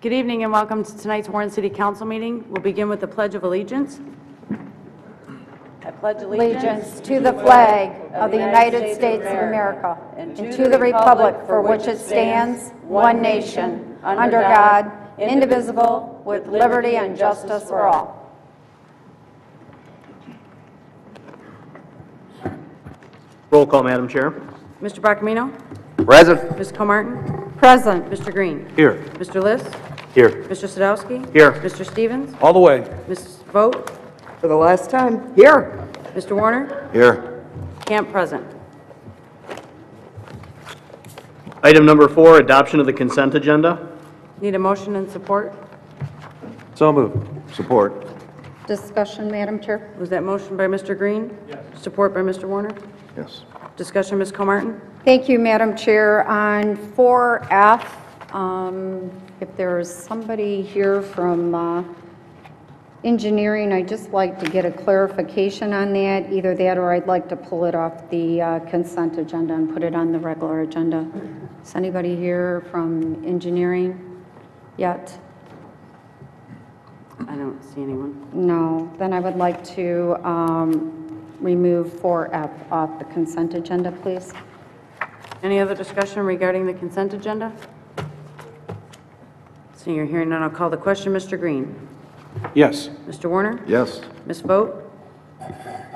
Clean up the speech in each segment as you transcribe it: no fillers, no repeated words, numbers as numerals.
Good evening and welcome to tonight's Warren City Council meeting. We'll begin with the Pledge of Allegiance. I pledge allegiance to the flag of the United States of America and to the republic for which it stands, one nation, under God, indivisible, with liberty and justice for all. Roll call, Madam Chair. Mr. Bacamino? Present. Ms. Comartin? Present. Mr. Green? Here. Mr. Liss? Here. Mr. Sadowski? Here. Mr. Stevens? All the way. Ms. Vogt? For the last time, here. Mr. Warner? Here. Camp present. Item number 4, adoption of the consent agenda. Need a motion and support? So moved. Support. Discussion, Madam Chair. Was that motion by Mr. Green? Yes. Support by Mr. Warner? Yes. Discussion, Ms. Comartin? Thank you, Madam Chair. On 4F, if there is somebody here from engineering, I'd just like to get a clarification on that. Either that or I'd like to pull it off the consent agenda and put it on the regular agenda. Is anybody here from engineering yet? I don't see anyone. No. Then I would like to remove 4F off the consent agenda, please. Any other discussion regarding the consent agenda? Seeing or hearing none, I'll call the question. Mr. Green? Yes. Mr. Warner? Yes. Ms. Vogt?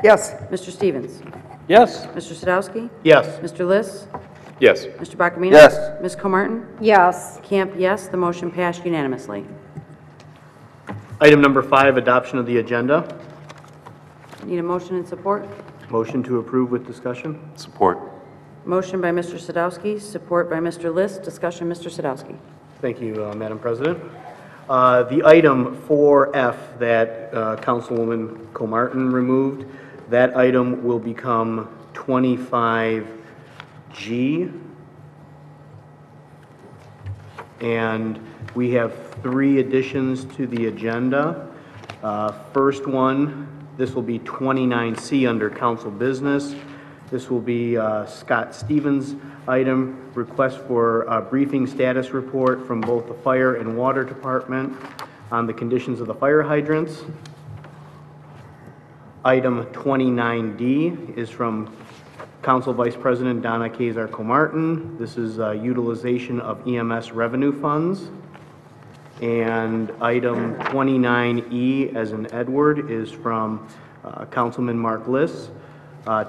Yes. Mr. Stevens? Yes. Mr. Sadowski? Yes. Mr. Liss? Yes. Mr. Bacamino? Yes. Ms. Comartin? Yes. Camp, yes. The motion passed unanimously. Item number 5, adoption of the agenda. Need a motion and support? Motion to approve with discussion. Support. Motion by Mr. Sadowski, support by Mr. Liss. Discussion, Mr. Sadowski. Thank you, Madam President. The item 4F that Councilwoman Comartin removed, that item will become 25G. And we have 3 additions to the agenda. First one, this will be 29C under Council Business. This will be Scott Stevens' item, request for a briefing status report from both the Fire and Water Department on the conditions of the fire hydrants. Item 29D is from Council Vice President Donna Kazar-Comartin. This is utilization of EMS revenue funds. And item 29E, as in Edward, is from Councilman Mark Liss,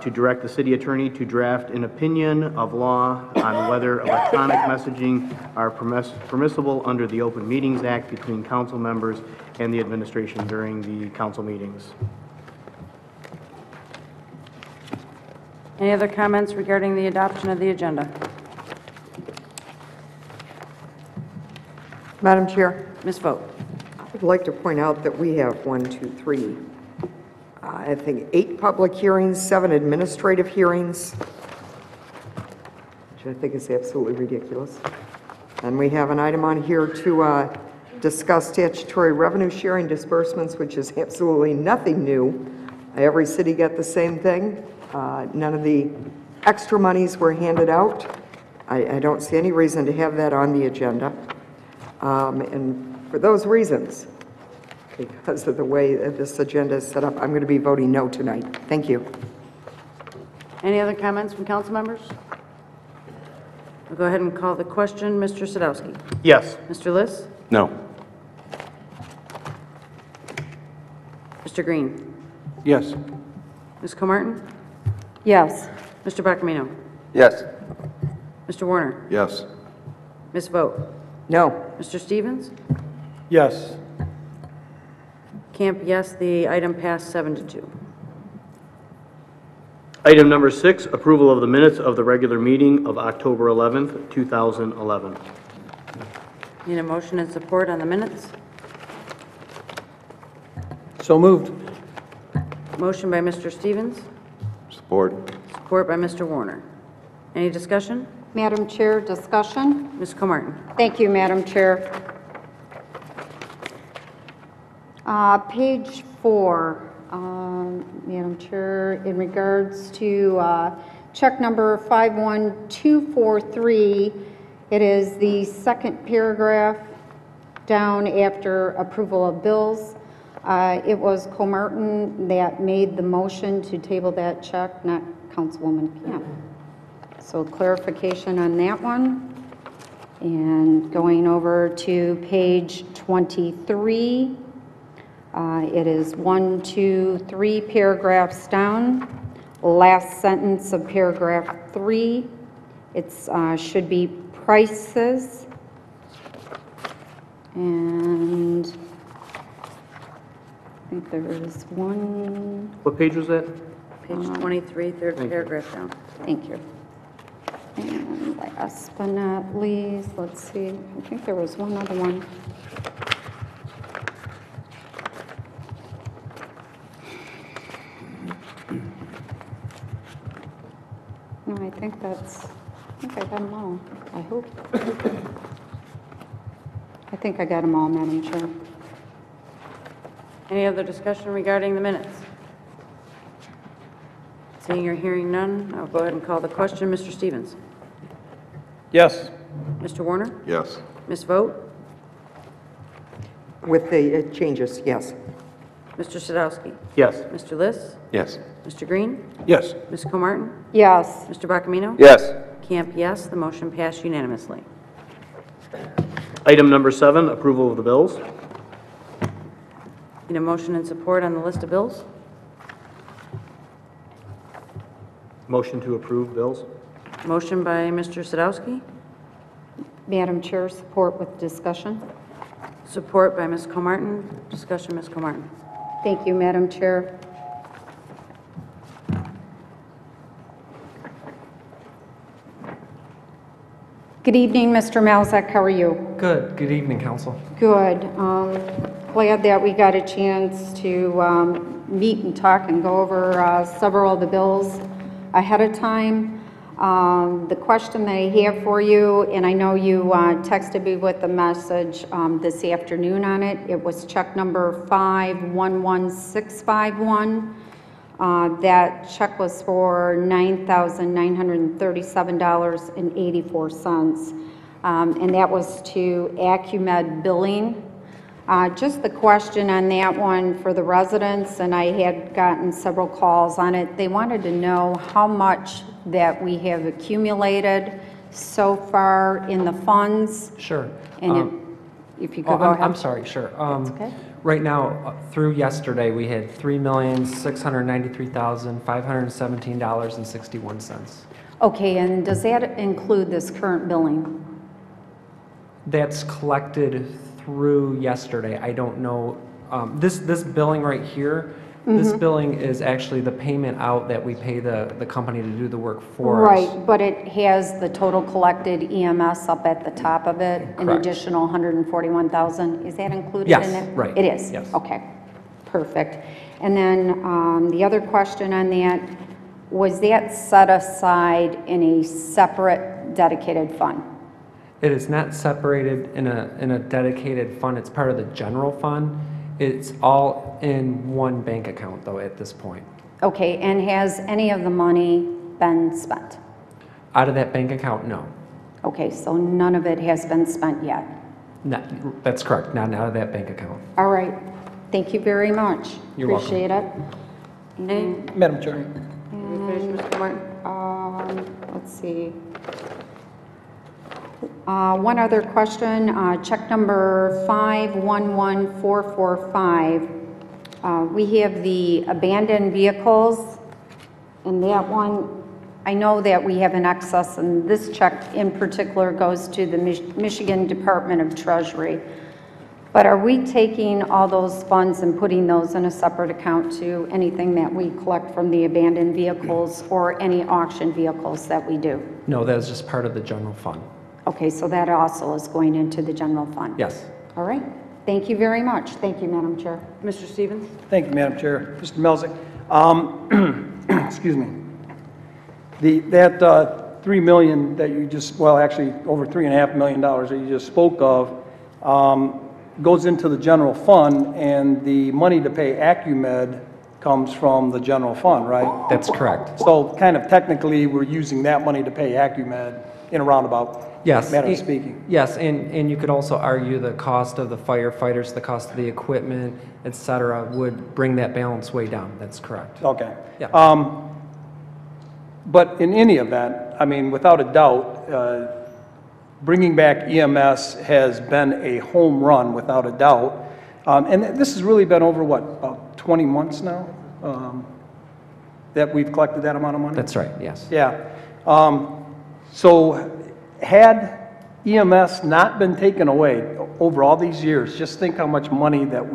to direct the city attorney to draft an opinion of law on whether electronic messaging are permissible under the Open Meetings Act between council members and the administration during the council meetings. Any other comments regarding the adoption of the agenda? Madam Chair, Ms. Vogt. I'd like to point out that we have I think 8 public hearings, 7 administrative hearings, which I think is absolutely ridiculous. And we have an item on here to discuss statutory revenue sharing disbursements, which is absolutely nothing new. Every city got the same thing. None of the extra monies were handed out. I don't see any reason to have that on the agenda. And for those reasons, because of the way that this agenda is set up, I'm going to be voting no tonight. Thank you. Any other comments from council members? We'll go ahead and call the question. Mr. Sadowski? Yes. Mr. Liss? No. Mr. Green? Yes. Ms. Comartin? Yes. Mr. Bacamino? Yes. Mr. Warner? Yes. Ms. Vogt? No. Mr. Stevens? Yes. Camp, yes. The item passed 7-2. Item number 6, approval of the minutes of the regular meeting of October 11th, 2011. Need a motion and support on the minutes? So moved. Motion by Mr. Stevens, Support. support by Mr. Warner. Any discussion? Madam Chair, discussion? Ms. Comartin? Thank you, Madam Chair. Page 4, Madam Chair, in regards to check number 51243, it is the second paragraph down after approval of bills. It was Comartin that made the motion to table that check, not Councilwoman Camp. So clarification on that one. And going over to page 23, it is 1, 2, 3 paragraphs down. Last sentence of paragraph 3, it's should be prices. And I think there is one. What page was that? Page 23, third paragraph down. Thank you. And last but not least, let's see, I think there was one other one. No, I think I got them all, I hope. I think I got them all, Madam Chair. Any other discussion regarding the minutes? Seeing or hearing none, I'll go ahead and call the question. Mr. Stevens? Yes. Mr. Warner? Yes. Ms. Vogt? With the changes, yes. Mr. Sadowski? Yes. Mr. Liss? Yes. Mr. Green? Yes. Ms. Comartin? Yes. Mr. Bacamino? Yes. Camp, yes. The motion passed unanimously. Item number 7, approval of the bills. Need a motion and support on the list of bills? Motion to approve bills. Motion by Mr. Sadowski, Madam Chair, support with discussion. support by Ms. Comartin. Discussion, Ms. Comartin. Thank you, Madam Chair. Good evening, Mr. Malzak. How are you? Good. Good evening, Council. Good. Glad that we got a chance to meet and talk and go over several of the bills ahead of time. The question that I have for you, and I know you texted me with the message this afternoon on it, it was check number 511651. That check was for $9,937.84, and that was to Acumed Billing. Just the question on that one for the residents, and I had gotten several calls on it. They wanted to know how much that we have accumulated so far in the funds. Sure. And if you could go ahead. I'm sorry, sure. okay. Right now, through yesterday, we had $3,693,517.61. Okay, and does that include this current billing? That's collected through yesterday. I don't know, this billing right here, this billing is actually the payment out that we pay the company to do the work for us. Right, but it has the total collected EMS up at the top of it, an Correct. additional 141,000. Is that included Yes, in it? right. It is? Yes. Okay, perfect. And then the other question on that, was that set aside in a separate dedicated fund? It is not separated in a dedicated fund. It's part of the general fund. It's all in one bank account, though, at this point. Okay, and has any of the money been spent? Out of that bank account, no. Okay, so none of it has been spent yet. That's correct, not out of that bank account. All right, thank you very much. You're welcome. Appreciate it. Any? Madam Chair. You finished, Ms. Comartin? Let's see. One other question, check number 511445. We have the abandoned vehicles, and that one, I know that we have an excess, and this check in particular goes to the Michigan Department of Treasury. But are we taking all those funds and putting those in a separate account to anything that we collect from the abandoned vehicles or any auction vehicles that we do? No, that is just part of the general fund. Okay, so that also is going into the general fund? Yes. All right. Thank you very much. Thank you, Madam Chair. Mr. Stevens? Thank you, Madam Chair. Mr. Melzick, excuse me. That $3 million that you just, well, actually over $3.5 million that you just spoke of, goes into the general fund, and the money to pay Acumed comes from the general fund, right? That's correct. So kind of technically, we're using that money to pay Acumed in a roundabout. Yes. Matter of speaking. Yes, and you could also argue the cost of the firefighters, the cost of the equipment, et cetera, would bring that balance way down. That's correct. Okay. Yeah. But in any event, I mean, without a doubt, bringing back EMS has been a home run, without a doubt. And this has really been over, what, about 20 months now, that we've collected that amount of money? That's right, yes. Yeah. So had EMS not been taken away over all these years, just think how much money that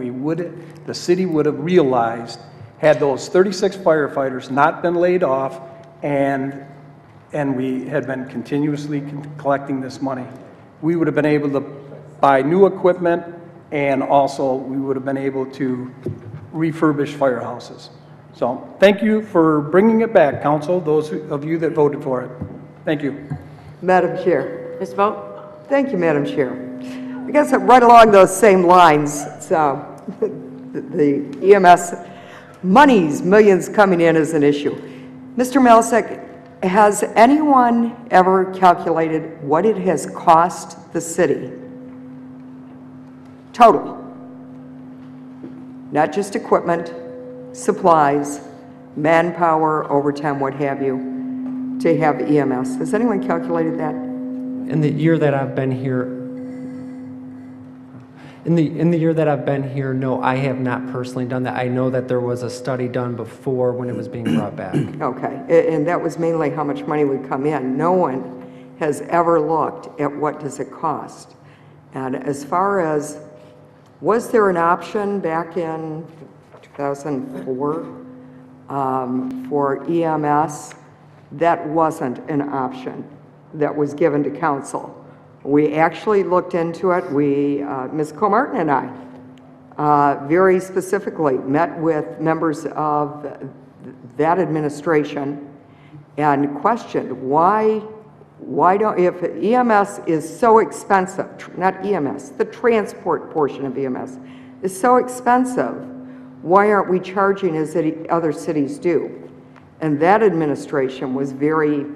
the city would have realized had those 36 firefighters not been laid off and we had been continuously collecting this money. We would have been able to buy new equipment, and also we would have been able to refurbish firehouses. So thank you for bringing it back, council, those of you that voted for it. Thank you. Madam Chair. Ms. Vogt? Thank you, Madam Chair. I guess right along those same lines, so the EMS monies, millions coming in is an issue. Mr. Melsek, has anyone ever calculated what it has cost the city? Total. Not just equipment, supplies, manpower, overtime, what have you, to have EMS. Has anyone calculated that? In the year that I've been here, no, I have not personally done that. I know that there was a study done before when it was being brought back. Okay, and that was mainly how much money would come in. No one has ever looked at what does it cost. And as far as, was there an option back in 2004 for EMS? That wasn't an option that was given to council. We actually looked into it. Ms. Comartin and I, very specifically met with members of that administration and questioned why don't, if EMS is so expensive, not EMS, the transport portion of EMS is so expensive, why aren't we charging as other cities do? And that administration was very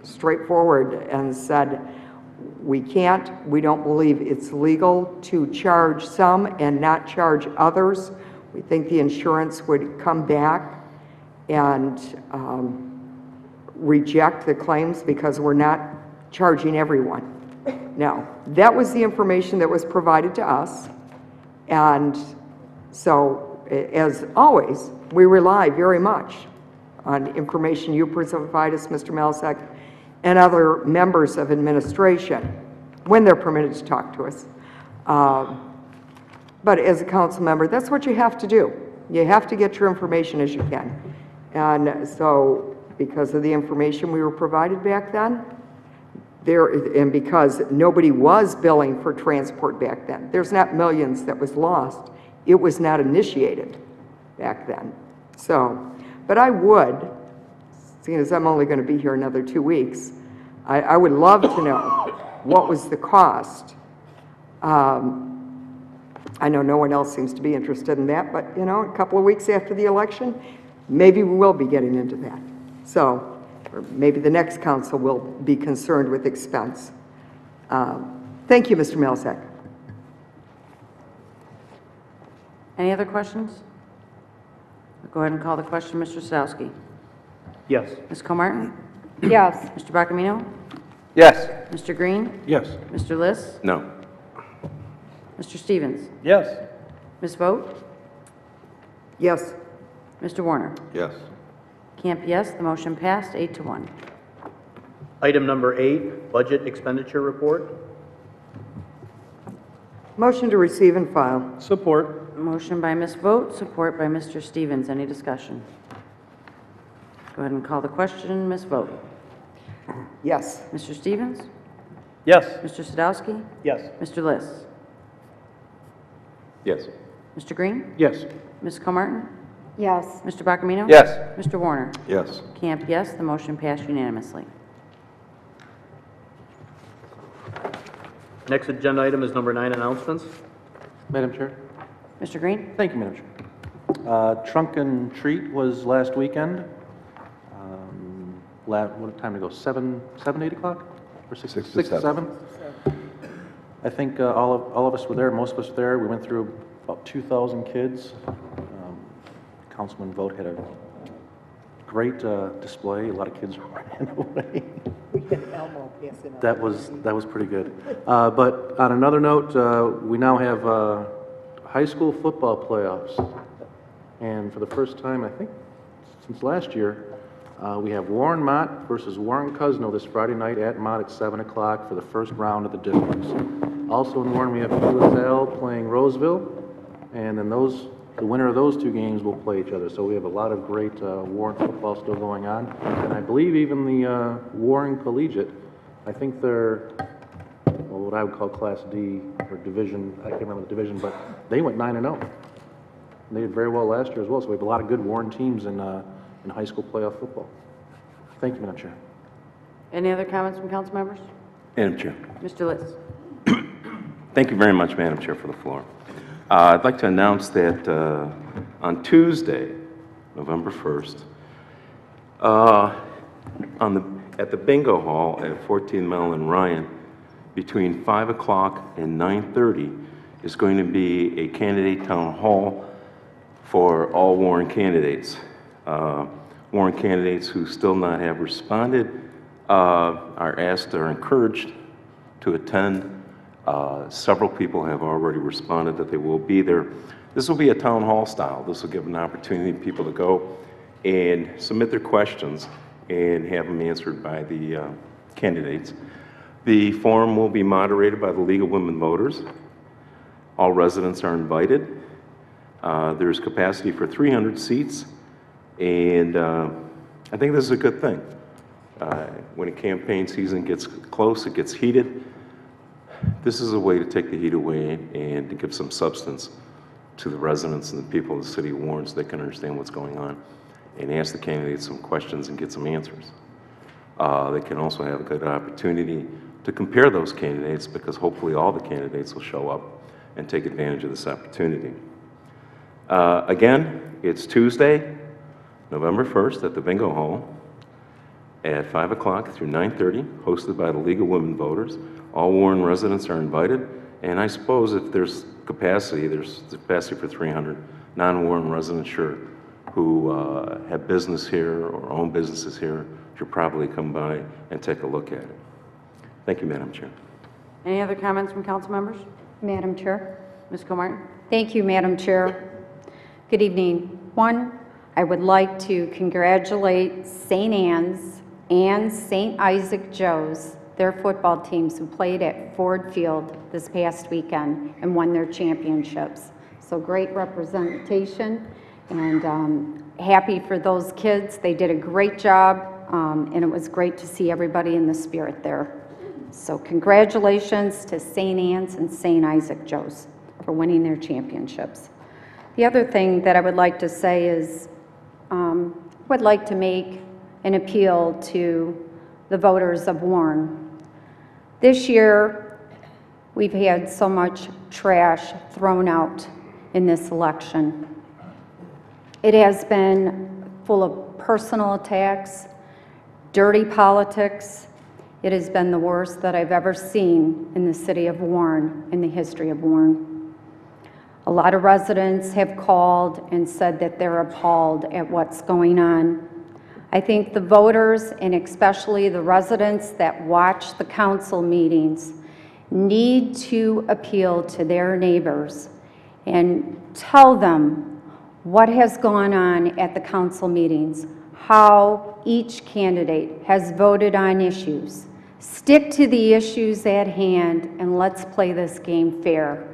straightforward and said, we don't believe it's legal to charge some and not charge others. We think the insurance would come back and reject the claims because we're not charging everyone. Now, that was the information that was provided to us. And so, as always, we rely very much on information you provide us, Mr. Melsek, and other members of administration when they're permitted to talk to us. But as a council member, that's what you have to do. You have to get your information as you can. And so because of the information we were provided back then, and because nobody was billing for transport back then, there's not millions that was lost. It was not initiated back then. So, but I would, seeing as I'm only going to be here another 2 weeks, I would love to know what was the cost. I know no one else seems to be interested in that, but you know, a couple of weeks after the election, maybe we will be getting into that. So, or maybe the next council will be concerned with expense. Thank you, Mr. Melsek. Any other questions? Go ahead and call the question, Mr. Sadowski. Yes. Ms. Comartin? Yes. Mr. Bacamino? Yes. Mr. Green? Yes. Mr. Liss? No. Mr. Stevens? Yes. Ms. Vogt? Yes. Mr. Warner? Yes. Camp, yes. The motion passed 8-1. Item number 8, budget expenditure report. Motion to receive and file. Support. Motion by Ms. Vogt, support by Mr. Stevens. Any discussion? Go ahead and call the question, Ms. Vogt. Yes. Mr. Stevens? Yes. Mr. Sadowski? Yes. Mr. Liss? Yes. Mr. Green? Yes. Ms. Comartin? Yes. Mr. Bacamino? Yes. Mr. Warner? Yes. Camp, yes. The motion passed unanimously. Next agenda item is number 9, announcements. Madam Chair. Mr. Green? Thank you, Madam Chair. Trunk and Treat was last weekend. What time to go? 7, 8 o'clock? or six, 6 to six to 7. I think all of us were there, most of us were there. We went through about 2,000 kids. Councilman Vogt had a great display. A lot of kids ran away. That was pretty good. But on another note, we now have high school football playoffs. And for the first time, I think, since last year, we have Warren Mott versus Warren Cosno this Friday night at Mott at 7 o'clock for the first round of the districts. Also in Warren, we have LaSalle playing Roseville, and then the winner of those two games will play each other. So we have a lot of great Warren football still going on. And I believe even the Warren Collegiate, I think they're, well, what I would call Class D or Division, I can't remember the division, but they went 9-0. They did very well last year as well, so we have a lot of good Warren teams in high school playoff football. Thank you, Madam Chair. Any other comments from council members? Madam Chair. Mr. Litz. Thank you very much, Madam Chair, for the floor. I'd like to announce that on Tuesday, November 1st, at the bingo hall at 14 Mel and Ryan, between 5 o'clock and 9:30 is going to be a candidate town hall for all Warren candidates. Warren candidates who still not have responded are asked or encouraged to attend. Several people have already responded that they will be there. This will be a town hall style. This will give an opportunity for people to go and submit their questions and have them answered by the candidates. The forum will be moderated by the League of Women Voters. All residents are invited. There's capacity for 300 seats, and I think this is a good thing. When a campaign season gets close, it gets heated. This is a way to take the heat away and to give some substance to the residents and the people of the city of Warren so they can understand what's going on and ask the candidates some questions and get some answers. They can also have a good opportunity to compare those candidates because hopefully all the candidates will show up and take advantage of this opportunity. Again, it's Tuesday, November 1st at the Bingo Hall at 5 o'clock through 9:30, hosted by the League of Women Voters. All Warren residents are invited, and I suppose if there's capacity for 300 non-Warren residents, sure, who have business here or own businesses here, should probably come by and take a look at it. Thank you, Madam Chair. Any other comments from council members? Madam Chair. Ms. Comartin? Thank you, Madam Chair. Good evening. One, I would like to congratulate St. Anne's and St. Isaac Joe's, their football teams who played at Ford Field this past weekend and won their championships. So great representation, and happy for those kids. They did a great job, and it was great to see everybody in the spirit there. So congratulations to St. Anne's and St. Isaac Joe's for winning their championships. The other thing that I would like to say is I would like to make an appeal to the voters of Warren. This year, we've had so much trash thrown out in this election. It has been full of personal attacks, dirty politics. It has been the worst that I've ever seen in the city of Warren, in the history of Warren. A lot of residents have called and said that they're appalled at what's going on. I think the voters, and especially the residents that watch the council meetings, need to appeal to their neighbors and tell them what has gone on at the council meetings, how each candidate has voted on issues. Stick to the issues at hand, and let's play this game fair,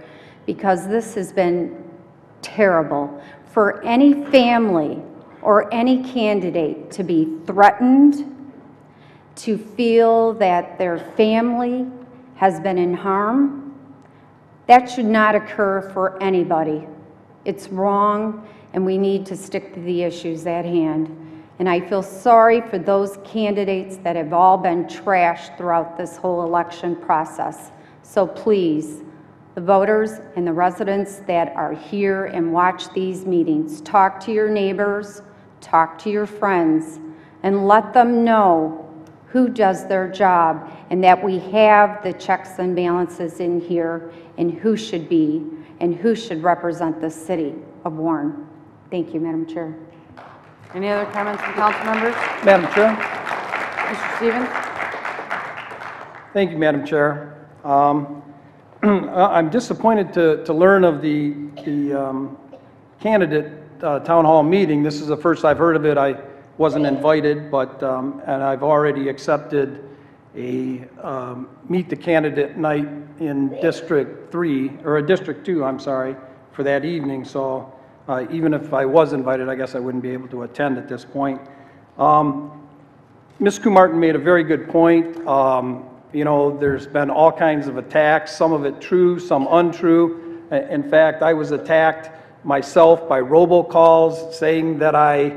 because this has been terrible for any family or any candidate to be threatened, to feel that their family has been in harm. That should not occur for anybody. It's wrong, and we need to stick to the issues at hand. And I feel sorry for those candidates that have all been trashed throughout this whole election process. So please, the voters and the residents that are here and watch these meetings, talk to your neighbors, talk to your friends, and let them know who does their job, and that we have the checks and balances in here, and who should be, and who should represent the city of Warren. Thank you, Madam Chair. Any other comments from council members? Madam Chair? Mr. Stevens? Thank you, Madam Chair. I'm disappointed to learn of the candidate town hall meeting. This is the first I've heard of it. I wasn't invited, but, and I've already accepted a meet the candidate night in District 3, or District 2, I'm sorry, for that evening. So even if I was invited, I guess I wouldn't be able to attend at this point. Ms. Kumartin made a very good point. You know, there's been all kinds of attacks, some of it true, some untrue. In fact, I was attacked myself by robocalls saying that I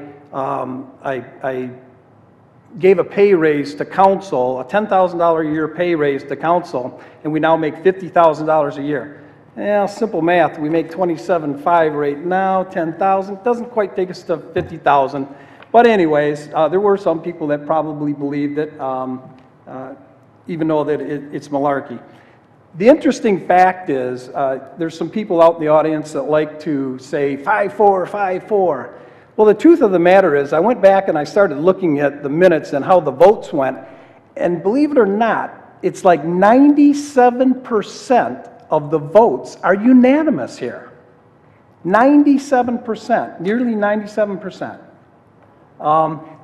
gave a pay raise to council, a $10,000 a year pay raise to council, and we now make $50,000 a year. Yeah, simple math. We make $27,500 right now, $10,000 doesn't quite take us to $50,000. But anyways, there were some people that probably believed it, even though that it's malarkey. The interesting fact is, there's some people out in the audience that like to say 5-4, 5-4. Well, the truth of the matter is, I went back and I started looking at the minutes and how the votes went, and believe it or not, it's like 97% of the votes are unanimous here. 97%, nearly 97%.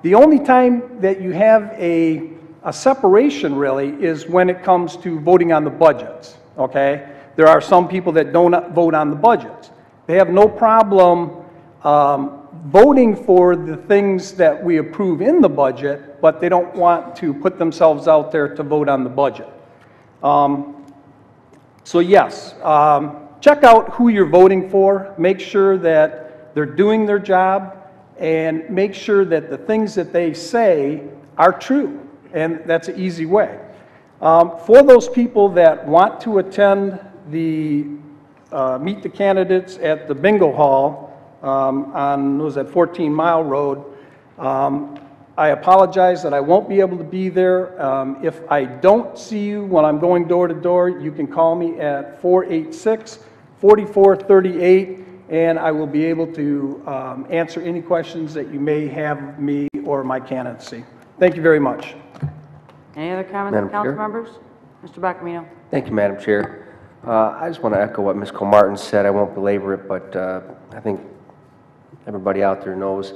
The only time that you have a separation really is when it comes to voting on the budgets, okay? There are some people that don't vote on the budgets. They have no problem voting for the things that we approve in the budget, but they don't want to put themselves out there to vote on the budget. So yes, check out who you're voting for. Make sure that they're doing their job, and make sure that the things that they say are true. And that's an easy way. For those people that want to attend the Meet the Candidates at the Bingo Hall on, what was that, 14 Mile Road, I apologize that I won't be able to be there. If I don't see you when I'm going door to door, you can call me at 486-4438, and I will be able to answer any questions that you may have of me or my candidacy. Thank you very much. Any other comments from council members? Mr. Bacamino. Thank you, Madam Chair. I just want to echo what Ms. Comartin said. I won't belabor it, but I think everybody out there knows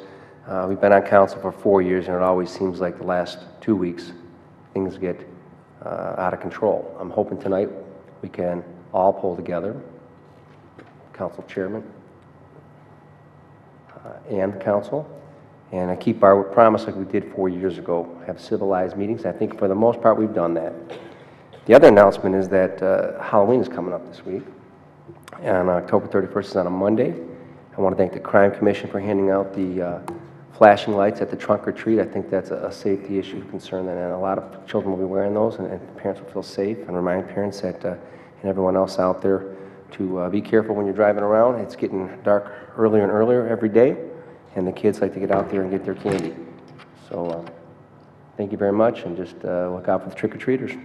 we've been on council for 4 years, and it always seems like the last 2 weeks things get out of control. I'm hoping tonight we can all pull together, council chairman and the council, and keep our promise like we did 4 years ago, have civilized meetings. I think for the most part we've done that. The other announcement is that Halloween is coming up this week, and October 31st is on a Monday. I want to thank the Crime Commission for handing out the flashing lights at the trunk or treat. I think that's a safety issue concern, and a lot of children will be wearing those, and parents will feel safe, and remind parents that, and everyone else out there, to be careful when you're driving around. It's getting dark earlier and earlier every day, and the kids like to get out there and get their candy. So thank you very much, and just look out for the trick-or-treaters.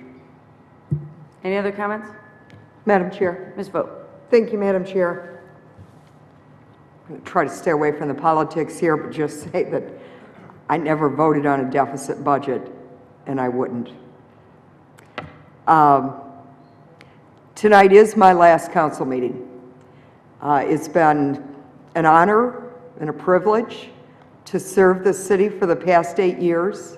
Any other comments? Madam Chair. Ms. Vogt. Thank you, Madam Chair. I'm going to try to stay away from the politics here, but just say that I never voted on a deficit budget, and I wouldn't. Tonight is my last council meeting. It's been an honor and a privilege to serve the city for the past 8 years.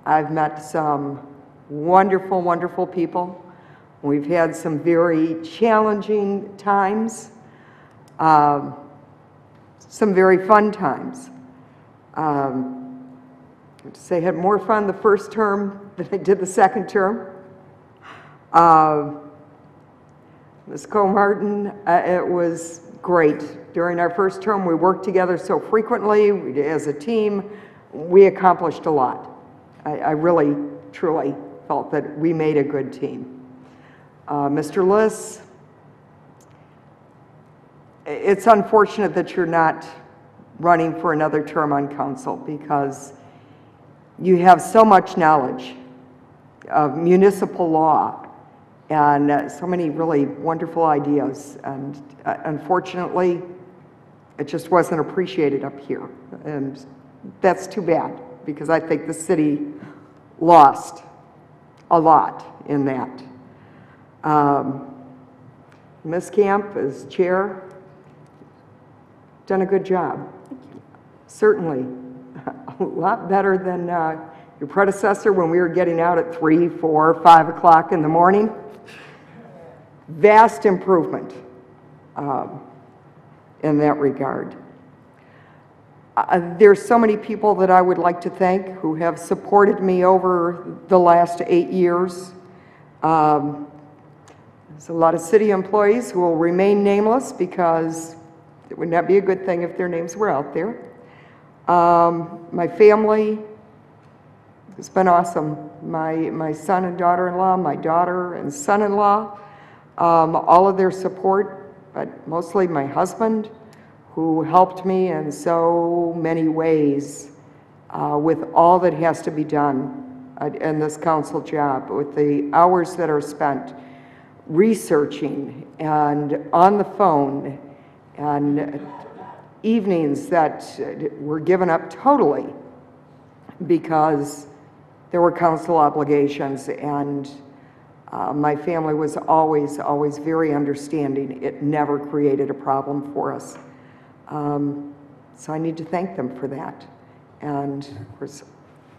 I've met some wonderful, wonderful people. We've had some very challenging times, some very fun times. I'd say I had more fun the first term than I did the second term. Ms. Comartin, it was great. During our first term, we worked together so frequently. As a team, we accomplished a lot. I really, truly felt that we made a good team. Mr. Liss, it's unfortunate that you're not running for another term on council, because you have so much knowledge of municipal law and so many really wonderful ideas. And unfortunately, it just wasn't appreciated up here. And that's too bad, because I think the city lost a lot in that. Ms. Camp, as chair, done a good job. Certainly, a lot better than your predecessor when we were getting out at 3, 4, 5 o'clock in the morning. Vast improvement in that regard. There's so many people that I would like to thank who have supported me over the last 8 years. There's a lot of city employees who will remain nameless because it would not be a good thing if their names were out there. My family has been awesome. My son and daughter-in-law, my daughter and son-in-law, all of their support, but mostly my husband, who helped me in so many ways with all that has to be done in this council job, with the hours that are spent researching and on the phone, and evenings that were given up totally because there were council obligations, and my family was always very understanding. It never created a problem for us. So I need to thank them for that. And of course,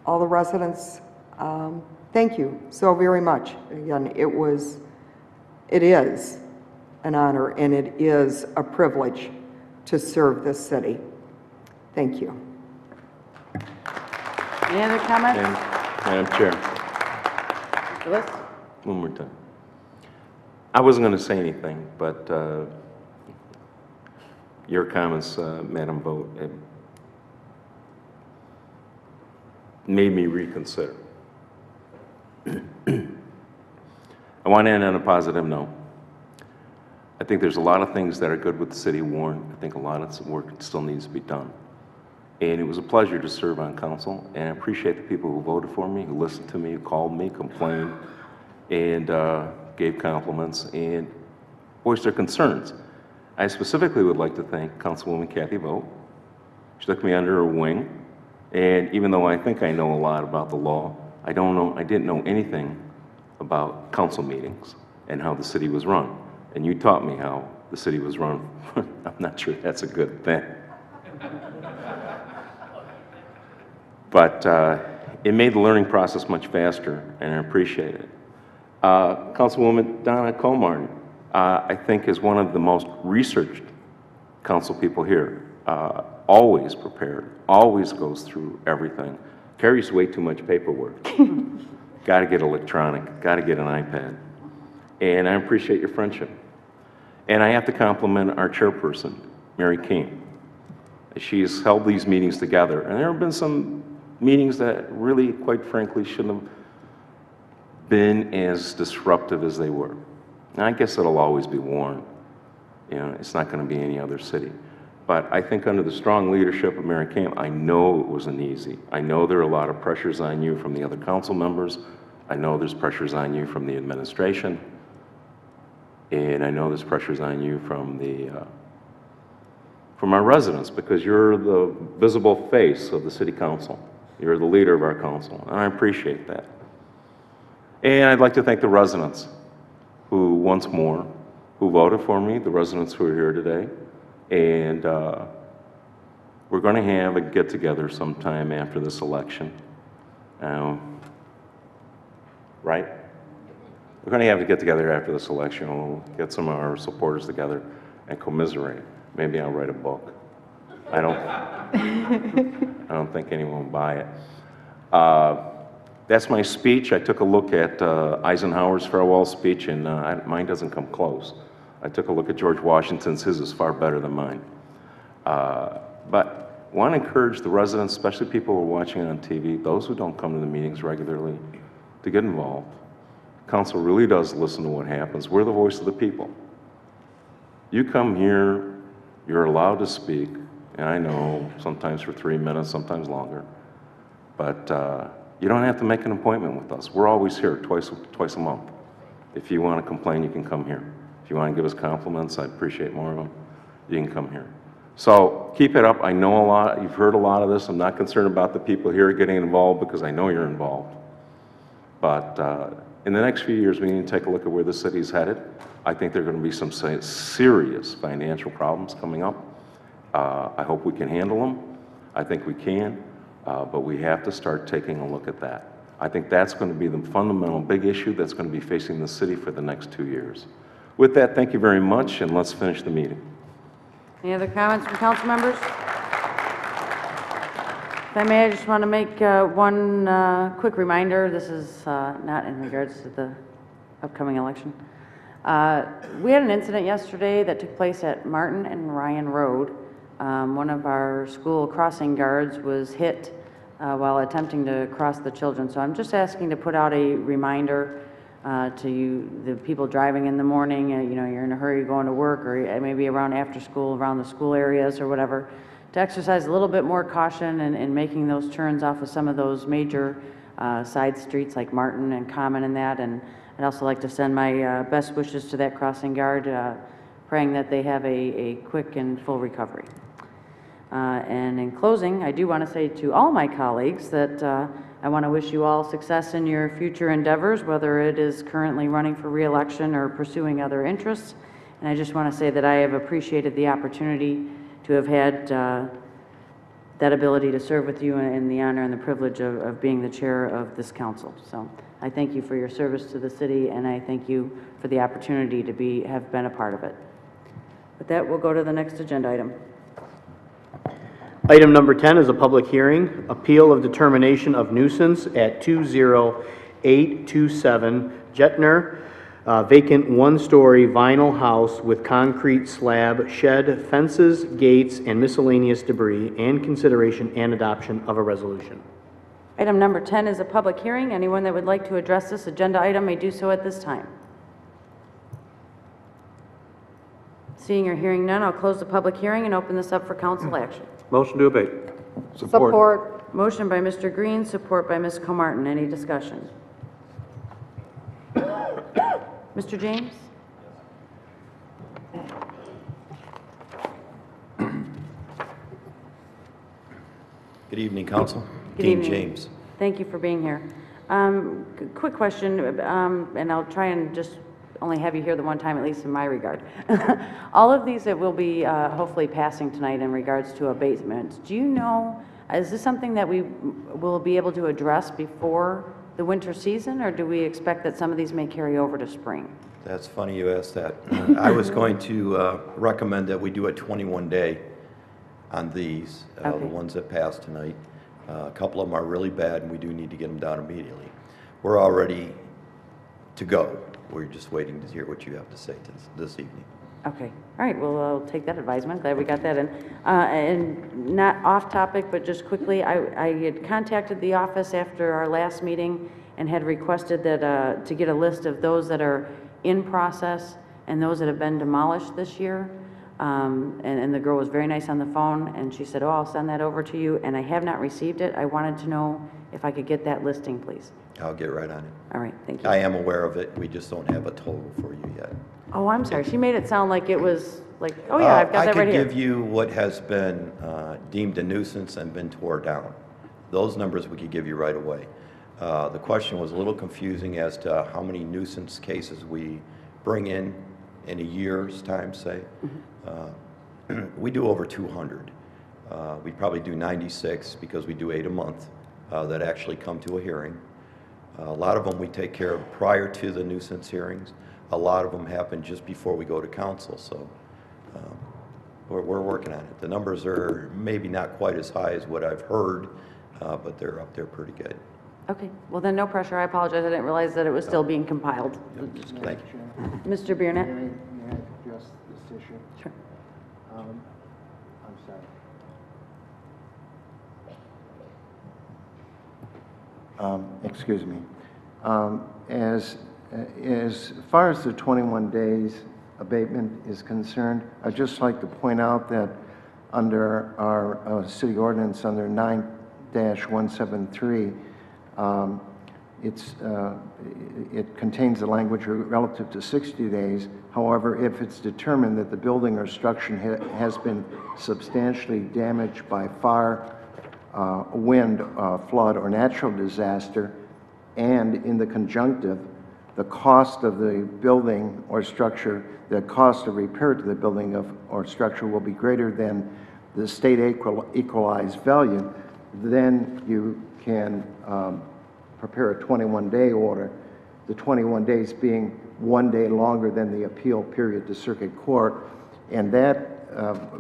all the residents, thank you so very much. Again, it is an honor and it is a privilege to serve this city. Thank you. Any other comments? Madam Chair, Mr. List? one more time. I wasn't going to say anything, but your comments, Madam Vogt, it made me reconsider. I want to end on a positive note. I think there's a lot of things that are good with the city of Warren. I think a lot of work still needs to be done. And it was a pleasure to serve on council, and I appreciate the people who voted for me, who listened to me, who called me, complained, and gave compliments, and voiced their concerns. I specifically would like to thank Councilwoman Kathy Vogt. She took me under her wing, and even though I think I know a lot about the law, I didn't know anything about council meetings and how the city was run. And you taught me how the city was run. I'm not sure that's a good thing. But it made the learning process much faster, and I appreciate it. Councilwoman Donna Comartin, I think, is one of the most researched council people here. Always prepared, always goes through everything. Carries way too much paperwork. Got to get electronic, got to get an iPad. And I appreciate your friendship. And I have to compliment our chairperson, Mary King. She's held these meetings together, and there have been some meetings that really, quite frankly, shouldn't have been as disruptive as they were. And I guess it'll always be Warren. You know, it's not going to be any other city. But I think under the strong leadership of Mary King, I know it wasn't easy. I know there are a lot of pressures on you from the other council members. I know there's pressures on you from the administration. And I know there's pressures on you from our residents, because you're the visible face of the city council. You're the leader of our council, and I appreciate that. And I'd like to thank the residents who, once more, who voted for me, the residents who are here today. And we're going to have a get-together sometime after this election. Right? We're going to have to get together after this election. We'll get some of our supporters together and commiserate. Maybe I'll write a book. I don't think anyone will buy it. That's my speech. I took a look at Eisenhower's farewell speech, and mine doesn't come close. I took a look at George Washington's. His is far better than mine. But I want to encourage the residents, especially people who are watching on TV, those who don't come to the meetings regularly, to get involved. Council really does listen to what happens. We're the voice of the people. You come here, you're allowed to speak, and I know sometimes for 3 minutes, sometimes longer, But you don't have to make an appointment with us. We're always here twice a month. If you want to complain, you can come here. If you want to give us compliments, I appreciate more of them, you can come here. So keep it up. I know a lot. You've heard a lot of this. I'm not concerned about the people here getting involved because I know you're involved. But in the next few years, we need to take a look at where the city's headed. I think there are going to be some serious financial problems coming up. I hope we can handle them. I think we can, but we have to start taking a look at that. I think that's going to be the fundamental big issue that's going to be facing the city for the next 2 years. With that, thank you very much, and let's finish the meeting. Any other comments from council members? If I may, I just want to make one quick reminder. This is not in regards to the upcoming election. We had an incident yesterday that took place at Martin and Ryan Road. One of our school crossing guards was hit while attempting to cross the children. So I'm just asking to put out a reminder to you, the people driving in the morning, you know, you're in a hurry going to work, or maybe around after school, around the school areas or whatever, to exercise a little bit more caution in making those turns off of some of those major side streets like Martin and Common and that. And I'd also like to send my best wishes to that crossing guard, praying that they have a quick and full recovery. And in closing, I do want to say to all my colleagues that I want to wish you all success in your future endeavors, whether it is currently running for re-election or pursuing other interests. And I just want to say that I have appreciated the opportunity to have had that ability to serve with you and the honor and the privilege of being the chair of this council. So I thank you for your service to the city, and I thank you for the opportunity to have been a part of it. With that, we'll go to the next agenda item. Item number 10 is a public hearing, appeal of determination of nuisance at 20827 Jetner, vacant one-story vinyl house with concrete slab, shed, fences, gates, and miscellaneous debris, and consideration and adoption of a resolution. Item number 10 is a public hearing. Anyone that would like to address this agenda item may do so at this time. Seeing or hearing none, I'll close the public hearing and open this up for council action. Motion to abate. Support. Motion by Mr. Green, support by Ms. Comartin. Any discussion? Mr. James? Good evening, Council. Good Dean evening. James. Thank you for being here. Quick question, and I'll try and just only have you here the one time, at least in my regard. All of these that will be hopefully passing tonight in regards to abatements, do you know, is this something that we will be able to address before the winter season, or do we expect that some of these may carry over to spring? That's funny you asked that. I was going to recommend that we do a 21-day on these, the ones that passed tonight. A couple of them are really bad, and we do need to get them down immediately. We're all ready to go. We're just waiting to hear what you have to say this evening. Okay. All right. Well, I'll take that advisement. Glad we got that in. And not off topic, but just quickly, I had contacted the office after our last meeting and had requested that to get a list of those that are in process and those that have been demolished this year. And the girl was very nice on the phone, and she said, "Oh, I'll send that over to you." And I have not received it. I wanted to know if I could get that listing, please. I'll get right on it. All right. Thank you. I am aware of it. We just don't have a total for you yet. Oh, I'm sorry. She made it sound like it was like, oh yeah, I've got that right here. I could give you what has been deemed a nuisance and been tore down. Those numbers we could give you right away. The question was a little confusing as to how many nuisance cases we bring in a year's time, say. We do over 200. We probably do 96 because we do 8 a month that actually come to a hearing. A lot of them we take care of prior to the nuisance hearings. A lot of them happen just before we go to council, so we're working on it. The numbers are maybe not quite as high as what I've heard, but they're up there pretty good. Okay, well then no pressure. I apologize. I didn't realize that it was still being compiled. Thank you. Mr. Biernet? May I address this issue? Sure. I'm sorry. Excuse me. As far as the 21 days abatement is concerned, I'd just like to point out that under our city ordinance, under 9 WCC102511-173, it contains the language relative to 60 days. However, if it's determined that the building or structure has been substantially damaged by fire, wind, flood, or natural disaster, and in the conjunctive, the cost of the building or structure, the cost of repair to the building or structure will be greater than the state equalized value, then you can prepare a 21-day order, the 21 days being 1 day longer than the appeal period to circuit court. And that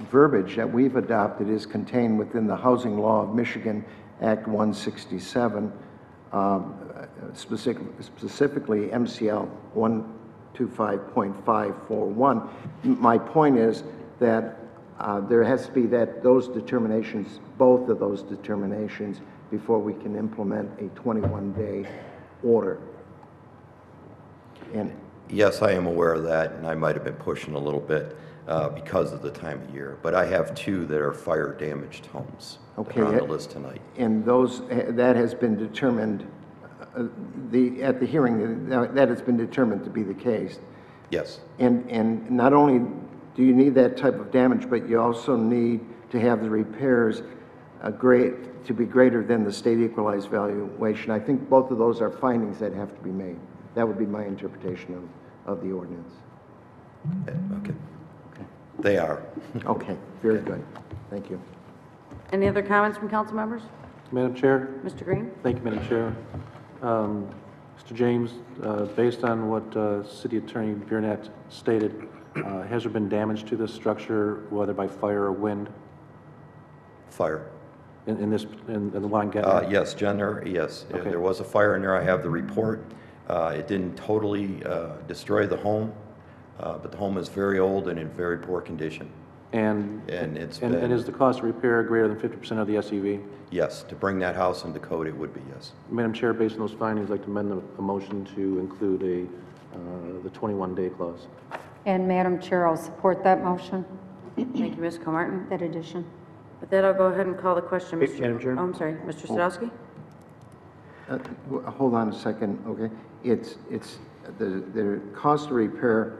verbiage that we've adopted is contained within the Housing Law of Michigan, Act 167, specifically MCL 125.541. My point is that there has to be those determinations, both of those determinations, before we can implement a 21-day order. And Yes, I am aware of that, and I might have been pushing a little bit because of the time of year. But I have 2 that are fire-damaged homes that are on the list tonight. And that has been determined, at the hearing, that has been determined to be the case. Yes. And not only do you need that type of damage, but you also need to have the repairs to be greater than the state equalized valuation. I think both of those are findings that have to be made. That would be my interpretation of the ordinance. Okay. They are. Okay, very good. Thank you. Any other comments from council members? Madam Chair? Mr. Green? Thank you, Madam Chair. Mr. James, based on what City Attorney Burnett stated, has there been damage to this structure, whether by fire or wind? Fire. In the one I'm getting at? Yes, yes. Okay. There was a fire in there. I have the report. It didn't totally destroy the home, but the home is very old and in very poor condition. And it's and is the cost of repair greater than 50% of the SEV? Yes, to bring that house into code, it would be, yes. Madam Chair, based on those findings, I'd like to amend the motion to include the 21-day clause. And Madam Chair, I'll support that motion, Thank you, Ms. Comartin. that addition. With that, I'll go ahead and call the question. Madam Chair? Oh, I'm sorry, Mr. Sadowski? Hold on a second, okay? It's the cost of repair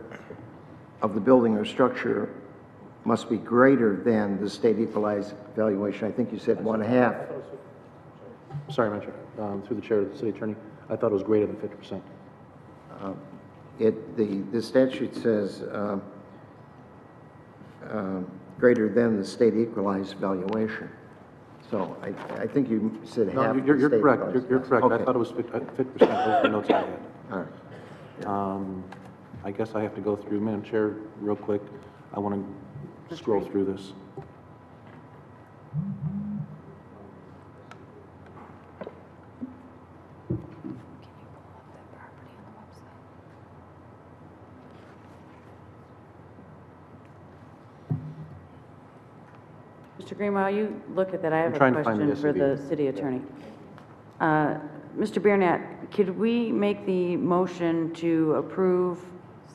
of the building or structure must be greater than the state equalized valuation. I think you said 1/2. Sorry, Madam Chair. Through the chair to the City Attorney, I thought it was greater than 50%. The statute says greater than the state equalized valuation. So I think you said half. No, you're state correct. equalized. You're correct. Okay. I thought it was 50%. Those are the notes I had. All right. I guess I have to go through, Madam Chair, real quick. I want to scroll through this. Mr. Green, while you look at that, I have I'm a trying to find the question for the SUV. city attorney. Mr. Burnett, could we make the motion to approve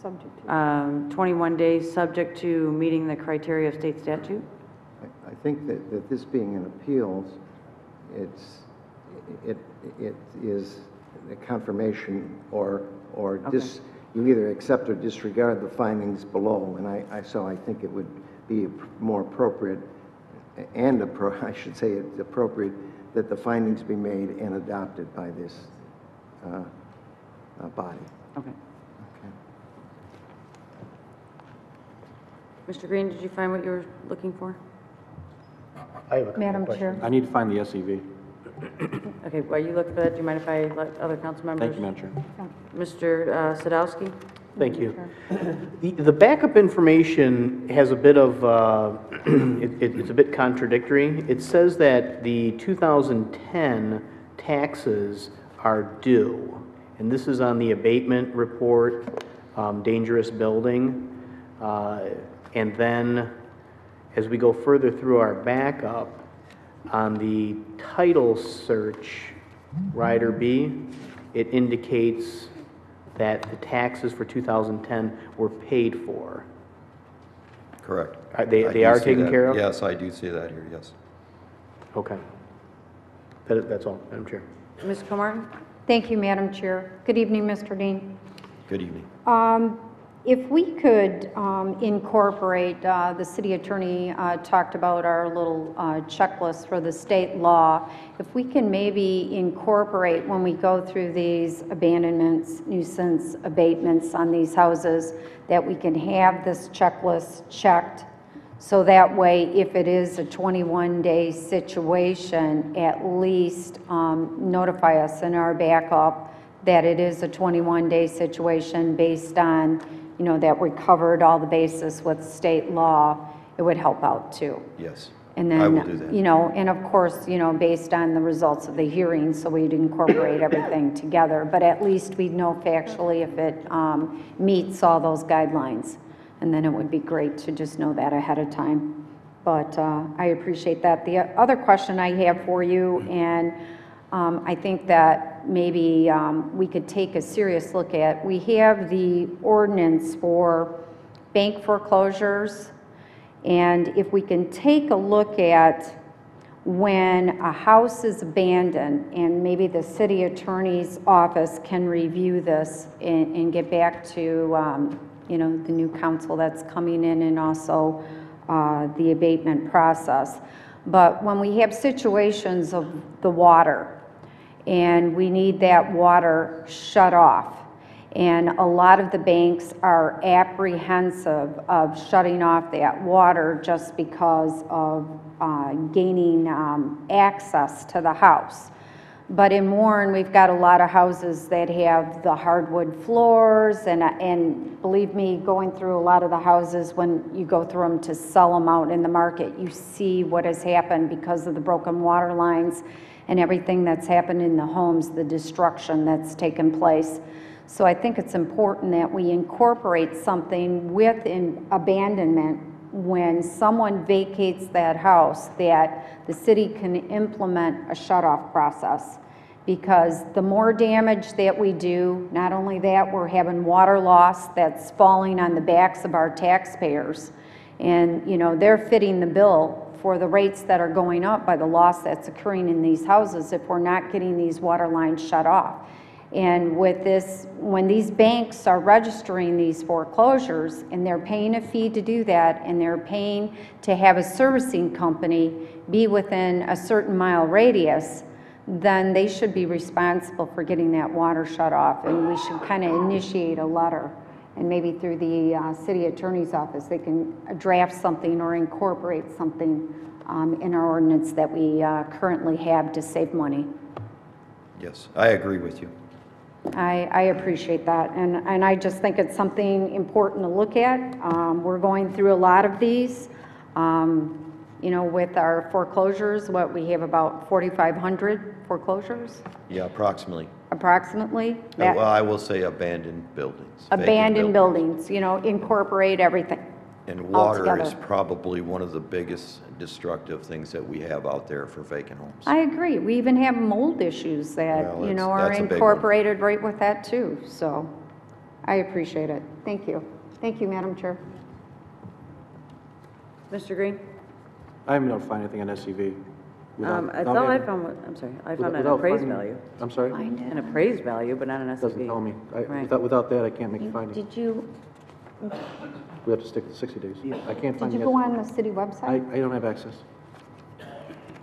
21 days subject to meeting the criteria of state statute? I think that this being an appeals, it is a confirmation or you either accept or disregard the findings below, and so I think it would be more appropriate and I should say it's appropriate that the findings be made and adopted by this body. Okay. Mr. Green, did you find what you were looking for? I have a couple Madam questions. Chair. I need to find the SEV. Okay, while you look for that, do you mind if I let other council members? Thank you, Madam Chair. Mr. Sadowski? Thank you. The backup information has a bit of, it's a bit contradictory. It says that the 2010 taxes are due, and this is on the abatement report, dangerous building. And then, as we go further through our backup, on the title search, Rider B, it indicates that the taxes for 2010 were paid for. Correct. They are taken care of? Yes, I do see that here, yes. Okay. That's all, Madam Chair. Ms. Comartin? Thank you, Madam Chair. Good evening, Mr. Dean. Good evening. If we could incorporate, the city attorney talked about our little checklist for the state law. If we can maybe incorporate when we go through these abandonments, nuisance abatements on these houses, that we can have this checklist checked. So that way, if it is a 21-day situation, at least notify us in our backup that it is a 21-day situation based on, you know, that we covered all the bases with state law. It would help out too. Yes, And I will then, do that. you know, and of course, you know, based on the results of the hearing, so we'd incorporate everything together. But at least we'd know factually if it meets all those guidelines. And then it would be great to just know that ahead of time. But I appreciate that. The other question I have for you, and I think that maybe we could take a serious look at, we have the ordinance for bank foreclosures. And if we can take a look at when a house is abandoned, and maybe the city attorney's office can review this and get back to you know, the new council that's coming in, and also the abatement process. But when we have situations of the water, and we need that water shut off, and a lot of the banks are apprehensive of shutting off that water just because of gaining access to the house. But in Warren, we've got a lot of houses that have the hardwood floors, and believe me, going through a lot of the houses, when you go through them to sell them out in the market, you see what has happened because of the broken water lines and everything that's happened in the homes, the destruction that's taken place. So I think it's important that we incorporate something with abandonment when someone vacates that house, that the city can implement a shut-off process. Because the more damage that we do, not only that, we're having water loss that's falling on the backs of our taxpayers. And, you know, they're fitting the bill for the rates that are going up by the loss that's occurring in these houses if we're not getting these water lines shut off. And with this, when these banks are registering these foreclosures and they're paying a fee to do that, and they're paying to have a servicing company be within a certain mile radius, then they should be responsible for getting that water shut off. And we should kind of initiate a letter, and maybe through the city attorney's office, they can draft something or incorporate something in our ordinance that we currently have to save money. Yes, I agree with you. I appreciate that, and I just think it's something important to look at. We're going through a lot of these. You know, with our foreclosures, what, we have about 4,500 foreclosures, Yeah, approximately. approximately? Well, I will say abandoned buildings. vacant Abandoned buildings, you know, incorporate everything. And water is altogether. probably one of the biggest destructive things that we have out there for vacant homes. I agree. We even have mold issues that, Well, you know, that's are a big one. incorporated right with that too. So I appreciate it. Thank you. Thank you, Madam Chair. Mr. Green? I haven't been able to find anything on SEV. I thought I found, I'm sorry, I found an appraised value. I'm sorry? An appraised value, but not an It doesn't SUV. tell me. Right. Without that, I can't make a finding. Did you We have to stick to 60 days. I can't find Did you the go SEV. on the city website? I don't have access.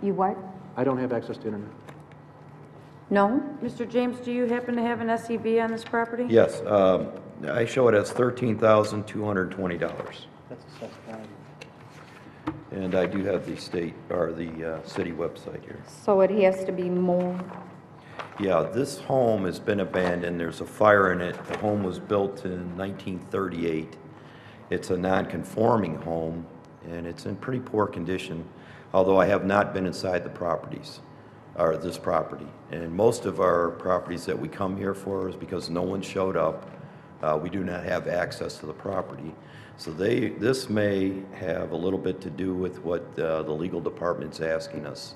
You what? I don't have access to internet. No? Mr. James, do you happen to have an SUV on this property? Yes, I show it as $13,220. That's assessed value. And I do have the state, or the city website here. So it has to be more, Yeah, this home has been abandoned. There's a fire in it. The home was built in 1938. It's a non-conforming home, and it's in pretty poor condition, although I have not been inside the properties, or this property. And most of our properties that we come here for is because no one showed up. We do not have access to the property. So this may have a little bit to do with what the legal department's asking us,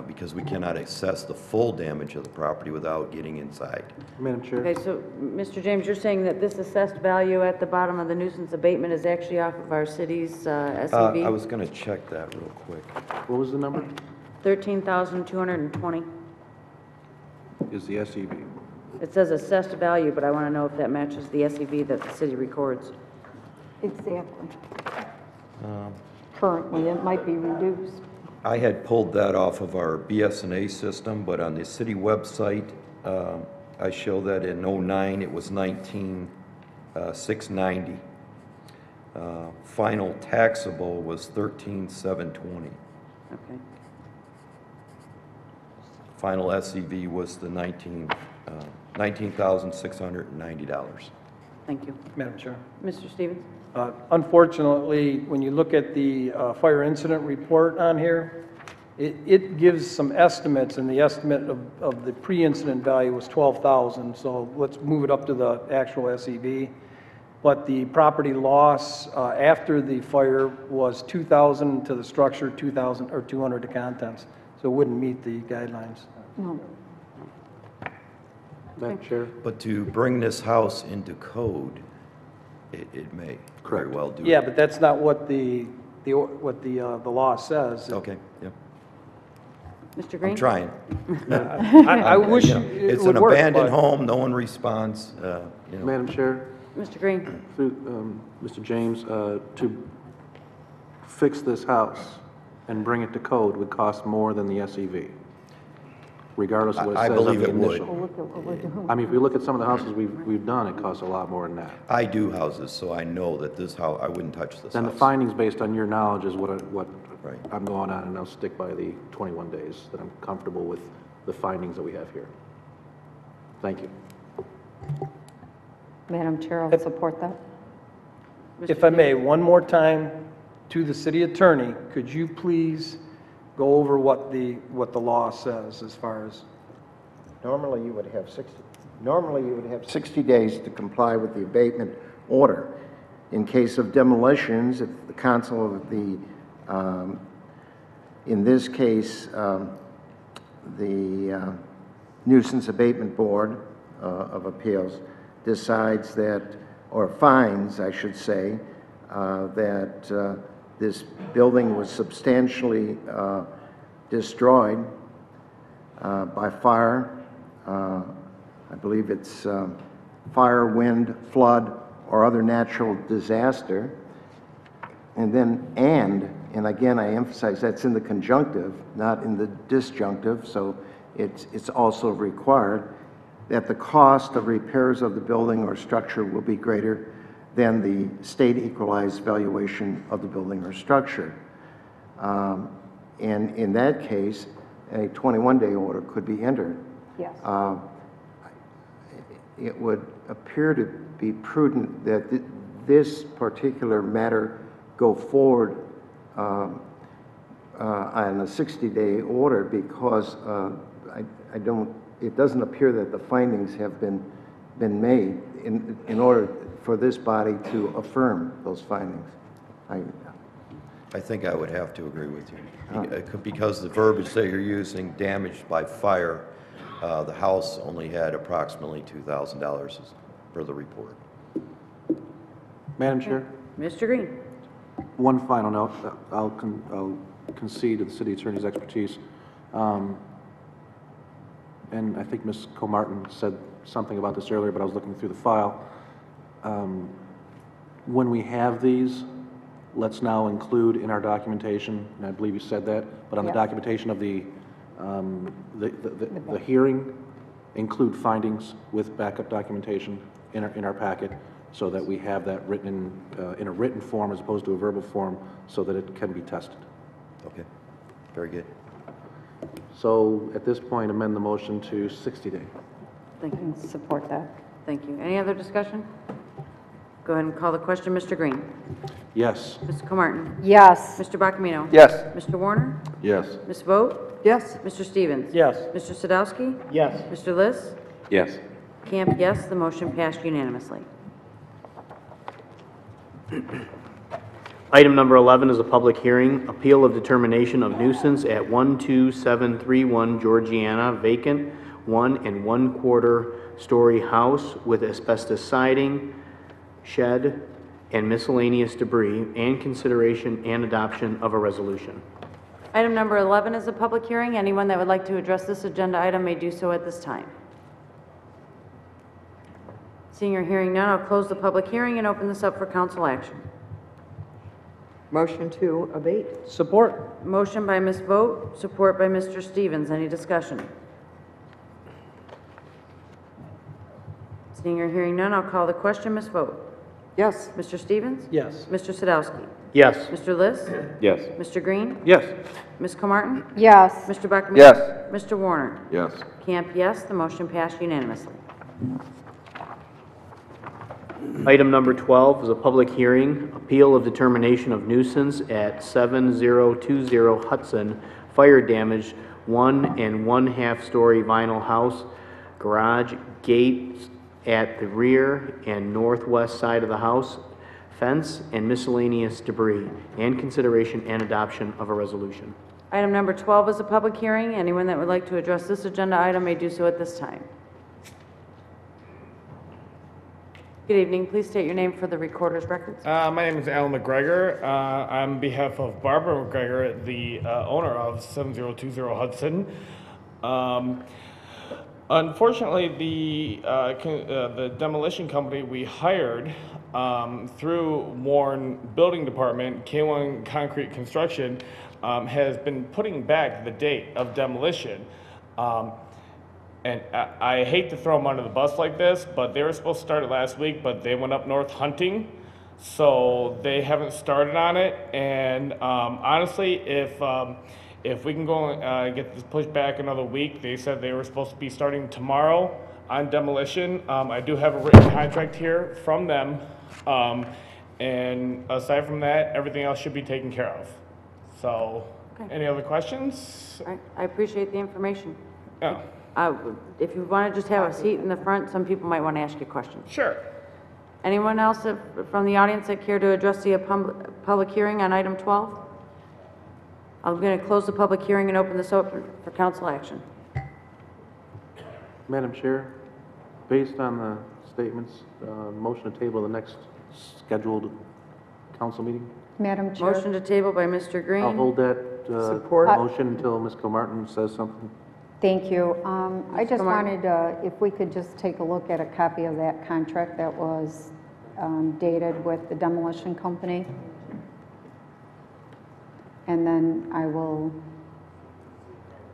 because we cannot assess the full damage of the property without getting inside. Madam Chair? Okay, so, Mr. James, you're saying that this assessed value at the bottom of the nuisance abatement is actually off of our city's I SUV? was going to check that real quick. What was the number? $13,220. Is the SEV. It says assessed value, but I want to know if that matches the SEV that the city records. Exactly. Currently, it might be reduced. I had pulled that off of our BSNA system, but on the city website, I show that in '09 it was 19,690. Final taxable was 13,720. Okay. Final SEV was the $19,690. Thank you. Madam Chair. Mr. Stevens? Unfortunately, when you look at the fire incident report on here, it gives some estimates, and the estimate of the pre-incident value was 12,000, so let's move it up to the actual SEV. But the property loss after the fire was 2,000 to the structure, 2,000 or 200 to contents, so it wouldn't meet the guidelines. No. Madam Chair? But to bring this house into code, it may very well do. Yeah, but that's not what the law says. Okay, yeah. Mr. Green? I'm trying. I wish You know, it it's would an work, abandoned but- home, no one responds, you know. Madam Chair, Mr. Green? through Mr. James, to fix this house and bring it to code would cost more than the SEV, regardless of what it I says on believe the it would. initial. I mean, if we look at some of the houses we've done, it costs a lot more than that. I do houses, so I know that this house, I wouldn't touch this Then the house. findings based on your knowledge is what Right. I'm going on, and I'll stick by the 21 days, that I'm comfortable with the findings that we have here. Thank you. Madam Chair, I'll support that. If I may, one more time to the city attorney, could you please go over what the law says as far as? Normally, you would have 60 days to comply with the abatement order. In case of demolitions, if the council of the, in this case, the Nuisance Abatement Board of Appeals decides that, or finds, I should say, that this building was substantially destroyed by fire. I believe it's fire, wind, flood, or other natural disaster. And then, and again, I emphasize that's in the conjunctive, not in the disjunctive, so it's also required that the cost of repairs of the building or structure will be greater than the state equalized valuation of the building or structure. And in that case, a 21-day order could be entered. Yes. It would appear to be prudent that this particular matter go forward on a 60-day order, because it doesn't appear that the findings have been made in order for this body to affirm those findings. I think I would have to agree with you. Because the verbiage that you're using, damaged by fire, the house only had approximately $2,000 for the report. Madam Chair? Mr. Green? One final note, I'll concede to the city attorney's expertise. And I think Ms. Comartin said something about this earlier, but I was looking through the file. When we have these, let's now include in our documentation, and I believe you said that, but on the Yes. documentation of the hearing, include findings with backup documentation in our packet, so that we have that written in a written form as opposed to a verbal form, so that it can be tested. Okay, very good. So at this point, amend the motion to 60-day. Thank you. Support that. Thank you. Any other discussion? Go ahead and call the question. Mr. Green? Yes. Mrs. Comartin? Yes. Mr. Bacamino? Yes. Mr. Warner? Yes. Ms. Vogt? Yes, Mr. Stevens? Yes. Mr. Sadowski? Yes. Mr. Liss? Yes. Camp, yes. The motion passed unanimously. Item number 11 is a public hearing, appeal of determination of nuisance at 12731 Georgiana, vacant 1 1/4 story house with asbestos siding, shed, and miscellaneous debris, and consideration and adoption of a resolution. Item number 11 is a public hearing. Anyone that would like to address this agenda item may do so at this time. Seeing or hearing none, I'll close the public hearing and open this up for council action. Motion to abate? Support. Motion by Ms. Vogt, support by Mr. Stevens. Any discussion? Seeing or hearing none, I'll call the question. Ms. Vogt. Yes. Mr. Stevens? Yes. Mr. Sadowski? Yes. Mr. Liss? Yes. Mr. Green? Yes. Ms. Comartin? Yes. Mr. Buckman? Yes. Mr. Warner? Yes. Camp, yes. The motion passed unanimously. Item number 12 is a public hearing, appeal of determination of nuisance at 7020 Hudson, fire damage, 1 1/2 story vinyl house, garage, gates at the rear and northwest side of the house, fence, and miscellaneous debris, and consideration and adoption of a resolution. Item number 12 is a public hearing. Anyone that would like to address this agenda item may do so at this time. Good evening. Please state your name for the recorder's records. My name is Alan McGregor. On behalf of Barbara McGregor, the owner of 7020 Hudson. Unfortunately, the demolition company we hired through Warren Building Department, K1 Concrete Construction, has been putting back the date of demolition. And I hate to throw them under the bus like this, but they were supposed to start it last week, but they went up north hunting, so they haven't started on it. And honestly, if we can go and get this pushed back another week, they said they were supposed to be starting tomorrow on demolition. I do have a written contract here from them, and aside from that, everything else should be taken care of. So, Okay. Any other questions? All right. I appreciate the information. Yeah. If you want to just have a seat in the front, some people might want to ask you questions. Sure. Anyone else from the audience that care to address the public hearing on item 12? I'm going to close the public hearing and open this open for council action. Madam Chair, based on the statements, motion to table the next scheduled council meeting. Madam Chair. Motion to table by Mr. Green. I'll hold that Support. motion until Ms. Comartin says something. Thank you. I just Comartin. wanted, if we could just take a look at a copy of that contract that was dated with the demolition company. And then I will,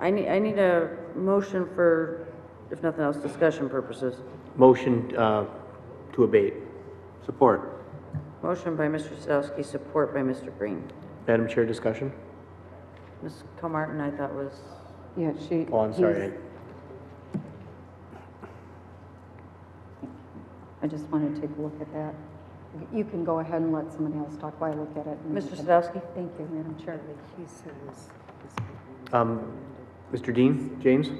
I need a motion for, if nothing else, discussion purposes. Motion to abate. Support. Motion by Mr. Sadowski, support by Mr. Green. Madam Chair, discussion? Ms. Comartin, I thought was, yeah, she. Oh, I'm sorry. he's- I just want to take a look at that. You can go ahead and let somebody else talk while I look at it. and- Mr. Sadowski? Thank you, Madam Chair. Mr. Dean, James?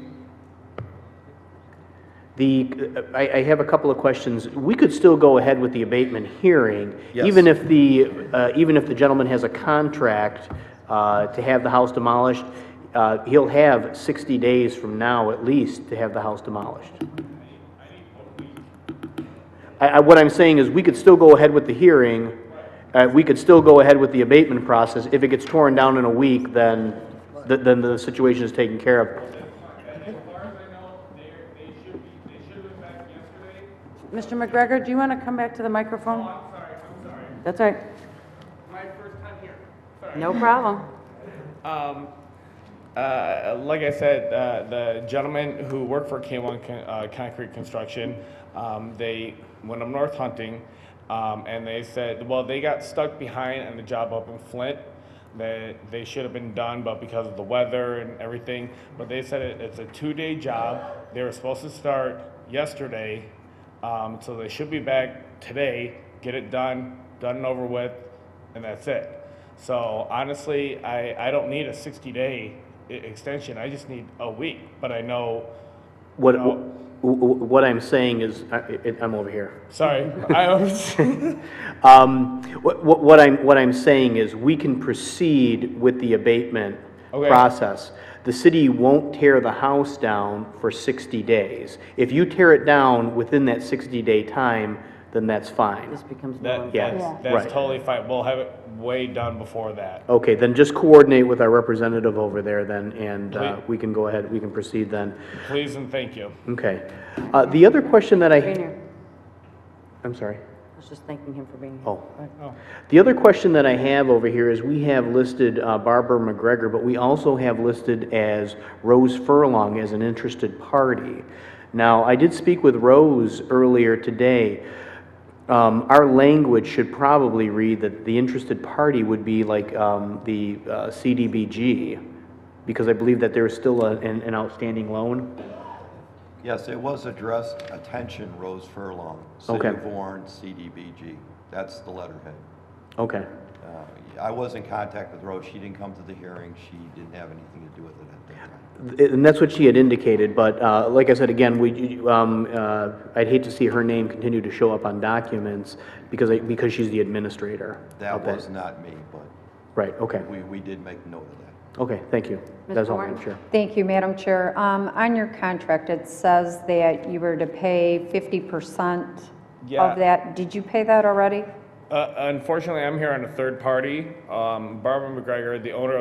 I have a couple of questions. We could still go ahead with the abatement hearing, Yes. even if the gentleman has a contract to have the house demolished. He'll have 60 days from now at least to have the house demolished. What I'm saying is we could still go ahead with the hearing. We could still go ahead with the abatement process. If it gets torn down in a week, then the situation is taken care of. Mr. McGregor, do you want to come back to the microphone? I'm sorry. That's all right. My first time here. Sorry. No problem. Like I said, the gentleman who worked for K1 Concrete Construction, they went up north hunting, and they said, well, they got stuck behind on the job up in Flint. They should have been done, but because of the weather and everything, but they said it's a 2-day job. They were supposed to start yesterday, so they should be back today, get it done and over with, and that's it. So honestly, I don't need a 60-day extension. I just need a week, but I know. What I'm saying is, I'm over here. Sorry, What I'm saying is, we can proceed with the abatement process. The city won't tear the house down for 60 days. If you tear it down within that 60-day time, then that's fine. This becomes That, null. Yeah. that's Right. totally fine. We'll have it way done before that. Okay, then just coordinate with our representative over there then, and Please. we can go ahead, we can proceed then. Please and thank you. Okay. The other question that Being I, here. I'm sorry. I was just thanking him for being here. Oh. Go ahead. The other question that I have over here is we have listed Barbara McGregor, but we also have listed as Rose Furlong as an interested party. Now, I did speak with Rose earlier today. Our language should probably read that the interested party would be like the CDBG, because I believe that there is still an outstanding loan. Yes, it was addressed, attention, Rose Furlong, City Okay. of Warren, CDBG. That's the letterhead. Okay. I was in contact with Rose. She didn't come to the hearing. She didn't have anything to do with it at that time. And that's what she had indicated, but like I said, again, I'd hate to see her name continue to show up on documents because she's the administrator. That of was not me, but Right, okay. we did make note of that. Okay, thank you. Ms. That's all, Warren? Madam Chair. Thank you, Madam Chair. On your contract, it says that you were to pay 50% Yeah. of that. Did you pay that already? Unfortunately, I'm here on a third party. Barbara McGregor, the owner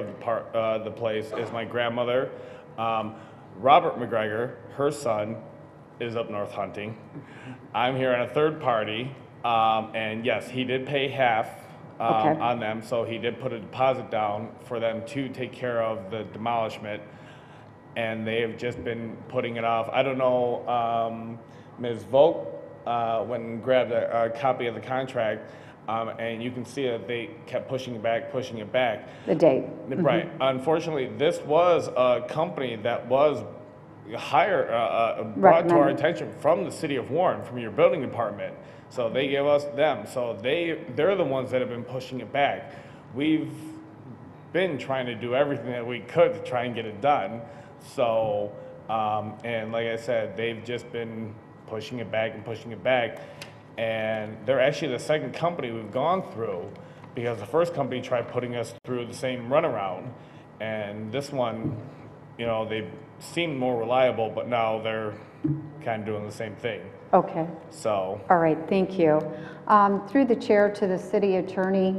of the place, is my grandmother. Robert McGregor, her son, is up north hunting. I'm here on a third party, and yes, he did pay half Okay. on them, so he did put a deposit down for them to take care of the demolishment, and they have just been putting it off. I don't know, Ms. Volk went and grabbed a copy of the contract, and you can see that they kept pushing it back. The date? Right. Unfortunately, this was a company that was brought to our Recommended. attention from the city of Warren, from your building department. So they gave us them. So they're the ones that have been pushing it back. We've been trying to do everything that we could to try and get it done. So, and like I said, they've just been pushing it back and pushing it back. And they're actually the second company we've gone through, because the first company tried putting us through the same runaround. And this one, you know, they seemed more reliable, but now they're kind of doing the same thing. Okay. So, All right, thank you. Through the chair to the city attorney,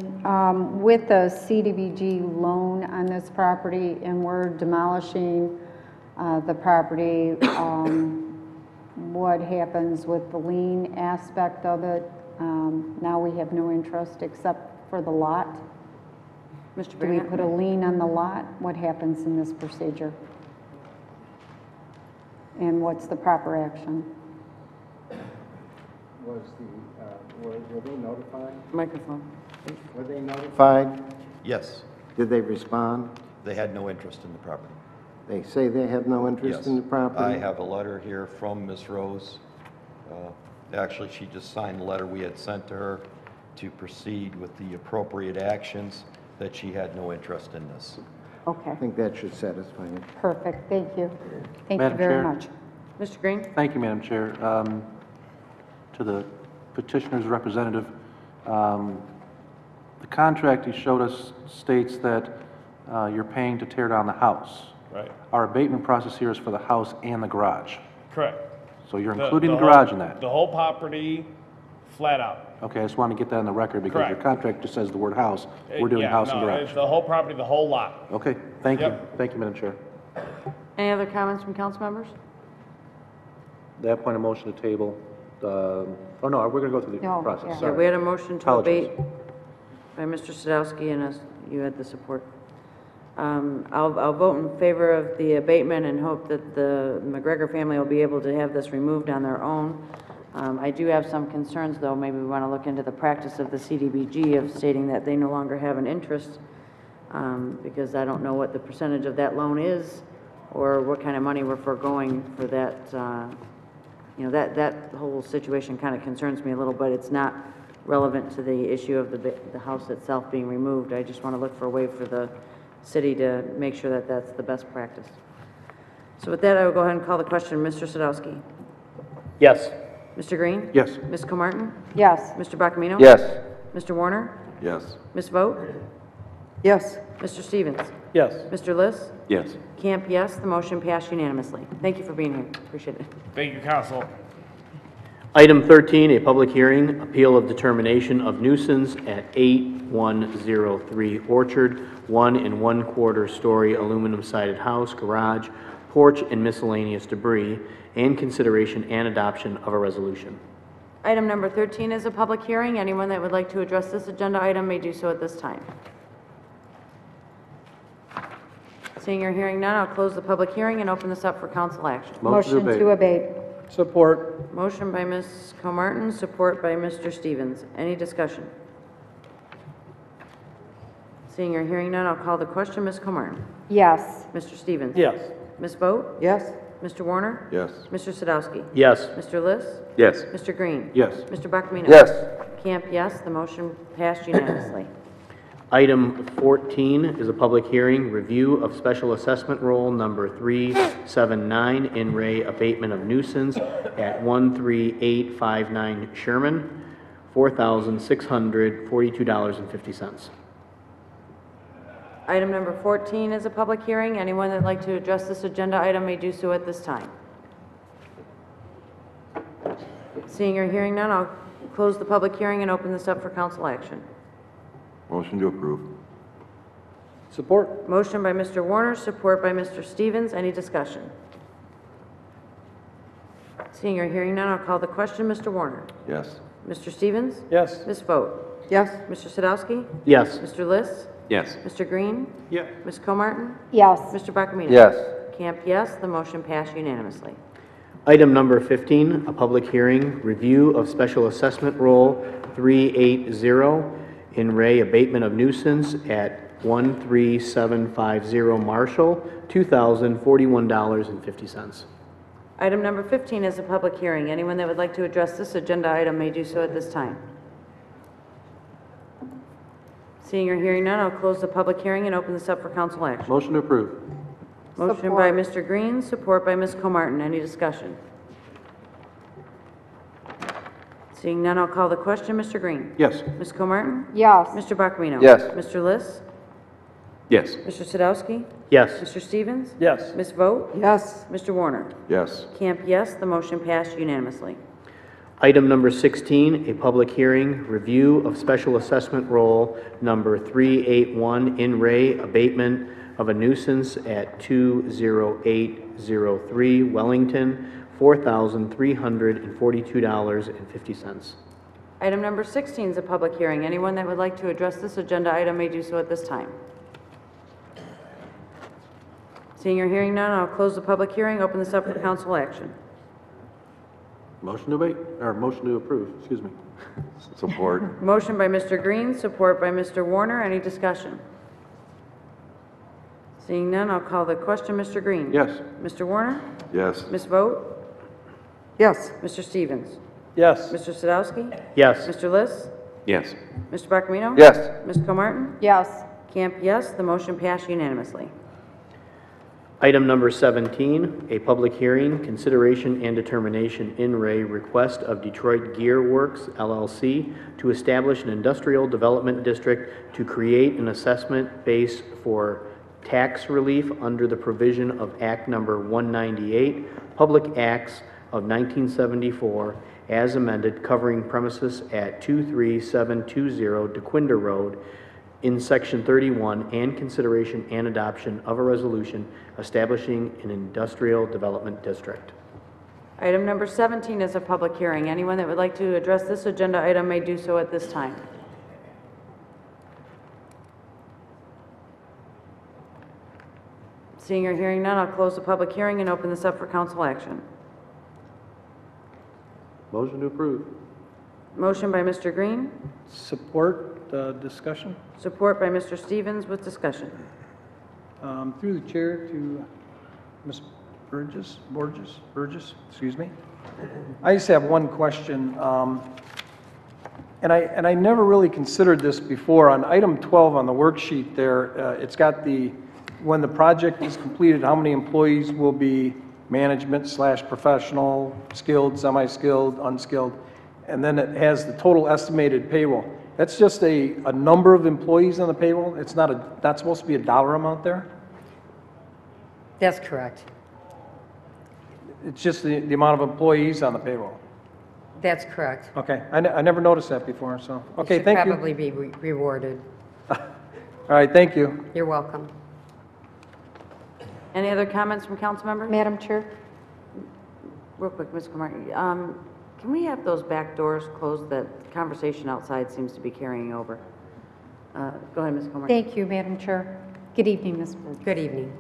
with the CDBG loan on this property, and we're demolishing the property, what happens with the lien aspect of it? Now we have no interest except for the lot. Mr. Do we Burnett? put a lien on the lot? What happens in this procedure? And what's the proper action? Were they notified? Microphone. Were they notified? Yes, Did they respond? they had no interest in the property. They say they have no interest Yes. in the property? I have a letter here from Ms. Rose. Actually, she just signed the letter we had sent to her to proceed with the appropriate actions, that she had no interest in this. Okay, I think that should satisfy you. perfect, thank you. Thank you Madam very Chair? much. Mr. Green? Thank you, Madam Chair. To the petitioner's representative, the contract he showed us states that you're paying to tear down the house. right. Our abatement process here is for the house and the garage. Correct. So you're including the whole- garage in that? The whole property, flat out. Okay, I just want to get that on the record because your Correct. contract just says the word house. We're doing Yeah, house and no, garage. it's the whole property, the whole lot. Okay, thank you. Yep. Thank you, Madam Chair. Any other comments from council members? That point, a motion to table, oh no, we're going to go through the No, process, yeah. Yeah, sorry. we had a motion to Apologize. abate by Mr. Sadowski, and you had the support. I'll vote in favor of the abatement and hope that the McGregor family will be able to have this removed on their own. I do have some concerns, though. Maybe we want to look into the practice of the CDBG of stating that they no longer have an interest, because I don't know what the percentage of that loan is or what kind of money we're foregoing for that. You know, that whole situation kind of concerns me a little, but it's not relevant to the issue of the house itself being removed. I just want to look for a way for the city to make sure that that's the best practice. So with that, I will go ahead and call the question. Mr. Sadowski? Yes. Mr. Green? Yes. Ms. Comartin? Yes. Mr. Bacamino? Yes. Mr. Warner? Yes. Ms. Vogt? Yes. Mr. Stevens? Yes. Mr. Liss? Yes. Camp, yes. The motion passed unanimously. Thank you for being here. Appreciate it. Thank you, council. Item 13, a public hearing, appeal of determination of nuisance at 8103 Orchard, 1 1/4 story aluminum sided house, garage, porch, and miscellaneous debris, and consideration and adoption of a resolution. Item number 13 is a public hearing. Anyone that would like to address this agenda item may do so at this time. Seeing or hearing none, I'll close the public hearing and open this up for council action. Motion to abate. Support. Motion by Ms. Comartin, support by Mr. Stevens. Any discussion? Seeing or hearing none, I'll call the question. Ms. Comartin? Yes. Mr. Stevens? Yes. Ms. Vogt? Yes? Mr. Warner? Yes. Mr. Sadowski? Yes. Mr. Liss? Yes. Mr. Green? Yes. Mr. Buckman? Yes. Camp, yes. The motion passed unanimously. Item 14 is a public hearing, review of special assessment roll number 379, in Ray abatement of nuisance at 13859 Sherman, $4,642.50. Item number 14 is a public hearing. Anyone that'd like to address this agenda item may do so at this time. Seeing or hearing none, I'll close the public hearing and open this up for council action. Motion to approve. Support. Motion by Mr. Warner, support by Mr. Stevens. Any discussion? Seeing or hearing none, I'll call the question. Mr. Warner? Yes. Mr. Stevens? Yes. Ms. Vogt? Yes? Mr. Sadowski? Yes. Mr. Liss? Yes. Mr. Green? Yes. Ms. Comartin? Yes. Mr. Buckman? Yes. Camp, yes. The motion passed unanimously. Item number 15, a public hearing, review of special assessment roll 380, in Ray abatement of nuisance at 13750 Marshall, $2,041.50. Item number 15 is a public hearing. Anyone that would like to address this agenda item may do so at this time. Seeing or hearing none, I'll close the public hearing and open this up for council action. Motion to approve. Motion by Mr. Green, support by Ms. Comartin. Any discussion? Seeing none, I'll call the question. Mr. Green? Yes. Ms. Comartin? Yes. Mr. Buckman? Yes. Mr. Liss? Yes. Mr. Sadowski? Yes. Mr. Stevens? Yes. Ms. Vogt? Yes? Mr. Warner? Yes. Camp, yes. The motion passed unanimously. Item number 16, a public hearing, review of special assessment roll number 381, in Ray abatement of a nuisance at 20803 Wellington, $4,342.50. Item number 16 is a public hearing. Anyone that would like to address this agenda item may do so at this time. Seeing or hearing none, I'll close the public hearing, open this up for council action. Motion to abate, or motion to approve, excuse me. Support. Motion by Mr. Green, support by Mr. Warner. Any discussion? Seeing none, I'll call the question. Mr. Green? Yes. Mr. Warner? Yes. Ms. Vogt? Yes? Mr. Stevens? Yes. Mr. Sadowski? Yes. Mr. Liss? Yes. Mr. Buckman? Yes. Ms. Comartin? Yes. Camp, yes. The motion passed unanimously. Item number 17, a public hearing, consideration and determination in Ray request of Detroit Gear Works LLC to establish an industrial development district to create an assessment base for tax relief under the provision of Act Number 198, Public Acts of 1974, as amended, covering premises at 23720 DeQuinder Road in Section 31, and consideration and adoption of a resolution establishing an industrial development district. Item number 17 is a public hearing. Anyone that would like to address this agenda item may do so at this time. Seeing or hearing none, I'll close the public hearing and open this up for council action. Motion to approve. Motion by Mr. Green, Support discussion. support by Mr. Stevens with discussion. Through the chair to Ms. Burgess, excuse me. I just have one question. And I never really considered this before. On item 12 on the worksheet there, it's got when the project is completed, how many employees will be management/professional, skilled, semi-skilled, unskilled, and then it has the total estimated payroll. That's just a number of employees on the payroll? It's not supposed to be a dollar amount there? That's correct. It's just the amount of employees on the payroll? That's correct. Okay, I never noticed that before, so, okay, Should thank you. probably be rewarded. All right, thank you. You're welcome. Any other comments from council members? Madam Chair? Real quick, Ms. Cromartie, can we have those back doors closed? That conversation outside seems to be carrying over. Go ahead, Ms. Cromartie. Thank you, Madam Chair. Good evening, Ms. Burgess. Good evening.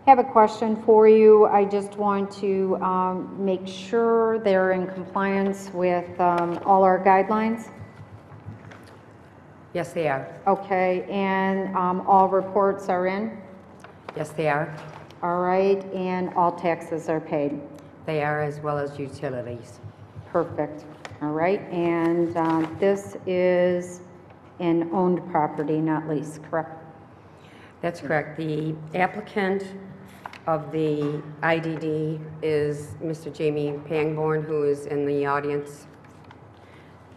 I have a question for you. I just want to make sure they're in compliance with all our guidelines. Yes, they are. Okay, and all reports are in? Yes, they are. All right, and all taxes are paid? They are, as well as utilities. Perfect. All right, and this is an owned property, not leased, correct? That's correct. The applicant of the IDD is Mr. Jamie Pangborn, who is in the audience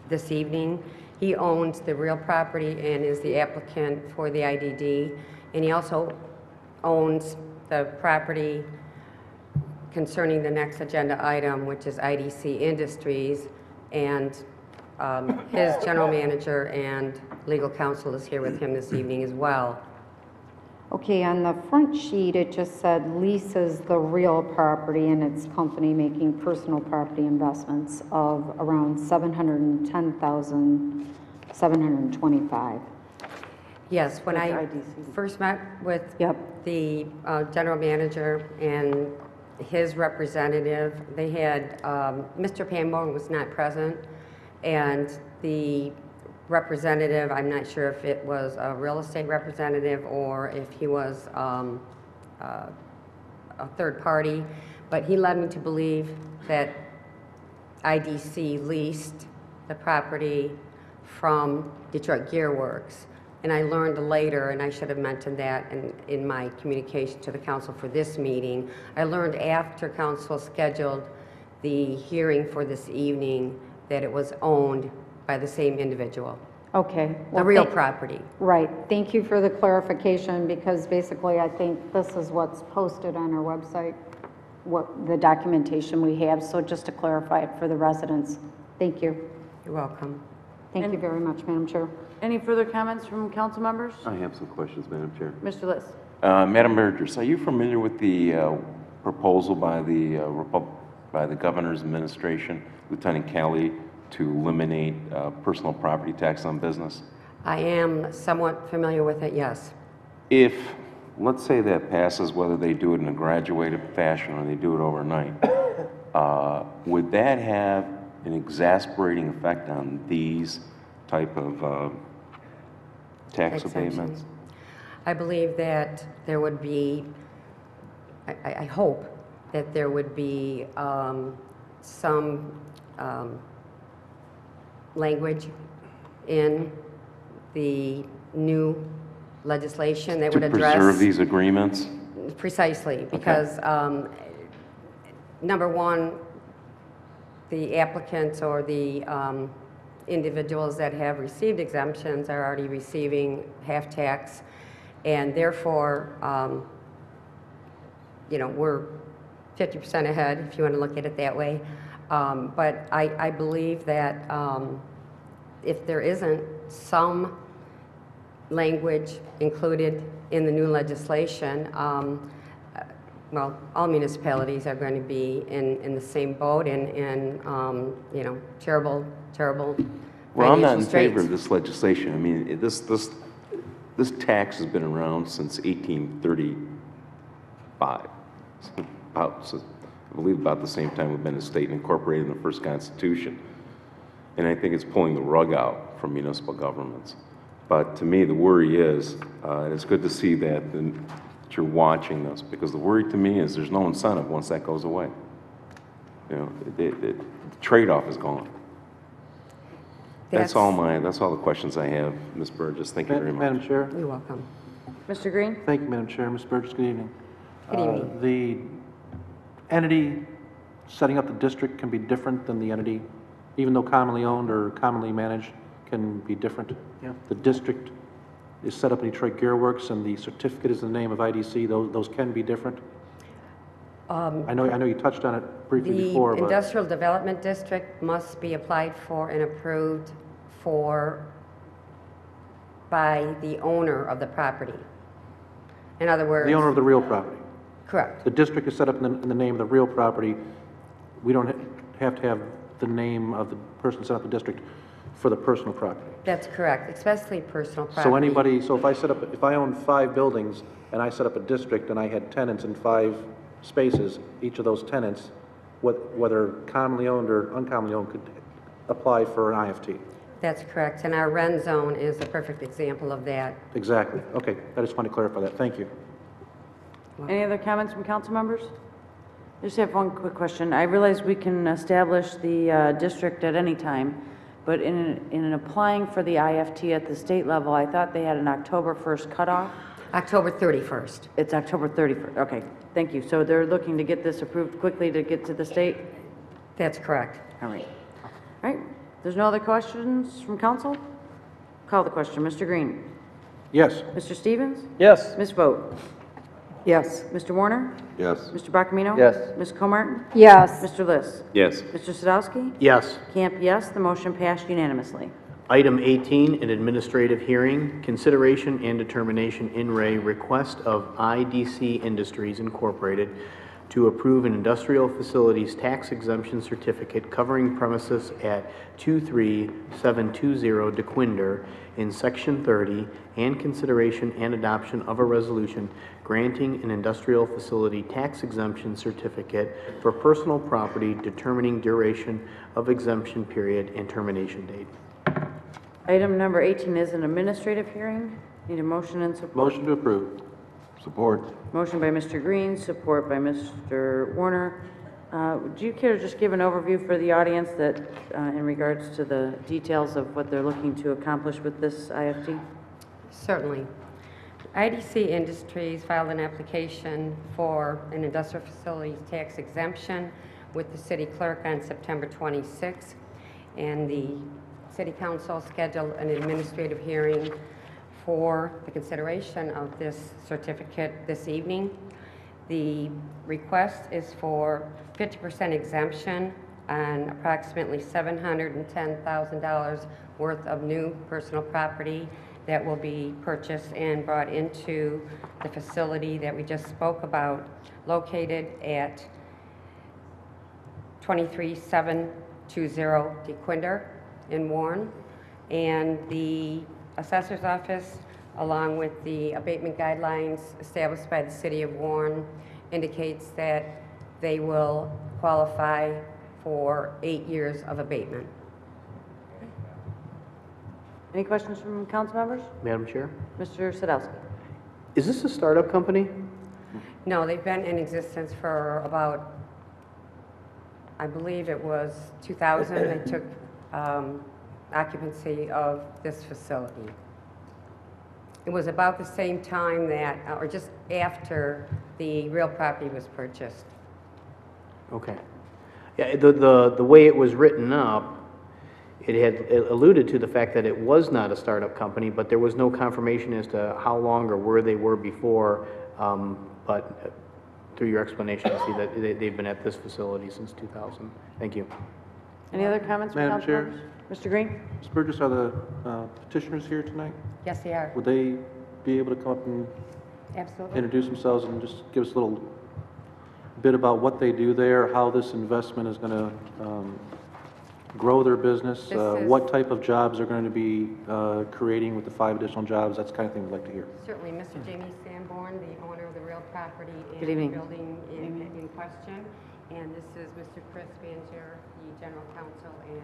this evening. He owns the real property and is the applicant for the IDD, and he also owns the property concerning the next agenda item, which is IDC Industries, and his general manager and legal counsel is here with him this evening as well. Okay, on the front sheet, it just said leases the real property and its company making personal property investments of around $710,725. Yes, when That's I IDC. first met with Yep. the general manager and his representative, they had, Mr. Pangborn was not present, and the representative, I'm not sure if it was a real estate representative or if he was a third party, but he led me to believe that IDC leased the property from Detroit Gear Works. And I learned later, and I should have mentioned that in my communication to the council for this meeting, I learned after council scheduled the hearing for this evening that it was owned by the same individual, Okay. the real property. Right. Thank you for the clarification, because basically I think this is what's posted on our website, what the documentation we have. So just to clarify it for the residents. Thank you. You're welcome. Thank you very much, Madam Chair. Any further comments from council members? I have some questions, Madam Chair. Mr. List. Madam Burgess, are you familiar with the proposal by the governor's administration, Lieutenant Kelly, to eliminate personal property tax on business? I am somewhat familiar with it, yes. If, let's say that passes, whether they do it in a graduated fashion or they do it overnight, would that have an exasperating effect on these type of tax Exemptions. abatements? I believe that there would be, I hope that there would be some language in the new legislation that would address... To preserve these agreements? Precisely, because number one, the applicants or the individuals that have received exemptions are already receiving half tax, and therefore, you know, we're 50% ahead, if you want to look at it that way. But I believe that if there isn't some language included in the new legislation, well, all municipalities are going to be in the same boat and you know, terrible Well, I'm not in financial favor of straits. this legislation. I mean, this tax has been around since 1835. I believe about the same time we've been a state and incorporated in the first Constitution. And I think it's pulling the rug out from municipal governments. But to me, the worry is, and it's good to see that you're watching this, because the worry to me is there's no incentive once that goes away. You know, the trade-off is gone. That's all the questions I have, Ms. Burgess. Thank you very much. Madam Chair? You're welcome. Mr. Green? Thank you, Madam Chair. Ms. Burgess, good evening. Good evening. The entity setting up the district can be different than the entity, even though commonly owned or commonly managed, can be different. Yeah. The district is set up in Detroit Gear Works, and the certificate is in the name of IDC. Those can be different. I know you touched on it briefly The before, but industrial development district must be applied for and approved for by the owner of the property. In other words... the owner of the real property. Correct. The district is set up in the name of the real property. We don't have to have the name of the person set up the district for the personal property. That's correct, especially personal property. So anybody, so if I own 5 buildings and I set up a district and I had tenants in 5 spaces, each of those tenants, whether commonly owned or uncommonly owned, could apply for an IFT. That's correct, and our Ren zone is a perfect example of that. Exactly. Okay, I just want to clarify that. Thank you. Any other comments from council members? I just have one quick question. I realize we can establish the district at any time, but in applying for the IFT at the state level, I thought they had an October 1st cutoff. October 31st. It's October 31st. Okay, thank you. So they're looking to get this approved quickly to get to the state? That's correct. All right. All right. There's no other questions from council? Call the question. Mr. Green? Yes. Mr. Stevens? Yes. Ms. Vogt? Yes. Mr. Warner? Yes. Mr. Bacamino? Yes. Ms. Comartin? Yes. Mr. Liss? Yes. Mr. Sadowski? Yes. Camp, yes. The motion passed unanimously. Item 18, an administrative hearing, consideration and determination in re request of IDC Industries Incorporated to approve an industrial facilities tax exemption certificate covering premises at 23720 DeQuinder in Section 30, and consideration and adoption of a resolution granting an industrial facility tax exemption certificate for personal property, determining duration of exemption period and termination date. Item number 18 is an administrative hearing. Need a motion and support. Motion to approve. Support. Motion by Mr. Green, support by Mr. Warner. Would you care to just give an overview for the audience that, in regards to the details of what they're looking to accomplish with this IFT? Certainly. IDC Industries filed an application for an industrial facilities tax exemption with the city clerk on September 26th, and the City Council scheduled an administrative hearing for the consideration of this certificate this evening. The request is for 50% exemption on approximately $710,000 worth of new personal property that will be purchased and brought into the facility that we just spoke about, located at 23720 DeQuinder in Warren. And the assessor's office, along with the abatement guidelines established by the city of Warren, indicates that they will qualify for 8 years of abatement. Any questions from council members? Madam Chair? Mr. Sadowski? Is this a startup company? No, they've been in existence for about, I believe it was 2000, they took occupancy of this facility. It was about the same time that, or just after the real property was purchased. Okay. Yeah, the way it was written up, it had alluded to the fact that it was not a startup company, but there was no confirmation as to how long or where they were before. But through your explanation, I see that they've been at this facility since 2000. Thank you. Any other comments from Madam council Chair? members? Mr. Green? Ms. Burgess, are the petitioners here tonight? Yes, they are. Would they be able to come up and Absolutely. introduce themselves and just give us a little bit about what they do there, how this investment is going to grow their business, This is- what type of jobs they're going to be creating with the 5 additional jobs? That's the kind of thing we'd like to hear. Certainly, Mr. Jamie Sanborn, the owner of the real property Good and evening. building in question. And this is Mr. Chris Banjer, the general counsel and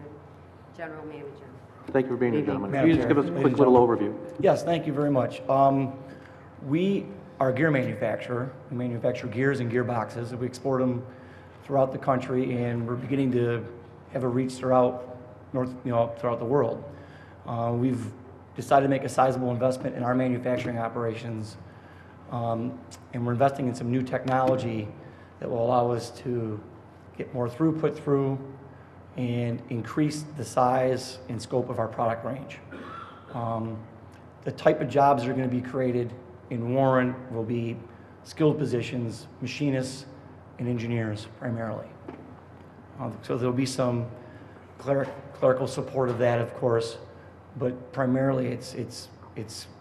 general manager. Thank you for being here, Evening. gentlemen. Madam Can you just Chair, give us a ladies quick and little gentlemen. overview? Yes, thank you very much. We are a gear manufacturer. We manufacture gears and gearboxes, and we export them throughout the country, and we're beginning to have a reach throughout throughout the world. We've decided to make a sizable investment in our manufacturing operations, and we're investing in some new technology that will allow us to get more throughput through and increase the size and scope of our product range. The type of jobs that are going to be created in Warren will be skilled positions, machinists, and engineers primarily. So there'll be some clerical support of that, of course, but primarily it's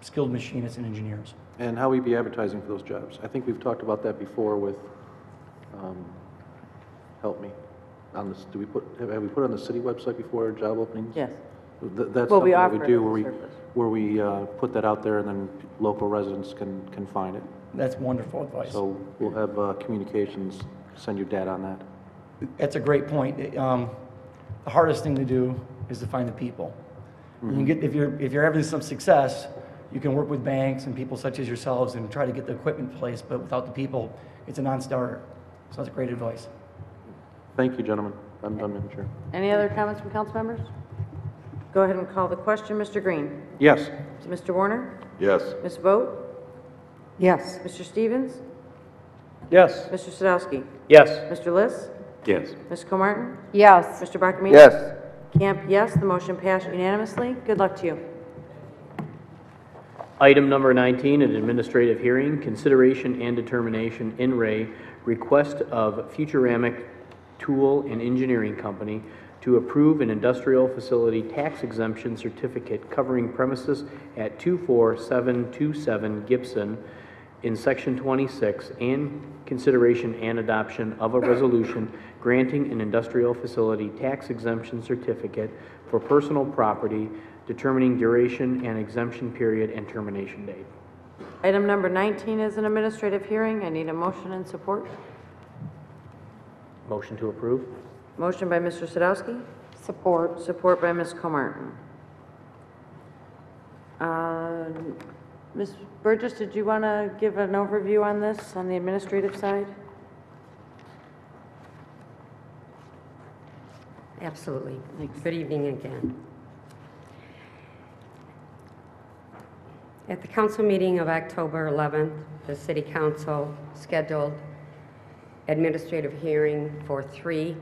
skilled machinists and engineers. And how we be advertising for those jobs? I think we've talked about that before with, help me, on this, have we put on the city website before job openings? Yes. That's Well, we something that offer we it do as a service. where we put that out there and then local residents can find it. That's wonderful advice. So we'll have communications send you data on that. That's a great point. The hardest thing to do is to find the people. You get, if you're having some success, you can work with banks and people such as yourselves and try to get the equipment in place, but without the people, it's a non-starter. So that's great advice. Thank you, gentlemen. I'm done, Madam Chair. Any other comments from council members? Go ahead and call the question. Mr. Green? Yes. Mr. Warner? Yes. Ms. Vogt? Yes. Mr. Stevens? Yes. Mr. Sadowski? Yes. Mr. Liss? Yes. Ms. Comartin? Yes. Mr. Barkamy? Yes. Camp, yes. The motion passed unanimously. Good luck to you. Item number 19, an administrative hearing, consideration and determination in re request of Futuramic Tool and Engineering Company to approve an industrial facility tax exemption certificate covering premises at 24727 Gibson in Section 26, and consideration and adoption of a resolution granting an industrial facility tax exemption certificate for personal property, determining duration and exemption period and termination date. Item number 19 is an administrative hearing. I need a motion and support. Motion to approve? Motion by Mr. Sadowski. Support. Support by Ms. Comartin. Ms. Burgess, did you want to give an overview on this, on the administrative side? Absolutely. Good evening again. At the council meeting of October 11th, the City Council scheduled administrative hearing for 3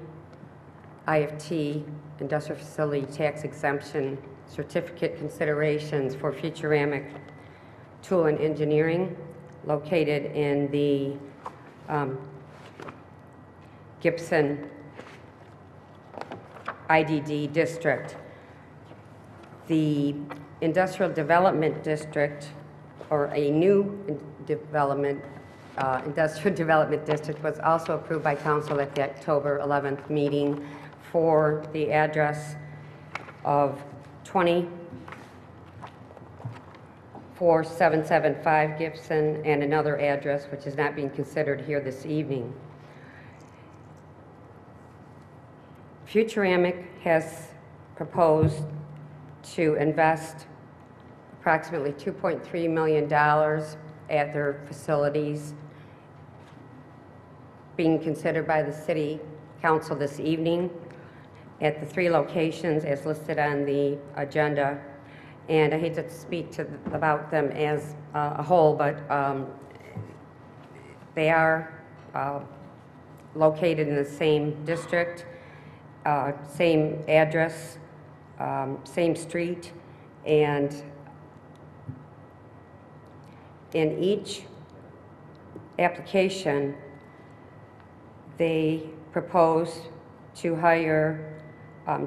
IFT industrial facility tax exemption certificate considerations for Futuramic Tool and Engineering located in the Gibson IDD district. The Industrial Development District, or a new development, Industrial Development District, was also approved by council at the October 11th meeting for the address of 24775 Gibson and another address which is not being considered here this evening. Futuramic has proposed to invest approximately $2.3 million at their facilities being considered by the City Council this evening at the 3 locations as listed on the agenda. And I hate to speak about them as a whole, but they are located in the same district, same address, same street, and in each application, they propose to hire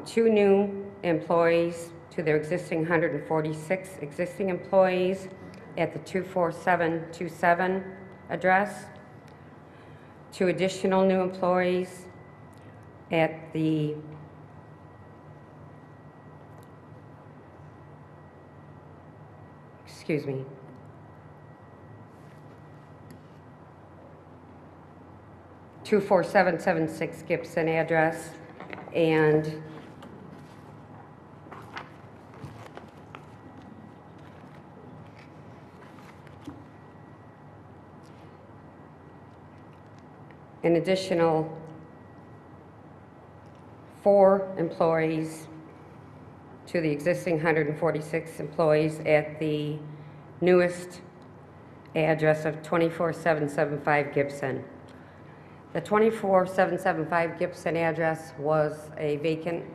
2 new employees to their existing 146 existing employees at the 24727 address, 2 additional new employees at the excuse me, (24776) Gibson address, and an additional 4 employees to the existing 146 employees at the newest address of 24775 Gibson. The 24775 Gibson address was a vacant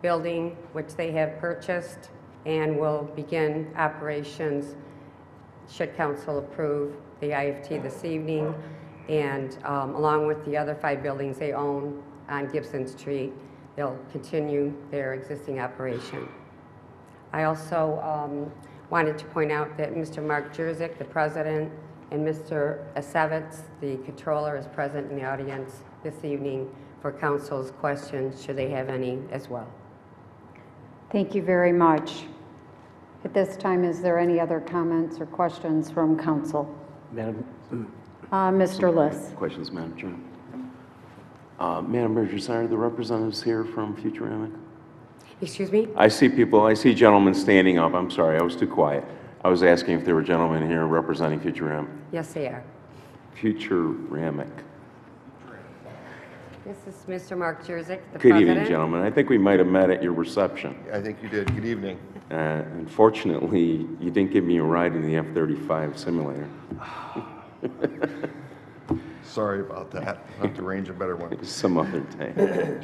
building which they have purchased and will begin operations should council approve the IFT this evening. And along with the other 5 buildings they own on Gibson Street, they'll continue their existing operation. I also wanted to point out that Mr. Mark Jerzyk, the president, and Mr. Asevitz, the controller, is present in the audience this evening for council's questions, should they have any as well. Thank you very much. At this time, is there any other comments or questions from council? Madam, Mr. Liss. questions, Madam Chair. Madam Burgess, are the representatives here from Futuramic? Excuse me? I see gentlemen standing up. I'm sorry, I was too quiet. I was asking if there were gentlemen here representing Futuramic. Yes, they are. Futuramic. This is Mr. Mark Jerzyk, the Good president. evening, gentlemen. I think we might have met at your reception. I think you did. Good evening. Unfortunately, you didn't give me a ride in the F-35 simulator. Sorry about that. I'll have to arrange a better one. Some other day.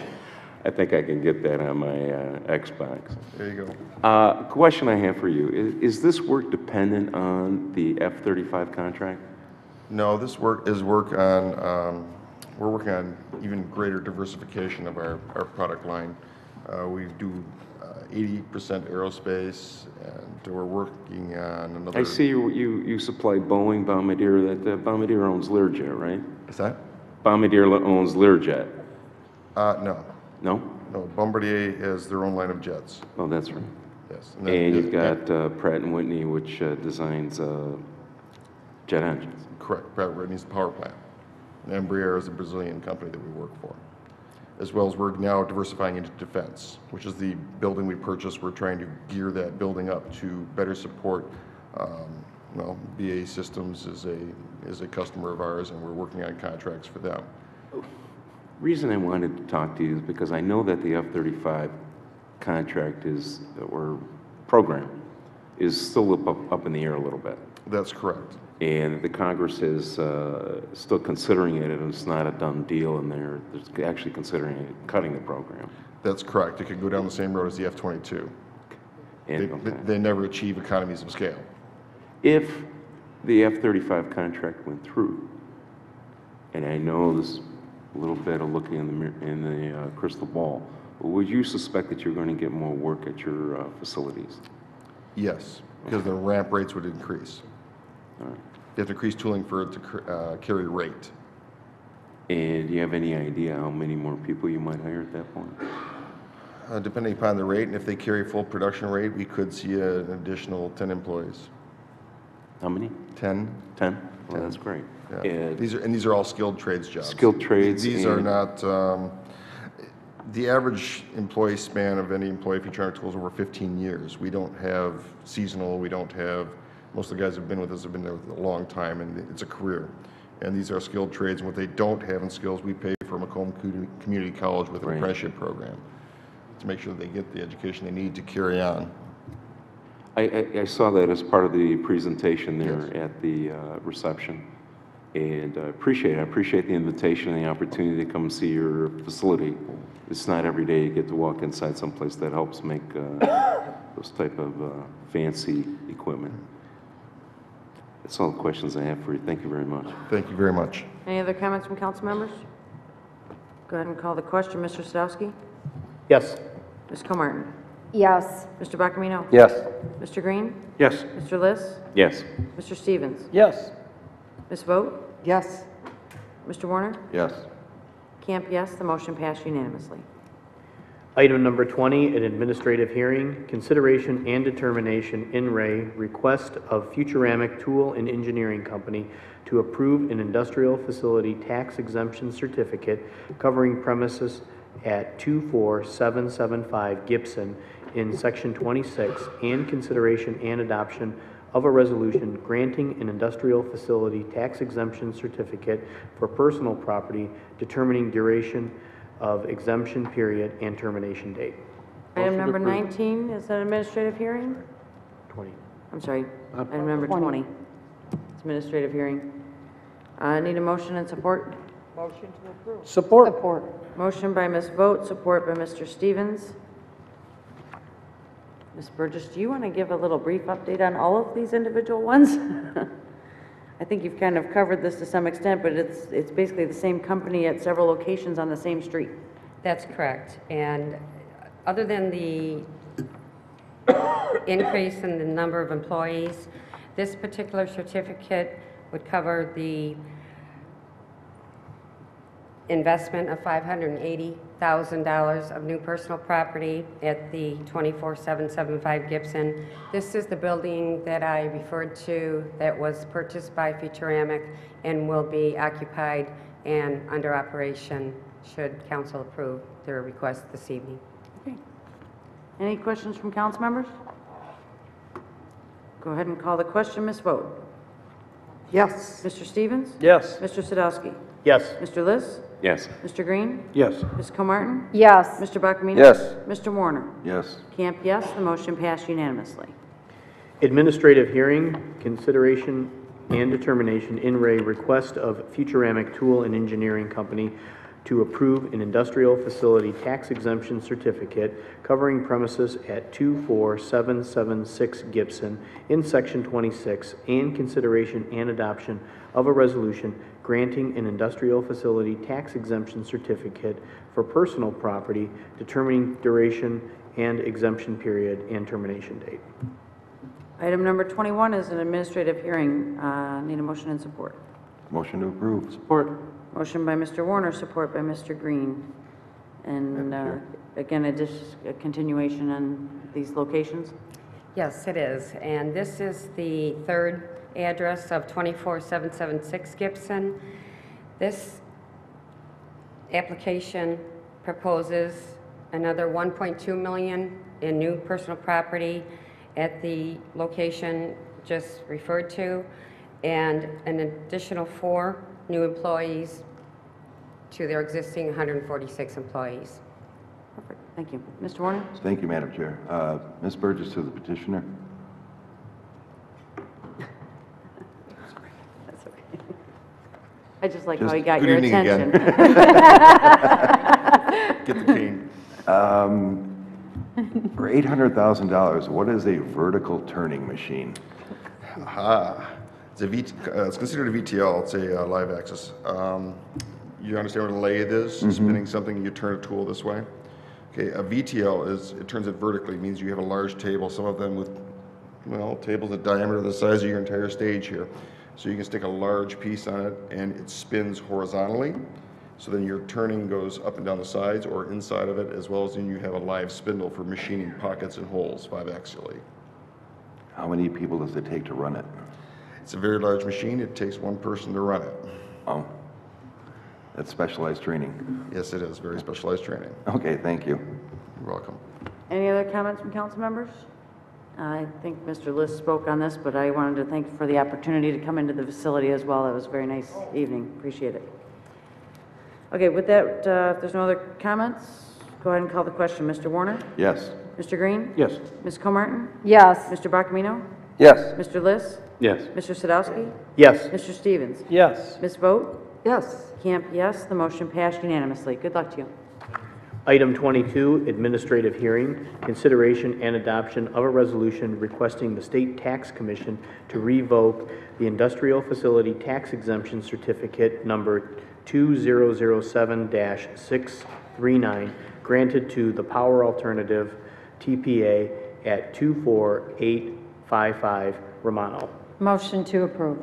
I think I can get that on my Xbox. There you go. Question I have for you, is this work dependent on the F-35 contract? No, this work is work on, we're working on even greater diversification of our product line. We do 80% aerospace, and we're working on another... I see you supply Boeing, Bombardier, that Bombardier owns Learjet, right? Is that? Bombardier owns Learjet. No. No? No, Bombardier has their own line of jets. Oh, that's right. Yes. And you've got Pratt & Whitney, which designs jet engines. Correct. Pratt & Whitney's the power plant. And Embraer is a Brazilian company that we work for. As well as we're now diversifying into defense, which is the building we purchased. We're trying to gear that building up to better support, well, BAE Systems is a customer of ours, and we're working on contracts for them. Reason I wanted to talk to you is because I know that the F-35 contract or program is still up in the air a little bit. That's correct. And the Congress is still considering it, and it's not a done deal, and they're actually considering cutting the program. That's correct. It could go down the same road as the F-22. They never achieve economies of scale. If the F-35 contract went through, and I know this a little bit of looking in the crystal ball, would you suspect that you're going to get more work at your facilities? Yes, because the ramp rates would increase. All right. You have to increase tooling for it to carry rate. And do you have any idea how many more people you might hire at that point? Depending upon the rate, and if they carry full production rate, we could see an additional 10 employees. How many? 10. 10? Well, that's great. Yeah. These are all skilled trades jobs. Skilled trades. These are not, the average employee span of any employee for Futuramic Tools is over 15 years. We don't have seasonal, we don't have, most of the guys who've been with us have been there a long time, and it's a career. And these are skilled trades, and what they don't have in skills, we pay for Macomb Community College with an apprenticeship program to make sure that they get the education they need to carry on. I saw that as part of the presentation there at the reception, and I appreciate it. I appreciate the invitation and the opportunity to come and see your facility. It's not every day you get to walk inside someplace that helps make those type of fancy equipment. That's all the questions I have for you. Thank you very much. Thank you very much. Any other comments from council members? Go ahead and call the question. Mr. Sadowski? Yes. Ms. Comartin? Yes. Mr. Bacamino? Yes. Mr. Green? Yes. Mr. Liss? Yes. Mr. Stevens? Yes. Ms. Vogt? Yes. Mr. Warner? Yes. Camp, yes. The motion passed unanimously. Item number 20, an administrative hearing, consideration and determination in re request of Futuramic Tool and Engineering Company to approve an industrial facility tax exemption certificate covering premises at 24775 Gibson in Section 26, and consideration and adoption of a resolution granting an industrial facility tax exemption certificate for personal property, determining duration of exemption period and termination date. Item number 19 is an administrative hearing? 20. I'm sorry, item number 20. It's administrative hearing. Need a motion and support? Motion to approve. Support. Support. Motion by Ms. Vogt, support by Mr. Stevens. Ms. Burgess, do you want to give a little brief update on all of these individual ones? I think you've kind of covered this to some extent, but it's basically the same company at several locations on the same street. That's correct. And other than the increase in the number of employees, this particular certificate would cover the investment of $580,000 of new personal property at the 24775 Gibson. This is the building that I referred to that was purchased by Futuramic and will be occupied and under operation should council approve their request this evening. Okay. Any questions from council members? Go ahead and call the question. Ms. Vogt. Yes. Mr. Stevens? Yes. Mr. Sadowski? Yes. Mr. Liss? Yes. Mr. Green? Yes. Ms. Comartin? Yes. Mr. Buckman? Yes. Mr. Warner? Yes. Camp, yes. The motion passed unanimously. Administrative hearing, consideration and determination in re request of Futuramic Tool and Engineering Company to approve an industrial facility tax exemption certificate covering premises at 24776 Gibson in Section 26, and consideration and adoption of a resolution granting an industrial facility tax exemption certificate for personal property, determining duration and exemption period and termination date. Item number 21 is an administrative hearing. Need a motion and support. Motion to approve. Support. Motion by Mr. Warner, support by Mr. Green. And again, a continuation on these locations. Yes, it is. And this is the third address of 24776 Gibson. This application proposes another $1.2 million in new personal property at the location just referred to, and an additional 4 new employees to their existing 146 employees. Perfect. Thank you. Mr. Warner? Thank you, Madam Chair. Ms. Burgess to the petitioner. That's okay. I just like how he got Good your evening attention. Get the cane. For $800,000, what is a vertical turning machine? It's considered a VTL. It's a live axis. You understand what a lathe is? Spinning something, you turn a tool this way. Okay, a VTL it turns it vertically. It means you have a large table, some of them with, tables the diameter the size of your entire stage here. So you can stick a large piece on it and it spins horizontally. So then your turning goes up and down the sides or inside of it, as well as then you have a live spindle for machining pockets and holes 5-axially. How many people does it take to run it? It's a very large machine. It takes one person to run it. Oh, that's specialized training. Yes, it is. Very specialized training. Okay, thank you. You're welcome. Any other comments from council members? I think Mr. Liss spoke on this, but I wanted to thank you for the opportunity to come into the facility as well. It was a very nice evening. Appreciate it. Okay, with that, if there's no other comments, go ahead and call the question. Mr. Warner? Yes. Mr. Green? Yes. Ms. Comartin? Yes. Mr. Bachmino? Yes. Mr. Liss? Yes. Mr. Sadowski? Yes. Mr. Stevens? Yes. Ms. Vogt? Yes. Camp, yes. The motion passed unanimously. Good luck to you. Item 22, administrative hearing, consideration and adoption of a resolution requesting the State Tax Commission to revoke the industrial facility tax exemption certificate number 2007-639 granted to the Power Alternative TPA at 24855 Romano. Motion to approve.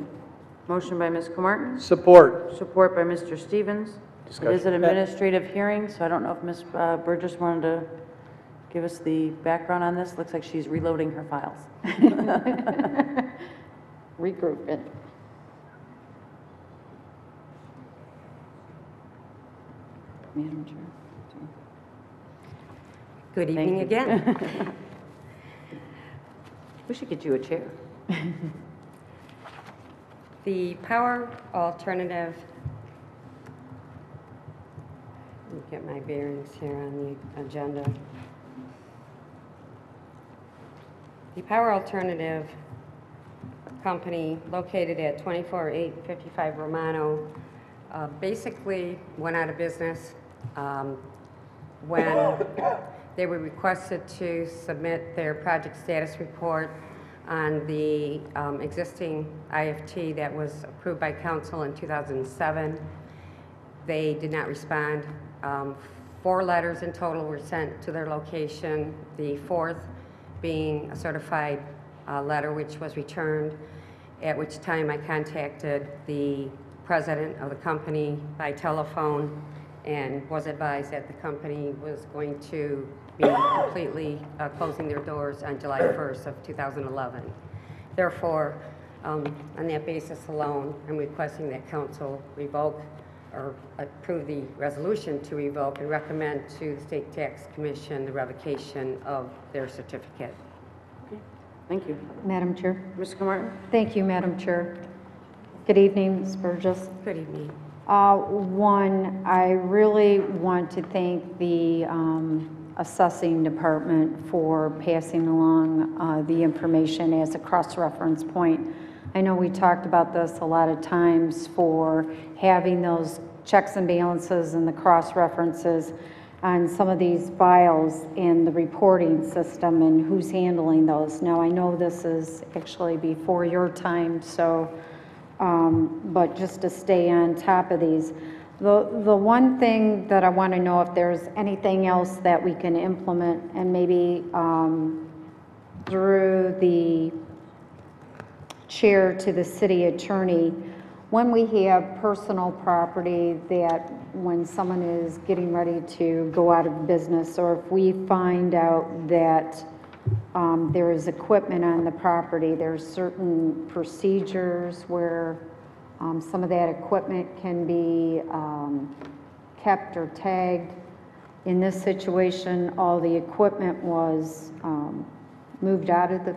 Motion by Ms. Comartin? Support. Support by Mr. Stevens. It is Discussion. an administrative hearing, so I don't know if Ms. Burgess wanted to give us the background on this. Looks like she's reloading her files. Regroup it. Madam Chair. Good Thank evening you. again. We should get you a chair. The power alternative, let me get my bearings here on the agenda. The power alternative company located at 24855 Romano basically went out of business when they were requested to submit their project status report on the existing IFT that was approved by council in 2007. They did not respond. 4 letters in total were sent to their location, the 4th being a certified letter which was returned, at which time I contacted the president of the company by telephone and was advised that the company was going to be completely closing their doors on July 1st of 2011. Therefore, on that basis alone, I'm requesting that council revoke or approve the resolution to revoke and recommend to the State Tax Commission the revocation of their certificate. Thank you. Madam Chair. Mr. Martin? Thank you, Madam Chair. Good evening, Ms. Burgess. Good evening. One, I really want to thank the assessing department for passing along the information as a cross-reference point. I know we talked about this a lot of times for having those checks and balances and the cross-references on some of these files and the reporting system and who's handling those. Now, I know this is actually before your time, so, but just to stay on top of these. The one thing that I want to know if there's anything else that we can implement and maybe through the chair to the city attorney, when we have personal property that when someone is getting ready to go out of business, or if we find out that there is equipment on the property, there's certain procedures where some of that equipment can be kept or tagged. In this situation, all the equipment was moved out of the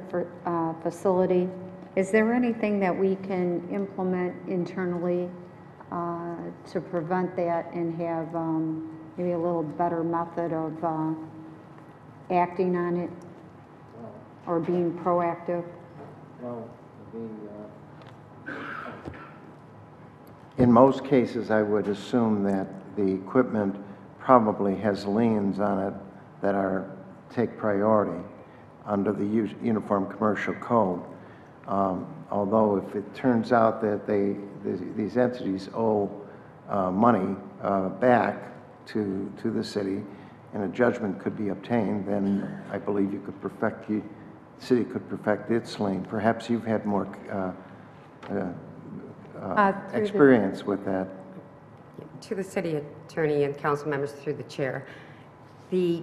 facility. Is there anything that we can implement internally to prevent that and have maybe a little better method of acting on it or being proactive? Well, in most cases, I would assume that the equipment probably has liens on it that take priority under the Uniform Commercial Code. Although if it turns out that these entities owe money back to the city and a judgment could be obtained, then I believe you could the city could perfect its lien. Perhaps you've had more experience with that. To the city attorney and council members through the chair. The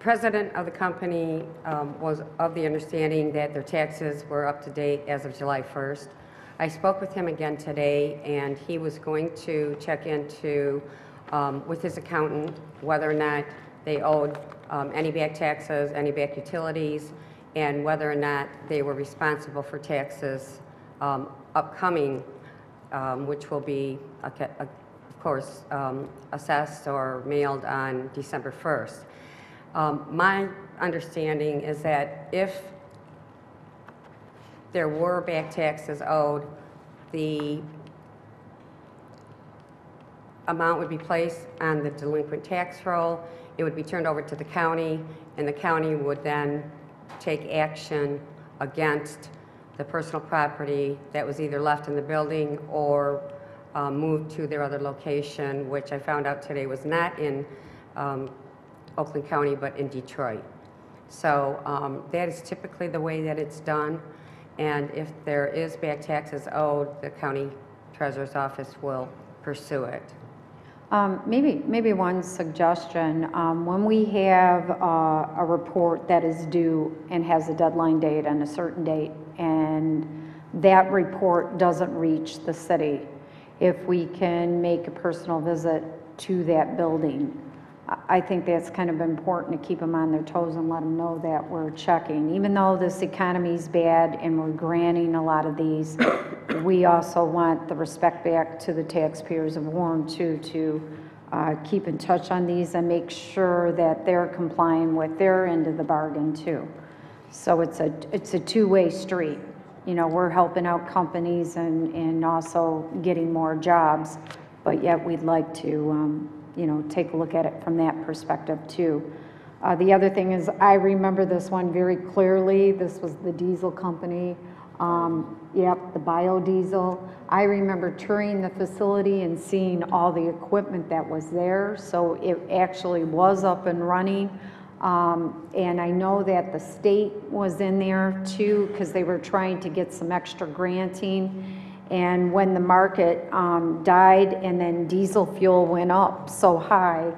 president of the company was of the understanding that their taxes were up to date as of July 1st. I spoke with him again today, and he was going to check into with his accountant whether or not they owed any back taxes, any back utilities, and whether or not they were responsible for taxes upcoming, which will be, of course, assessed or mailed on December 1st. My understanding is that if there were back taxes owed, the amount would be placed on the delinquent tax roll, it would be turned over to the county, and the county would then take action against the personal property that was either left in the building or moved to their other location, which I found out today was not in Oakland County, but in Detroit. So that is typically the way that it's done. And if there is back taxes owed, the county treasurer's office will pursue it. Maybe one suggestion. When we have a report that is due and has a deadline date and a certain date, and that report doesn't reach the city, if we can make a personal visit to that building, I think that's kind of important to keep them on their toes and let them know that we're checking. Even though this economy's bad and we're granting a lot of these, we also want the respect back to the taxpayers of Warren too, to keep in touch on these and make sure that they're complying with their end of the bargain too. So it's a two-way street. You know, we're helping out companies and also getting more jobs, but yet we'd like to you know, take a look at it from that perspective too. The other thing is, I remember this one very clearly. This was the diesel company. Yep, the biodiesel. I remember touring the facility and seeing all the equipment that was there. So it actually was up and running. And I know that the state was in there too, because they were trying to get some extra granting. And when the market died and then diesel fuel went up so high,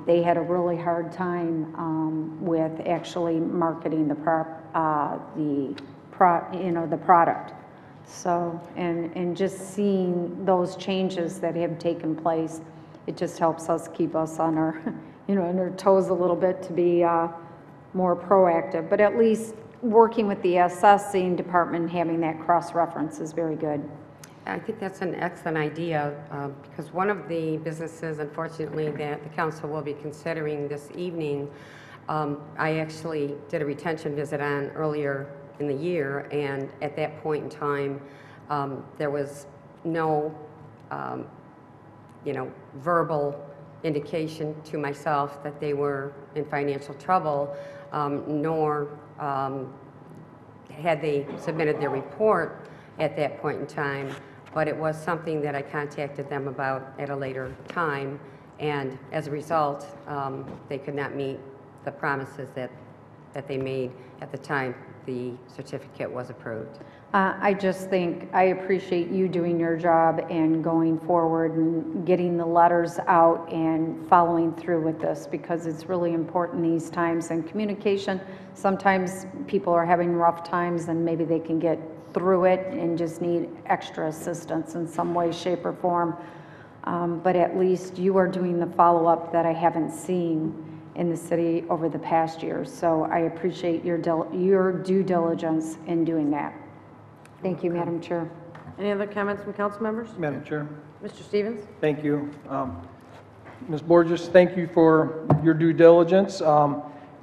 they had a really hard time with actually marketing the product. So, and just seeing those changes that have taken place, it just helps us keep us on our, on our toes a little bit to be more proactive. But at least working with the assessing department, having that cross-reference is very good. I think that's an excellent idea because one of the businesses, unfortunately, that the council will be considering this evening, I actually did a retention visit on earlier in the year, and at that point in time, there was no, verbal indication to myself that they were in financial trouble, nor had they submitted their report at that point in time. But it was something that I contacted them about at a later time, and as a result, they could not meet the promises that they made at the time the certificate was approved. I just think I appreciate you doing your job and going forward and getting the letters out and following through with this, because it's really important these times. And communication, sometimes people are having rough times and maybe they can get through it and just need extra assistance in some way, shape, or form. But at least you are doing the follow-up that I haven't seen in the city over the past year. So I appreciate your due diligence in doing that. Thank you, Madam Chair. Any other comments from council members? Madam Chair. Mr. Stevens? Thank you. Ms. Borges, thank you for your due diligence.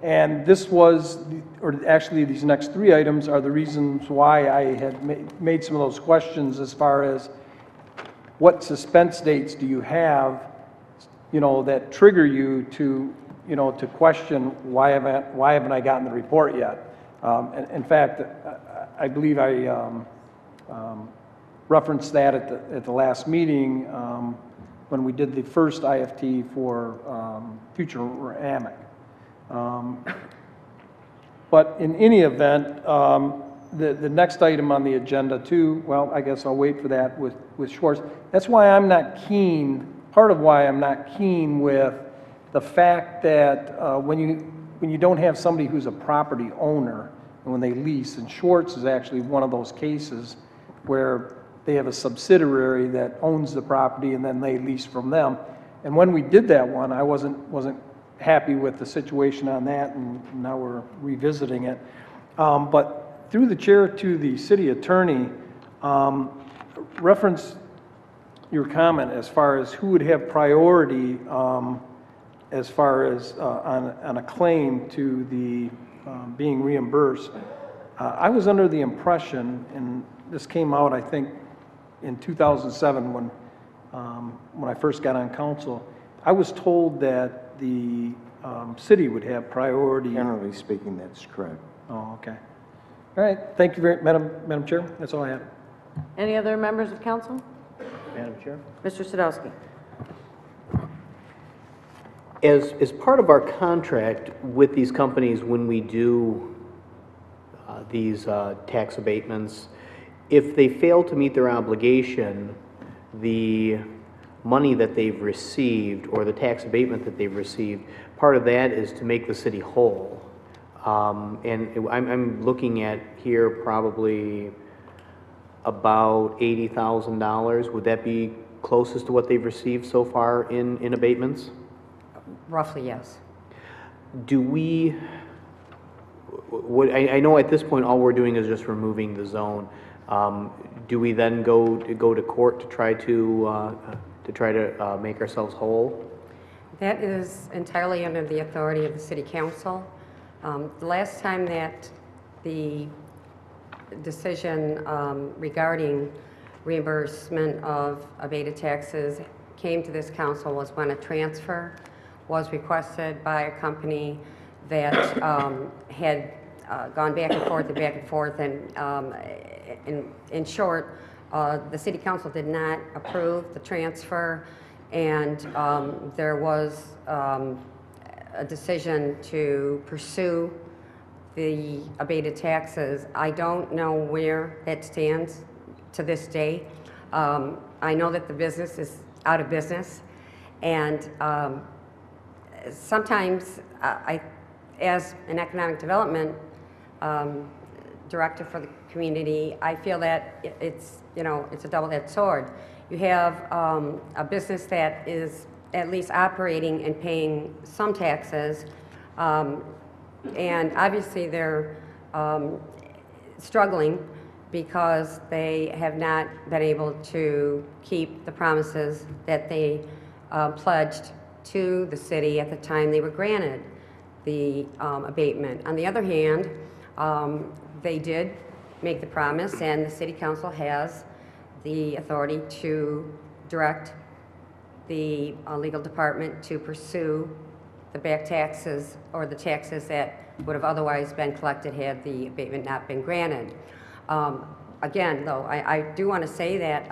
And this was, or actually these next three items are the reasons why I had made some of those questions as far as what suspense dates do you have, that trigger you to, to question why haven't I gotten the report yet? In fact, I believe I referenced that at the last meeting when we did the first IFT for future AMIC. But in any event, the next item on the agenda too, well, I guess I'll wait for that with Schwartz. That's why I'm not keen, part of why I'm not keen with the fact that when you don't have somebody who's a property owner and when they lease, and Schwartz is actually one of those cases where they have a subsidiary that owns the property and then they lease from them. And when we did that one, I wasn't happy with the situation on that, and now we're revisiting it. But through the chair to the city attorney, reference your comment as far as who would have priority as far as on a claim to the being reimbursed. I was under the impression, and this came out I think in 2007 when I first got on council, I was told that the city would have priority. Generally speaking, that's correct. Oh, okay. All right. Thank you very much, Madam Chair. That's all I have. Any other members of council? Madam Chair? Mr. Sadowski. As part of our contract with these companies, when we do these tax abatements, if they fail to meet their obligation, the money that they've received or the tax abatement that they've received, part of that is to make the city whole. And I'm looking at here probably about $80,000. Would that be closest to what they've received so far in abatements? Roughly, yes. Do we, I know at this point all we're doing is just removing the zone. Do we then go to court to try to make ourselves whole? That is entirely under the authority of the City Council. The last time that the decision regarding reimbursement of abated taxes came to this council was when a transfer was requested by a company that had gone back and forth and back and forth, and in short, the city council did not approve the transfer, and there was a decision to pursue the abated taxes. I don't know where that stands to this day. I know that the business is out of business, and sometimes as an economic development director for the community, I feel that it's a double-edged sword. You have a business that is at least operating and paying some taxes, and obviously they're struggling because they have not been able to keep the promises that they pledged to the city at the time they were granted the abatement. On the other hand, they did make the promise, and the city council has the authority to direct the legal department to pursue the back taxes or the taxes that would have otherwise been collected had the abatement not been granted. Again, though, I do want to say that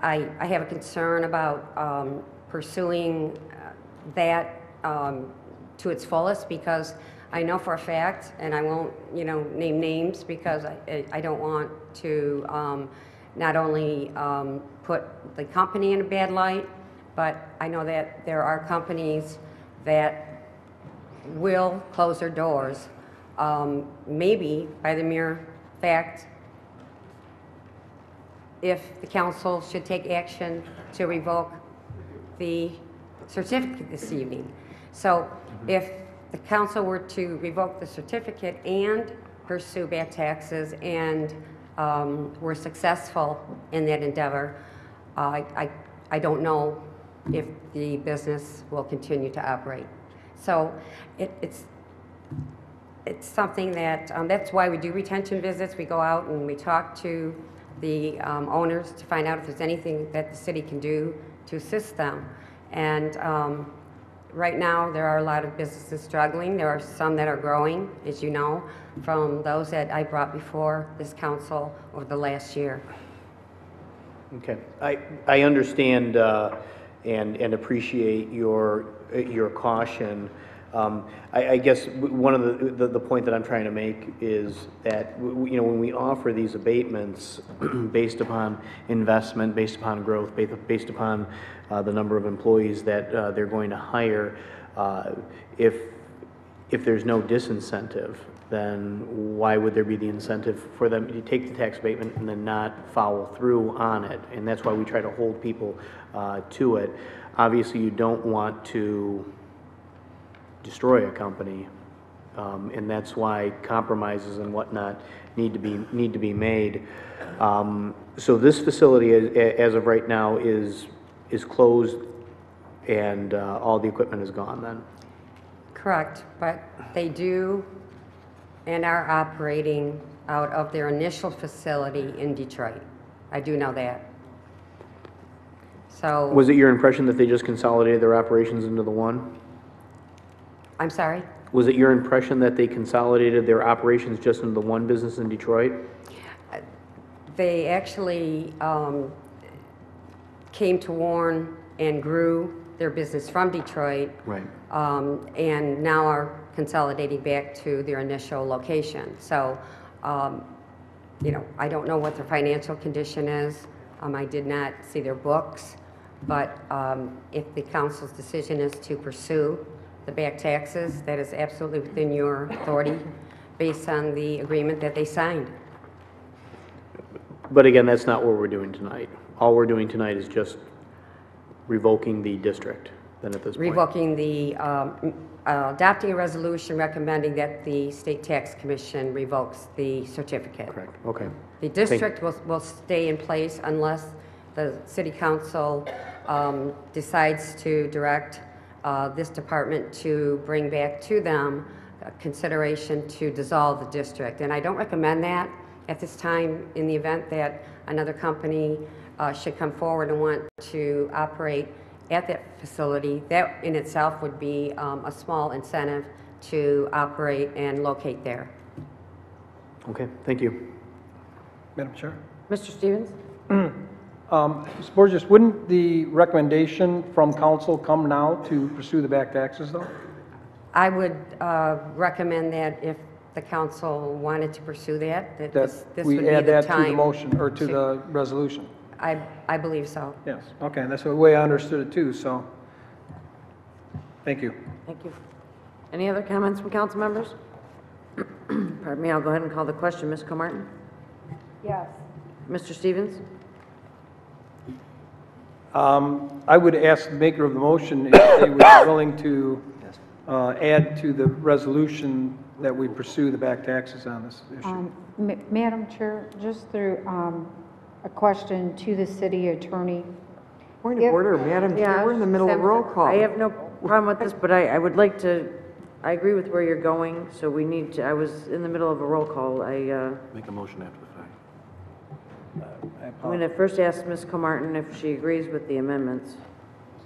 I have a concern about pursuing that to its fullest, because I know for a fact, and I won't name names because I don't want to not only put the company in a bad light, but I know that there are companies that will close their doors, maybe by the mere fact if the council should take action to revoke the certificate this evening. So if the council were to revoke the certificate and pursue back taxes and were successful in that endeavor, I don't know if the business will continue to operate. So it's something that, that's why we do retention visits. We go out and we talk to the owners to find out if there's anything that the city can do to assist them. And right now, there are a lot of businesses struggling. There are some that are growing, as you know, from those that I brought before this council over the last year. Okay. I understand and appreciate your caution. I guess one of the point that I'm trying to make is that when we offer these abatements based upon investment, based upon growth, based upon the number of employees that they're going to hire, if there's no disincentive, then why would there be the incentive for them to take the tax abatement and then not follow through on it? And that's why we try to hold people to it. Obviously, you don't want to destroy a company, and that's why compromises and whatnot need to be made. So this facility, as of right now, is closed, and all the equipment is gone. Then, correct, but they do and are operating out of their initial facility in Detroit. I do know that. So was it your impression that they just consolidated their operations into the one? I'm sorry? Was it your impression that they consolidated their operations just into the one business in Detroit? They actually came to Warren and grew their business from Detroit, right? And now are consolidating back to their initial location. So, I don't know what their financial condition is. I did not see their books, but if the council's decision is to pursue the back taxes, that is absolutely within your authority based on the agreement that they signed. But again, that's not what we're doing tonight. All we're doing tonight is just revoking the district, then at this point. Revoking the, adopting a resolution recommending that the State Tax Commission revokes the certificate. Correct, okay. The district will stay in place unless the city council decides to direct this department to bring back to them consideration to dissolve the district. And I don't recommend that at this time in the event that another company should come forward and want to operate at that facility, that in itself would be a small incentive to operate and locate there. Okay, thank you. Madam Chair? Mr. Stevens? Mr. Burgess, wouldn't the recommendation from council come now to pursue the back taxes, though? I would recommend that if the council wanted to pursue that, that this would we be add the that to the time. motion, or to the resolution? I believe so. Yes, okay, that's the way I understood it too, so, thank you. Thank you. Any other comments from council members? Pardon me, I'll go ahead and call the question. Ms. Comartin? Yes. Mr. Stevens? I would ask the maker of the motion if they would be willing to add to the resolution that we pursue the back taxes on this issue. Madam Chair, just through a question to the city attorney. Point of order, Madam Chair, we're in the middle of roll call. I have no problem with this, but I would like to, I agree with where you're going, so we need to, I was in the middle of a roll call. Make a motion after the fact. I'm going to first ask Ms. Comartin if she agrees with the amendments.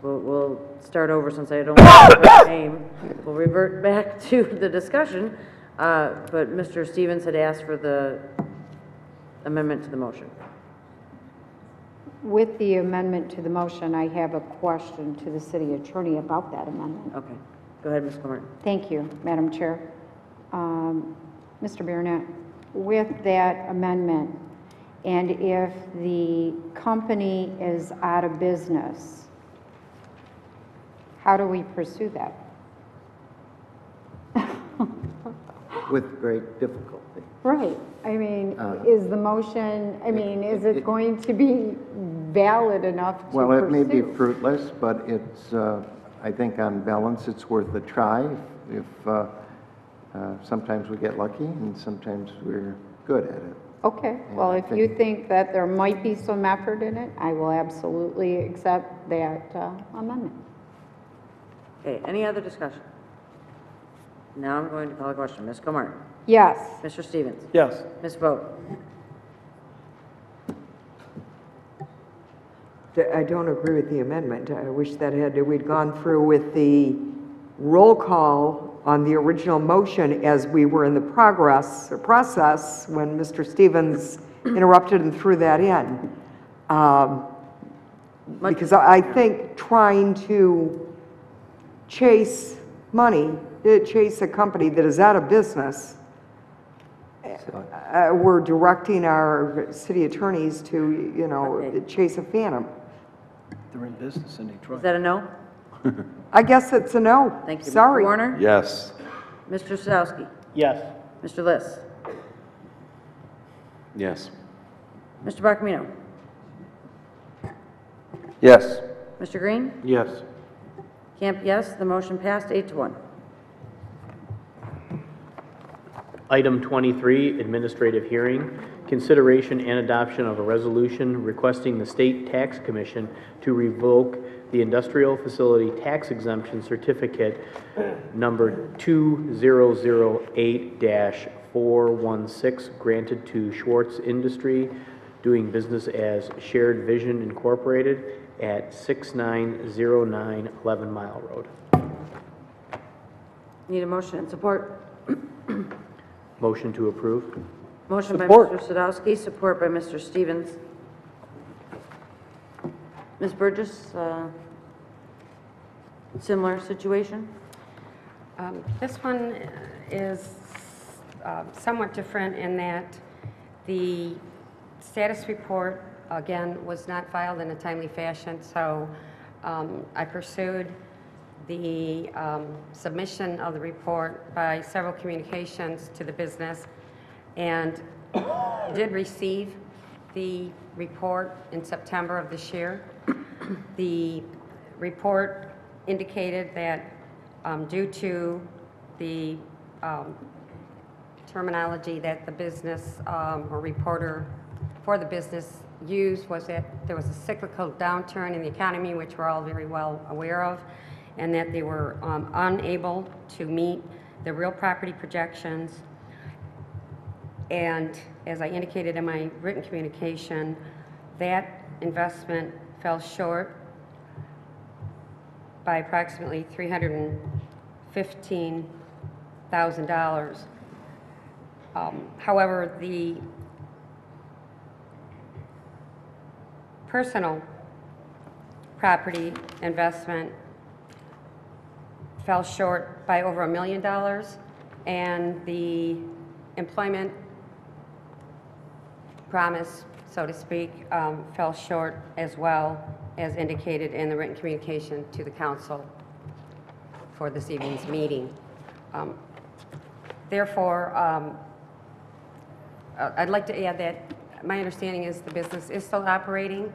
We'll start over since I don't know her name. We'll revert back to the discussion, but Mr. Stevens had asked for the amendment to the motion. With the amendment to the motion, I have a question to the city attorney about that amendment. Okay. Go ahead, Ms. Comartin. Thank you, Madam Chair. Mr. Barnett, with that amendment, and if the company is out of business, how do we pursue that? With great difficulty. Right. I mean, is the motion, I mean, is it going to be valid enough to pursue? Well, it may be fruitless, but it's, I think on balance, it's worth a try. If sometimes we get lucky and sometimes we're good at it. Okay, well, if you think that there might be some effort in it, I will absolutely accept that amendment. Okay, any other discussion? Now I'm going to call a question. Ms. Comartin? Yes. Mr. Stevens? Yes. Ms. Vogt? I don't agree with the amendment. I wish that we'd gone through with the roll call on the original motion as we were in the process when Mr. Stevens interrupted and threw that in. Because I think trying to chase money, chase a company that is out of business, we're directing our city attorneys to, you know, chase a phantom. They're in business in Detroit. Is that a no? I guess it's a no. Thank you. Sorry. Mr. Warner? Yes. Mr. Sadowski? Yes. Mr. Liss? Yes. Mr. Barcamino? Yes. Mr. Green? Yes. Camp, yes. The motion passed 8-1. Item 23, administrative hearing, consideration and adoption of a resolution requesting the State Tax Commission to revoke the industrial facility tax exemption certificate number 2008-416 granted to Schwartz Industry doing business as Shared Vision Incorporated at 6909 11 Mile Road. Need a motion and support. Motion to approve. Motion Support. by Mr. Sadowski, support by Mr. Stevens. Ms. Burgess, similar situation? This one is somewhat different in that the status report, again, was not filed in a timely fashion, so I pursued the submission of the report by several communications to the business and did receive the report in September of this year. The report indicated that due to the terminology that the business or reporter for the business used was that there was a cyclical downturn in the economy, which we're all very well aware of, and that they were unable to meet the real property projections. And as I indicated in my written communication, that investment fell short by approximately $315,000. However, the personal property investment fell short by over $1 million, and the employment promise, so to speak, fell short as well, as indicated in the written communication to the council for this evening's meeting. Therefore, I'd like to add that my understanding is the business is still operating,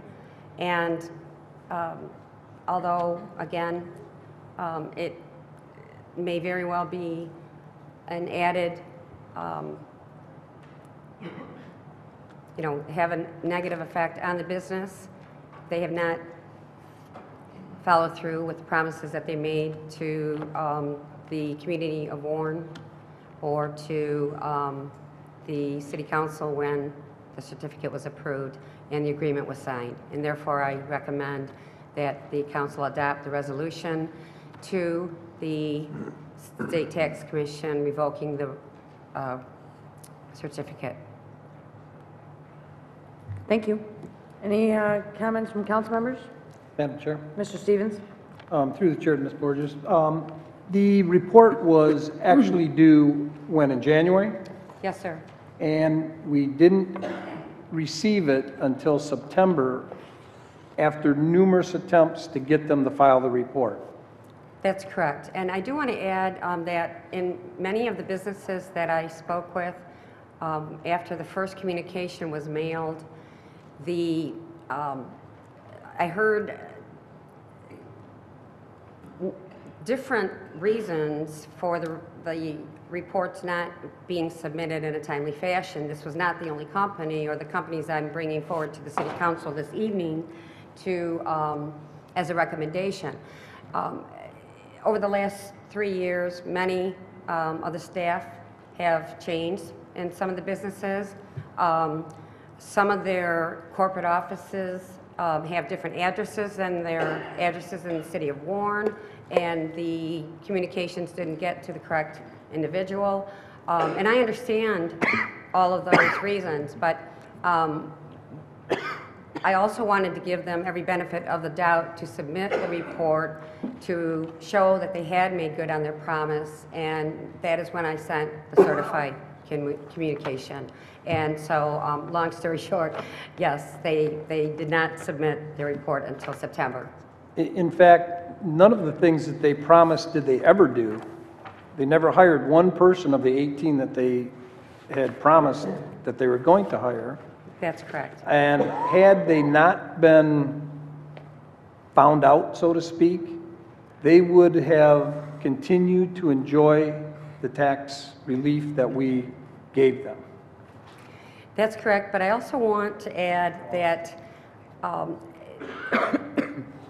and although, again, it may very well be an added, have a negative effect on the business, they have not followed through with the promises that they made to the community of Warren or to the city council when the certificate was approved and the agreement was signed. And therefore, I recommend that the council adopt the resolution to the State Tax Commission revoking the certificate. Thank you. Any comments from council members? Madam Chair. Mr. Stevens? Through the chair to Ms. Borges. The report was actually due when, in January? Yes, sir. And we didn't receive it until September after numerous attempts to get them to file the report. That's correct. And I do want to add that in many of the businesses that I spoke with, after the first communication was mailed, I heard different reasons for the reports not being submitted in a timely fashion. This was not the only company or the companies I'm bringing forward to the City Council this evening to, as a recommendation. Over the last 3 years, many of the staff have changed in some of the businesses. Some of their corporate offices have different addresses than their addresses in the city of Warren, and the communications didn't get to the correct individual. And I understand all of those reasons, but I also wanted to give them every benefit of the doubt to submit the report to show that they had made good on their promise, and that is when I sent the certified communication. And so, long story short, yes, they did not submit their report until September. In fact, none of the things that they promised did they ever do. They never hired one person of the 18 that they had promised that they were going to hire. That's correct. And had they not been found out, so to speak, they would have continued to enjoy the tax relief that we gave them. That's correct, but I also want to add that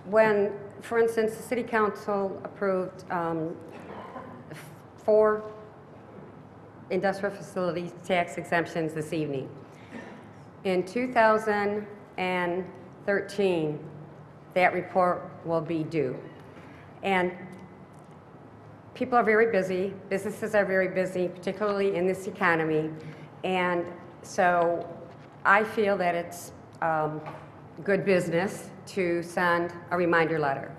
when, for instance, the City Council approved 4 industrial facilities tax exemptions this evening. In 2013, that report will be due. And people are very busy, businesses are very busy, particularly in this economy. And so I feel that it's good business to send a reminder letter.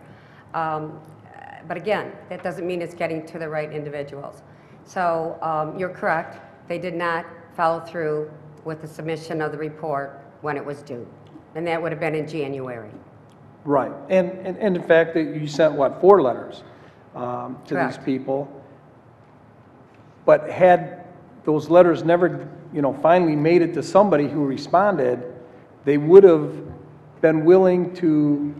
But again, that doesn't mean it's getting to the right individuals. So you're correct, they did not follow through with the submission of the report when it was due. And that would have been in January. Right. And in fact, you sent, what, 4 letters to Correct. these people. But had those letters never, finally made it to somebody who responded, they would have been willing to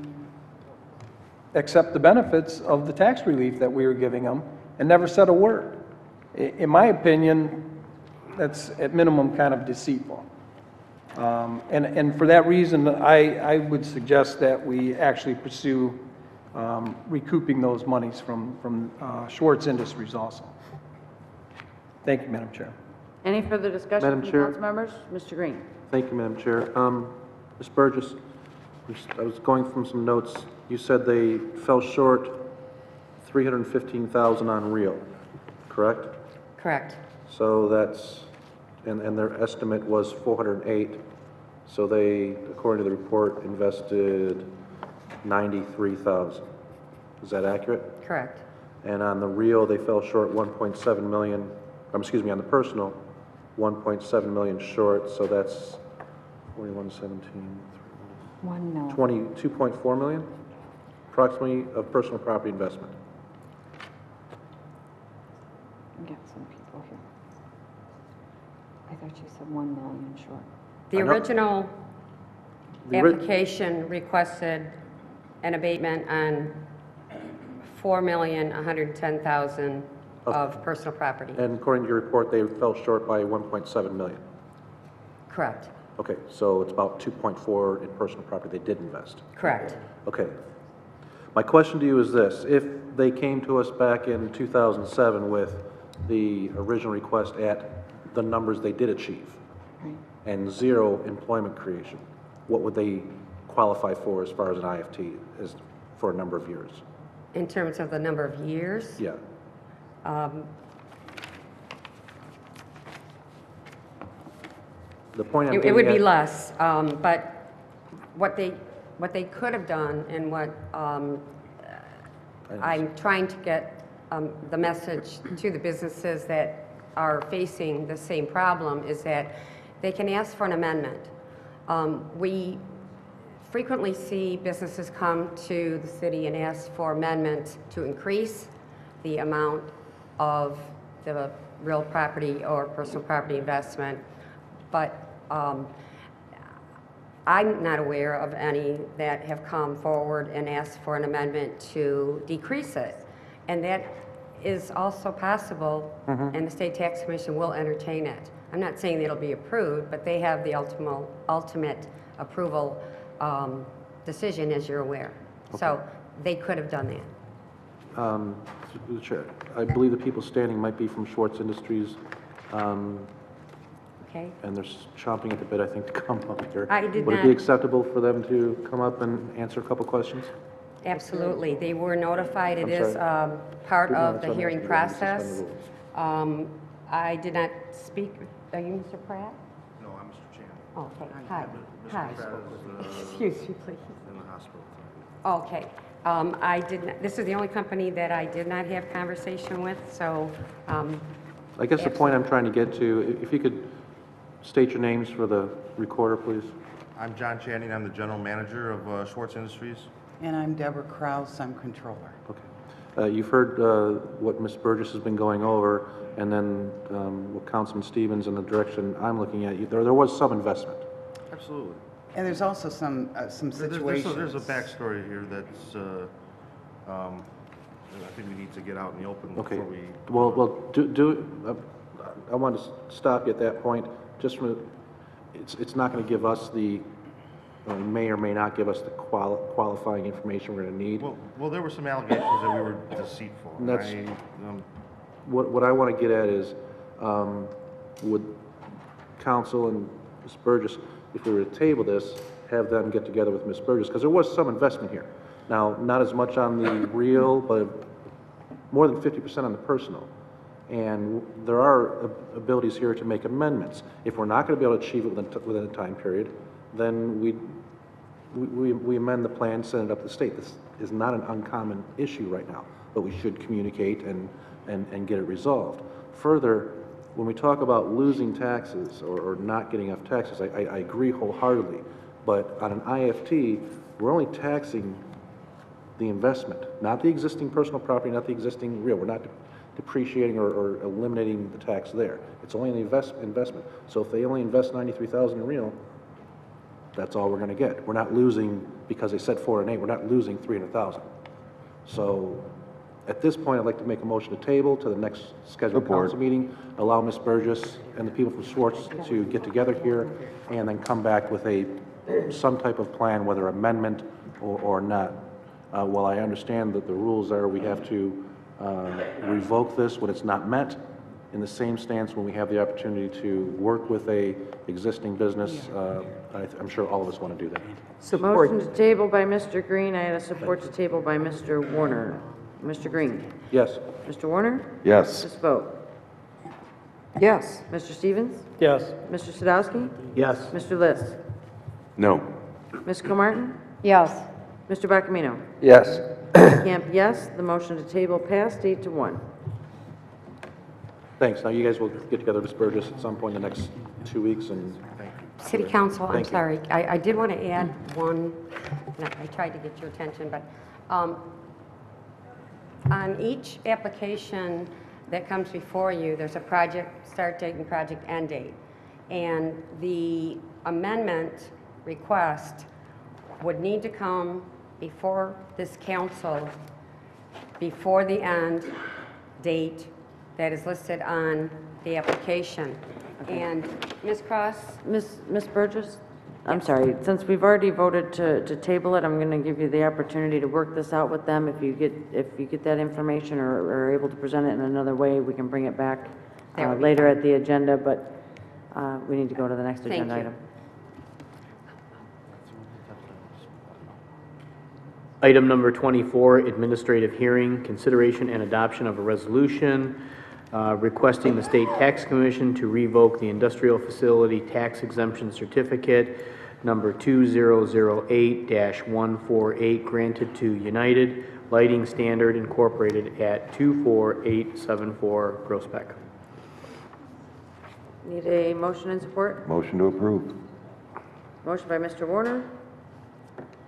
accept the benefits of the tax relief that we were giving them and never said a word. In my opinion, that's at minimum kind of deceitful. And for that reason, I would suggest that we actually pursue recouping those monies from Schwartz Industries also. Thank you, Madam Chair. Any further discussion Madam from Chair. council members? Mr. Green? Thank you, Madam Chair. Ms. Burgess, I was going from some notes. You said they fell short 315,000 on real, correct? Correct. So that's, and their estimate was 408. So they, according to the report, invested 93,000. Is that accurate? Correct. And on the real, they fell short 1.7 million, excuse me, on the personal, 1.7 million short, so that's 4117, 1 mil. 22.4 million, approximately, of personal property investment. I got some people here. I thought you said 1 million short. The original application requested an abatement on $4,110,000 of personal property. And according to your report, they fell short by 1.7 million. Correct. Okay, so it's about 2.4 in personal property they did invest. Correct. Okay. My question to you is this: if they came to us back in 2007 with the original request at the numbers they did achieve, and 0 employment creation, what would they qualify for as far as an IFT is for a number of years? In terms of the number of years? Yeah. The point I'm It getting would be at- less, but what they could have done and what I'm trying to get the message to the businesses that are facing the same problem is that they can ask for an amendment. We frequently see businesses come to the city and ask for amendments to increase the amount of the real property or personal property investment, but I'm not aware of any that have come forward and asked for an amendment to decrease it. And that is also possible, and the State Tax Commission will entertain it. I'm not saying that it'll be approved, but they have the ultimate approval decision, as you're aware. So they could have done that. Through the chair, I believe the people standing might be from Schwartz Industries, Okay. and they're chomping at the bit, I think, to come up here. I did Would it not- be acceptable for them to come up and answer a couple questions? Absolutely. They were notified. It I'm is sorry. part No, of it's the on hearing the- you suspend the process. rules. I did not speak. Are you Mr. Pratt? No, I'm Mr. Chan. Okay. Hi. Hi. Excuse me, please. In the hospital. Okay. I did not, this is the only company that I did not have conversation with, so. I guess the point I'm trying to get to, if you could state your names for the recorder, please. I'm John Channing. I'm the general manager of Schwartz Industries. And I'm Deborah Kraus, I'm controller. Okay. You've heard what Ms. Burgess has been going over, and then what Councilman Stevens and the direction I'm looking at. There was some investment. Absolutely. And there's also some situations. There's a backstory here that's, I think we need to get out in the open Okay. before we... Well, I want to stop you at that point. Just from, it's not going to give us the, may or may not give us the qualifying information we're going to need. Well, there were some allegations that we were deceitful. And that's, what I want to get at is, would council and Ms. Burgess, if we were to table this, have them get together with Ms. Burgess, because there was some investment here. Now, not as much on the real, but more than 50% on the personal. And there are abilities here to make amendments. If we're not going to be able to achieve it within a time period, then we amend the plan, send it up to the state. This is not an uncommon issue right now, but we should communicate and get it resolved. Further, when we talk about losing taxes or not getting enough taxes, I agree wholeheartedly. But on an IFT, we're only taxing the investment, not the existing personal property, not the existing real. We're not depreciating or eliminating the tax there. It's only in the investment. So if they only invest $93,000 in real, that's all we're going to get. We're not losing, because they said 4 and 8, we're not losing $300,000. So at this point, I'd like to make a motion to table to the next scheduled council meeting, allow Ms. Burgess and the people from Schwartz to get together here, and then come back with some type of plan, whether amendment or not. While I understand that the rules are we have to revoke this when it's not met, in the same stance when we have the opportunity to work with a existing business, I'm sure all of us want to do that. Motion to table by Mr. Green. I had a support to table by Mr. Warner. Mr. Green? Yes. Mr. Warner? Yes. Ms. Vogt? Yes. Mr. Stevens? Yes. Mr. Sadowski? Yes. Mr. List? No. Ms. Comartin? Yes. Mr. Bacamino? Yes. Camp, yes. The motion to table passed 8-1. Thanks. Now you guys will get together with Burgess at some point in the next 2 weeks and. City Council, I'm Thank you. sorry, I did want to add one, and I tried to get your attention, but on each application that comes before you, there's a project start date and project end date. And the amendment request would need to come before this council, before the end date that is listed on the application. And Ms. Cross? Ms. Burgess? I'm sorry, since we've already voted to table it, I'm going to give you the opportunity to work this out with them. If you get that information or are able to present it in another way, we can bring it back later at the agenda, but we need to go to the next agenda item. Item number 24, administrative hearing, consideration and adoption of a resolution requesting the State Tax Commission to revoke the industrial facility tax exemption certificate number 2008-148 granted to United Lighting Standard Incorporated at 24874 Groesbeck. Need a motion and support? Motion to approve. Motion by Mr. Warner,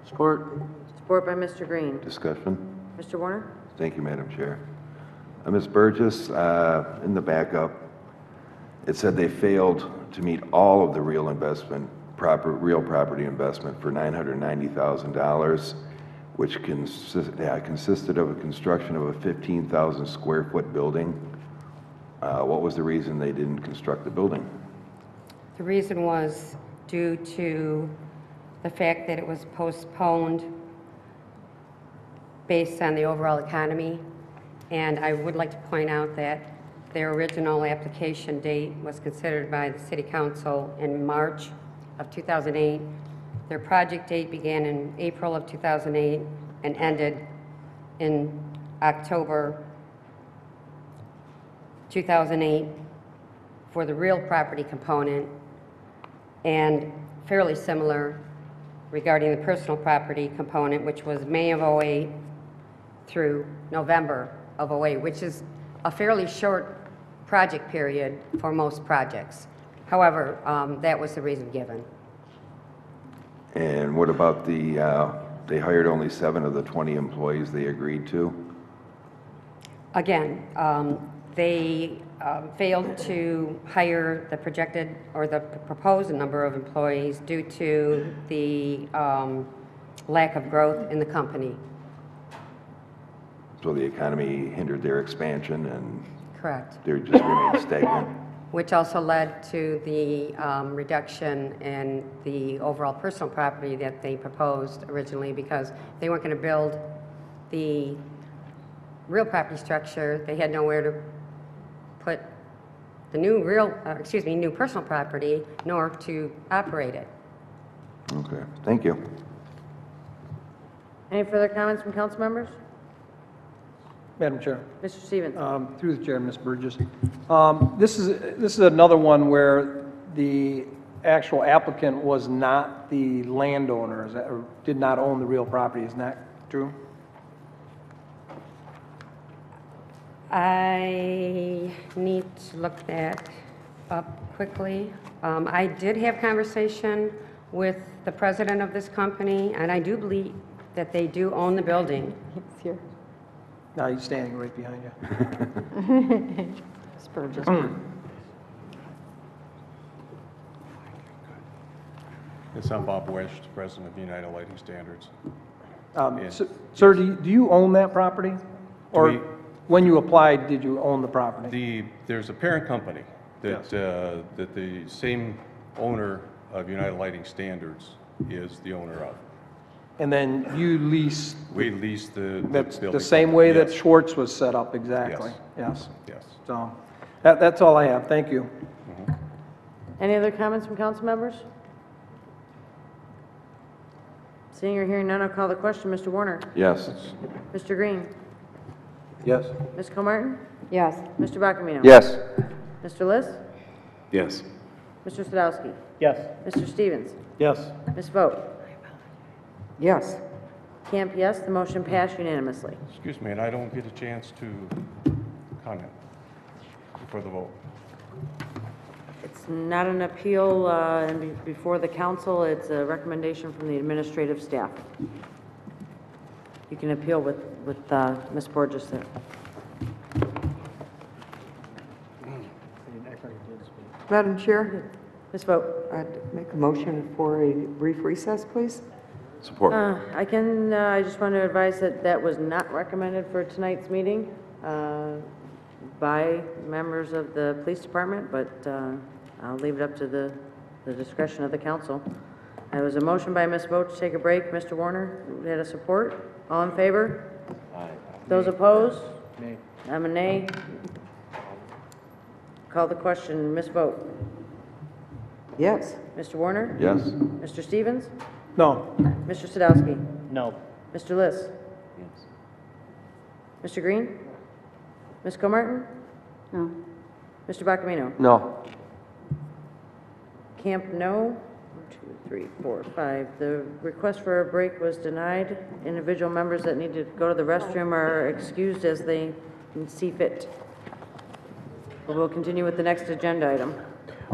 Support. support by Mr. Green. Discussion. Mr. Warner? Thank you, Madam Chair. Ms. Burgess, in the backup, it said they failed to meet all of the real property investment for $990,000, which consisted of a construction of a 15,000 square foot building. What was the reason they didn't construct the building? The reason was due to the fact that it was postponed based on the overall economy. And I would like to point out that their original application date was considered by the City Council in March of 2008. Their project date began in April of 2008 and ended in October 2008 for the real property component, and fairly similar regarding the personal property component, which was May of 08 through November of 08, which is a fairly short project period for most projects. However, that was the reason given. And what about they hired only 7 of the 20 employees they agreed to? Again, they failed to hire the projected or the proposed number of employees due to the lack of growth in the company. So the economy hindered their expansion and Correct. they just remained stagnant? Which also led to the reduction in the overall personal property that they proposed originally, because they weren't going to build the real property structure. They had nowhere to put the new new personal property, nor to operate it. Okay, thank you. Any further comments from council members? Madam Chair. Mr. Stevens? Through the chair, Ms. Burgess. This is another one where the actual applicant was not the landowner, or did not own the real property. Isn't that true? I need to look that up quickly. I did have conversation with the president of this company, and I do believe that they do own the building. It's here. No, he's standing right behind you. Spurgeon. Yes, I'm Bob Wish, President of United Lighting Standards. Sir, do you own that property? Or when you applied, did you own the property? There's a parent company that, that the same owner of United Lighting Standards is the owner of. And then you lease... We lease the building. The same way Yes. that Schwartz was set up, exactly. Yes. Yes. Yes. So, that's all I have. Thank you. Any other comments from council members? Seeing or hearing none, I'll call the question. Mr. Warner? Yes. Mr. Green? Yes. Ms. Comartin? Yes. Mr. Bakamiano? Yes. Mr. List? Yes. Mr. Sadowski? Yes. Mr. Stevens? Yes. Ms. Vogt? Yes. Camp, yes. The motion passed unanimously. Excuse me, and I don't get a chance to comment before the vote. It's not an appeal before the council. It's a recommendation from the administrative staff. You can appeal with Ms. Borges there. Madam Chair, Ms. Vogt? I'd make a motion for a brief recess, please. Support. I just want to advise that that was not recommended for tonight's meeting by members of the police department, but I'll leave it up to the discretion of the council. There was a motion by Ms. Vogt to take a break. Mr. Warner had a support. All in favor? Aye. Those opposed? Nay. I'm a nay. Call the question. Ms. Vogt? Yes. Mr. Warner? Yes. Mr. Stevens? No. Mr. Sadowski? No. Mr. Liss? Yes. Mr. Green? Ms. Comartin? No. Mr. Bakamiano? No. Camp, no. 1, 2, 3, 4, 5. The request for a break was denied. Individual members that need to go to the restroom are excused as they see fit. We'll continue with the next agenda item.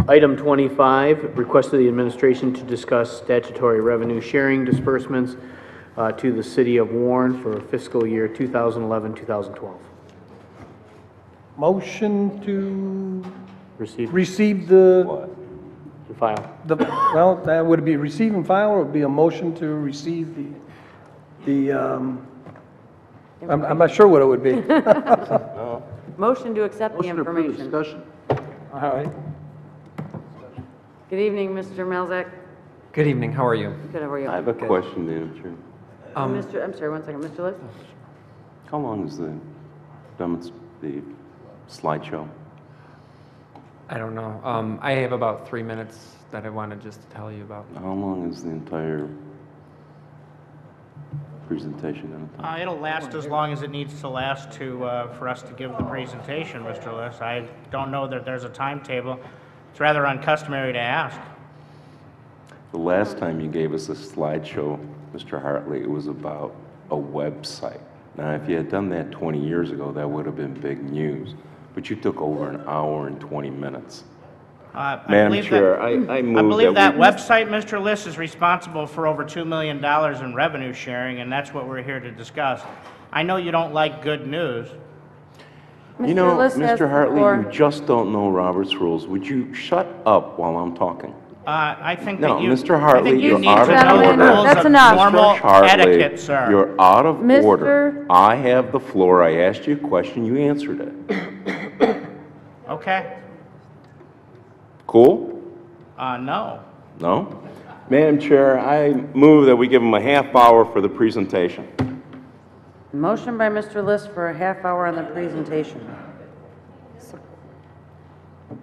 Item 25, request of the administration to discuss statutory revenue sharing disbursements to the city of Warren for fiscal year 2011-2012. Motion to Receive receive the, and file. well, that would be receive and file, or would be a motion to receive I'm not sure what it would be. Motion to accept the information. Discussion. All right. Good evening, Mr. Malzak. Good evening, how are you? Good, how are you? I have a question, Madam Chair. I'm sorry, 1 second. Mr. Liss? How long is the slideshow? I don't know. I have about 3 minutes that I wanted just to tell you about. How long is the entire presentation going to take? It'll last as long as it needs to last for us to give the presentation, Mr. Liss. I don't know that there's a timetable. It's rather uncustomary to ask. The last time you gave us a slideshow, Mr. Hartley, it was about a website. Now, if you had done that 20 years ago, that would have been big news. But you took over an hour and 20 minutes. Madam Chair, I move I believe that we... website, Mr. Liss, is responsible for over $2 million in revenue sharing, and that's what we're here to discuss. I know you don't like good news. You know, Mr. Hartley, you just don't know Robert's rules. Would you shut up while I'm talking? I think No, that you, Mr. Hartley, I think you you're need out to of know the order. rules That's of enough. normal Mr. Hartley, etiquette, sir. you're out of Mr. order. I have the floor. I asked you a question. You answered it. Okay. Cool? No. No? Madam Chair, I move that we give him a half hour for the presentation. Motion by Mr. Liss for a half hour on the presentation.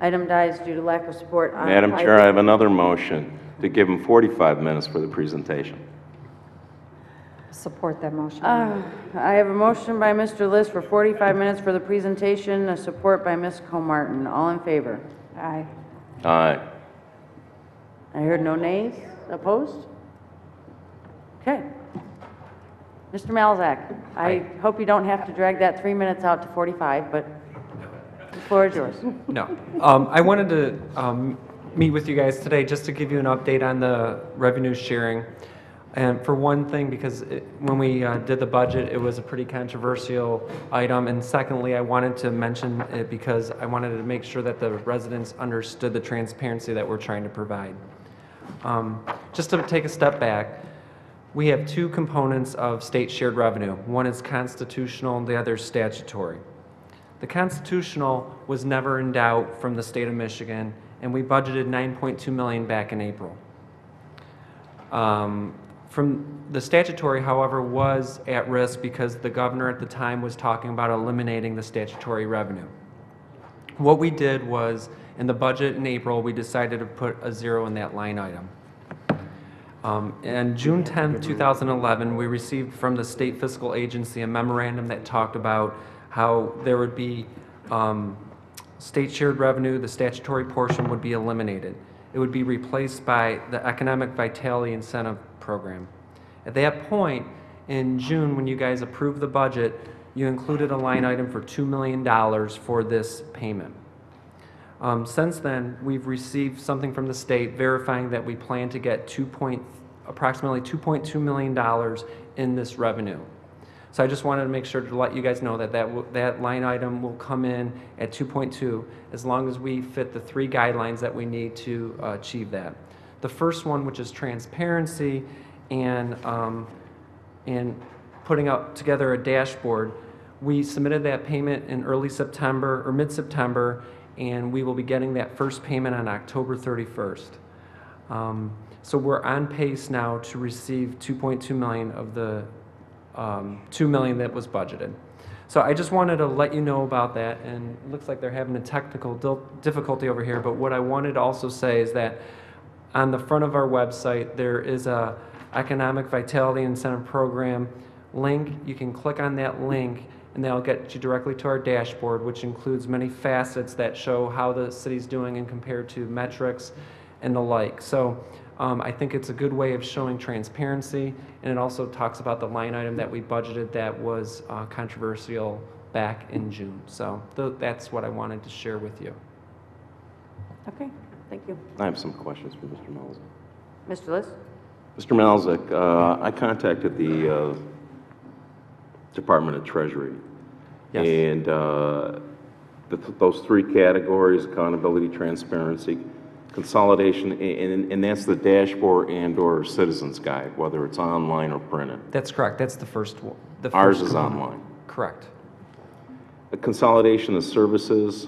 Item dies due to lack of support. Madam Chair, I have another motion to give him 45 minutes for the presentation. Support that motion. I have a motion by Mr. Liss for 45 minutes for the presentation, a support by Ms. Comartin. All in favor? Aye. Aye. I heard no nays. Opposed? Okay. Mr. Malzak, I hope you don't have to drag that 3 minutes out to 45, but the floor is yours. No. I wanted to meet with you guys today just to give you an update on the revenue sharing. And for one thing, because when we did the budget, it was a pretty controversial item. And secondly, I wanted to mention it because I wanted to make sure that the residents understood the transparency that we're trying to provide. Just to take a step back, we have two components of state shared revenue. One is constitutional and the other is statutory. The constitutional was never in doubt from the state of Michigan, and we budgeted $9.2 million back in April. From the statutory, however, was at risk because the governor at the time was talking about eliminating the statutory revenue. What we did was, in the budget in April, we decided to put a zero in that line item. On June 10th, 2011, we received from the State Fiscal Agency a memorandum that talked about how there would be state shared revenue, the statutory portion would be eliminated. It would be replaced by the Economic Vitality Incentive Program. At that point, in June, when you guys approved the budget, you included a line item for $2 million for this payment. Since then, we've received something from the state verifying that we plan to get approximately $2.2 million in this revenue. So I just wanted to make sure to let you guys know that that line item will come in at 2.2 as long as we fit the 3 guidelines that we need to achieve that. The first one, which is transparency and putting up together a dashboard, we submitted that payment in early September or mid-September, and we will be getting that first payment on October 31st. So we're on pace now to receive 2.2 million of the 2 million that was budgeted. So I just wanted to let you know about that, and it looks like they're having a technical difficulty over here, but what I wanted to also say is that on the front of our website, there is a Economic Vitality Incentive Program link. You can click on that link, and that'll get you directly to our dashboard, which includes many facets that show how the city's doing and compared to metrics and the like. So I think it's a good way of showing transparency, and it also talks about the line item that we budgeted that was controversial back in June. So that's what I wanted to share with you. Okay, thank you. I have some questions for Mr. Malzik. Mr. List? Mr. Malzik, I contacted the Department of Treasury. Yes. And those 3 categories, accountability, transparency, consolidation, and that's the dashboard and/or citizens guide, whether it's online or printed. That's correct. That's the first one. Ours is online. Correct. The consolidation of services,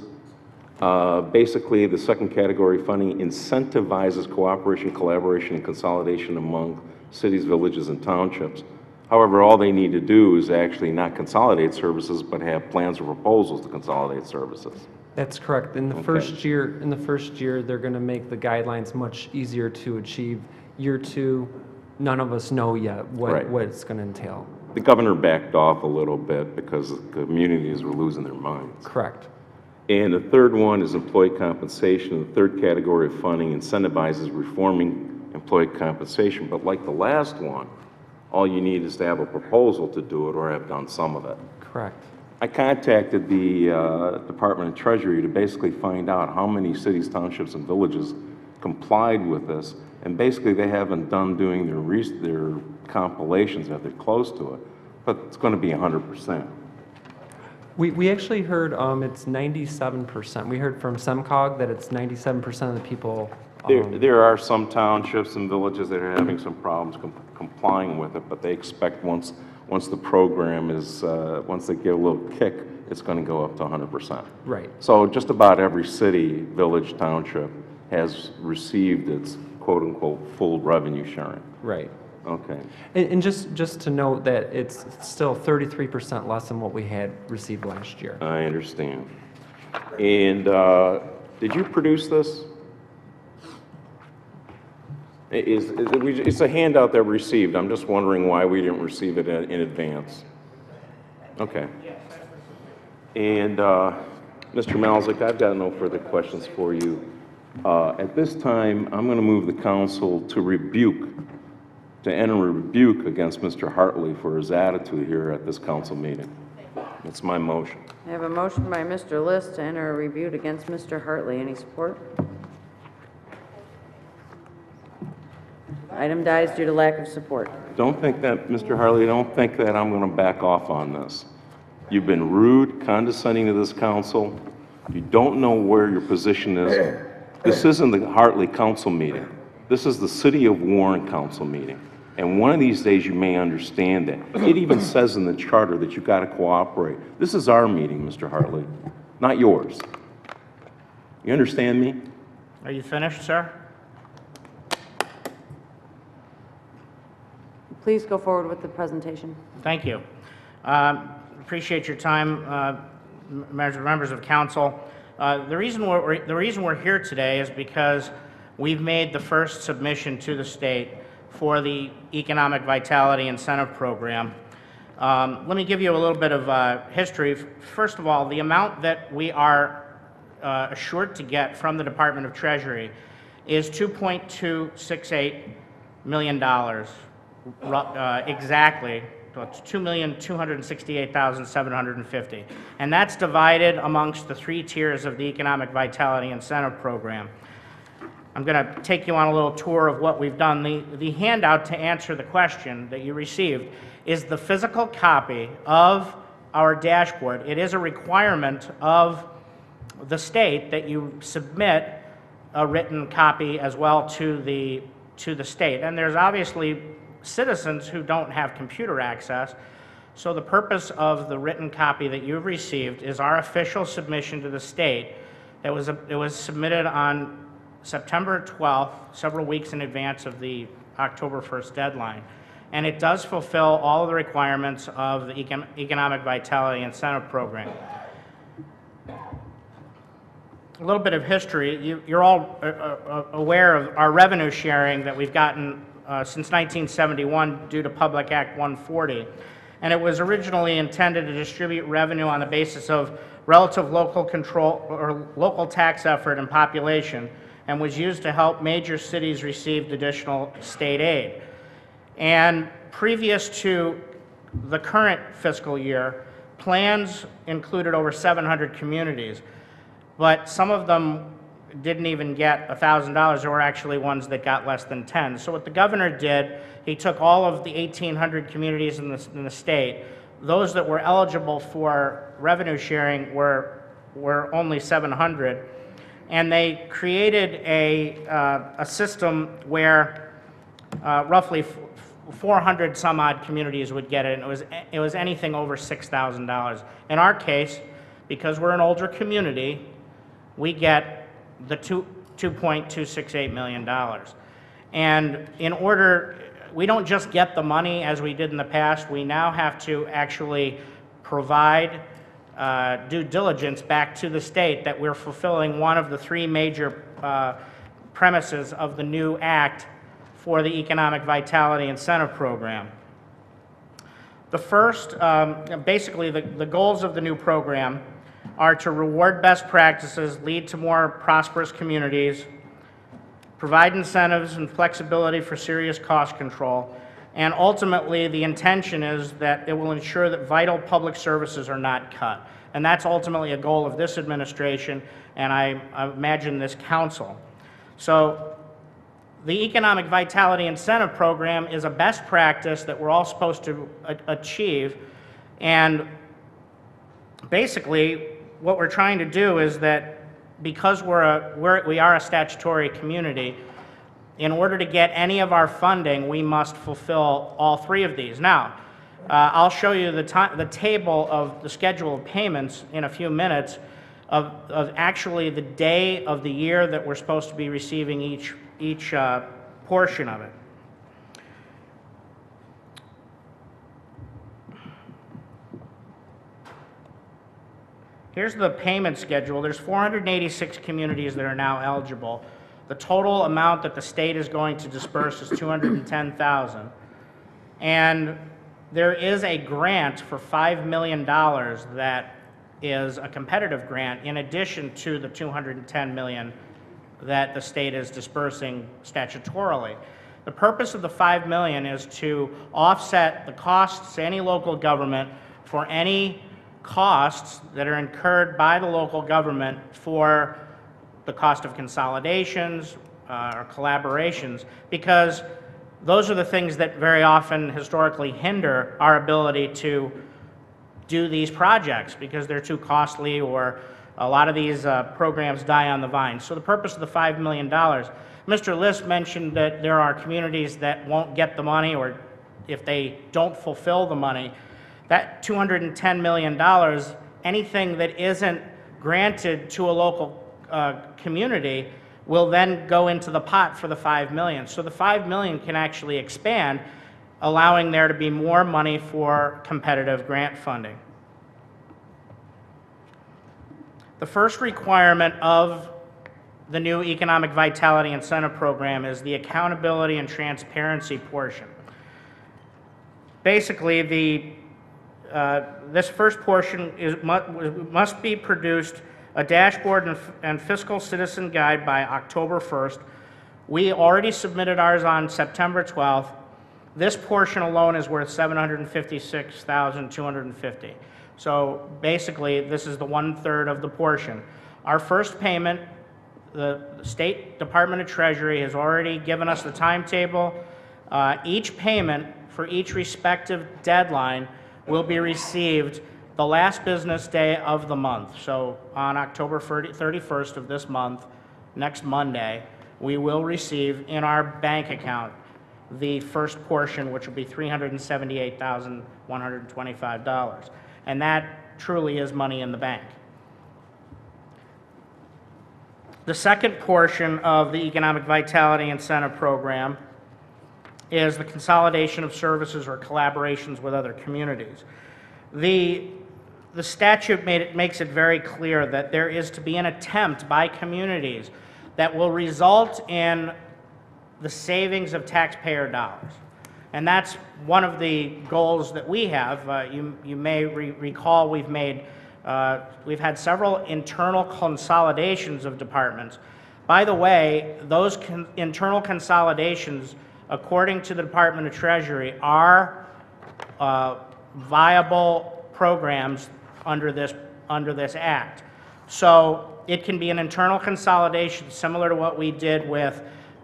basically the second category funding incentivizes cooperation, collaboration, and consolidation among cities, villages, and townships. However, all they need to do is actually not consolidate services, but have plans or proposals to consolidate services. That's correct. In the first year, they're going to make the guidelines much easier to achieve. Year 2, none of us know yet what it's going to entail. The governor backed off a little bit because the communities were losing their minds. Correct. And the third one is employee compensation. The third category of funding incentivizes reforming employee compensation. But like the last one, all you need is to have a proposal to do it or have done some of it. Correct. I contacted the Department of Treasury to basically find out how many cities, townships, and villages complied with this, and basically they haven't done doing their compilations yet. They're close to it, but it's going to be 100%. We actually heard it's 97%. We heard from SEMCOG that it's 97% of the people. There are some townships and villages that are having some problems complying with it, but they expect once the program is, once they get a little kick, it's going to go up to 100%. Right. So just about every city, village, township has received its quote-unquote full revenue sharing. Right. Okay. And just to note that it's still 33% less than what we had received last year. I understand. And did you produce this? It's a handout that we received. I'm just wondering why we didn't receive it in advance. Okay. And Mr. Malzik, I've got no further questions for you. At this time, I'm going to move the council to enter a rebuke against Mr. Hartley for his attitude here at this council meeting. That's my motion. I have a motion by Mr. List to enter a rebuke against Mr. Hartley. Any support? Item dies due to lack of support. Don't think that, Mr. Hartley, don't think that I'm going to back off on this. You've been rude, condescending to this council. You don't know where your position is. This isn't the Hartley council meeting. This is the City of Warren council meeting. And one of these days you may understand that. It even says in the charter that you've got to cooperate. This is our meeting, Mr. Hartley, not yours. You understand me? Are you finished, sir? Please go forward with the presentation. Thank you. Appreciate your time, members of council. The reason we're here today is because we've made the first submission to the state for the Economic Vitality Incentive Program. Let me give you a little bit of history. First of all, the amount that we are assured to get from the Department of Treasury is $2.268 million, exactly. So it's $2,268,750. And that's divided amongst the 3 tiers of the Economic Vitality Incentive Program. I'm going to take you on a little tour of what we've done. The handout to answer the question that you received is the physical copy of our dashboard. It is a requirement of the state that you submit a written copy as well to the state. And there's obviously citizens who don't have computer access. So the purpose of the written copy that you've received is our official submission to the state. It was submitted on September 12th, several weeks in advance of the October 1st deadline. And it does fulfill all of the requirements of the Economic Vitality Incentive Program. A little bit of history. You're all aware of our revenue sharing that we've gotten since 1971 due to Public Act 140. And it was originally intended to distribute revenue on the basis of relative local control or local tax effort and population, and was used to help major cities receive additional state aid. And previous to the current fiscal year, plans included over 700 communities, but some of them didn't even get $1,000. There were actually ones that got less than 10. So what the governor did, he took all of the 1,800 communities in the state. Those that were eligible for revenue sharing were only 700. And they created a system where roughly 400 some odd communities would get it, and it was anything over $6,000. In our case, because we're an older community, we get the $2.268 million. And in order, we don't just get the money as we did in the past, we now have to actually provide due diligence back to the state that we're fulfilling one of the 3 major premises of the new act for the Economic Vitality Incentive Program. The first, basically the goals of the new program are to reward best practices, lead to more prosperous communities, provide incentives and flexibility for serious cost control, and ultimately the intention is that it will ensure that vital public services are not cut. And that's ultimately a goal of this administration, and I imagine this council. So the Economic Vitality Incentive Program is a best practice that we're all supposed to achieve, and basically what we're trying to do is that because we are a statutory community, in order to get any of our funding, we must fulfill all 3 of these. Now, I'll show you the table of the schedule of payments in a few minutes of actually the day of the year that we're supposed to be receiving each portion of it. Here's the payment schedule. There's 486 communities that are now eligible. The total amount that the state is going to disperse is $210,000. And there is a grant for $5 million that is a competitive grant in addition to the $210 million that the state is dispersing statutorily. The purpose of the $5 million is to offset the costs to any local government for any costs that are incurred by the local government for the cost of consolidations or collaborations, because those are the things that very often historically hinder our ability to do these projects because they're too costly, or a lot of these programs die on the vine. So the purpose of the $5 million, Mr. List mentioned that there are communities that won't get the money, or if they don't fulfill the money, that $210 million, anything that isn't granted to a local community will then go into the pot for the $5 million. So the $5 million can actually expand, allowing there to be more money for competitive grant funding. The first requirement of the new Economic Vitality Incentive Program is the accountability and transparency portion. Basically, this first portion must be produced a dashboard and fiscal citizen guide by October 1st. We already submitted ours on September 12th. This portion alone is worth $756,250. So basically, this is the 1/3 of the portion. Our first payment, the State Department of Treasury has already given us the timetable. Each payment for each respective deadline will be received the last business day of the month. So on October 31st of this month, next Monday, we will receive in our bank account the first portion, which will be $378,125. And that truly is money in the bank. The second portion of the Economic Vitality Incentive Program is the consolidation of services or collaborations with other communities. The statute makes it very clear that there is to be an attempt by communities that will result in the savings of taxpayer dollars. And that's one of the goals that we have. You may recall we've had several internal consolidations of departments. By the way, those internal consolidations, according to the Department of Treasury, are viable programs under this act. So it can be an internal consolidation similar to what we did with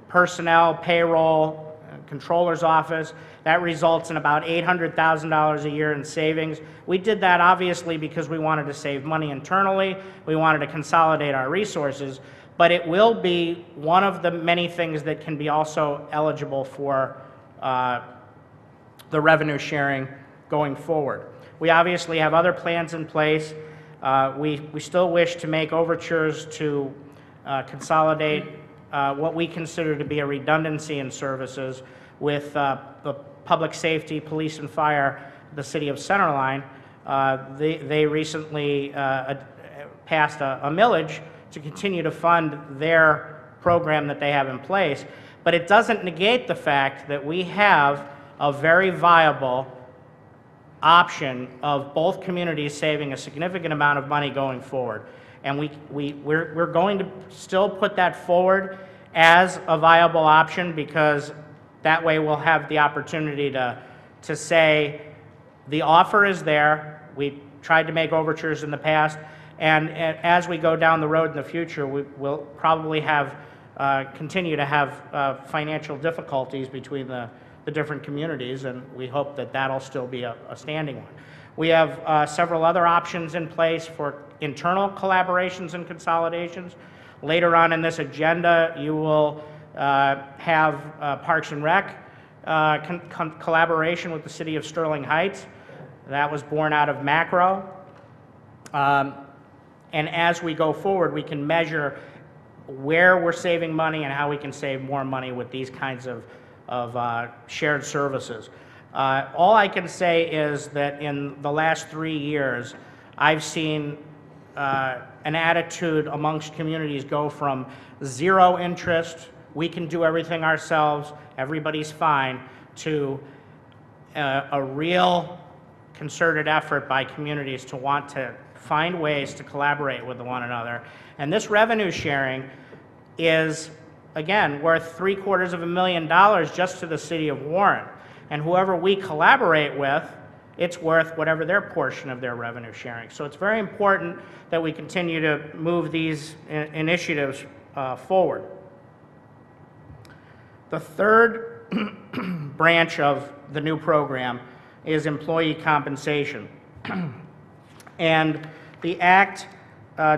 personnel, payroll, controller's office. That results in about $800,000 a year in savings. We did that obviously because we wanted to save money internally. We wanted to consolidate our resources, but it will be one of the many things that can be also eligible for the revenue sharing going forward. We obviously have other plans in place. We still wish to make overtures to consolidate what we consider to be a redundancy in services with the public safety, police and fire, the city of Centerline. They recently passed a millage to continue to fund their program that they have in place, but it doesn't negate the fact that we have a very viable option of both communities saving a significant amount of money going forward. And we're going to still put that forward as a viable option, because that way we'll have the opportunity to say the offer is there. We tried to make overtures in the past, and as we go down the road in the future, we'll probably continue to have financial difficulties between the different communities, and we hope that that'll still be a standing one. We have several other options in place for internal collaborations and consolidations. Later on in this agenda, you will have Parks and Rec collaboration with the city of Sterling Heights. That was born out of macro. And as we go forward, we can measure where we're saving money and how we can save more money with these kinds of shared services. All I can say is that in the last 3 years, I've seen an attitude amongst communities go from zero interest, we can do everything ourselves, everybody's fine, to a real concerted effort by communities to want to find ways to collaborate with one another. And this revenue sharing is, again, worth $750,000 just to the city of Warren. And whoever we collaborate with, it's worth whatever their portion of their revenue sharing. So it's very important that we continue to move these initiatives forward. The third branch of the new program is employee compensation. And the Act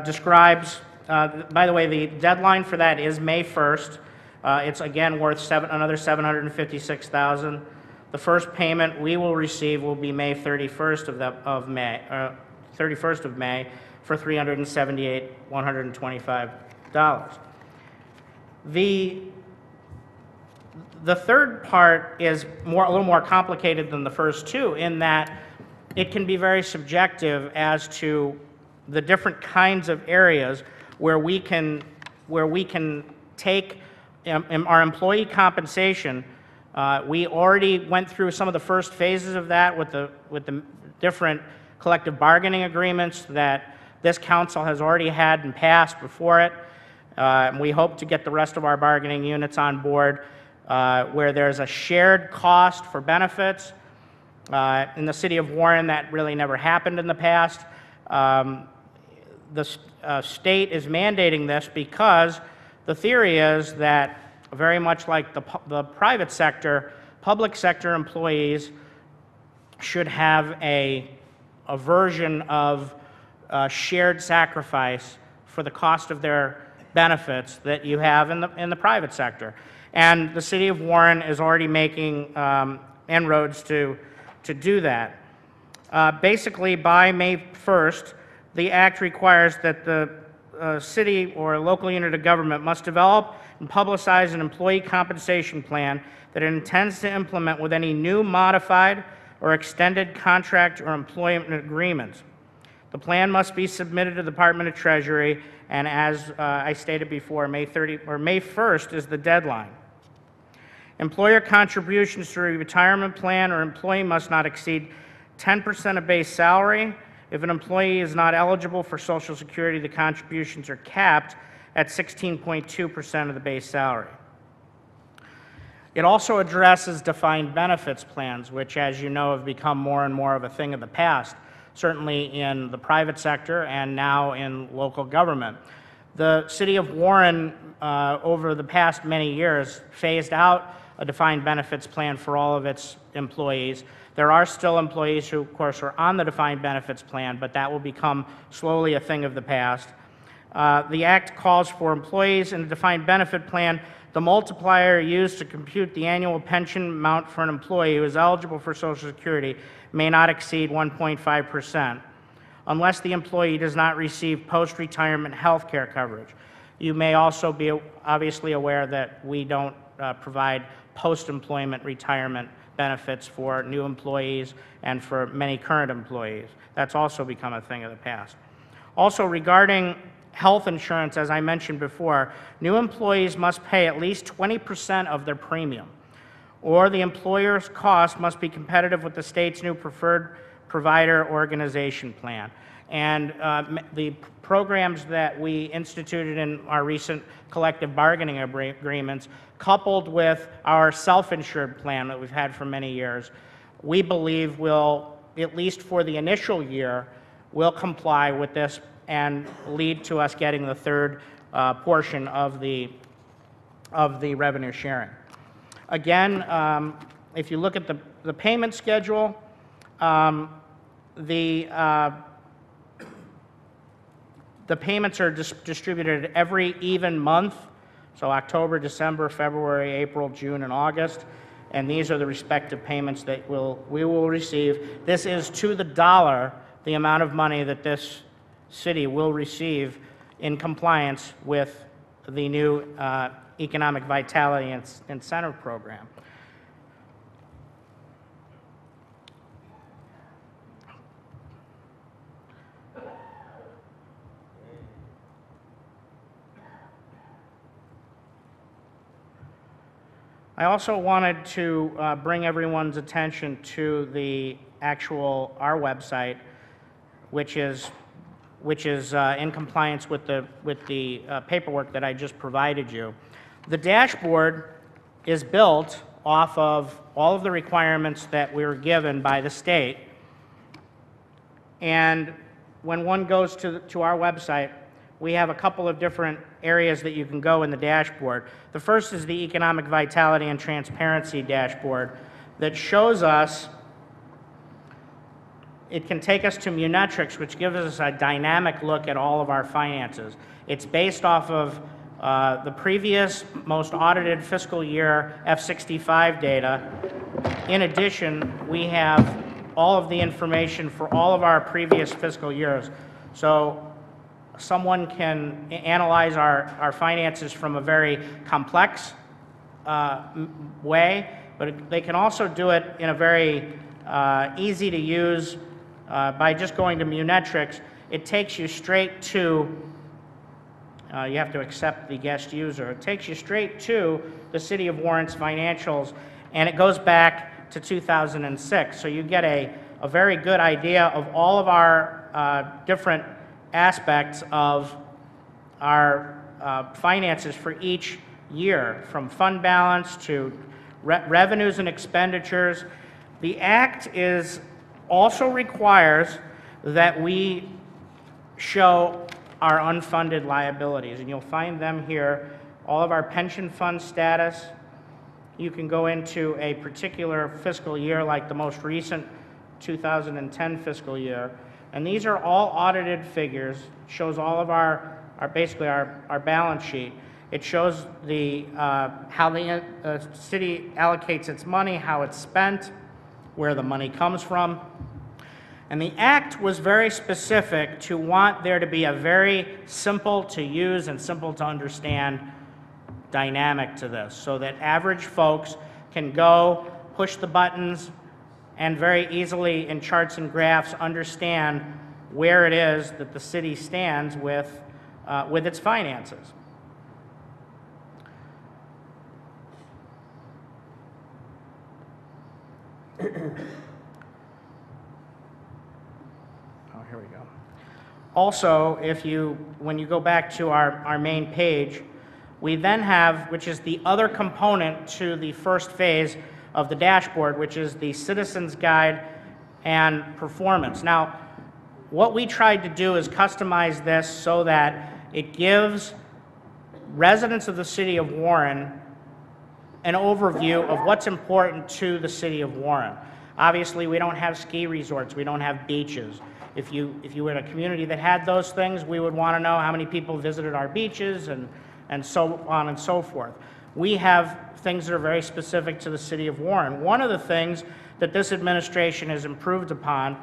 describes, by the way, the deadline for that is May 1st. It's again worth another $756,000. The first payment we will receive will be May 31st of May for $378,125. The third part is a little more complicated than the first two, in that it can be very subjective as to the different kinds of areas where we can take our employee compensation. We already went through some of the first phases of that with the different collective bargaining agreements that this council has already had and passed before it. And we hope to get the rest of our bargaining units on board where there's a shared cost for benefits. In the city of Warren, that really never happened in the past. The state is mandating this because the theory is that, very much like the private sector, public sector employees should have a version of shared sacrifice for the cost of their benefits that you have in the private sector. And the city of Warren is already making inroads to do that. Basically, by May 1st, the act requires that the city or local unit of government must develop and publicize an employee compensation plan that it intends to implement with any new, modified, or extended contract or employment agreements. The plan must be submitted to the Department of Treasury, and as I stated before, May 1st is the deadline. Employer contributions to a retirement plan or employee must not exceed 10% of base salary. If an employee is not eligible for Social Security, the contributions are capped at 16.2% of the base salary. It also addresses defined benefits plans, which, as you know, have become more and more of a thing of the past, certainly in the private sector and now in local government. The city of Warren, over the past many years, phased out a defined benefits plan for all of its employees. There are still employees who, of course, are on the defined benefits plan, but that will become slowly a thing of the past. The Act calls for employees in a defined benefit plan. The multiplier used to compute the annual pension amount for an employee who is eligible for Social Security may not exceed 1.5%, unless the employee does not receive post-retirement health care coverage. You may also be obviously aware that we don't provide post-employment retirement benefits for new employees and for many current employees. That's also become a thing of the past. Also, regarding health insurance, as I mentioned before, new employees must pay at least 20% of their premium, or the employer's cost must be competitive with the state's new preferred provider organization plan. And the programs that we instituted in our recent collective bargaining agreements, coupled with our self-insured plan that we've had for many years, we believe will, at least for the initial year, will comply with this and lead to us getting the third portion of the revenue sharing. Again, if you look at the payment schedule, the payments are distributed every even month, so October, December, February, April, June, and August, and these are the respective payments that we will receive. This is to the dollar the amount of money that this city will receive in compliance with the new Economic Vitality Incentive Program. I also wanted to bring everyone's attention to our website, which is in compliance with the paperwork that I just provided you. The dashboard is built off of all of the requirements that we were given by the state. And when one goes to our website, we have a couple of different areas that you can go in the dashboard. The first is the Economic Vitality and Transparency dashboard that shows us, it can take us to Munetrics, which gives us a dynamic look at all of our finances. It's based off of the previous most audited fiscal year F65 data. In addition, we have all of the information for all of our previous fiscal years. So someone can analyze our finances from a very complex way, but they can also do it in a very easy to use by just going to Munetrics. It takes you straight to, you have to accept the guest user, it takes you straight to the City of Warren's financials, and it goes back to 2006. So you get a a very good idea of all of our different aspects of our finances for each year, from fund balance to revenues and expenditures. The Act also requires that we show our unfunded liabilities, and you'll find them here. All of our pension fund status. You can go into a particular fiscal year, like the most recent 2010 fiscal year, and these are all audited figures. It shows all of our basically our balance sheet. It shows how the city allocates its money, how it's spent, where the money comes from. And the Act was very specific to want there to be a very simple to use and simple to understand dynamic to this, so that average folks can go, push the buttons, and very easily in charts and graphs understand where it is that the city stands with its finances. Here we go. Also, when you go back to our main page, we then have, which is the other component to the first phase of the dashboard, which is the Citizens Guide and Performance. Now, what we tried to do is customize this so that it gives residents of the city of Warren an overview of what's important to the city of Warren. Obviously, we don't have ski resorts, we don't have beaches. If you were in a community that had those things, we would want to know how many people visited our beaches and so on and so forth. We have things that are very specific to the city of Warren. One of the things that this administration has improved upon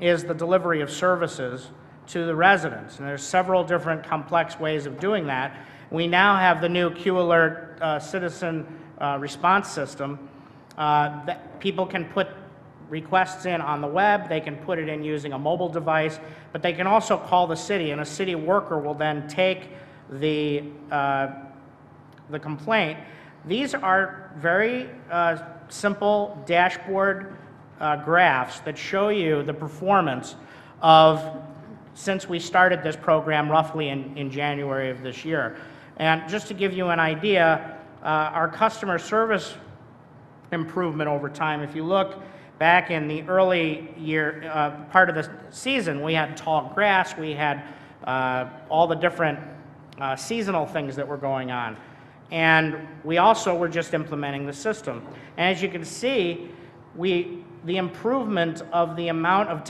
is the delivery of services to the residents. And there's several different complex ways of doing that. We now have the new Q-Alert citizen response system that people can put requests in on the web, they can put it in using a mobile device, but they can also call the city, and a city worker will then take the complaint. These are very simple dashboard graphs that show you the performance since we started this program roughly in January of this year. And just to give you an idea, our customer service improvement over time, if you look back in the early year part of the season, we had tall grass, we had all the different seasonal things that were going on. And we also were just implementing the system. And as you can see, the improvement of the amount of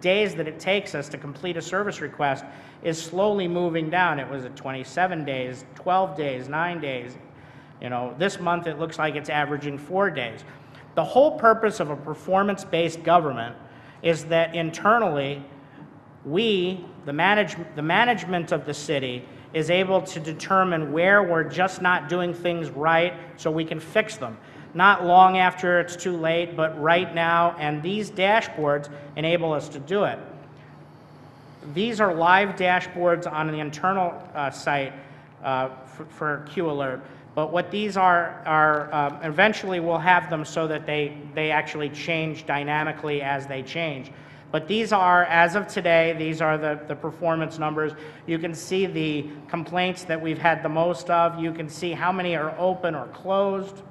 days that it takes us to complete a service request is slowly moving down. It was at 27 days, 12 days, 9 days. This month it looks like it's averaging 4 days. The whole purpose of a performance-based government is that internally, the management of the city, is able to determine where we're just not doing things right so we can fix them. Not long after it's too late, but right now, and these dashboards enable us to do it. These are live dashboards on the internal site for Q-Alert. But what these are eventually we'll have them so that they actually change dynamically as they change. But these are, as of today, these are the performance numbers. You can see the complaints that we've had the most of. You can see how many are open or closed.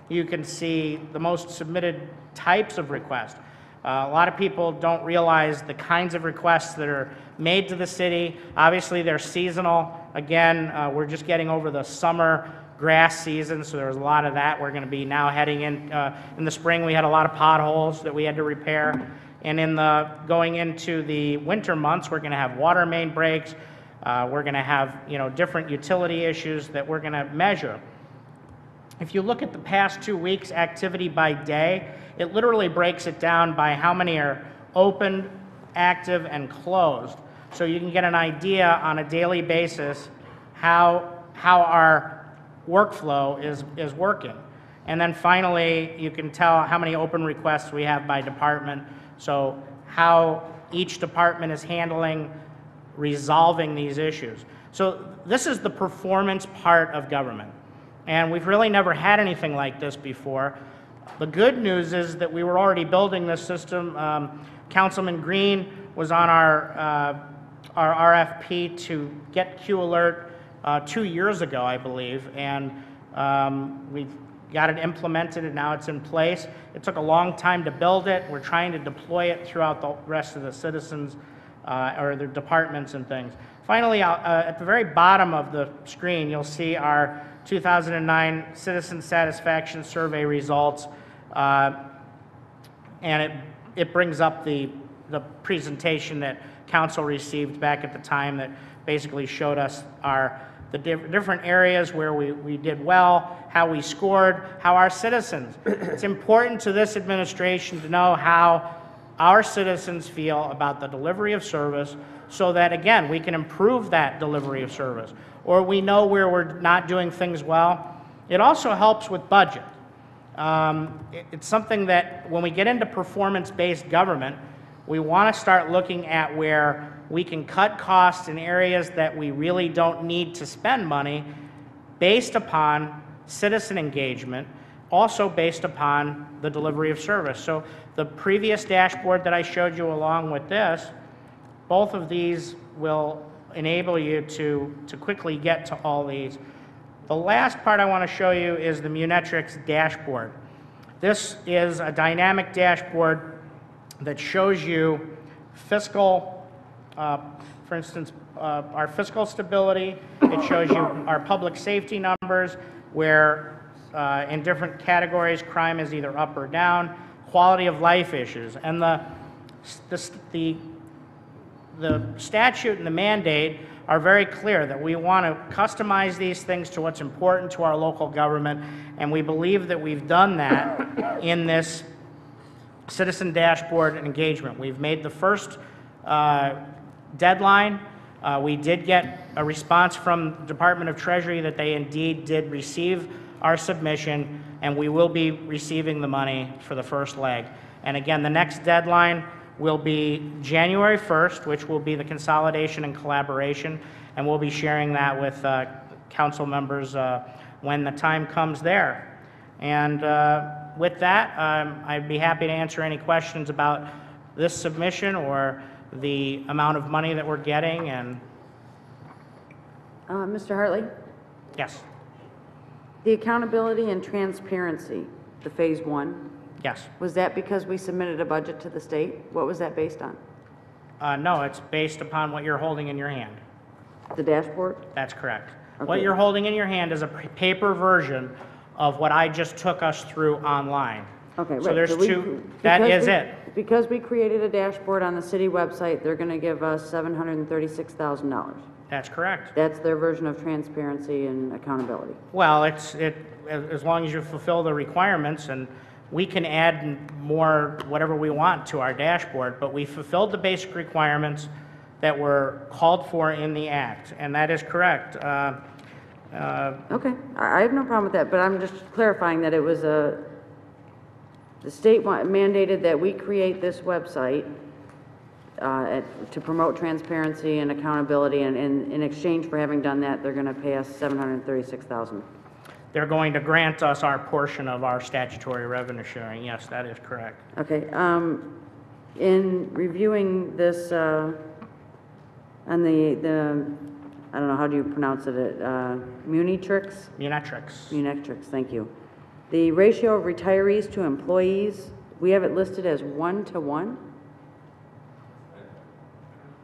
You can see the most submitted types of requests. A lot of people don't realize the kinds of requests that are made to the city. Obviously, they're seasonal. Again, we're just getting over the summer grass season, so there's a lot of that. We're going to be now heading in the spring. We had a lot of potholes that we had to repair, and going into the winter months, we're going to have water main breaks. We're going to have different utility issues that we're going to measure. If you look at the past 2 weeks activity by day, it literally breaks it down by how many are open, active, and closed, so you can get an idea on a daily basis how our workflow is working. And then finally, you can tell how many open requests we have by department, so how each department is handling resolving these issues. So this is the performance part of government, and we've really never had anything like this before. The good news is that we were already building this system. Councilman Green was on our RFP to get Q Alert 2 years ago, I believe, and we've got it implemented and now it's in place. It took a long time to build it. We're trying to deploy it throughout the rest of the citizens or their departments and things. Finally, at the very bottom of the screen, you'll see our 2009 Citizen Satisfaction Survey results, and it brings up the presentation that council received back at the time that basically showed us the different areas where we did well, how we scored, how our citizens. It's important to this administration to know how our citizens feel about the delivery of service so that, again, we can improve that delivery of service, or we know where we're not doing things well. It also helps with budget. It's something that when we get into performance-based government, we want to start looking at where we can cut costs in areas that we really don't need to spend money based upon citizen engagement, also based upon the delivery of service. So the previous dashboard that I showed you along with this, both of these will enable you to quickly get to all these. The last part I want to show you is the Munetrix dashboard. This is a dynamic dashboard that shows you fiscal, for instance, our fiscal stability. It shows you our public safety numbers, where in different categories crime is either up or down, quality of life issues. And the statute and the mandate are very clear that we want to customize these things to what's important to our local government, and we believe that we've done that in this citizen dashboard engagement. We've made the first deadline. We did get a response from the Department of Treasury that they indeed did receive our submission, and we will be receiving the money for the first leg. And again, the next deadline will be January 1st, which will be the consolidation and collaboration, and we'll be sharing that with council members when the time comes there. And with that, I'd be happy to answer any questions about this submission or the amount of money that we're getting. And Mr. Hartley? yes. The accountability and transparency, the phase 1. Yes. Was that because we submitted a budget to the state? What was that based on? No, it's based upon what you're holding in your hand. The dashboard? That's correct. Okay. What you're holding in your hand is a paper version of what I just took us through online. Okay, right. So there's we- two, that because is we- it. Because we created a dashboard on the city website, they're going to give us $736,000. That's correct. That's their version of transparency and accountability. Well, as long as you fulfill the requirements, and we can add more, whatever we want to our dashboard, but we fulfilled the basic requirements that were called for in the act, and that is correct. Okay, I have no problem with that, but I'm just clarifying that it was the state mandated that we create this website to promote transparency and accountability, and in exchange for having done that, they're going to pay us $736,000. They're going to grant us our portion of our statutory revenue sharing. Yes, that is correct. Okay, in reviewing this, on the, I don't know, how do you pronounce it, Munetrix? Munetrix. Munetrix, thank you. The ratio of retirees to employees, we have it listed as 1-to-1?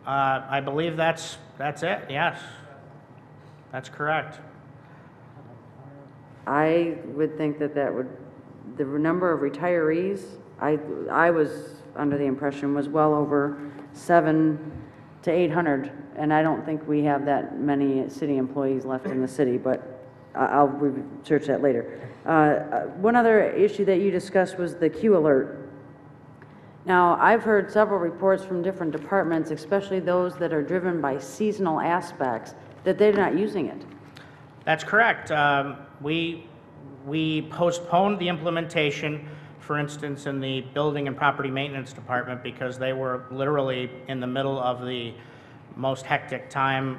I believe that's it, yes. That's correct. I would think that the number of retirees, I was under the impression was well over 700 to 800, and I don't think we have that many city employees left in the city, but I'll research that later. One other issue that you discussed was the Q Alert. Now, I've heard several reports from different departments, especially those that are driven by seasonal aspects, that they're not using it. That's correct. We postponed the implementation, for instance, in the building and property maintenance department, because they were literally in the middle of the most hectic time.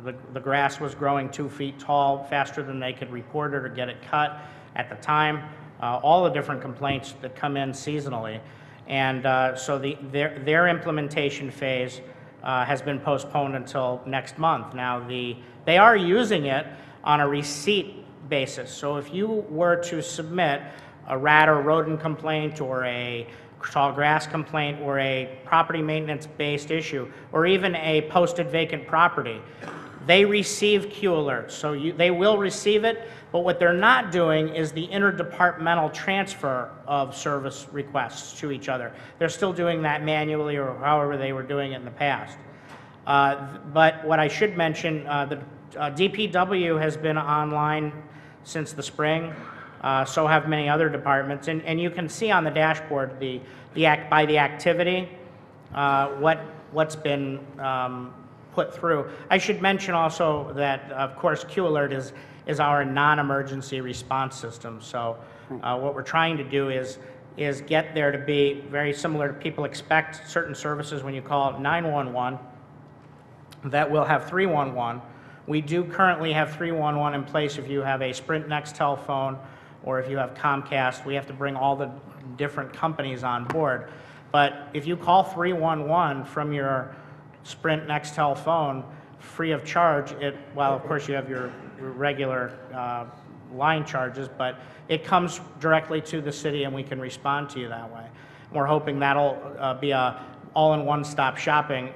The grass was growing 2 feet tall faster than they could report it or get it cut at the time. all the different complaints that come in seasonally. And so their implementation phase has been postponed until next month. Now, they are using it on a receipt basis. So if you were to submit a rat or rodent complaint or a tall grass complaint or a property maintenance-based issue or even a posted vacant property, they receive Q alerts. So they will receive it, but what they're not doing is the interdepartmental transfer of service requests to each other. They're still doing that manually or however they were doing it in the past. But what I should mention, the DPW has been online since the spring. So have many other departments, and you can see on the dashboard by the activity what's been put through. I should mention also that, of course, Q Alert is our non-emergency response system. So what we're trying to do is get there to be very similar to people expect certain services when you call 911 that will have 311. We do currently have 311 in place if you have a Sprint Nextel phone or if you have Comcast. We have to bring all the different companies on board. But if you call 311 from your Sprint Nextel phone free of charge, well, of course you have your regular line charges, but it comes directly to the city and we can respond to you that way. We're hoping that'll be a all-in-one stop shopping.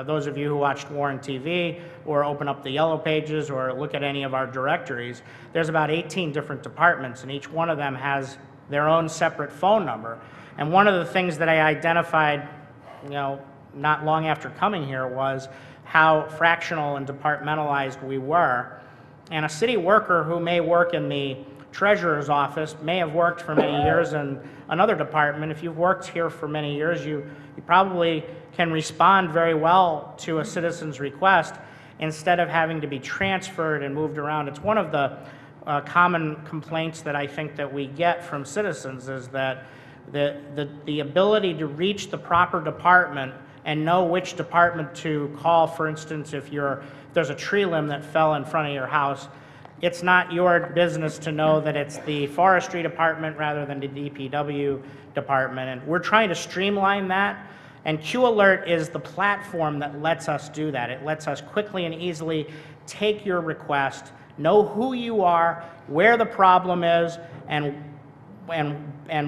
Those of you who watched Warren TV or open up the Yellow Pages or look at any of our directories, there's about 18 different departments and each one of them has their own separate phone number. And one of the things that I identified, not long after coming here was how fractional and departmentalized we were. And a city worker who may work in the treasurer's office may have worked for many years in another department. If you've worked here for many years, you probably can respond very well to a citizen's request instead of having to be transferred and moved around. It's one of the common complaints that I think that we get from citizens is that the ability to reach the proper department and know which department to call. For instance, if there's a tree limb that fell in front of your house, it's not your business to know that it's the forestry department rather than the DPW department. And we're trying to streamline that. And Q Alert is the platform that lets us do that. It lets us quickly and easily take your request, know who you are, where the problem is, and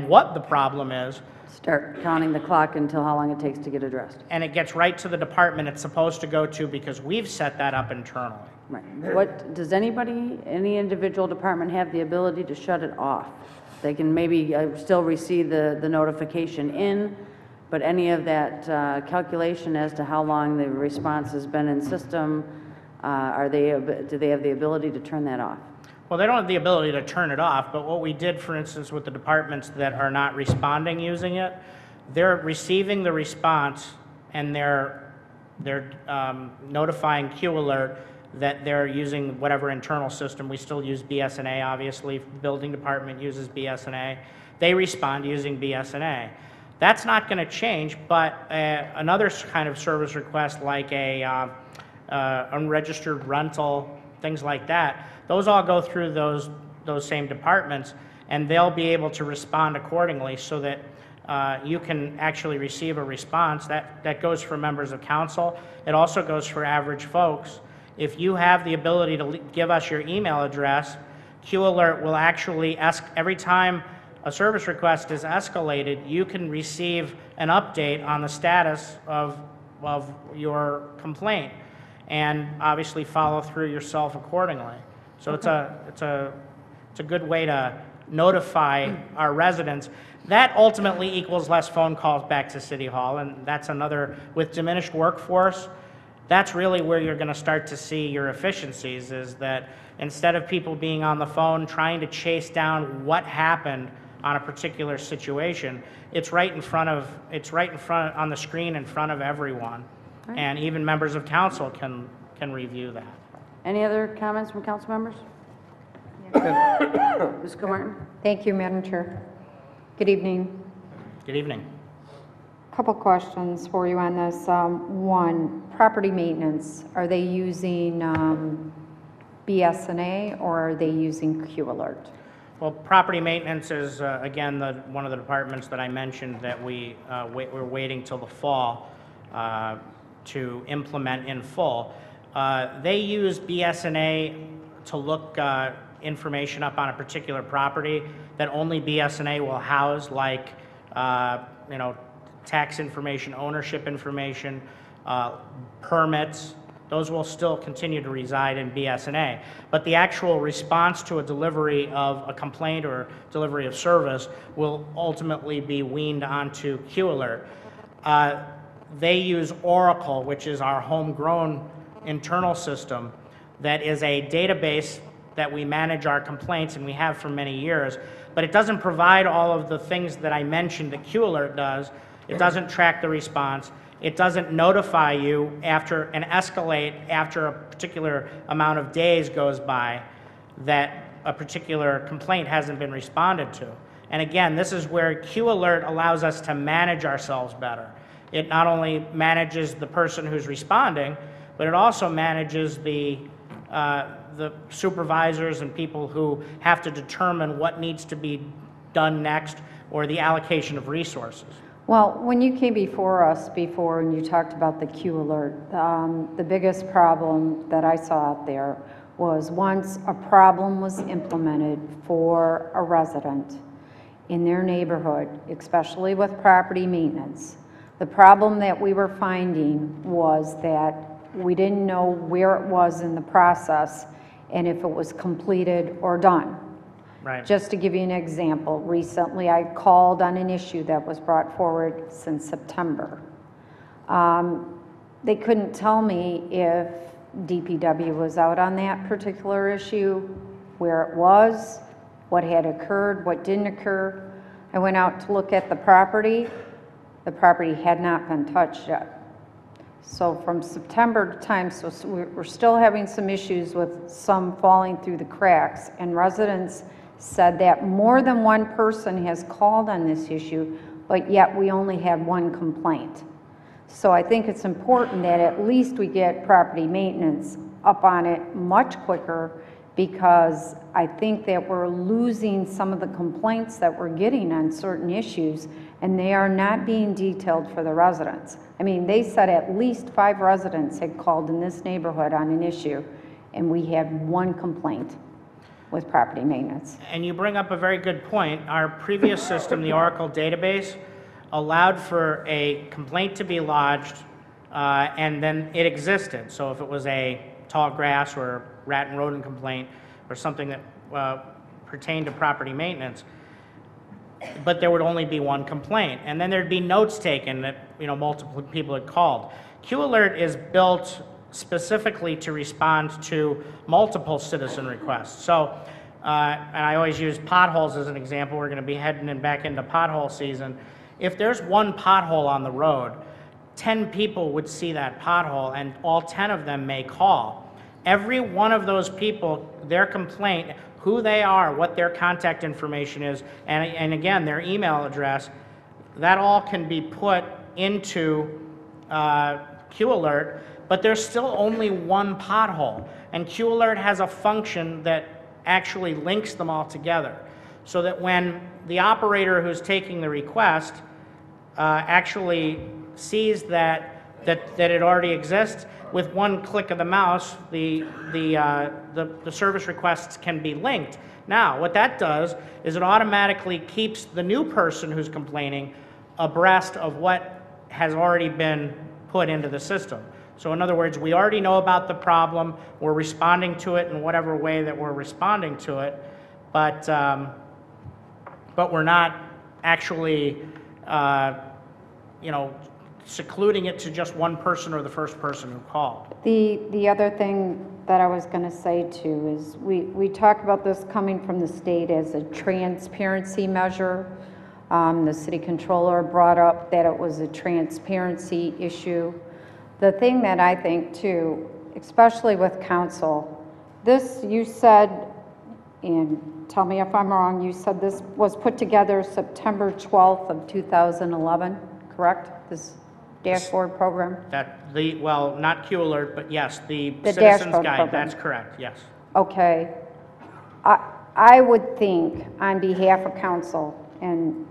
what the problem is. Start counting the clock until how long it takes to get addressed. And it gets right to the department it's supposed to go to because we've set that up internally. Right. Does any individual department have the ability to shut it off? They can maybe still receive the notification in, but any of that calculation as to how long the response has been in system, do they have the ability to turn that off? Well, they don't have the ability to turn it off, but what we did, for instance, with the departments that are not responding using it, they're receiving the response and they're notifying Q Alert that they're using whatever internal system. We still use BSNA, obviously. Building department uses BSNA. They respond using BSNA. That's not going to change, but another kind of service request like a unregistered rental, things like that, those all go through those same departments, and they'll be able to respond accordingly so that you can actually receive a response. That goes for members of council. It also goes for average folks. If you have the ability to give us your email address, Q Alert will actually ask every time a service request is escalated, you can receive an update on the status of your complaint and obviously follow through yourself accordingly. So it's a good way to notify our residents. That ultimately equals less phone calls back to City Hall, and that's another, with diminished workforce, that's really where you're going to start to see your efficiencies, is that instead of people being on the phone trying to chase down what happened on a particular situation, it's right in front on the screen in front of everyone. Right. And even members of council can review that. Any other comments from council members? Ms. Martin? Thank you, Madam Chair. Good evening. Good evening. Couple questions for you on this. One, property maintenance. Are they using BSNA or are they using Q Alert? Well, property maintenance is, again, one of the departments that I mentioned that we're waiting till the fall to implement in full. They use BS&A to look information up on a particular property that only BS&A will house, like, tax information, ownership information, permits. Those will still continue to reside in BS&A. But the actual response to a delivery of a complaint or delivery of service will ultimately be weaned onto QAlert. They use Oracle, which is our homegrown internal system that is a database that we manage our complaints, and we have for many years, but it doesn't provide all of the things that I mentioned that QAlert does. It doesn't track the response. It doesn't notify you after and escalate after a particular amount of days goes by that a particular complaint hasn't been responded to. And again, this is where QAlert allows us to manage ourselves better. It not only manages the person who's responding, but it also manages the supervisors and people who have to determine what needs to be done next or the allocation of resources. Well, when you came before us before and you talked about the QAlert, the biggest problem that I saw out there was once a problem was implemented for a resident in their neighborhood, especially with property maintenance, the problem that we were finding was that we didn't know where it was in the process and if it was completed or done. Right. Just to give you an example, recently I called on an issue that was brought forward since September. They couldn't tell me if DPW was out on that particular issue, where it was, what had occurred, what didn't occur. I went out to look at the property. The property had not been touched yet. So from September time, so we're still having some issues with some falling through the cracks, and residents said that more than one person has called on this issue, but yet we only had one complaint. So I think it's important that at least we get property maintenance up on it much quicker, because I think that we're losing some of the complaints that we're getting on certain issues, and they are not being detailed for the residents. I mean, they said at least 5 residents had called in this neighborhood on an issue, and we had one complaint with property maintenance. And you bring up a very good point. Our previous system, the Oracle database, allowed for a complaint to be lodged, and then it existed. So if it was a tall grass or rat and rodent complaint or something that pertained to property maintenance, but there would only be one complaint. And then there'd be notes taken that multiple people had called. QAlert is built specifically to respond to multiple citizen requests. So, and I always use potholes as an example. We're going to be heading back into pothole season. If there's one pothole on the road, 10 people would see that pothole, and all 10 of them may call. Every one of those people, their complaint, who they are, what their contact information is, and again, their email address, that all can be put into QAlert, but there's still only one pothole. And QAlert has a function that actually links them all together, so that when the operator who's taking the request actually sees that it already exists, with one click of the mouse, the service requests can be linked. Now, what that does is it automatically keeps the new person who's complaining abreast of what has already been put into the system. So in other words, we already know about the problem, we're responding to it in whatever way that we're responding to it, but we're not actually, secluding it to just one person or the first person who called. The other thing that I was going to say too is we talk about this coming from the state as a transparency measure. The city controller brought up that it was a transparency issue. The thing that I think too, especially with council, this you said, and tell me if I'm wrong, you said this was put together September 12th of 2011, correct? This dashboard program? Well, not QAlert, but yes, the Citizens dashboard Guide, program. that's correct, yes. Okay. I would think, on behalf of council, and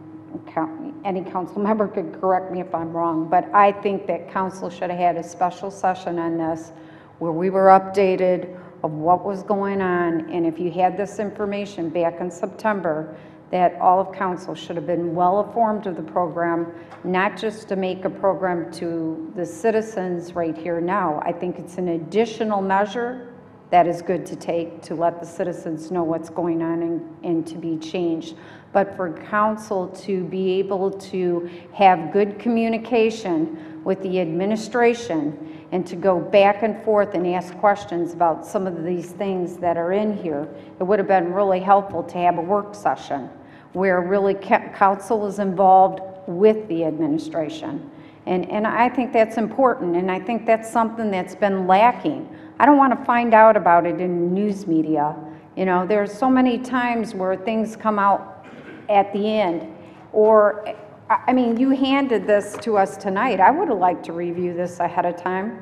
any council member could correct me if I'm wrong, but I think that council should have had a special session on this where we were updated of what was going on, and if you had this information back in September, that all of council should have been well informed of the program, not just to make a program to the citizens right here now. I think it's an additional measure that is good to take to let the citizens know what's going on and to be changed. But for council to be able to have good communication with the administration and to go back and forth and ask questions about some of these things that are in here, it would have been really helpful to have a work session where really council was involved with the administration. And I think that's important, and I think that's something that's been lacking. I don't want to find out about it in news media. You know, there's so many times where things come out at the end, or, I mean, you handed this to us tonight. I would have liked to review this ahead of time.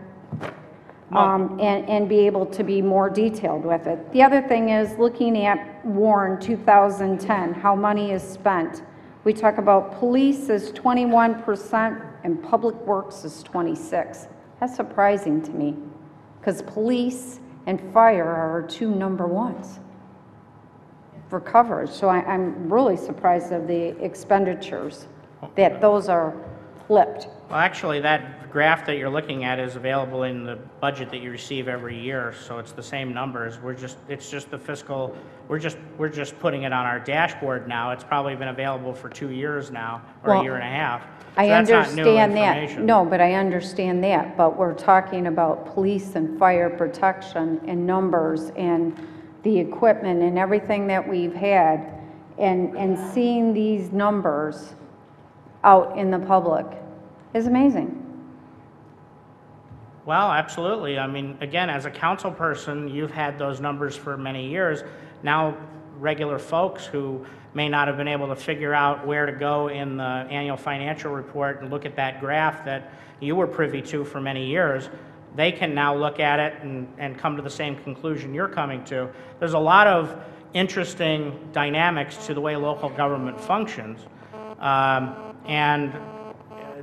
And be able to be more detailed with it. The other thing is looking at Warren 2010, how money is spent. We talk about police is 21% and public works is 26%. That's surprising to me because police and fire are our two number ones for coverage. So I'm really surprised of the expenditures, that those are flipped. Well, actually, that graph that you're looking at is available in the budget that you receive every year, so it's the same numbers. It's just the fiscal, we're just putting it on our dashboard now. It's probably been available for 2 years now, or a year and a half. So I that's not new understand that. information. No, but I understand that. But we're talking about police and fire protection and numbers and the equipment and everything that we've had, and seeing these numbers out in the public is amazing. Well, absolutely. I mean, again, as a council person, you've had those numbers for many years. Now, regular folks who may not have been able to figure out where to go in the annual financial report and look at that graph that you were privy to for many years, they can now look at it and come to the same conclusion you're coming to. There's a lot of interesting dynamics to the way local government functions. And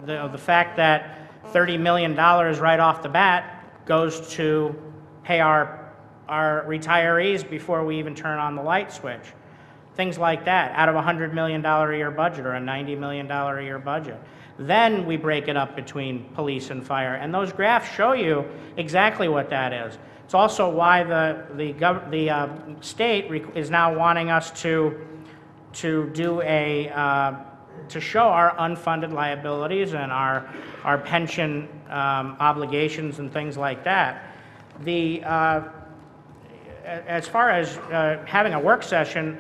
the fact that $30 million right off the bat goes to pay our retirees before we even turn on the light switch. Things like that, out of a $100 million a year budget or a $90 million a year budget. Then we break it up between police and fire, and those graphs show you exactly what that is. It's also why the state is now wanting us to do to show our unfunded liabilities and our pension obligations and things like that. As far as having a work session,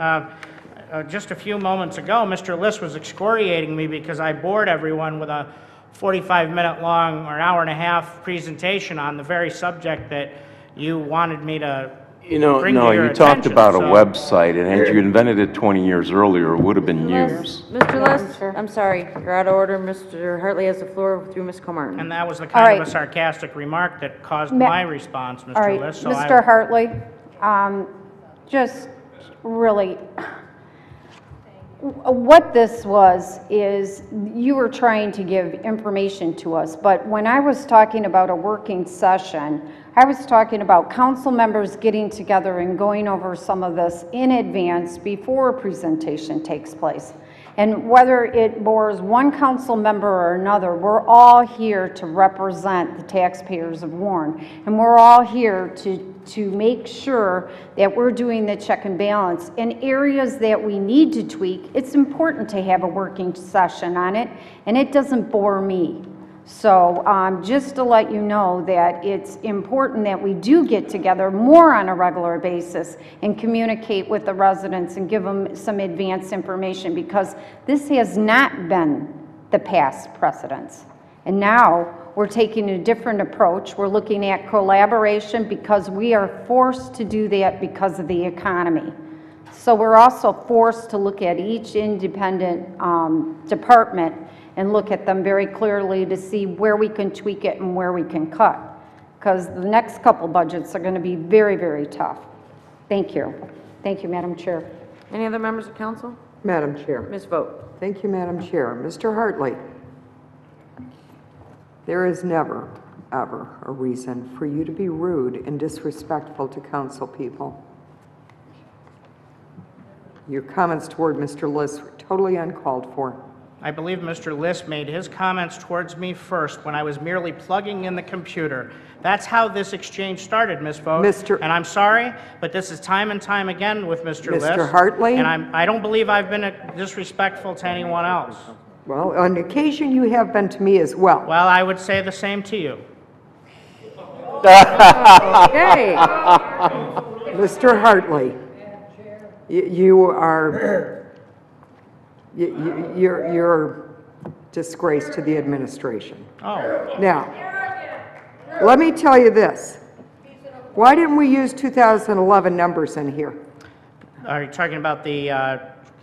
just a few moments ago, Mr. List was excoriating me because I bored everyone with a 45-minute long or an hour and a half presentation on the very subject that you wanted me to bring to your attention. You talked about a website, and had you invented it 20 years earlier, it would have been news. Mr. List, I'm sorry, you're out of order. Mr. Hartley has the floor through Ms. Comartin. And that was the kind of a sarcastic remark that caused my response, Mr. All right, List. So Mr. Hartley, just really, what this was is you were trying to give information to us, but when I was talking about a working session, I was talking about council members getting together and going over some of this in advance before a presentation takes place. And whether it bores one council member or another, we're all here to represent the taxpayers of Warren. And we're all here to make sure that we're doing the check and balance. In areas that we need to tweak, it's important to have a working session on it, and it doesn't bore me. So just to let you know that it's important that we do get together more on a regular basis and communicate with the residents and give them some advanced information, because this has not been the past precedence. And now we're taking a different approach. We're looking at collaboration because we are forced to do that because of the economy. So we're also forced to look at each independent department and look at them very clearly to see where we can tweak it and where we can cut. Because the next couple budgets are going to be very, very tough. Thank you. Thank you, Madam Chair. Any other members of council? Madam Chair. Ms. Vogt. Thank you, Madam Chair. Mr. Hartley, there is never, ever a reason for you to be rude and disrespectful to council people. Your comments toward Mr. List were totally uncalled for. I believe Mr. List made his comments towards me first when I was merely plugging in the computer. That's how this exchange started, Ms. Vogt. And I'm sorry, but this is time and time again with Mr. List. Mr. Hartley? And I don't believe I've been disrespectful to anyone else. Well, on occasion you have been to me as well. Well, I would say the same to you. Okay. Mr. Hartley, you're disgrace to the administration. Oh. Now, let me tell you this. Why didn't we use 2011 numbers in here? Are you talking about the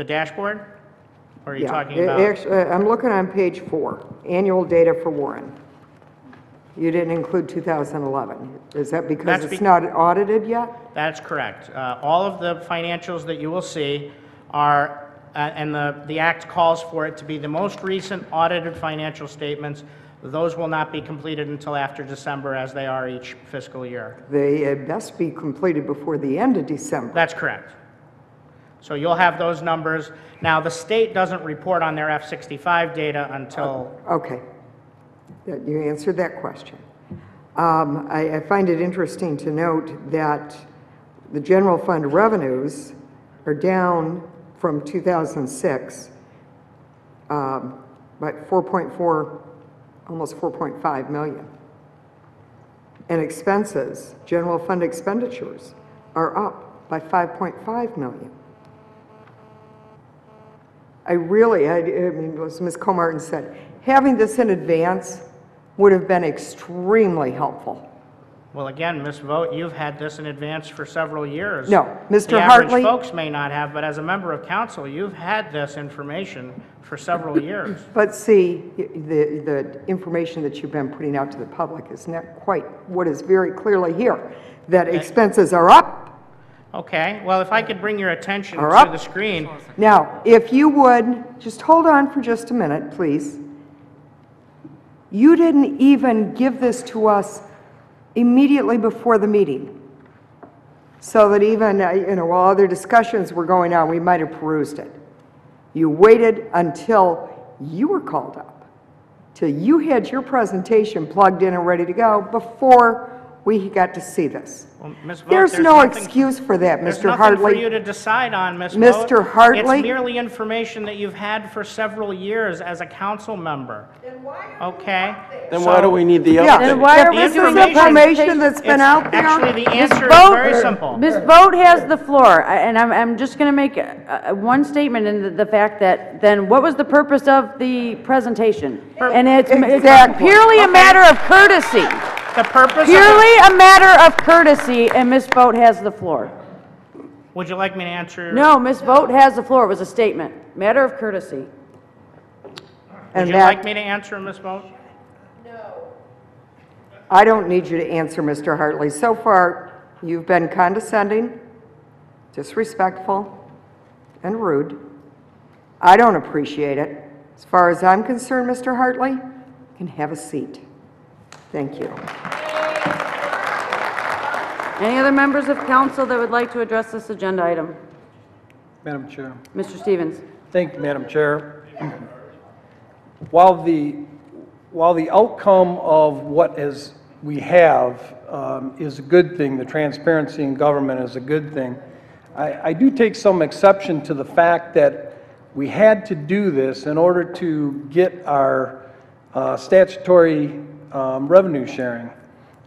dashboard? Or are you Yeah, talking about? actually, I'm looking on page 4, annual data for Warren. You didn't include 2011. Is that because it's not audited yet? That's correct. All of the financials that you will see are, and the Act calls for it to be the most recent audited financial statements. Those will not be completed until after December, as they are each fiscal year. They best be completed before the end of December. That's correct. So you'll have those numbers. Now, the state doesn't report on their F-65 data until... Okay. You answered that question. I find it interesting to note that the general fund revenues are down from 2006 by 4.4, almost 4.5 million. And expenses, general fund expenditures, are up by 5.5 million. I mean, as Ms. Comartin said, having this in advance would have been extremely helpful. Well, again, Ms. Vogt, you've had this in advance for several years. No, Mr. The Hartley. average folks may not have, but as a member of council, you've had this information for several years. But see, the information that you've been putting out to the public is not quite what is very clearly here, that expenses are up. Okay, well, if I could bring your attention Are to up. the screen. Now, if you would, just hold on for just a minute, please. You didn't even give this to us immediately before the meeting, so that even, while other discussions were going on, we might have perused it. You waited until you were called up, till you had your presentation plugged in and ready to go before we got to see this. Well, Ms. Vogt, There's no excuse for that, There's Mr. nothing Hartley. for you to decide on, Ms. Mr. Vogt. Hartley? It's merely information that you've had for several years as a council member. Okay? Then why do we need the Yeah, update? then why are this information that's been out there? Actually, the answer is Vogt- very simple. Ms. Vogt has the floor, and I'm just going to make one statement in the fact that, then what was the purpose of the presentation? And it's Exactly. purely a matter of courtesy. The purpose Purely a matter of courtesy, and Ms. Vogt has the floor. Would you like me to answer? No, Ms. Vogt has the floor. It was a statement. Matter of courtesy. Would you like me to answer, Ms. Vogt? I don't need you to answer, Mr. Hartley. So far, you've been condescending, disrespectful, and rude. I don't appreciate it. As far as I'm concerned, Mr. Hartley, you can have a seat. Thank you. Any other members of council that would like to address this agenda item? Madam Chair. Mr. Stevens. Thank you, Madam Chair. While the outcome of what we have is a good thing, the transparency in government is a good thing, I do take some exception to the fact that we had to do this in order to get our statutory revenue sharing.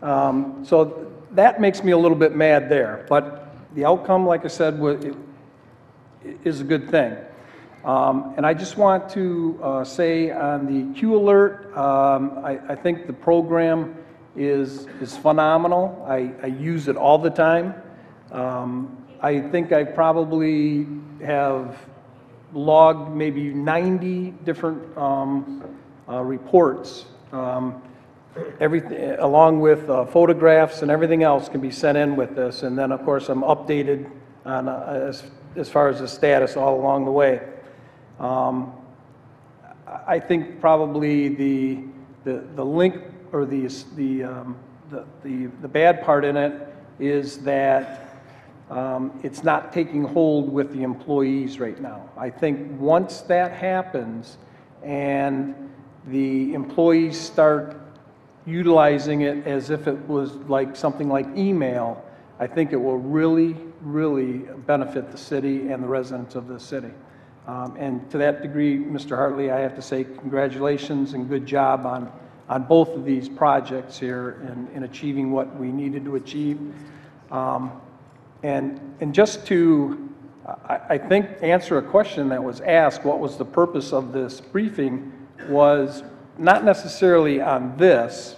So that makes me a little bit mad there. But the outcome, like I said, is a good thing. And I just want to say on the Q Alert, I think the program is phenomenal. I use it all the time. I think I probably have logged maybe 90 different reports. Everything, along with photographs and everything else, can be sent in with this. And then, of course, I'm updated on, as far as the status all along the way. I think probably the link or the bad part in it is that it's not taking hold with the employees right now. I think once that happens and the employees start utilizing it as if it was like something like email, I think it will really, really benefit the city and the residents of the city. And to that degree, Mr. Hartley, I have to say congratulations and good job on both of these projects here in achieving what we needed to achieve. And just to, I think, answer a question that was asked, what was the purpose of this briefing, was not necessarily on this,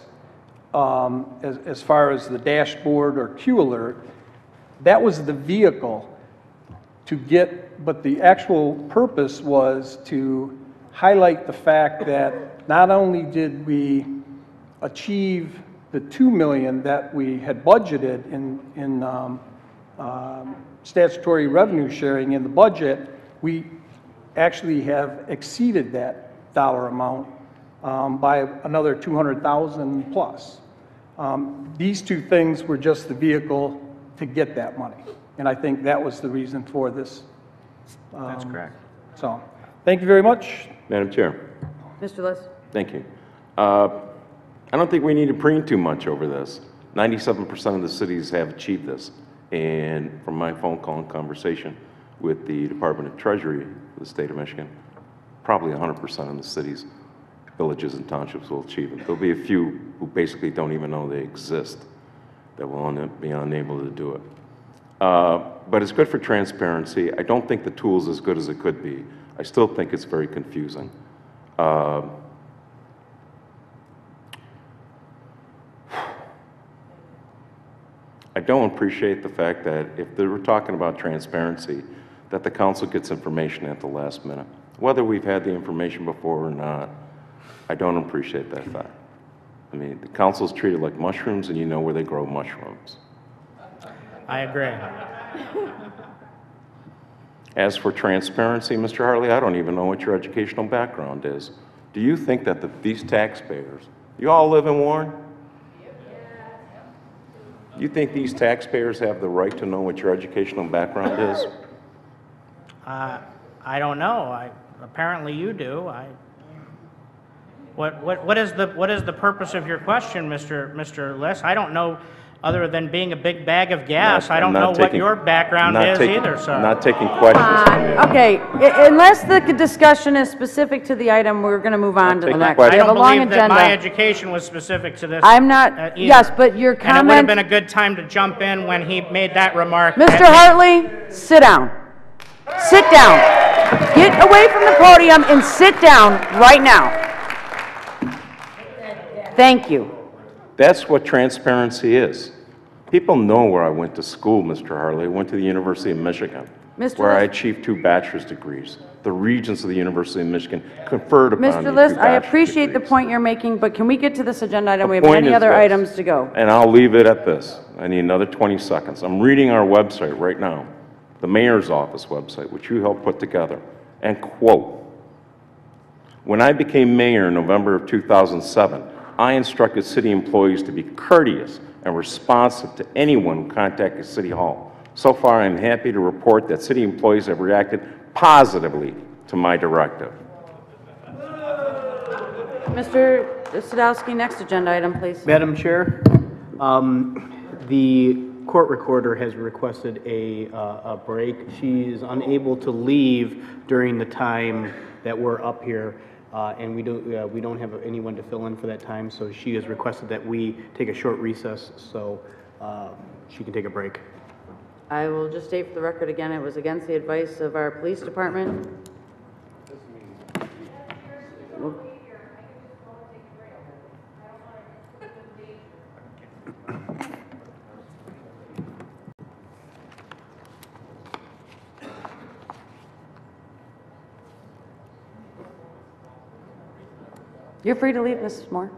as far as the dashboard or Q alert. That was the vehicle to get, but the actual purpose was to highlight the fact that not only did we achieve the $2 million that we had budgeted in statutory revenue sharing in the budget, we actually have exceeded that dollar amount by another 200,000 plus. These two things were just the vehicle to get that money, and I think that was the reason for this. That's correct. So, thank you very much. Madam Chair. Mr. Liss? Thank you. I don't think we need to preen too much over this. 97% of the cities have achieved this. And from my phone call and conversation with the Department of Treasury of the state of Michigan, probably 100% of the cities, villages, and townships will achieve it. There'll be a few who basically don't even know they exist that will be unable to do it. But it's good for transparency. I don't think the tool is as good as it could be. I still think it's very confusing. I don't appreciate the fact that if they were talking about transparency, that the council gets information at the last minute. Whether we've had the information before or not, I don't appreciate that fact. I mean, the council's treated like mushrooms, and you know where they grow mushrooms. I agree. As for transparency, Mr. Hartley, I don't even know what your educational background is. Do you think that these taxpayers, you all live in Warren? You think these taxpayers have the right to know what your educational background is? I don't know. Apparently you do. What is the purpose of your question, Mr. Liss? I don't know, other than being a big bag of gas. I don't know what your background is either, sir. I'm not taking questions from you. Okay, unless the discussion is specific to the item, we're going to move on to the next. I We have a don't long believe that my agenda. education was specific to this. I'm not, either. yes, but your And it would have comment, been a good time to jump in when he made that remark. Mr. Hartley, sit down. Sit down. Get away from the podium and sit down right now. Thank you. That's what transparency is. People know where I went to school, Mr. Hartley. I went to the University of Michigan, Mr. where I Liss? achieved 2 bachelor's degrees. The regents of the University of Michigan conferred upon me 2 Mr. Liss, I bachelor's appreciate the degrees. point you're making, but can we get to this agenda item? The We have point many is other this, items to go. And I'll leave it at this. I need another 20 seconds. I'm reading our website right now, the mayor's office website, which you helped put together, and quote, "When I became mayor in November of 2007, I instructed city employees to be courteous and responsive to anyone who contacted City Hall. So far, I'm happy to report that city employees have reacted positively to my directive." Mr. Sadowski, next agenda item, please. Madam Chair, the court recorder has requested a break. She is unable to leave during the time that we're up here, and we don't have anyone to fill in for that time, so she has requested that we take a short recess so she can take a break. I will just state for the record again, it was against the advice of our police department. You're free to leave, Mrs. Moore.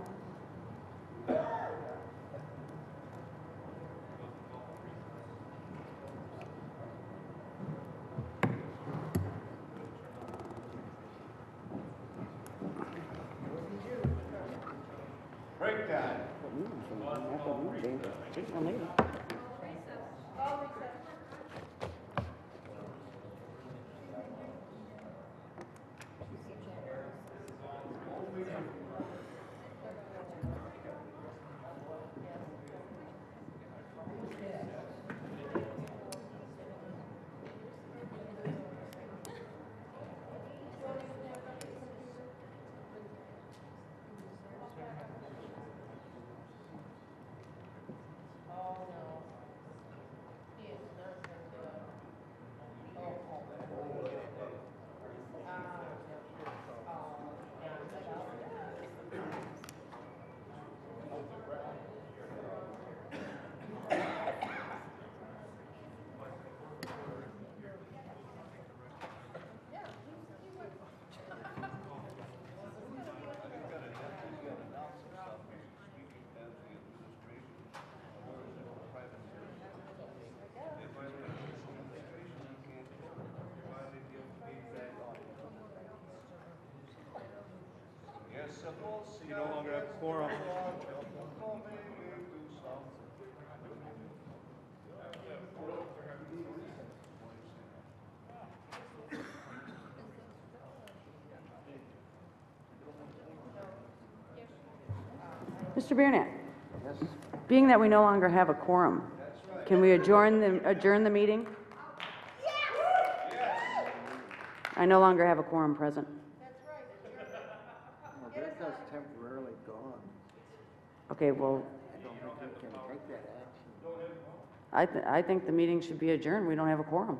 Yes, suppose you no longer have quorum. Mr. Biernack? Being that we no longer have a quorum, can we adjourn the meeting? I no longer have a quorum present. Well, Bertha's temporarily gone. Okay, well, I don't think we can take that action. I think the meeting should be adjourned. We don't have a quorum.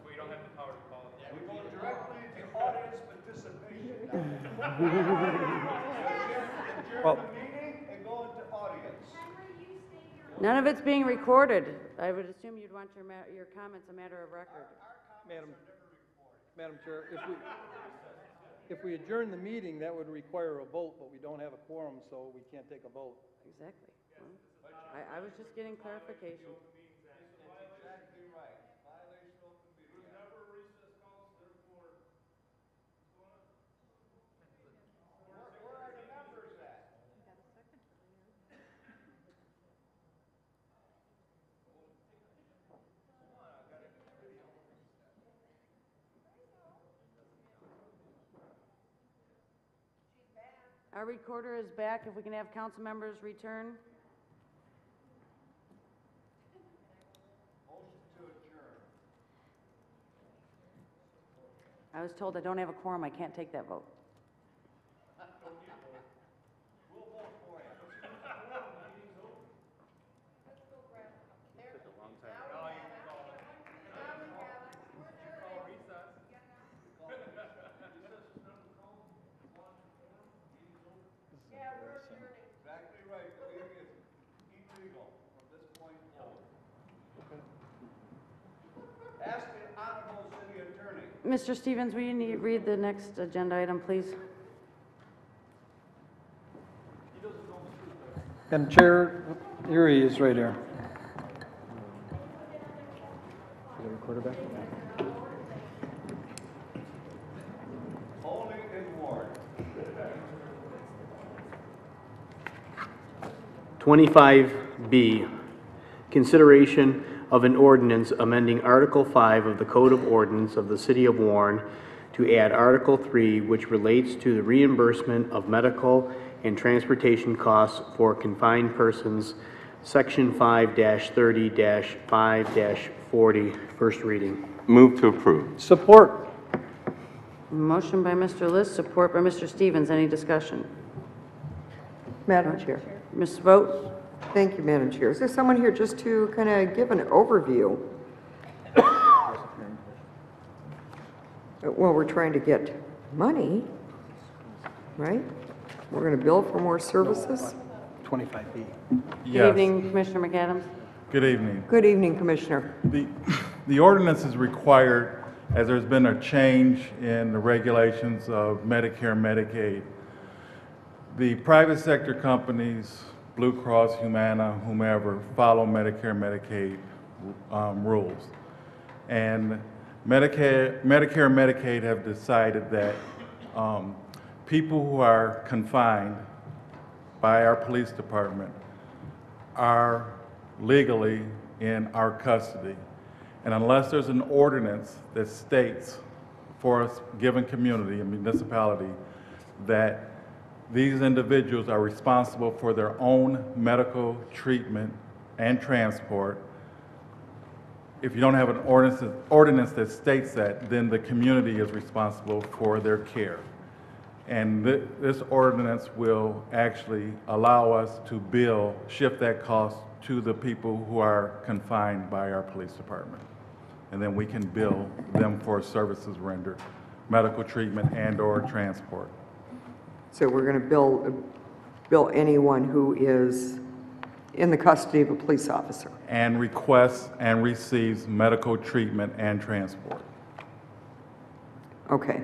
We don't have the power to call it. We go directly to audience participation. Well, Adjourn the meeting and go into audience. None of it's being recorded. I would assume you'd want your comments a matter of record. Madam Chair, if we adjourn the meeting, that would require a vote, but we don't have a quorum, so we can't take a vote. Exactly. Well, I was just getting clarification. Exactly right. Violation of open meeting. There was never a recess call, therefore. Where are the members at? Our recorder is back. If we can have council members return. Motion to adjourn. I was told I don't have a quorum. I can't take that vote. We'll vote for you. Exactly right. The meeting is illegal from this point forward. Ask the Honorable City Attorney. Mr. Stevens, will you read the next agenda item, please? Madam Chair, here he is right here. Is the recorder back? Only in ward. 25B, consideration of an ordinance amending Article 5 of the Code of Ordinance of the City of Warren to add Article 3, which relates to the reimbursement of medical and transportation costs for confined persons, Section 5-30-5-40, first reading. Move to approve. Support. Motion by Mr. List, support by Mr. Stevens. Any discussion? Madam Chair. Ms. Vogt? Thank you, Madam Chair. Is there someone here just to kind of give an overview? Well, we're trying to get money, right? We're going to bill for more services? 25B. Good evening, Commissioner McAdams. Good evening. Good evening, Commissioner. The ordinance is required as there's been a change in the regulations of Medicare and Medicaid. The private sector companies, Blue Cross, Humana, whomever, follow Medicare and Medicaid rules. And Medicare and Medicaid have decided that people who are confined by our police department are legally in our custody. And unless there's an ordinance that states for a given community, a municipality, that these individuals are responsible for their own medical treatment and transport, if you don't have an ordinance that states that, then the community is responsible for their care. And this ordinance will actually allow us to shift that cost to the people who are confined by our police department. And then we can bill them for services rendered, medical treatment and/or transport. So we're going to bill anyone who is in the custody of a police officer. And requests and receives medical treatment and transport. Okay.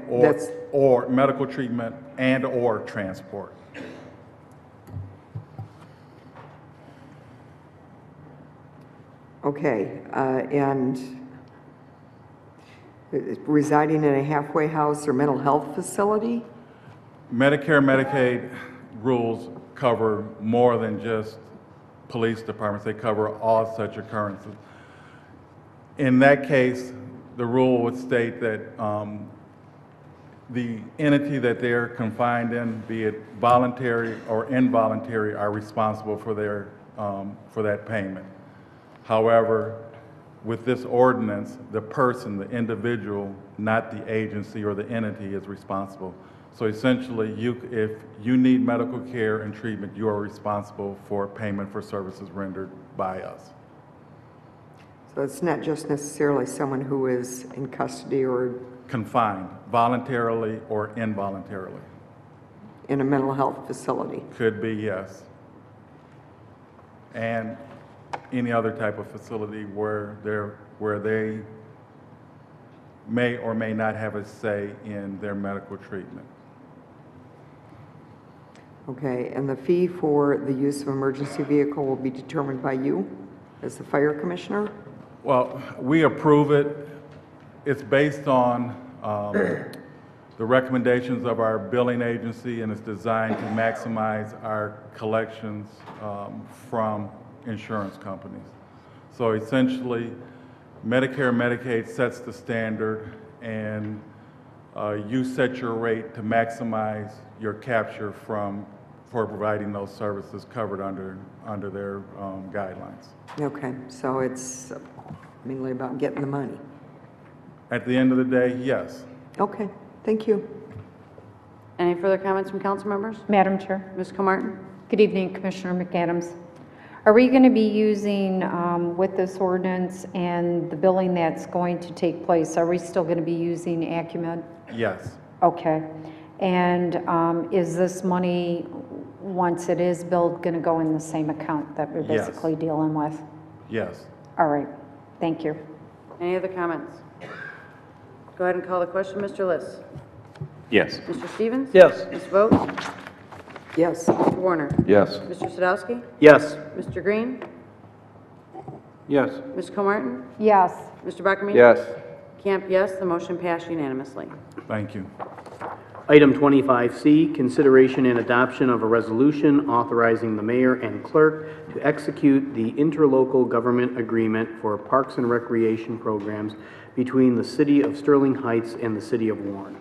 Or medical treatment and/or transport. Okay, and residing in a halfway house or mental health facility? Medicare, Medicaid rules cover more than just police departments. They cover all such occurrences. In that case, the rule would state that the entity that they're confined in, be it voluntary or involuntary, are responsible for that payment. However, with this ordinance, the person, the individual, not the agency or the entity, is responsible. So essentially, if you need medical care and treatment, you are responsible for payment for services rendered by us. So it's not just necessarily someone who is in custody or Confined, voluntarily or involuntarily. in a mental health facility. Could be, yes. And any other type of facility where they may or may not have a say in their medical treatment. Okay, and the fee for the use of emergency vehicle will be determined by you as the fire commissioner? Well, we approve it. It's based on the recommendations of our billing agency, and it's designed to maximize our collections from insurance companies. So essentially, Medicare and Medicaid sets the standard, and you set your rate to maximize your capture for providing those services covered under their guidelines. Okay, so it's mainly about getting the money. At the end of the day, yes. Okay, thank you. Any further comments from council members? Madam Chair. Ms. Comartin? Good evening, Commissioner McAdams. Are we going to be using, with this ordinance and the billing that's going to take place, are we still going to be using Acumed? Yes. Okay. And is this money, once it is billed, going to go in the same account that we're Yes. basically dealing with? Yes. All right. Thank you. Any other comments? Go ahead and call the question. Mr. Liss? Yes. Mr. Stevens? Yes. Ms. Vogt? Yes. Mr. Warner? Yes. Mr. Sadowski? Yes. Mr. Green? Yes. Ms. Comartin? Yes. Mr. Buckerman? Yes. Camp, yes. The motion passed unanimously. Thank you. Item 25C, consideration and adoption of a resolution authorizing the mayor and clerk to execute the interlocal government agreement for parks and recreation programs between the city of Sterling Heights and the city of Warren.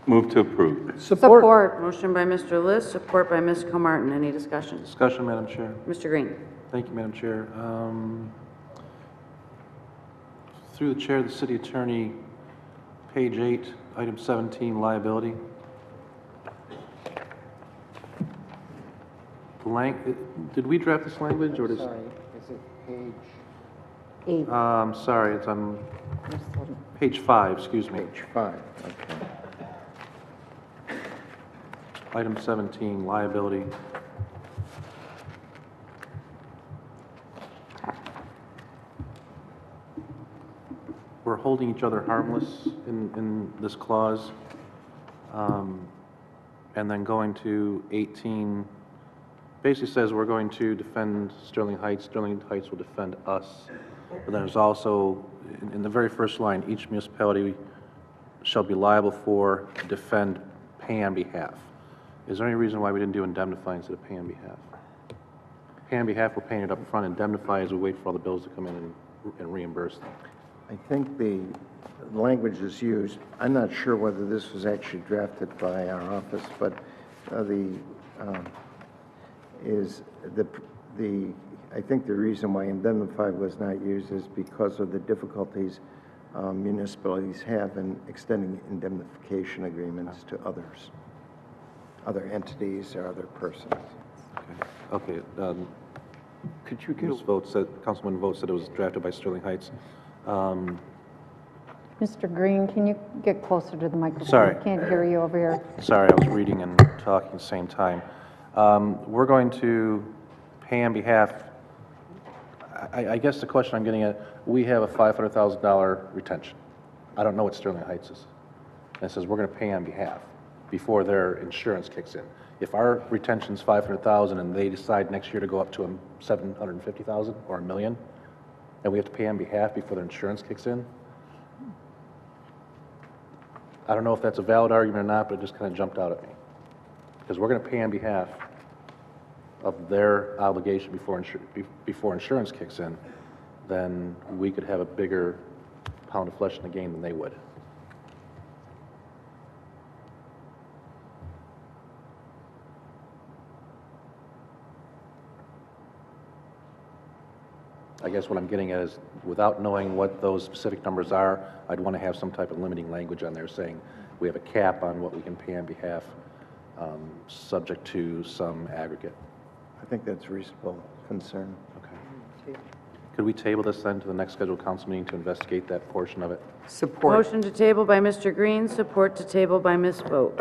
Move to approve. Support. Motion by Mr. Liss, support by Ms. Comartin. Any discussion? Discussion, Madam Chair. Mr. Green? Thank you, Madam Chair. Through the chair, the city attorney, page 8, item 17, liability. Did we draft this language, or does? Sorry, is it page? 8. Sorry, it's on page 5, excuse me. Page 5, okay. Item 17, liability. We're holding each other harmless in this clause. And then going to 18, basically says we're going to defend Sterling Heights will defend us. But then there's also, in the very first line, each municipality shall be liable for, defend, pay on behalf. Is there any reason why we didn't do indemnify instead of pay on behalf? pay on behalf, we're paying it up front, indemnify as we wait for all the bills to come in and reimburse them. I think the language is used, I'm not sure whether this was actually drafted by our office, but I think the reason why indemnify was not used is because of the difficulties municipalities have in extending indemnification agreements to others, other entities or other persons. Okay. Could you give us votes that Councilman Vogt said it was drafted by Sterling Heights? Mr. Green, can you get closer to the microphone? Sorry. I can't hear you over here. Sorry, I was reading and talking at the same time. We're going to pay on behalf, I guess the question I'm getting at, we have a $500,000 retention. I don't know what Sterling Heights is. And it says we're going to pay on behalf before their insurance kicks in. If our retention's $500,000 and they decide next year to go up to $750,000 or $1 million, and we have to pay on behalf before their insurance kicks in, I don't know if that's a valid argument or not, but it just kind of jumped out at me. Because we're going to pay on behalf of their obligation before insurance kicks in, then we could have a bigger pound of flesh in the game than they would. I guess what I'm getting at is, without knowing what those specific numbers are, I'd want to have some type of limiting language on there saying we have a cap on what we can pay on behalf, subject to some aggregate. I think that's a reasonable concern. Okay. Could we table this then to the next scheduled council meeting to investigate that portion of it? Support. Motion to table by Mr. Green, support to table by Ms. Vogt.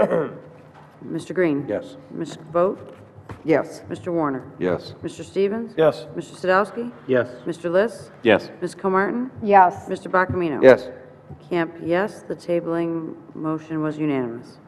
Mr. Green? Yes. Ms. Vogt? Yes. Mr. Warner? Yes. Mr. Stevens? Yes. Mr. Sadowski? Yes. Mr. Liss? Yes. Ms. Comartin? Yes. Mr. Bacamino? Yes. Camp, yes. The tabling motion was unanimous.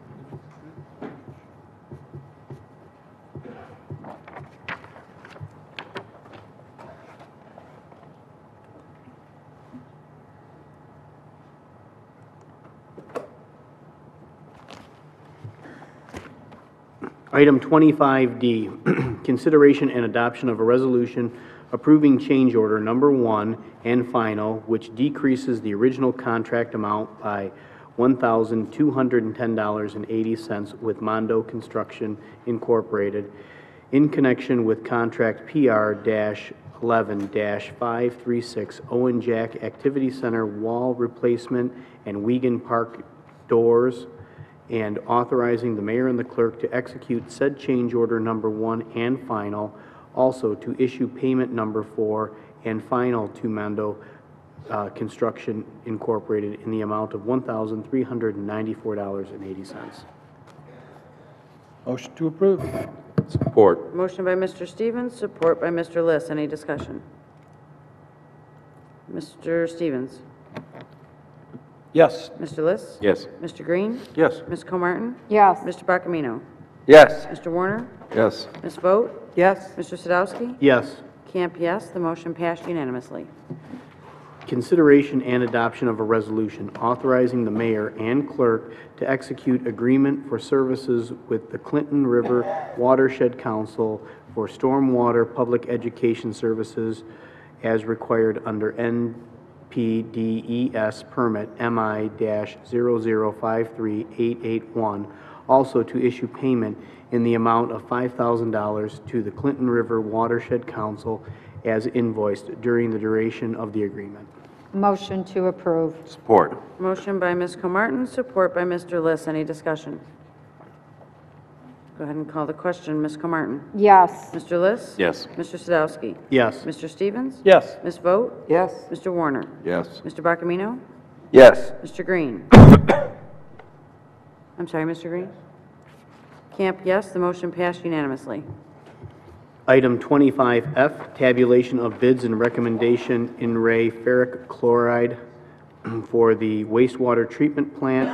Item 25D, consideration and adoption of a resolution approving change order number 1 and final, which decreases the original contract amount by $1,210.80 with Mondo Construction Incorporated in connection with contract PR-11-536 Owen Jack Activity Center wall replacement and Wiegand Park doors, and authorizing the mayor and the clerk to execute said change order number 1 and final, also to issue payment number 4 and final to Mondo Construction Incorporated in the amount of $1,394.80. Motion to approve. Support. Motion by Mr. Stevens, support by Mr. Liss. Any discussion? Mr. Stevens? Yes. Mr. Liss? Yes. Mr. Green? Yes. Ms. Comartin? Yes. Mr. Bacamino? Yes. Mr. Warner? Yes. Ms. Vogt? Yes. Mr. Sadowski? Yes. Camp, yes. The motion passed unanimously. Consideration and adoption of a resolution authorizing the mayor and clerk to execute agreement for services with the Clinton River Watershed Council for stormwater public education services as required under NPDES permit MI-0053881, also to issue payment in the amount of $5,000 to the Clinton River Watershed Council as invoiced during the duration of the agreement. Motion to approve. Support. Motion by Ms. Comartin, support by Mr. Liss. Any discussion? Go ahead and call the question. Ms. Comartin? Yes. Mr. Liss? Yes. Mr. Sadowski? Yes. Mr. Stevens? Yes. Ms. Vogt? Yes. Mr. Warner? Yes. Mr. Bacamino? Yes. Mr. Green? I'm sorry, Mr. Green? Camp, yes. The motion passed unanimously. Item 25F, tabulation of bids and recommendation in Ray ferric chloride for the wastewater treatment plant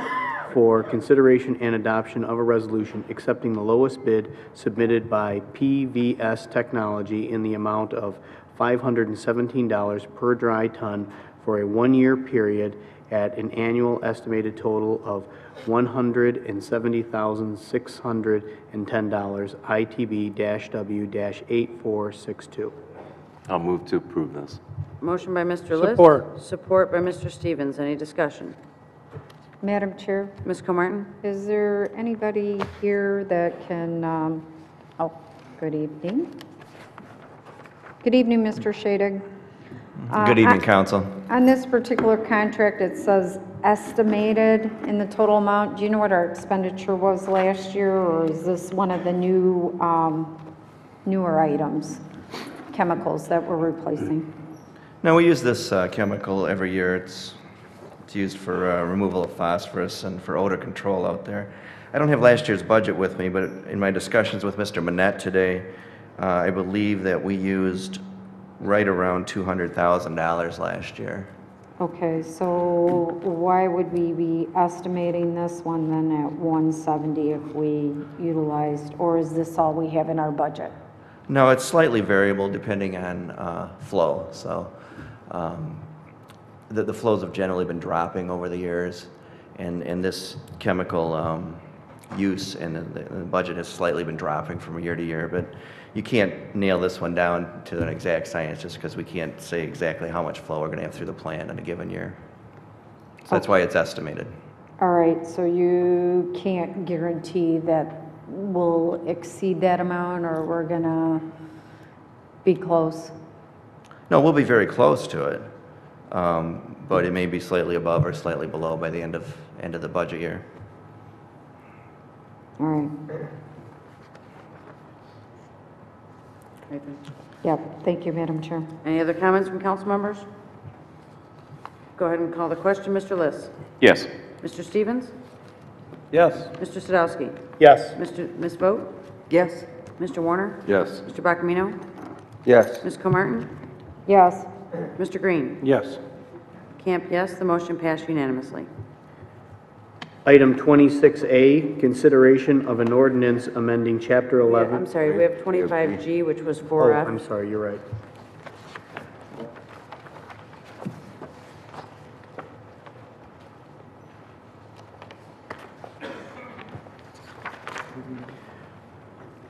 for consideration and adoption of a resolution accepting the lowest bid submitted by PVS Technology in the amount of $517 per dry ton for a one-year period at an annual estimated total of $170,610, ITB-W-8462. I'll move to approve this. Motion by Mr. List. Support. Support by Mr. Stevens. Any discussion? Madam Chair, Ms. Comartin? is there anybody here that can, oh, good evening. Good evening, Mr. Shadig. Good evening, Council. On this particular contract, it says estimated in the total amount. Do you know what our expenditure was last year, or is this one of the new, newer items, chemicals that we're replacing? No, we use this chemical every year. It's used for removal of phosphorus and for odor control out there. I don't have last year's budget with me, but in my discussions with Mr. Manette today, I believe that we used right around $200,000 last year. Okay, so why would we be estimating this one then at 170 if we utilized, or is this all we have in our budget? No, it's slightly variable depending on flow. So the flows have generally been dropping over the years, and this chemical use and the budget has slightly been dropping from year to year, but you can't nail this one down to an exact science just because we can't say exactly how much flow we're going to have through the plant in a given year. So that's why it's estimated. All right, so you can't guarantee that we'll exceed that amount, or we're gonna be close? No, we'll be very close to it, but it may be slightly above or slightly below by the end of the budget year. All right. Anything? Yep, thank you, Madam Chair. Any other comments from council members? Go ahead and call the question. Mr. List? Yes. Mr. Stevens? Yes. Mr. Sadowski? Yes. Ms. Vogt? Yes. Mr. Warner? Yes. Mr. Bacamino? Yes. Ms. Comartin? Yes. Mr. Green? Yes. Camp, yes. The motion passed unanimously. Item 26A, consideration of an ordinance amending Chapter 11. I'm sorry, we have 25G, which was Oh, 4F. I'm sorry, you're right.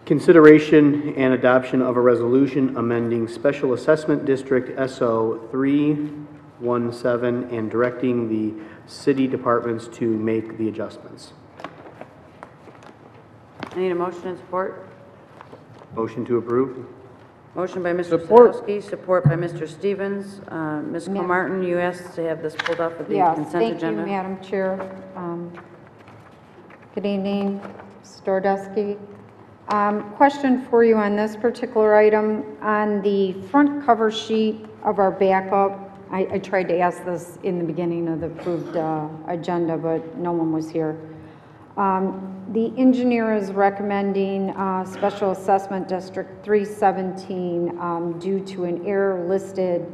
Consideration and adoption of a resolution amending Special Assessment District SO 317 and directing the city departments to make the adjustments. I need a motion and support. Motion to approve? Motion by Mr. Support. Sadowski, support by Mr. Stevens. Ms. Comartin, you asked to have this pulled off of the Yes, consent thank you, agenda. Madam Chair. Good evening, Stordusky. Question for you on this particular item. On the front cover sheet of our backup, I tried to ask this in the beginning of the approved agenda, but no one was here. The engineer is recommending Special Assessment District 317 due to an error listed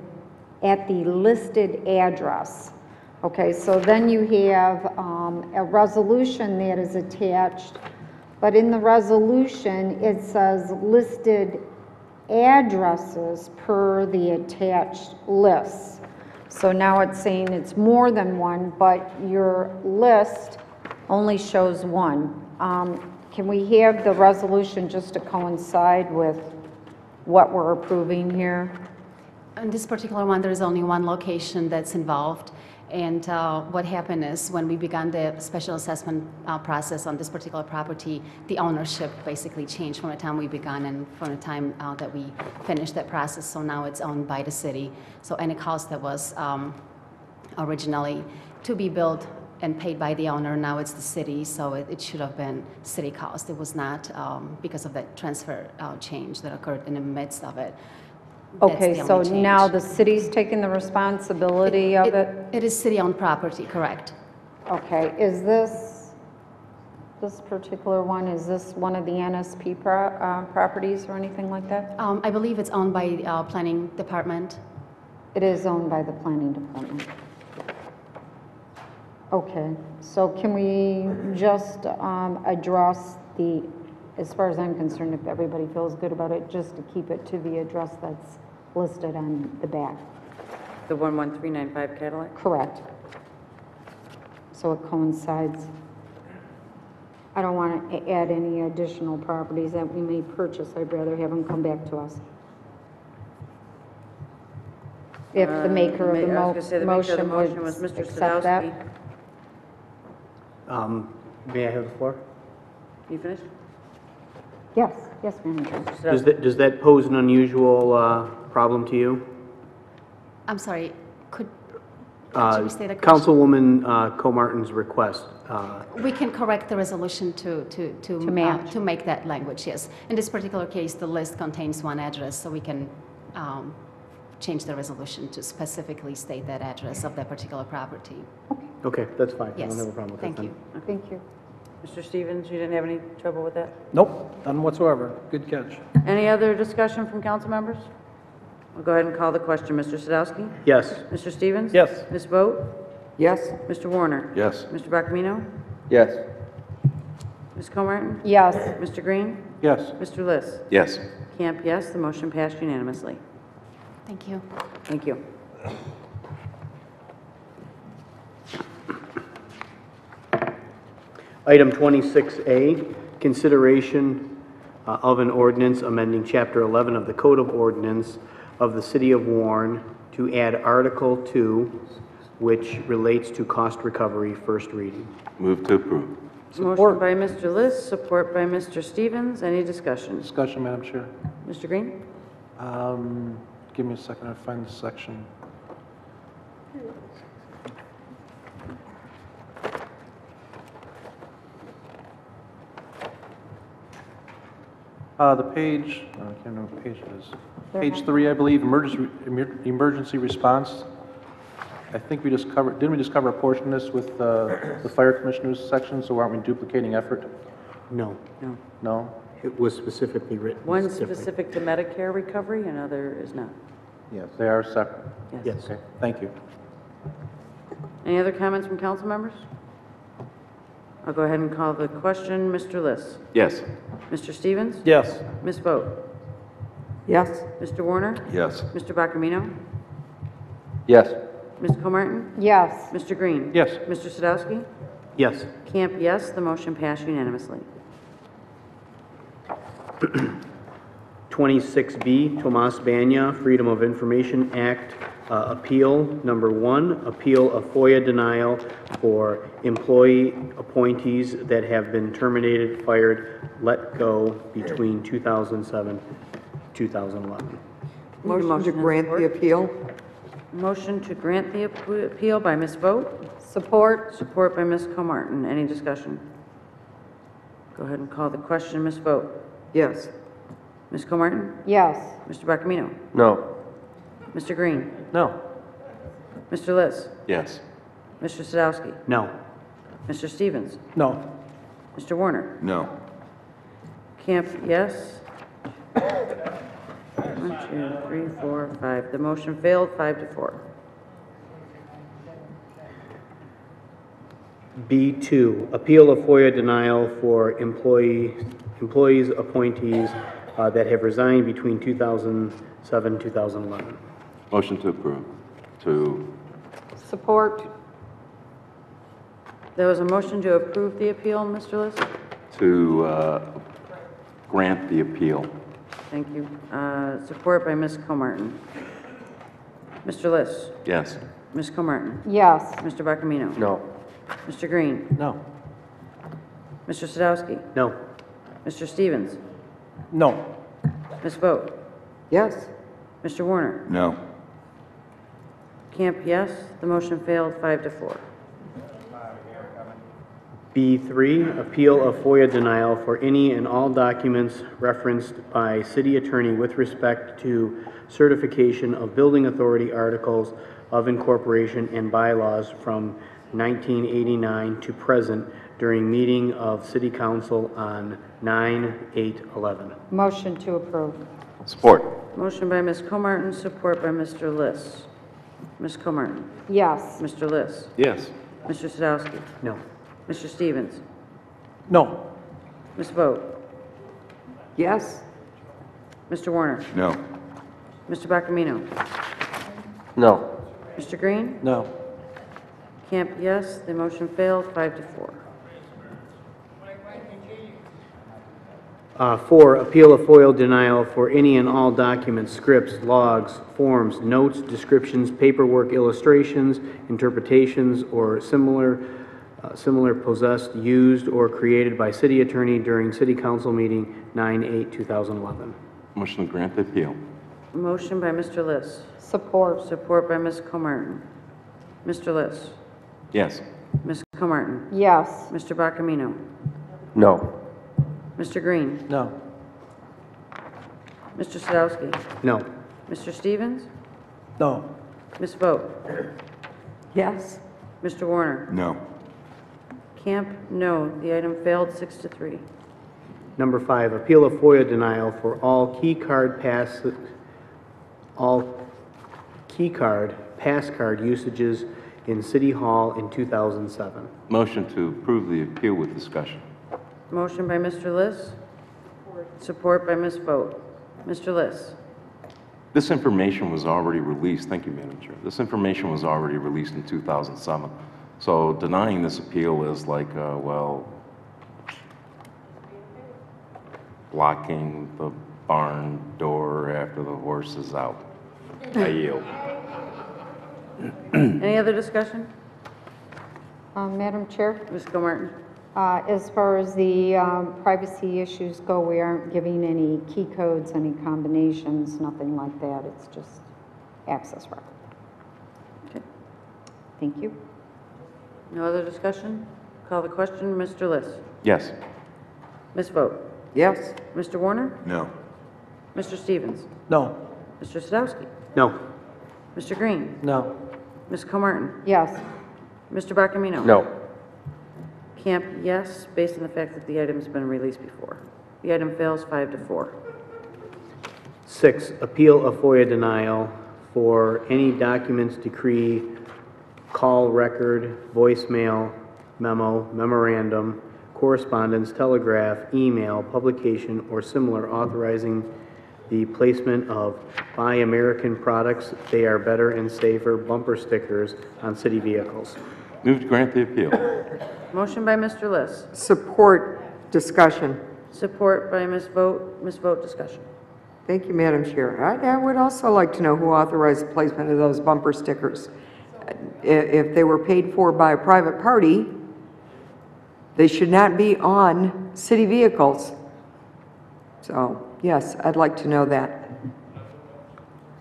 at the listed address. Okay, so then you have a resolution that is attached, but in the resolution it says listed addresses per the attached list. So now it's saying it's more than one, but your list only shows one. Can we have the resolution just to coincide with what we're approving here? In this particular one, there is only one location that's involved. And what happened is when we began the special assessment process on this particular property, the ownership basically changed from the time we began and from the time that we finished that process. So now it's owned by the city. So any cost that was originally to be built and paid by the owner, now it's the city. So it should have been city cost. It was not because of that transfer change that occurred in the midst of it. Okay, so now the city's taking the responsibility of it? It is city-owned property, correct. Okay, is this particular one, is this one of the NSP properties or anything like that? I believe it's owned by planning department. It is owned by the planning department. Okay, so can we just address the, as far as I'm concerned, if everybody feels good about it, just to keep it to the address that's listed on the back? The 11395 Cadillac? Correct. so it coincides. I don't want to add any additional properties that we may purchase. I'd rather have them come back to us. If the maker of the I was gonna say the maker of the motion was would Mr. accept that. Sadowski. May I have the floor? You finished? Yes, yes, manager. Does that pose an unusual problem to you? I'm sorry, could you restate the question? Councilwoman Comartin's request. We can correct the resolution to match. to make that language, yes. In this particular case, the list contains one address, so we can change the resolution to specifically state that address of that particular property. Okay, that's fine. I Yes, don't have a problem with that. thank you. Thank you. Mr. Stevens, you didn't have any trouble with that? Nope, none whatsoever. Good catch. Any other discussion from council members? We'll go ahead and call the question. Mr. Sadowski? Yes. Mr. Stevens? Yes. Ms. Vogt? Yes? Mr. Warner? Yes. Mr. Bacamino? Yes. Ms. Comartin? Yes. Mr. Green? Yes. Mr. Liss? Yes. Camp, yes. The motion passed unanimously. Thank you. Thank you. Item 26A, consideration of an ordinance amending Chapter 11 of the Code of Ordinance of the City of Warren to add Article 2, which relates to cost recovery, first reading. Move to approve. Motion by Mr. Liss, support by Mr. Stevens. Any discussion? Discussion, Madam Chair. Mr. Green? Give me a second, I find the section. The page, I can't remember what page it is. Page 3, I believe, emergency response. I think we just covered, didn't we just cover a portion of this with the fire commissioner's section, so aren't we duplicating effort? No. No. No? It was specifically written. One differently. specific to Medicare recovery, another is not. Yes. They are separate? Yes. Okay, thank you. Any other comments from council members? I'll go ahead and call the question. Mr. Liss? Yes. Mr. Stevens? Yes. Ms. Vogt? Yes? Mr. Warner? Yes. Mr. Bacamino? Yes. Ms. Comartin? Yes. Mr. Green? Yes. Mr. Sadowski? Yes. Camp, yes. The motion passed unanimously. 26B, Tomas Banya, Freedom of Information Act, Appeal Number 1, Appeal of FOIA Denial for Employee Appointees that have been terminated, fired, let go between 2007 2011. Motion to grant the appeal? Motion to grant the appeal by Ms. Vogt. Support. Support by Ms. Comartin. Any discussion? Go ahead and call the question. Ms. Vogt? Yes? Ms. Comartin? Yes. Mr. Bacamino? No. Mr. Green? No. Mr. Liss? Yes. Mr. Sadowski? No. Mr. Stevens? No. Mr. Warner? No. Camp, yes. 1, 2, 3, 4, 5. The motion failed, 5-4. B2, Appeal of FOIA Denial for Employees Appointees that have resigned between 2007 2011. Motion to approve. To, Support. There was a motion to approve the appeal, Mr. Liss? grant the appeal. Thank you. Support by Ms. Comartin. Mr. Liss? Yes. Ms. Comartin? Yes. Mr. Bacamino? No. Mr. Green? No. Mr. Sadowski? No. Mr. Stevens? No. Ms. Vogt? Yes? Mr. Warner? No. Camp, yes. The motion failed, 5-4. B3, Appeal of FOIA Denial for any and all documents referenced by City Attorney with respect to certification of Building Authority articles of incorporation and bylaws from 1989 to present during meeting of City Council on 9/8/11. Motion to approve. Support. Motion by Ms. Comartin, support by Mr. Liss. Ms. Comartin? Yes. Mr. Liss? Yes. Mr. Sadowski? No. Mr. Stevens? No. Ms. Vogt? Yes? Mr. Warner? No. Mr. Bacamino? No. Mr. Green? No. Camp, yes. The motion failed, 5-4. 4, appeal of FOIL denial for any and all documents, scripts, logs, forms, notes, descriptions, paperwork, illustrations, interpretations, or similar possessed, used, or created by city attorney during city council meeting 9/8/2011. Motion to grant the appeal. Motion by Mr. Liss. Support. Support by Ms. Comartin. Mr. Liss. Yes. Ms. Comartin. Yes. Mr. Bacamino. No. Mr. Green. No. Mr. Sadowski. No. Mr. Stevens. No. Ms. Vogt. Yes. Mr. Warner. No. Camp, no. The item failed, 6-3. Number 5, appeal of FOIA denial for all key card pass card usages in City Hall in 2007. Motion to approve the appeal with discussion. Motion by Mr. Liss. Support by Ms. Vogt. Mr. Liss. This information was already released, thank you, Madam Chair. This information was already released in 2007. So denying this appeal is like, well, blocking the barn door after the horse is out. I yield. Any other discussion? Madam Chair, Ms. Comartin. as far as the privacy issues go, we aren't giving any key codes, any combinations, nothing like that. It's just access record. Okay. Thank you. No other discussion? Call the question. Mr. Liss. Yes. Ms. Vogt. Yes. Mr. Warner. No. Mr. Stevens. No. Mr. Sadowski. No. Mr. Green. No. Ms. Comartin. Yes. Mr. Bacamino. No. Camp, yes, based on the fact that the item's been released before. The item fails, 5-4. 6, appeal of FOIA denial for any documents, decree, call record, voicemail, memo, memorandum, correspondence, telegraph, email, publication, or similar authorizing the placement of Buy American Products, They Are Better and Safer bumper stickers on city vehicles. Move to grant the appeal. Motion by Mr. Liss. Support discussion. Support by Ms. Vogt. Ms. Vogt, discussion. Thank you, Madam Chair. I would also like to know who authorized the placement of those bumper stickers. If they were paid for by a private party, they should not be on city vehicles. So, yes, I'd like to know that.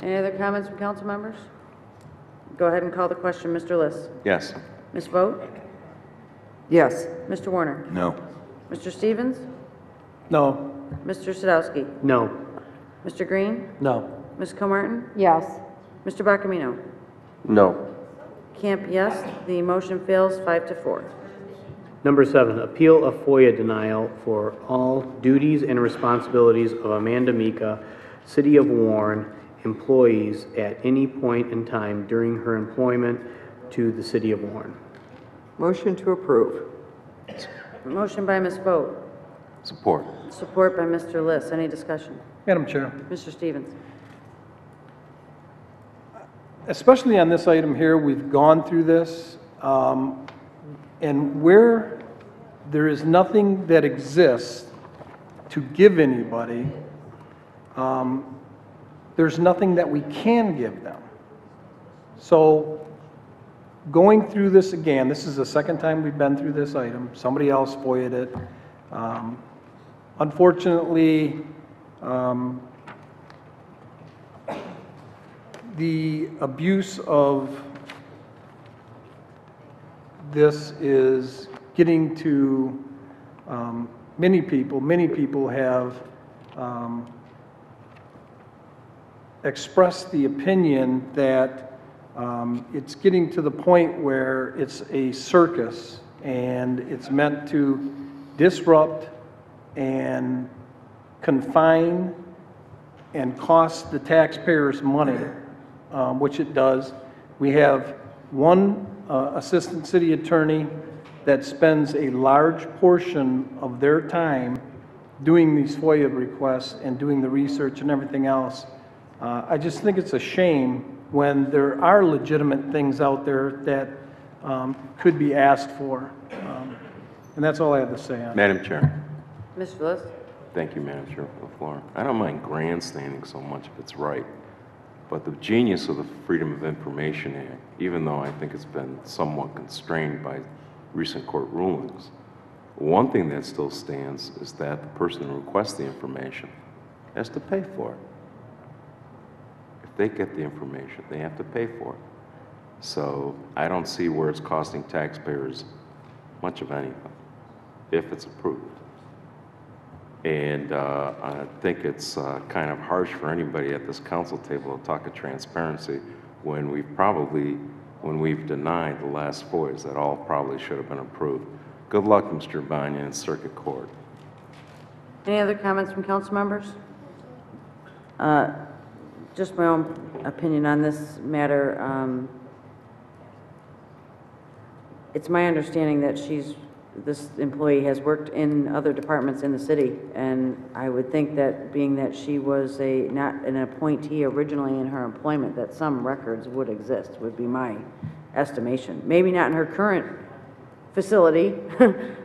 Any other comments from council members? Go ahead and call the question. Mr. Liss. Yes. Ms. Vogt. Yes. Mr. Warner. No. Mr. Stevens. No. Mr. Sadowski. No. Mr. Green. No. Ms. Comartin. Yes. Mr. Bacamino. No. Camp, yes. The motion fails, 5-4. Number 7, appeal of FOIA denial for all duties and responsibilities of Amanda Mika, City of Warren employees at any point in time during her employment to the City of Warren. Motion to approve. Motion by Ms. Vogt. Support. Support by Mr. Liss. Any discussion? Madam Chair, Mr. Stevens. especially on this item here, we've gone through this, and where there is nothing that exists to give anybody, there's nothing that we can give them. So going through this again, this is the second time we've been through this item. Somebody else FOIA'd it. Unfortunately, the abuse of this is getting to many people. Many people have expressed the opinion that it's getting to the point where it's a circus and it's meant to disrupt and confine and cost the taxpayers money, which it does. We have one assistant city attorney that spends a large portion of their time doing these FOIA requests and doing the research and everything else. I just think it's a shame when there are legitimate things out there that could be asked for. And that's all I have to say on it. Madam Chair. Mr. List? Thank you, Madam Chair, for the floor. I don't mind grandstanding so much if it's right, but the genius of the Freedom of Information Act, even though I think it's been somewhat constrained by recent court rulings, one thing that still stands is that the person who requests the information has to pay for it. If they get the information, they have to pay for it. So I don't see where it's costing taxpayers much of anything, if it's approved. And I think it's kind of harsh for anybody at this council table to talk of transparency when we've denied the last FOIAs that all probably should have been approved. Good luck, Mr. Banya, in Circuit Court. Any other comments from council members? Just my own opinion on this matter. It's my understanding that this employee has worked in other departments in the city, and I would think that being that she was not an appointee originally in her employment, that some records would exist, would be my estimation. Maybe not in her current facility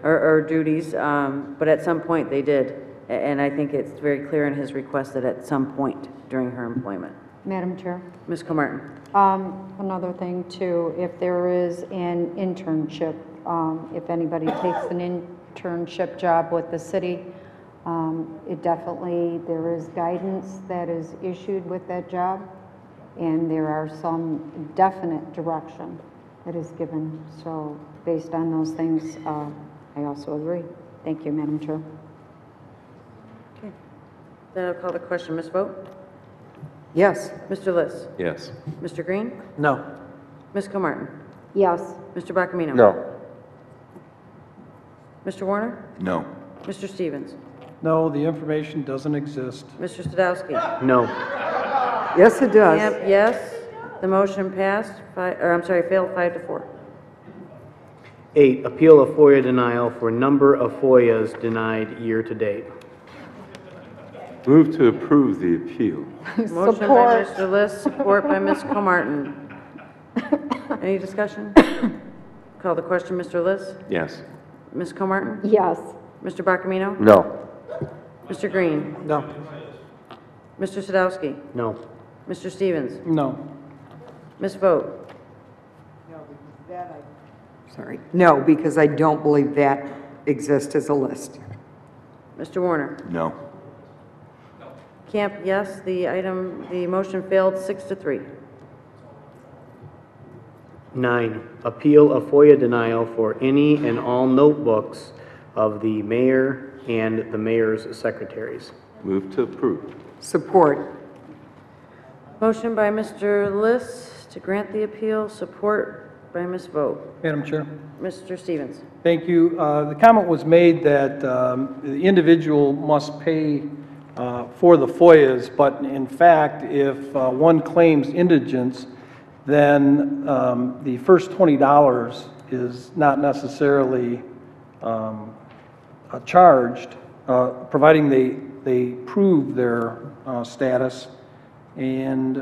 or duties, but at some point they did. And I think it's very clear in his request that at some point during her employment. Madam Chair? Ms. Comartin? Another thing too, if there is an internship, if anybody takes an internship job with the city, there is guidance that is issued with that job, and there are some definite direction that is given. So based on those things, I also agree. Thank you, Madam Chair. Okay. Then I'll call the question. Ms. Vogt? Yes. Mr. Liss? Yes. Mr. Green? No. Ms. Comartin? Yes. Mr. Bacamino? No. Mr. Warner? No. Mr. Stevens? No, the information doesn't exist. Mr. Sadowski? No. Yes, it does. Camp, yes. The motion passed, failed 5-4. 8, appeal of FOIA denial for number of FOIAs denied year to date. Move to approve the appeal. Motion by Mr. Liss, support by Ms. Comartin. Any discussion? Call the question. Mr. Liss? Yes. Ms. Comartin? Yes. Mr. Bacamino? No. Mr. Green? No. Mr. Sadowski? No. Mr. Stevens? No. Ms. Vogt? Sorry. No, because I don't believe that exists as a list. Mr. Warner? No. Camp, yes. The motion failed 6-3. 9, appeal of FOIA denial for any and all notebooks of the mayor and the mayor's secretaries. Move to approve. Support. Motion by Mr. Liss to grant the appeal, support by Ms. Vogt. Madam Chair? Mr. Stevens? Thank you. The comment was made that the individual must pay for the FOIAs, but in fact, if one claims indigence, then the first $20 is not necessarily charged, providing they prove their status. And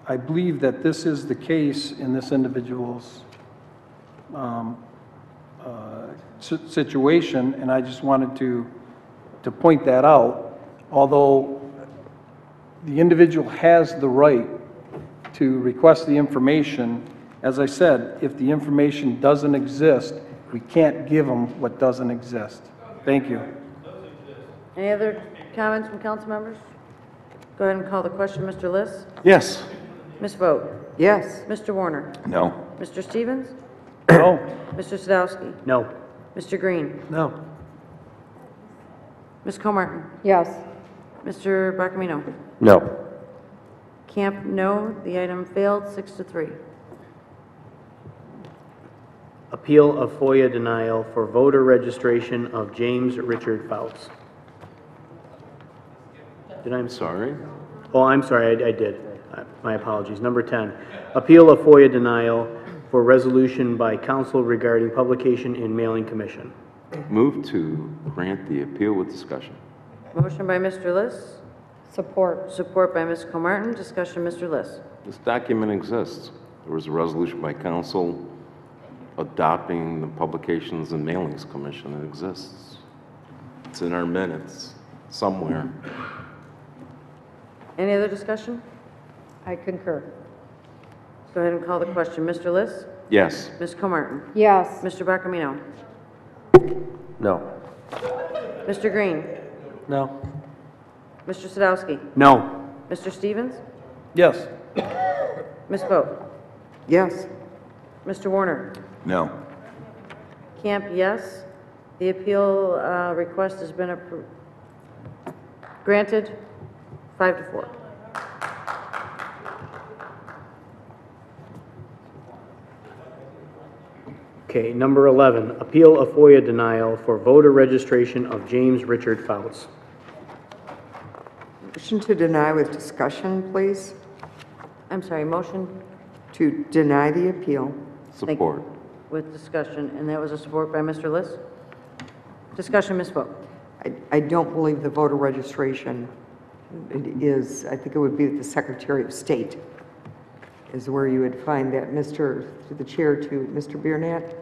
I believe that this is the case in this individual's situation, and I just wanted to point that out. Although the individual has the right to request the information, as I said, if the information doesn't exist, we can't give them what doesn't exist. Thank you. Any other comments from council members? Go ahead and call the question. Mr. Liss? Yes. Ms. Vogt? Yes. Mr. Warner? No. Mr. Stevens? No. Mr. Sadowski? No. Mr. Green? No. Ms. Comartin? Yes. Mr. Bacamino? No. Camp, no. The item failed 6-3. Appeal of FOIA denial for voter registration of James Richard Fouts. I'm sorry. Oh, I'm sorry, I did. My apologies. Number 10, appeal of FOIA denial for resolution by council regarding publication in mailing commission. Move to grant the appeal with discussion. Motion by Mr. Liss. Support. Support by Ms. Comartin. Discussion, Mr. Liss. This document exists. There was a resolution by council adopting the Publications and Mailings Commission. It exists. It's in our minutes somewhere. Any other discussion? I concur. Go ahead and call the question. Mr. Liss? Yes. Ms. Comartin? Yes. Mr. Barkamino? No. Mr. Green? No. Mr. Sadowski? No. Mr. Stevens? Yes. Ms. Vogt? Yes. Mr. Warner? No. Camp, yes. The appeal request has been granted, 5-4. Okay, number 11, appeal of FOIA denial for voter registration of James Richard Fouts. Motion to deny with discussion, please. I'm sorry, motion To deny the appeal. Support. with discussion, and that was a support by Mr. Liss. Discussion, Ms. Vogt. I don't believe the voter registration is, I think it would be the Secretary of State is where you would find that. Through the chair to Mr. Biernat.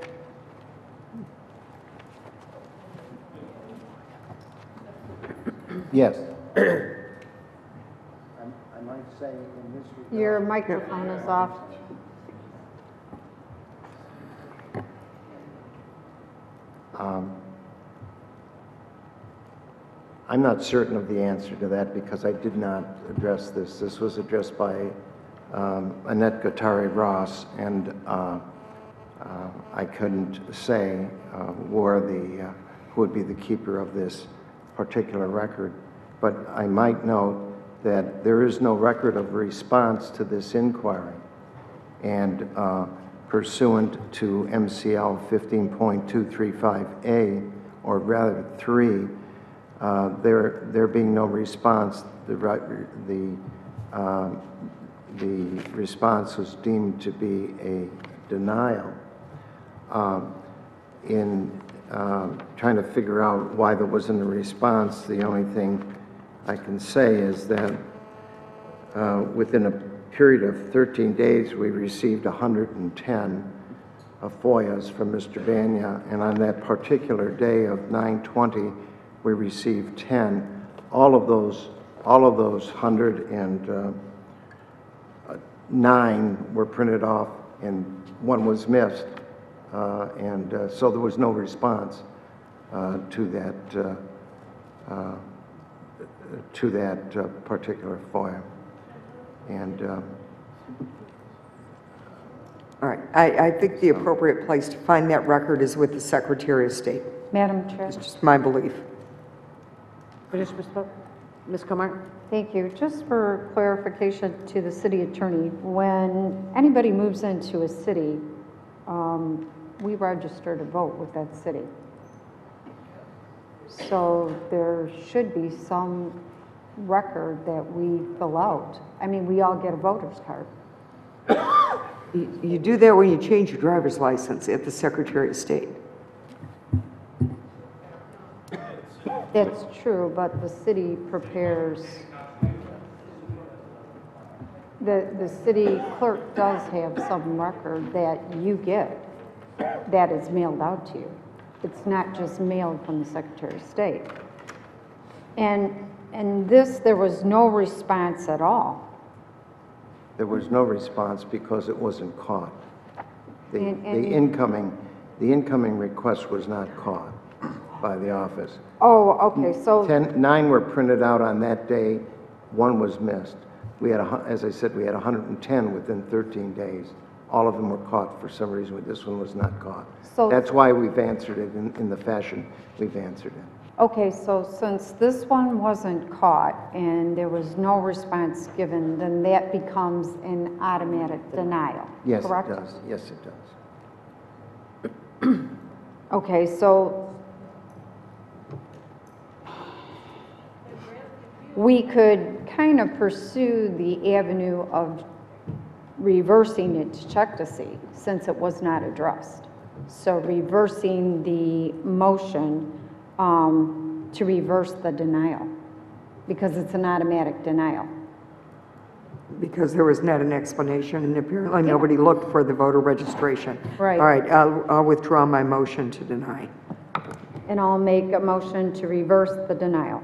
Yes. I might say in this regard. Your microphone is off. I'm not certain of the answer to that because I did not address this. This was addressed by Annette Guattari-Ross, and I couldn't say who would be the keeper of this particular record. But I might note that there is no record of response to this inquiry. And pursuant to MCL 15.235A, or rather 3, there being no response, the response was deemed to be a denial. In trying to figure out why there wasn't a response, the only thing I can say is that within a period of 13 days, we received 110 FOIAs from Mr. Banya, and on that particular day of 9/20, we received 10. All of those 109 were printed off, and one was missed, so there was no response to that particular FOIA. And All right. I think the appropriate place to find that record is with the Secretary of State. Madam Chair. It's just my belief. Ms. Comartin? Thank you. Just for clarification to the city attorney, when anybody moves into a city, we register to vote with that city. So there should be some record that we fill out. I mean, we all get a voter's card. You do that when you change your driver's license at the Secretary of State. That's true, but the city prepares, the city clerk does have some record that you get that is mailed out to you. It's not just mailed from the Secretary of State. And this, there was no response at all. there was no response because it wasn't caught. The incoming request was not caught by the office. Oh, okay, so. 9 were printed out on that day, 1 was missed. We had, as I said, we had 110 within 13 days. All of them were caught for some reason, but this one was not caught. So- That's why we've answered it in the fashion we've answered it. Okay, so since this one wasn't caught and there was no response given, then that becomes an automatic denial, Yes, correct? it does. Yes, it does. Okay, so we could kind of pursue the avenue of reversing it to check to see, since it was not addressed. So reversing the motion to reverse the denial, because it's an automatic denial. because there was not an explanation, and apparently nobody looked for the voter registration. Right. All right, I'll withdraw my motion to deny. And I'll make a motion to reverse the denial.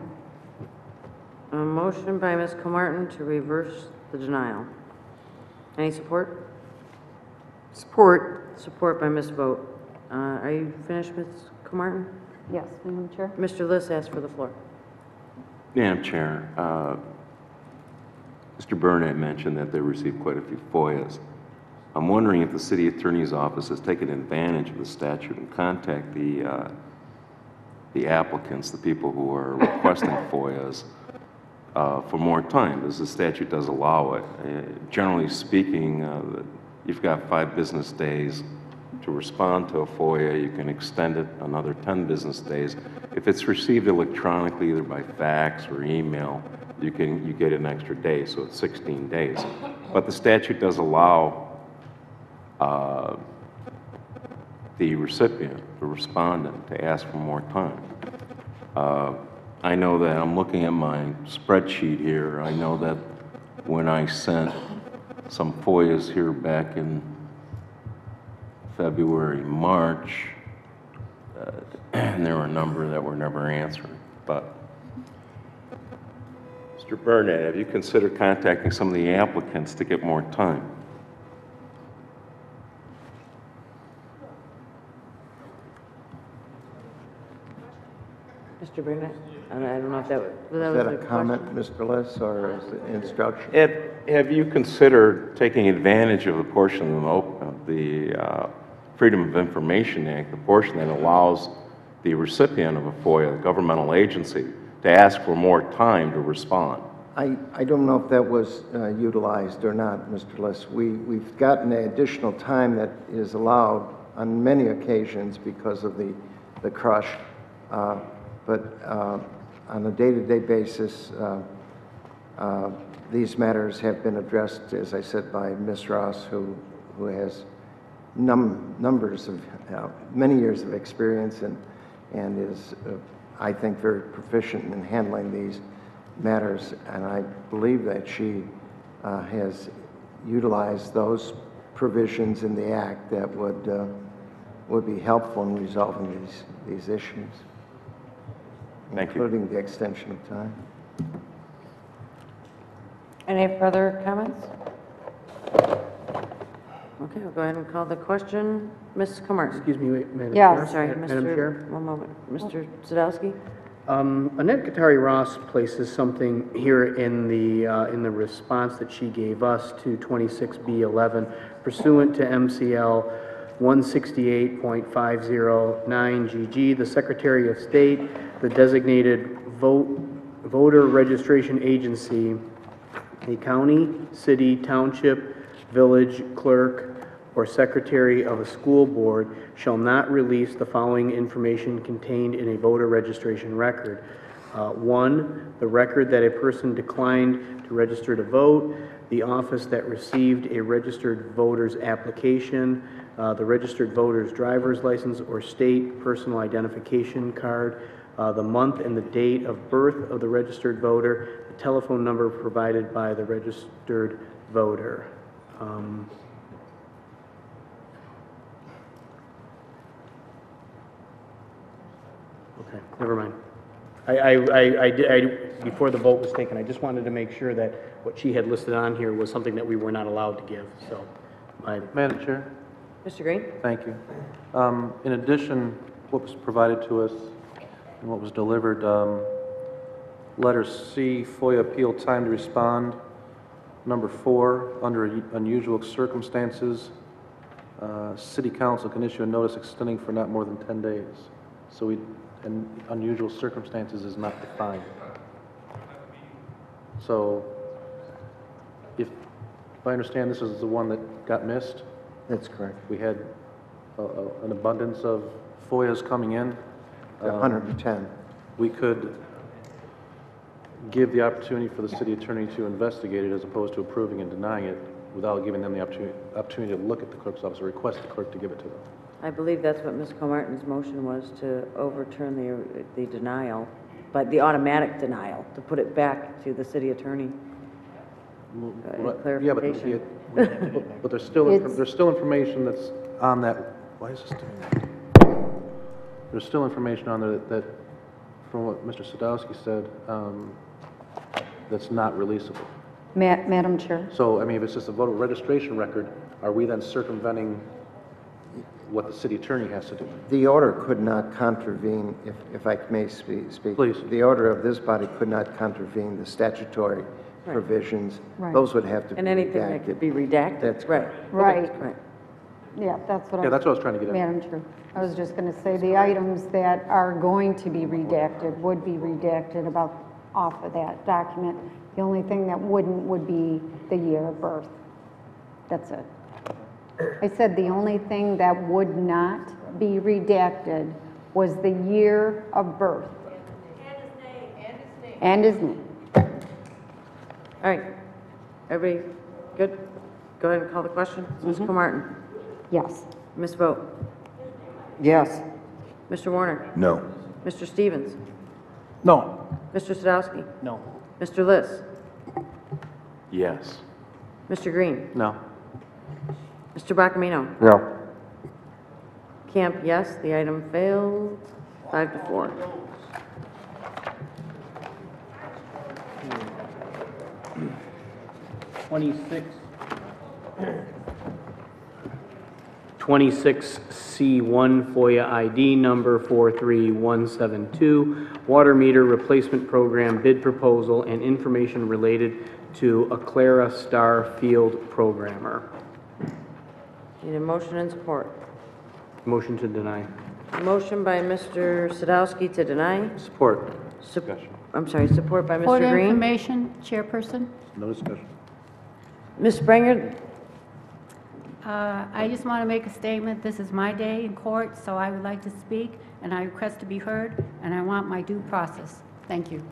A motion by Ms. Comartin to reverse the denial. Any support? Support. Support by Ms. Vogt. Are you finished, Ms. Comartin? Yes, Madam Chair. Mr. Liss asked for the floor. Madam Chair, Mr. Burnett mentioned that they received quite a few FOIAs. I'm wondering if the city attorney's office has taken advantage of the statute and contact the applicants, the people who are requesting FOIAs, for more time, as the statute does allow it. Generally speaking, you've got 5 business days to respond to a FOIA. You can extend it another 10 business days. If it's received electronically, either by fax or email, you get an extra day, so it's 16 days. But the statute does allow the recipient, the respondent, to ask for more time. I know that I'm looking at my spreadsheet here. I know that when I sent some FOIAs here back in February, March, and there were a number that were never answered. But Mr. Burnett, have you considered contacting some of the applicants to get more time? Mr. Burnett? I don't know if that was Is that a a comment, Mr. Liss, or is it instruction? Have you considered taking advantage of the portion of the Freedom of Information Act, the portion that allows the recipient of a FOIA, the governmental agency, to ask for more time to respond? I don't know if that was utilized or not, Mr. Liss. We've gotten additional time that is allowed on many occasions because of the crush, but on a day-to-day basis, these matters have been addressed, as I said, by Ms. Ross, who has numbers of, many years of experience and is, I think, very proficient in handling these matters. And I believe that she has utilized those provisions in the Act that would be helpful in resolving these issues. Thank you. Including the extension of time. Any further comments? Okay, we'll go ahead and call the question. Ms. Comartin? Excuse me, Madam Yes. Chair. I'm sorry, Madam Chair. One moment. Mr. Zadowski? Annette Katari-Ross places something here in the response that she gave us to 26B11 pursuant to MCL 168.509 GG. The Secretary of State, the designated voter registration agency, a county, city, township, village clerk, or secretary of a school board shall not release the following information contained in a voter registration record. 1, the record that a person declined to register to vote, the office that received a registered voter's application, the registered voter's driver's license or state personal identification card, the month and the date of birth of the registered voter, the telephone number provided by the registered voter. Okay, never mind. Before the vote was taken, I just wanted to make sure that what she had listed on here was something that we were not allowed to give, so. Madam Chair? Mr. Green? Thank you. In addition, what was provided to us and what was delivered, letter C, FOIA appeal time to respond. Number 4, under unusual circumstances, City Council can issue a notice extending for not more than 10 days. So and unusual circumstances is not defined. So if I understand, this is the one that got missed? That's correct. We had an abundance of FOIAs coming in. 110. We could give the opportunity for the city attorney to investigate it as opposed to approving and denying it without giving them the opportunity to look at the clerk's office or request the clerk to give it to them. I believe that's what Ms. Comartin's motion was, to overturn the denial, but the automatic denial, to put it back to the city attorney. Yeah, clarification. but there's still, It's- there's still information that's on that, why is this doing that? There's still information on there that, from what Mr. Sadowski said, that's not releasable. Madam Chair? So, I mean, if it's just a voter registration record, are we then circumventing what the city attorney has to do? The order could not contravene, if I may speak. Please. The order of this body could not contravene the statutory provisions. Right. Those would have to be And anything that could be redacted. That's right. Right. Right. Yeah, that's what Yeah, that's what I was trying to get at. Madam Chair, I was just going to say, the items that are going to be redacted would be redacted off of that document. The only thing that wouldn't would be the year of birth. That's it. I said the only thing that would not be redacted was the year of birth. And his name. All right. Everybody good? Go ahead and call the question. Ms. Martin. Yes. Ms. Vogt. Yes. Mr. Warner. No. Mr. Stevens. No. Mr. Sadowski. No. Mr. Liss. Yes. Mr. Green. No. Mr. Bacamino. No. Camp, yes. The item failed. 5-4. Twenty-six C1 FOIA ID number 43172, water meter replacement program bid proposal and information related to Aclara Star Field Programmer. Need a motion and support. Motion to deny. Motion by Mr. Sadowski to deny. Support. Discussion. I'm sorry, support by For Mr. Green. information, Chairperson, No discussion. Ms. Springer, I just want to make a statement. This is my day in court, so I would like to speak, and I request to be heard, and I want my due process. Thank you.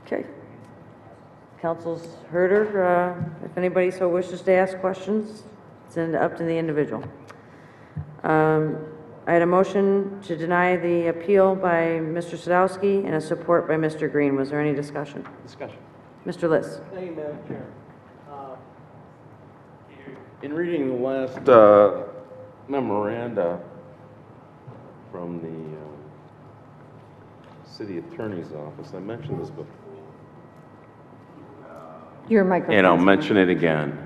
okay. Council's heard her. If anybody so wishes to ask questions, it's up to the individual. I had a motion to deny the appeal by Mr. Sadowski and a support by Mr. Green. Was there any discussion? Discussion. Mr. Liss. Thank you, Madam Chair. In reading the last memoranda from the city attorney's office, I mentioned this before. Your microphone. And I'll mention it again.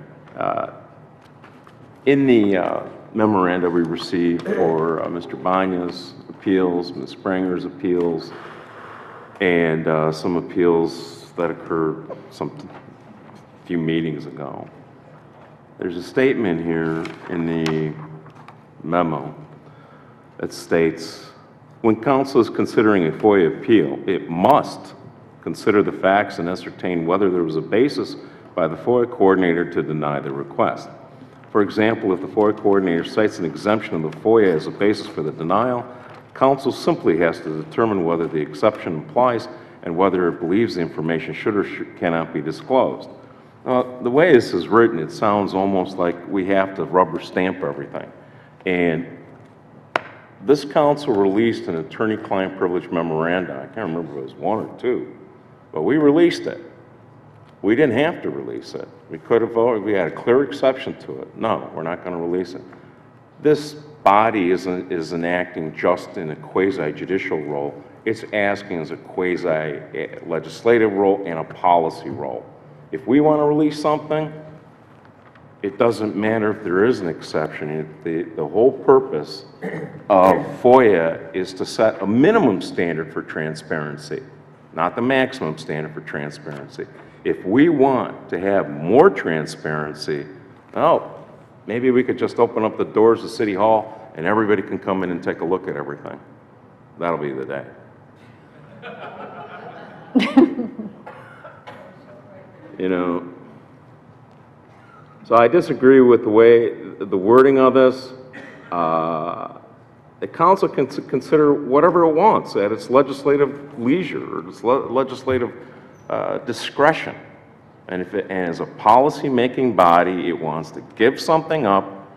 In the memoranda we received for Mr. Banya's appeals, Ms. Springer's appeals, and some appeals that occurred a few meetings ago. There's a statement here in the memo that states, when council is considering a FOIA appeal, it must consider the facts and ascertain whether there was a basis by the FOIA coordinator to deny the request. For example, if the FOIA coordinator cites an exemption of the FOIA as a basis for the denial, council simply has to determine whether the exception applies and whether it believes the information should or cannot be disclosed. The way this is written, it sounds almost like we have to rubber stamp everything. And this council released an attorney-client privilege memoranda. I can't remember if it was 1 or 2, but we released it. We didn't have to release it. We could have voted, we had a clear exception to it. No, we're not going to release it. This body isn't acting just in a quasi-judicial role. It's acting as a quasi-legislative role and a policy role. If we want to release something, it doesn't matter if there is an exception. The whole purpose of FOIA is to set a minimum standard for transparency, not the maximum standard for transparency. If we want to have more transparency, maybe we could just open up the doors of City Hall and everybody can come in and take a look at everything. That'll be the day. You know, so I disagree with the wording of this. The council can consider whatever it wants at its legislative leisure or its legislative discretion. And if it, and as a policy-making body, it wants to give something up,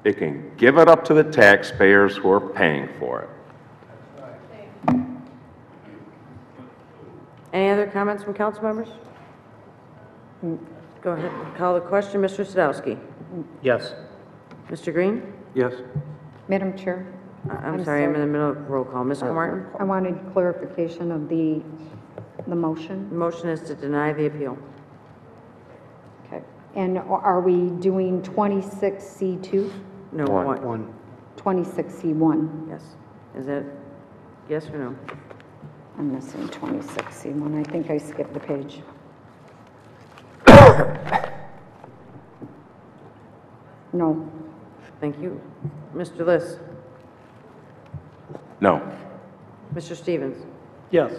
it can give it up to the taxpayers who are paying for it. Any other comments from council members? Go ahead and call the question. Mr. Sadowski. Yes. Mr. Green? Yes. Madam Chair? I'm sorry, I'm in the middle of roll call. Ms. Martin? I wanted clarification of the motion. The motion is to deny the appeal. Okay. And are we doing 26C2? No, one. 26C1? Yes. Is it yes or no? I'm missing 26C1. I think I skipped the page. No. Thank you. Mr. Liss? No. Mr. Stevens? Yes.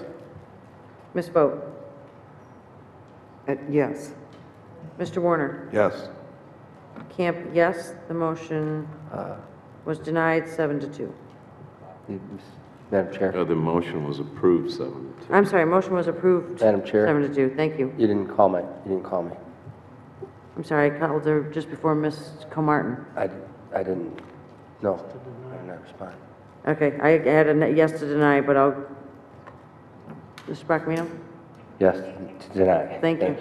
Ms. Vogt? Yes. Mr. Warner? Yes. Camp, yes. The motion was denied 7-2. Madam Chair. The motion was approved 7-2. I'm sorry, motion was approved Madam Chair. 7-2. Thank you. You didn't call me. I'm sorry, I called her just before Ms. Comartin. I didn't, no, I did not respond. Okay, I had a yes to deny, but I'll, Mr. Bacamino? Yes, to deny. Thank you.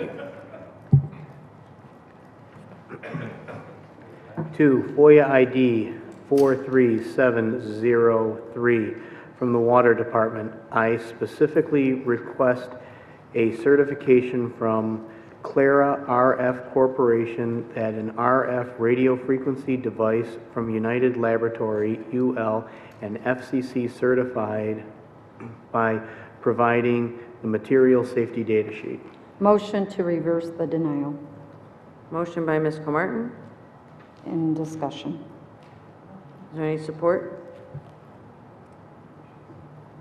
2, FOIA ID 43703 from the Water Department. I specifically request a certification from Clara RF Corporation that an RF radio frequency device from United Laboratory, UL, and FCC certified by providing the material safety data sheet. Motion to reverse the denial. Motion by Ms. Comartin. In discussion. Is there any support?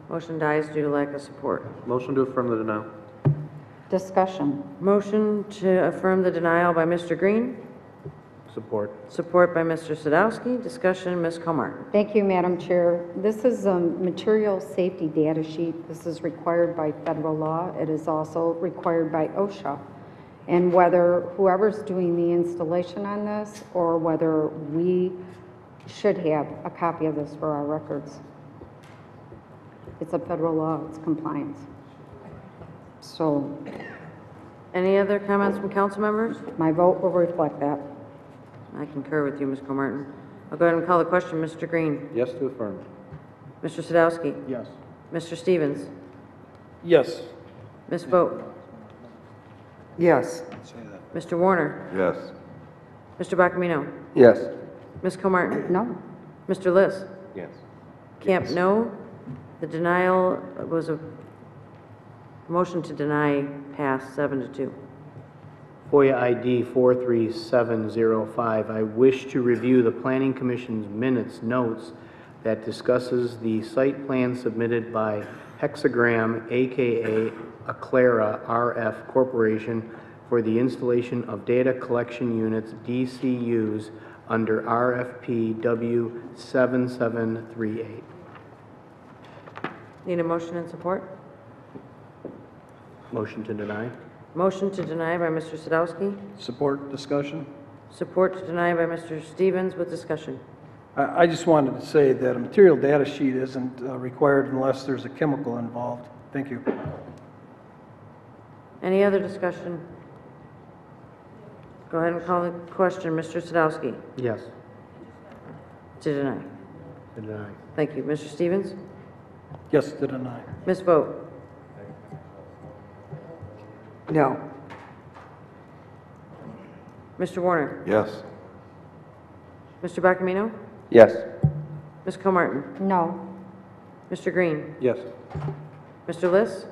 Motion dies due to lack of support. Motion to affirm the denial. Discussion. Motion to affirm the denial by Mr. Green. Support. Support by Mr. Sadowski. Discussion, Ms. Comartin. Thank you, Madam Chair. This is a material safety data sheet. This is required by federal law. It is also required by OSHA. And whether whoever's doing the installation on this or whether we should have a copy of this for our records. It's a federal law, it's compliance. So. Any other comments from council members? My vote will reflect that. I concur with you, Ms. Comartin. I'll go ahead and call the question. Mr. Green? Yes to affirm. Mr. Sadowski? Yes. Mr. Stevens? Yes. Ms. Vogt? Yes. Mr. Warner? Yes. Mr. Bacamino? Yes. Ms. Comartin? No. Mr. Liss? Yes. Camp, no. The denial was a motion to deny passed 7-2. FOIA ID 43705. I wish to review the Planning Commission's minutes notes that discusses the site plan submitted by Hexagram, aka Aclara RF Corporation, for the installation of data collection units, DCUs, under RFP W7738. Need a motion and support? Motion to deny. Motion to deny by Mr. Sadowski. Support discussion. Support to deny by Mr. Stevens with discussion. I just wanted to say that a material data sheet isn't required unless there's a chemical involved. Thank you. Any other discussion? Go ahead and call the question. Mr. Sadowski. Yes. To deny. To deny. Thank you. Mr. Stevens? Yes to deny. Ms. Vogt? No. Mr. Warner? Yes. Mr. Bacamino? Yes. Ms. Comartin? No. Mr. Green? Yes. Mr. Liss?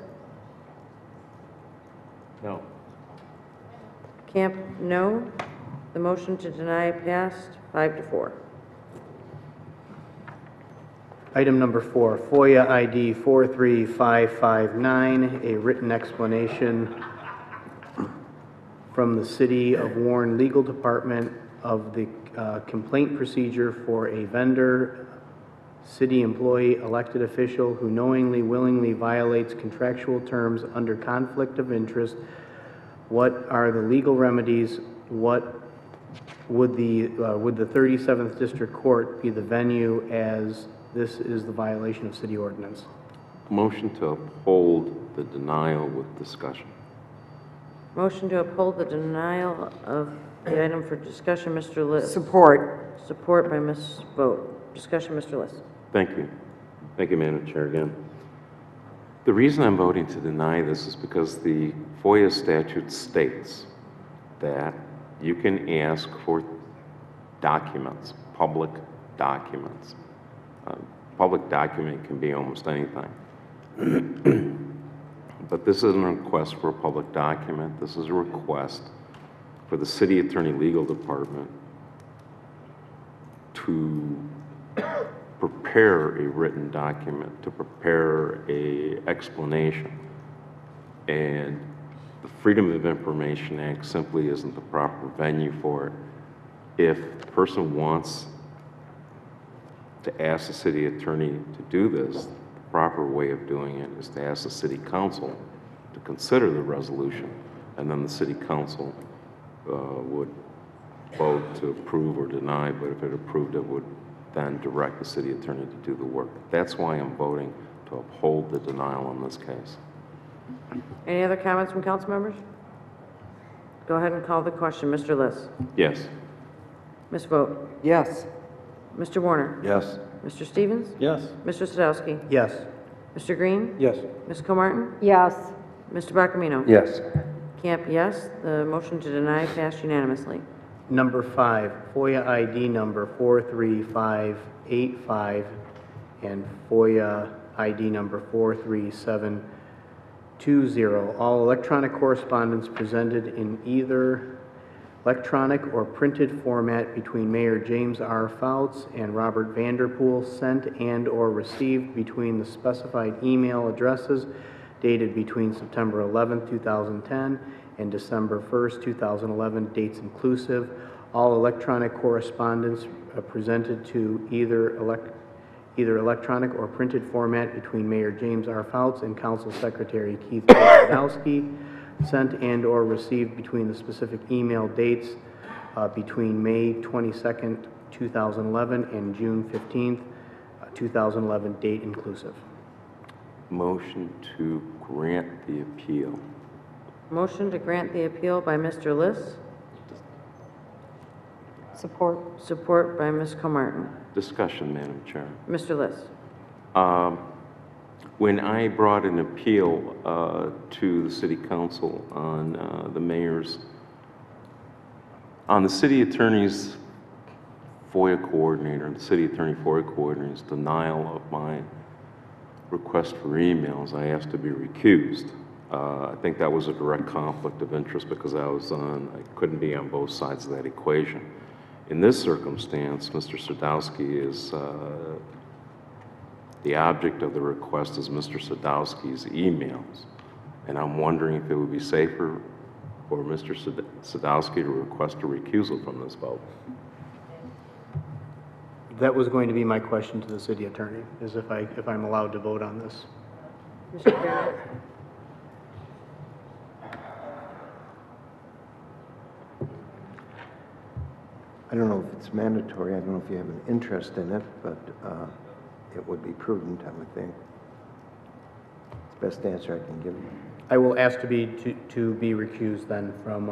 No. Camp, no. The motion to deny passed 5-4. Item number 4, FOIA ID 43559, a written explanation from the City of Warren Legal Department of the complaint procedure for a vendor, city employee, elected official who knowingly, willingly violates contractual terms under conflict of interest. What are the legal remedies? What would the 37th District Court be the venue, as this is the violation of city ordinance? Motion to uphold the denial with discussion. Motion to uphold the denial of the item for discussion, Mr. List. Support. Support by Ms. Vogt. Discussion, Mr. List. Thank you. Thank you, Madam Chair, again. The reason I'm voting to deny this is because the FOIA statute states that you can ask for documents, public documents. Public document can be almost anything. But this isn't a request for a public document. This is a request for the City Attorney Legal Department to prepare a written document, to prepare a explanation. And the Freedom of Information Act simply isn't the proper venue for it. If the person wants to ask the city attorney to do this, the proper way of doing it is to ask the city council to consider the resolution, and then the city council would vote to approve or deny, but if it approved, it would then direct the city attorney to do the work. That's why I'm voting to uphold the denial in this case. Any other comments from council members? Go ahead and call the question. Mr. List. Yes. Ms. Vogt. Yes. Mr. Warner. Yes. Mr. Stevens. Yes. Mr. Sadowski. Yes. Mr. Green. Yes. Ms. Comartin. Yes. Mr. Barkamino. Yes. Camp, yes. The motion to deny passed unanimously. Number 5, FOIA ID number 43585 and FOIA ID number 43720. All electronic correspondence presented in either electronic or printed format between Mayor James R. Fouts and Robert Vanderpool, sent and/or received between the specified email addresses dated between September 11, 2010 and December 1st, 2011, dates inclusive. All electronic correspondence presented to either electronic or printed format between Mayor James R. Fouts and Council Secretary Keith Sadowski, sent and/or received between the specific email dates between May 22nd, 2011 and June 15th, 2011, date inclusive. Motion to grant the appeal. Motion to grant the appeal by Mr. List. Support. Support by Ms. Comartin. Discussion, Madam Chair. Mr. List. When I brought an appeal to the City Council on the City Attorney's FOIA coordinator, the City Attorney FOIA coordinator's denial of my request for emails, I asked to be recused. I think that was a direct conflict of interest because I couldn't be on both sides of that equation. In this circumstance, Mr. Sadowski is the object of the request is Mr. Sadowski's emails, and I'm wondering if it would be safer for Mr. Sadowski to request a recusal from this vote. That was going to be my question to the city attorney, is if I'm allowed to vote on this. Mr. Chairman. I don't know if it's mandatory, I don't know if you have an interest in it, but it would be prudent, I would think. It's the best answer I can give you. I will ask to be recused then from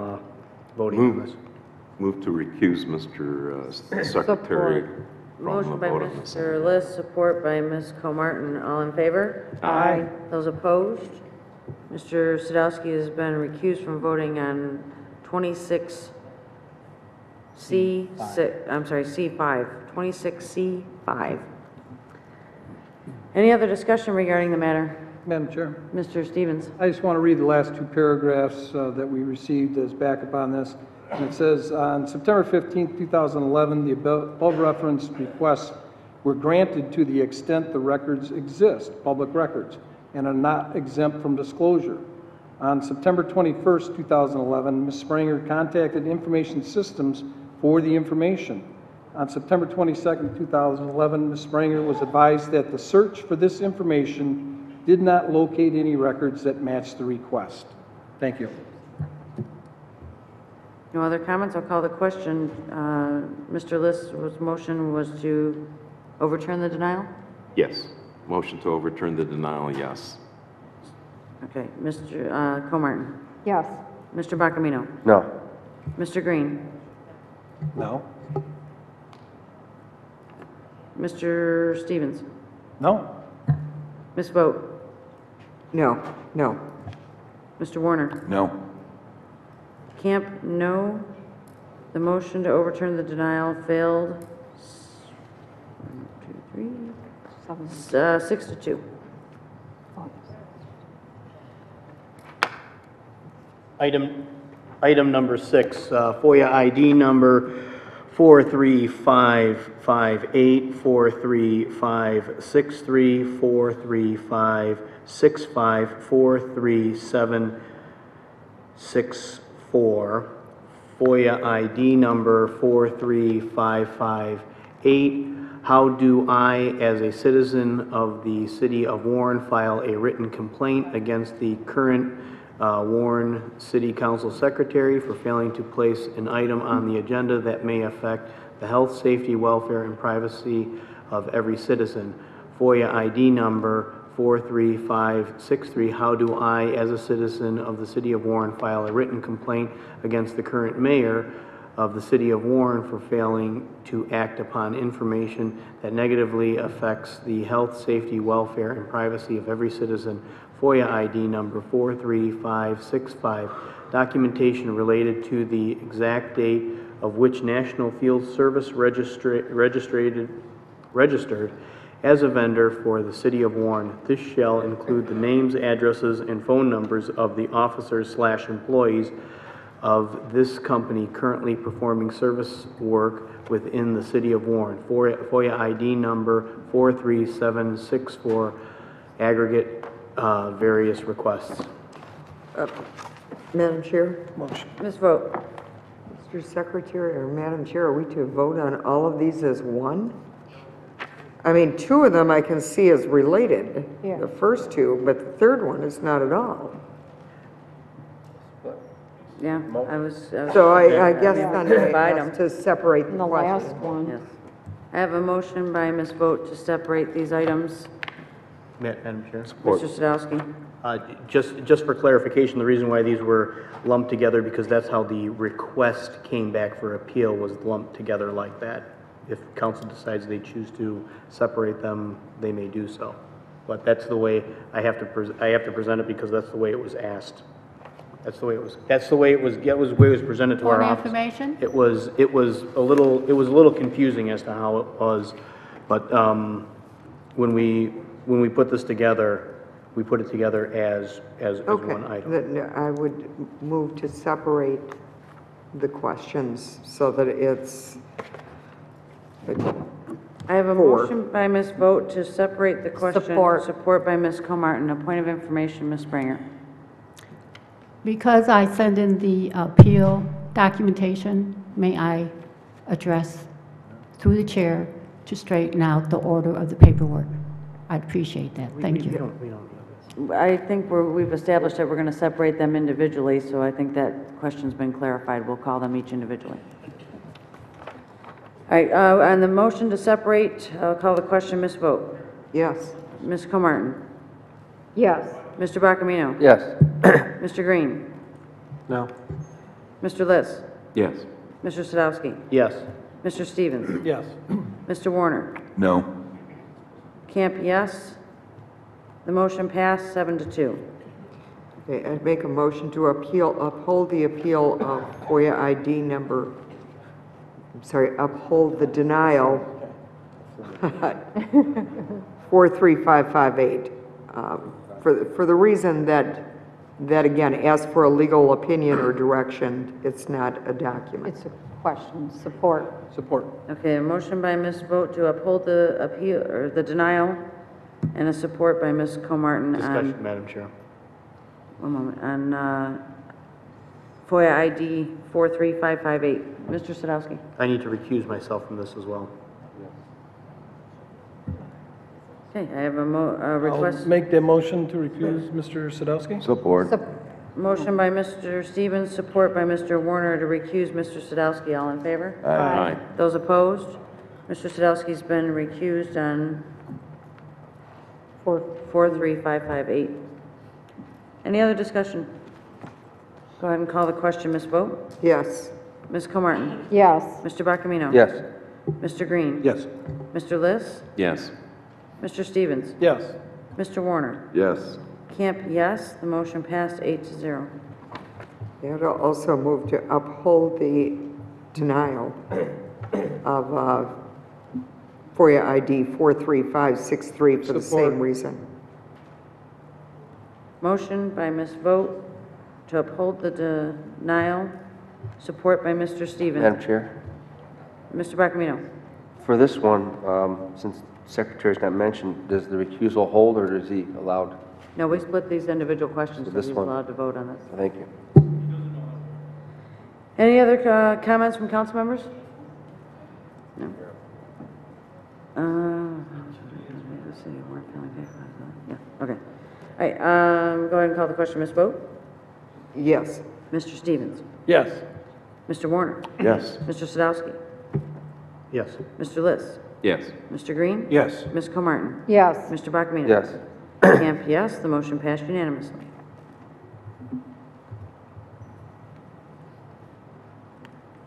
voting on this. Move to recuse Mr. Secretary from the Motion by vote on this. Mr. List, support by Ms. Comartin. All in favor? Aye. Those opposed? Mr. Sadowski has been recused from voting on 26C5. Any other discussion regarding the matter? Madam Chair, Mr. Stevens. I just want to read the last two paragraphs that we received as backup on this. And it says, on September 15, 2011, the above referenced requests were granted to the extent the records exist, public records, and are not exempt from disclosure. On September 21st, 2011, Ms. Spranger contacted Information Systems for the information. On September 22nd, 2011, Ms. Spranger was advised that the search for this information did not locate any records that matched the request. Thank you. No other comments? I'll call the question. Mr. List's motion was to overturn the denial? Yes. Motion to overturn the denial, yes. Okay. Mr. Comartin. Yes. Mr. Bacamino? No. Mr. Green? No? Mr. Stevens? No? Ms. Vogt? No, no. Mr. Warner? No. Camp, no. The motion to overturn the denial failed. 6-2. Item number 6, FOIA ID number 43558, 43563, 43565, 43764, FOIA ID number 43558. How do I, as a citizen of the City of Warren, file a written complaint against the current Warren City Council Secretary for failing to place an item on the agenda that may affect the health, safety, welfare, and privacy of every citizen? FOIA ID number 43563. How do I, as a citizen of the City of Warren, file a written complaint against the current mayor of the City of Warren for failing to act upon information that negatively affects the health, safety, welfare, and privacy of every citizen? FOIA ID number 43565. Documentation related to the exact date of which National Field Service registered as a vendor for the City of Warren. This shall include the names, addresses, and phone numbers of the officers/employees of this company currently performing service work within the City of Warren. FOIA ID number 43764, aggregate various requests. Madam Chair? Motion. Ms. Vogt? Mr. Secretary or Madam Chair, are we to vote on all of these as one? I mean, 2 of them I can see as related, Yeah. the first 2, but the third one is not at all. Yeah, I was. So I guess Yeah. then Divide I 'em. have to separate the And the last questions. one. Yes. I have a motion by Ms. Vogt to separate these items. Madam Chair? Mr. Sadowski? Just for clarification, the reason why these were lumped together, because that's how the request came back for appeal, was lumped together like that. If council decides they choose to separate them, they may do so. But that's the way I have to present it, because that's the way it was asked. That's the way it was presented to our Point of office. information? It was a little confusing as to how it was, but when we put this together, we put it together as one item. Then I would move to separate the questions so that it's I have a 4. motion by Ms. Vogt to separate the question. Support. Support by Ms. Comartin. A point of information, Ms. Springer. Because I sent in the appeal documentation, may I address through the chair to straighten out the order of the paperwork? I'd appreciate that. Thank you. I think we've established that we're going to separate them individually, so I think that question's been clarified. We'll call them each individually. All right, on the motion to separate, I'll call the question, Ms. Vogt. Yes. Ms. Comartin. Yes. Mr. Bacamino. Yes. Mr. Green. No? Mr. Liss. Yes. Mr. Sadowski. Yes. Mr. Stevens. Yes. Mr. Warner. No. Camp, yes. The motion passed 7-2. Okay, I'd make a motion to uphold the appeal of FOIA ID number, uphold the denial 43558, for the reason that again, ask for a legal opinion or direction, it's not a document. It's a question. Support. Support. Okay, a motion by Ms. Vogt to uphold the appeal, or the denial, and a support by Ms. Comartin Discussion, on, Madam Chair. one moment, on FOIA ID 43558. Mr. Sadowski. I need to recuse myself from this as well. Okay, I have a request. I'll make the motion to recuse Mr. Sadowski. Support. Motion by Mr. Stevens, support by Mr. Warner to recuse Mr. Sadowski. All in favor? Aye. Those opposed? Mr. Sadowski's been recused on 43558. Any other discussion? Go ahead and call the question, Ms. Vogt. Yes. Ms. Comartin. Yes. Mr. Barkamino. Yes. Mr. Green. Yes. Mr. Liss. Yes. Mr. Stevens. Yes. Mr. Warner. Yes. Camp, yes. The motion passed 8-0. And I'll also move to uphold the denial of FOIA ID 43563 for the Support. same reason. Motion by Ms. Vogt to uphold the denial. Support by Mr. Stevens. Madam Chair, Mr. Barkamino. for this one, since Secretary's not mentioned, does the recusal hold or is he allowed? No, we split these individual questions, so this he's one. allowed to vote on this. Thank you. Any other comments from council members? No. Let's see, yeah, okay. All right, go ahead and call the question, Ms. Vogt. Yes. Mr. Stevens. Yes. Mr. Warner. Yes. Mr. Sadowski. Yes. Mr. Liss. Yes. Mr. Green. Yes. Ms. Comartin. Yes. Mr. Barkamino. Yes. Camp, yes. The motion passed unanimously.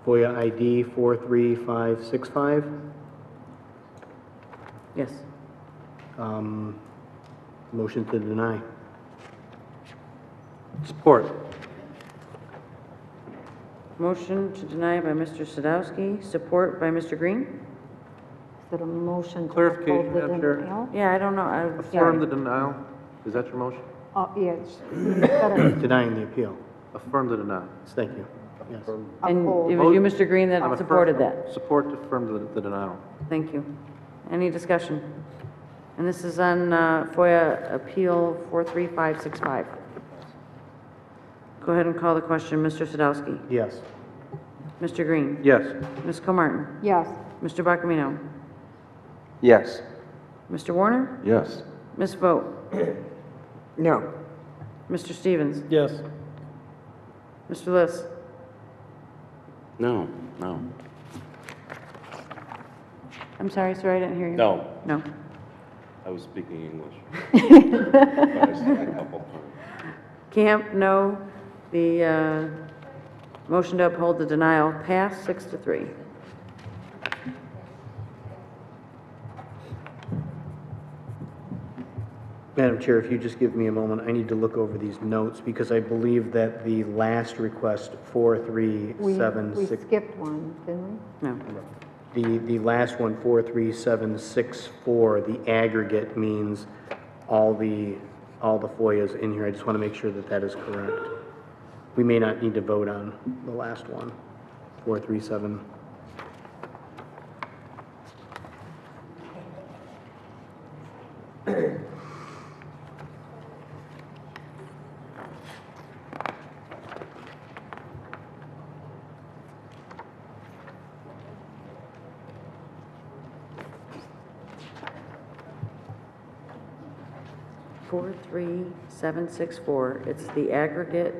FOIA ID 43565. Yes. Motion to deny. Support. Motion to deny by Mr. Sadowski, support by Mr. Green. Is it a motion to Clarification, uphold the Madam Chair. denial? Yeah, I don't know. Affirm the denial. Is that your motion? Yes. Better Denying the appeal. Affirm the denial. Thank you. Yes. And uphold. it was you, Mr. Green, I'm that affirm- supported that. Support to affirm the denial. Thank you. Any discussion? And this is on FOIA Appeal 43565. Go ahead and call the question, Mr. Sadowski. Yes. Mr. Green. Yes. Ms. Comartin. Yes. Mr. Barkamino. Yes. Mr. Warner. Yes. Ms. Vogt. No. Mr. Stevens. Yes. Mr. Liss. No. No. I'm sorry, sir, I didn't hear you. No. No. I was speaking English. But I said a couple times. Camp, no. The motion to uphold the denial passed 6-3. Madam Chair, if you just give me a moment, I need to look over these notes because I believe that the last request, We 43764, skipped one, didn't we? No. the last one, 43764, the aggregate means all the FOIAs in here. I just want to make sure that that is correct. We may not need to vote on the last one, 437. Four, 43764. It's the aggregate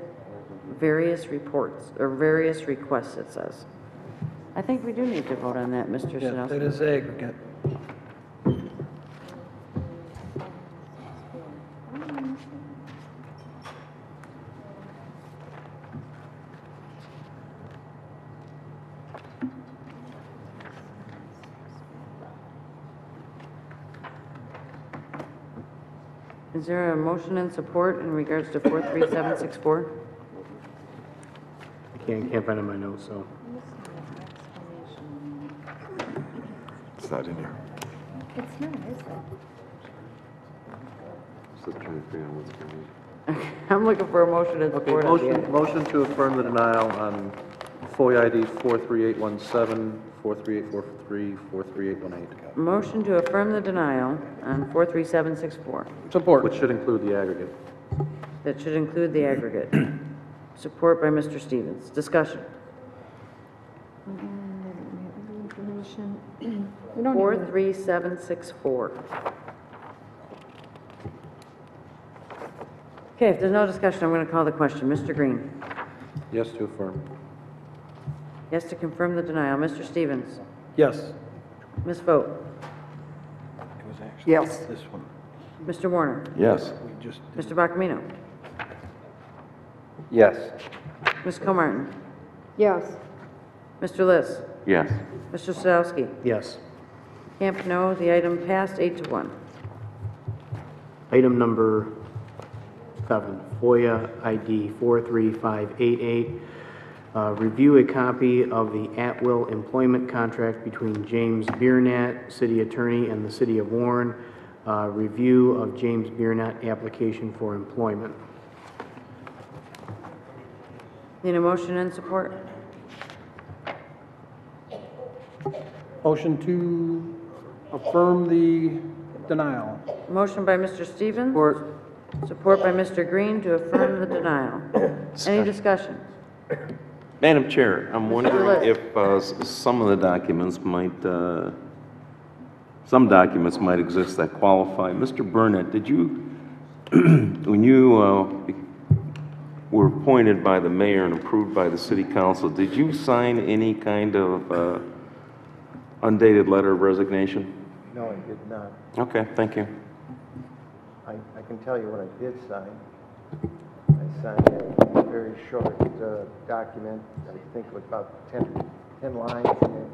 various reports, or various requests, it says. I think we do need to vote on that, Mr. Yeah, Sadowski. that is aggregate. Is there a motion and support in regards to 43764? I can't find it in my notes, so. It's not in here. It's not, is it? Just trying to figure out what's going on. I'm looking for a motion and Okay, support. on the motion to affirm the denial on FOIA ID 43817, 43843, 43818. Motion to affirm the denial on 43764. Support. Which should include the aggregate. That should include the aggregate. Support by Mr. Stevens. Discussion. Information. 43764. Okay, if there's no discussion, I'm going to call the question. Mr. Green. Yes to affirm. Yes to confirm the denial. Mr. Stevens. Yes. Ms. Vogt. Yes. This one. Mr. Warner. Yes. We just Mr. Barkamino. Yes. Ms. Comartin? Yes. Mr. Liss? Yes. Mr. Sadowski? Yes. Camp no, the item passed 8-1. Item number 7, FOIA ID 43588. Review a copy of the at-will employment contract between James Biernat, City Attorney, and the City of Warren. Review of James Biernat application for employment. Need a motion and support? Motion to affirm the denial. Motion by Mr. Stevens. Support by Mr. Green to affirm the denial. Any discussion? Madam Chair, I'm wondering Liss. if some of the documents might, some documents might exist that qualify. Mr. Burnett, did you, when you were appointed by the mayor and approved by the city council, did you sign any kind of undated letter of resignation? No, I did not. Okay, thank you. I can tell you what I did sign. I signed a very short document, I think it was about 10 lines, and it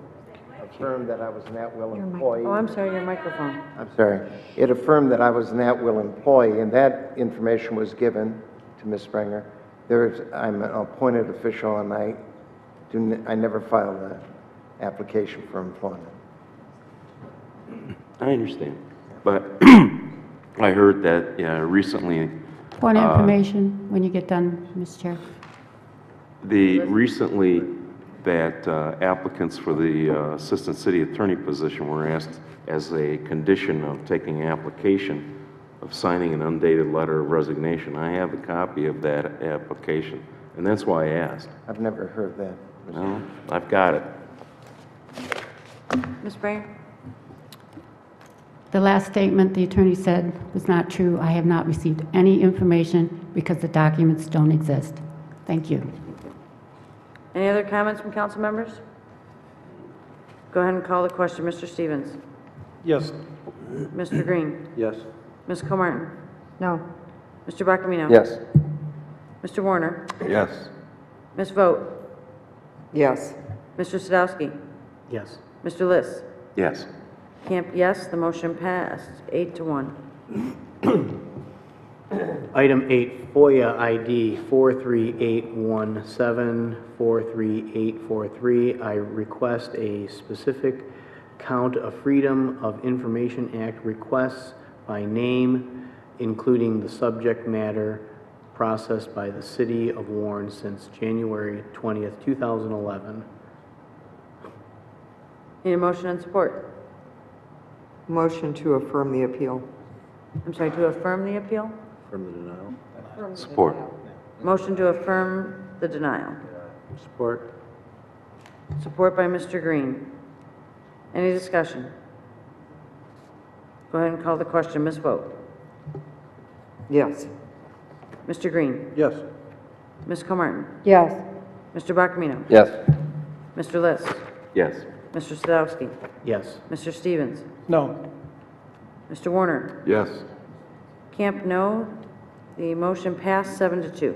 affirmed that I was an at-will employee. Oh, I'm sorry, your microphone. I'm sorry. It affirmed that I was an at-will employee, and that information was given to Ms. Springer. I'm an appointed official, and I never filed an application for employment. I understand, but I heard that recently. Point of information when you get done, Mr. Chair. Recently that applicants for the assistant city attorney position were asked as a condition of taking application of signing an undated letter of resignation. I have a copy of that application, and that's why I asked. I've never heard that. No, I've got it. Ms. Springer? The last statement the attorney said was not true. I have not received any information because the documents don't exist. Thank you. Any other comments from council members? Go ahead and call the question. Mr. Stevens? Yes. Mr. Green? Yes. Ms. Comartin? No. Mr. Barkamino? Yes. Mr. Warner? Yes. Ms. Vogt? Yes. Mr. Sadowski? Yes. Mr. Liss? Yes. Camp yes, the motion passed 8-1. Item 8, FOIA ID 43817, 43843. I request a specific count of Freedom of Information Act requests by name, including the subject matter processed by the City of Warren since January 20th, 2011. Need a motion and support? Motion to affirm the appeal. I'm sorry, to affirm the appeal? Affirm the denial. Support. Motion to affirm the denial. Support. Support by Mr. Green. Any discussion? Go ahead and call the question. Ms. Vogt? Yes. Mr. Green? Yes. Ms. Comartin? Yes. Mr. Barkamino? Yes. Mr. Liss? Yes. Mr. Sadowski? Yes. Mr. Stevens? No. Mr. Warner? Yes. Camp no. The motion passed 7-2.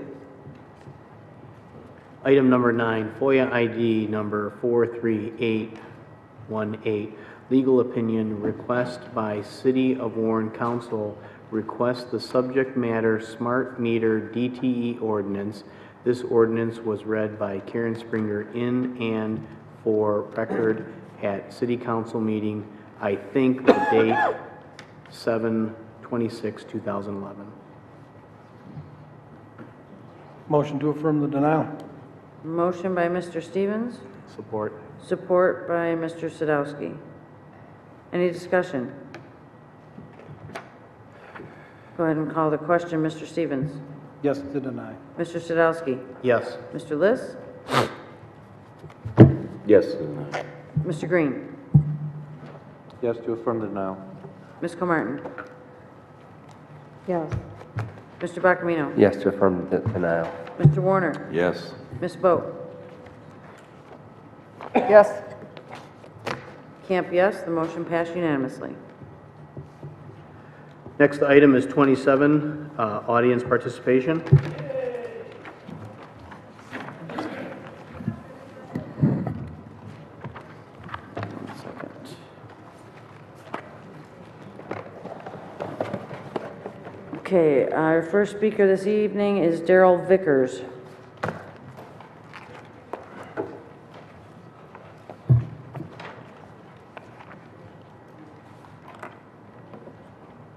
Item number 9, FOIA ID number 43818. Legal opinion request by City of Warren Council request the subject matter smart meter DTE ordinance. This ordinance was read by Karen Springer in and for record at City Council meeting, I think the date 7/26/2011. Motion to affirm the denial. Motion by Mr. Stevens. Support. Support by Mr. Sadowski. Any discussion? Go ahead and call the question. Mr. Stevens. Yes to deny. Mr. Sadowski. Yes. Mr. Liss. Yes. Mr. Green. Yes to affirm the denial. Ms. Comartin. Yes. Mr. Barkamino. Yes to affirm the denial. Mr. Warner. Yes. Ms. Vogt. Yes. Camp yes, the motion passed unanimously. Next item is 27, audience participation. Okay, our first speaker this evening is Daryl Vickers.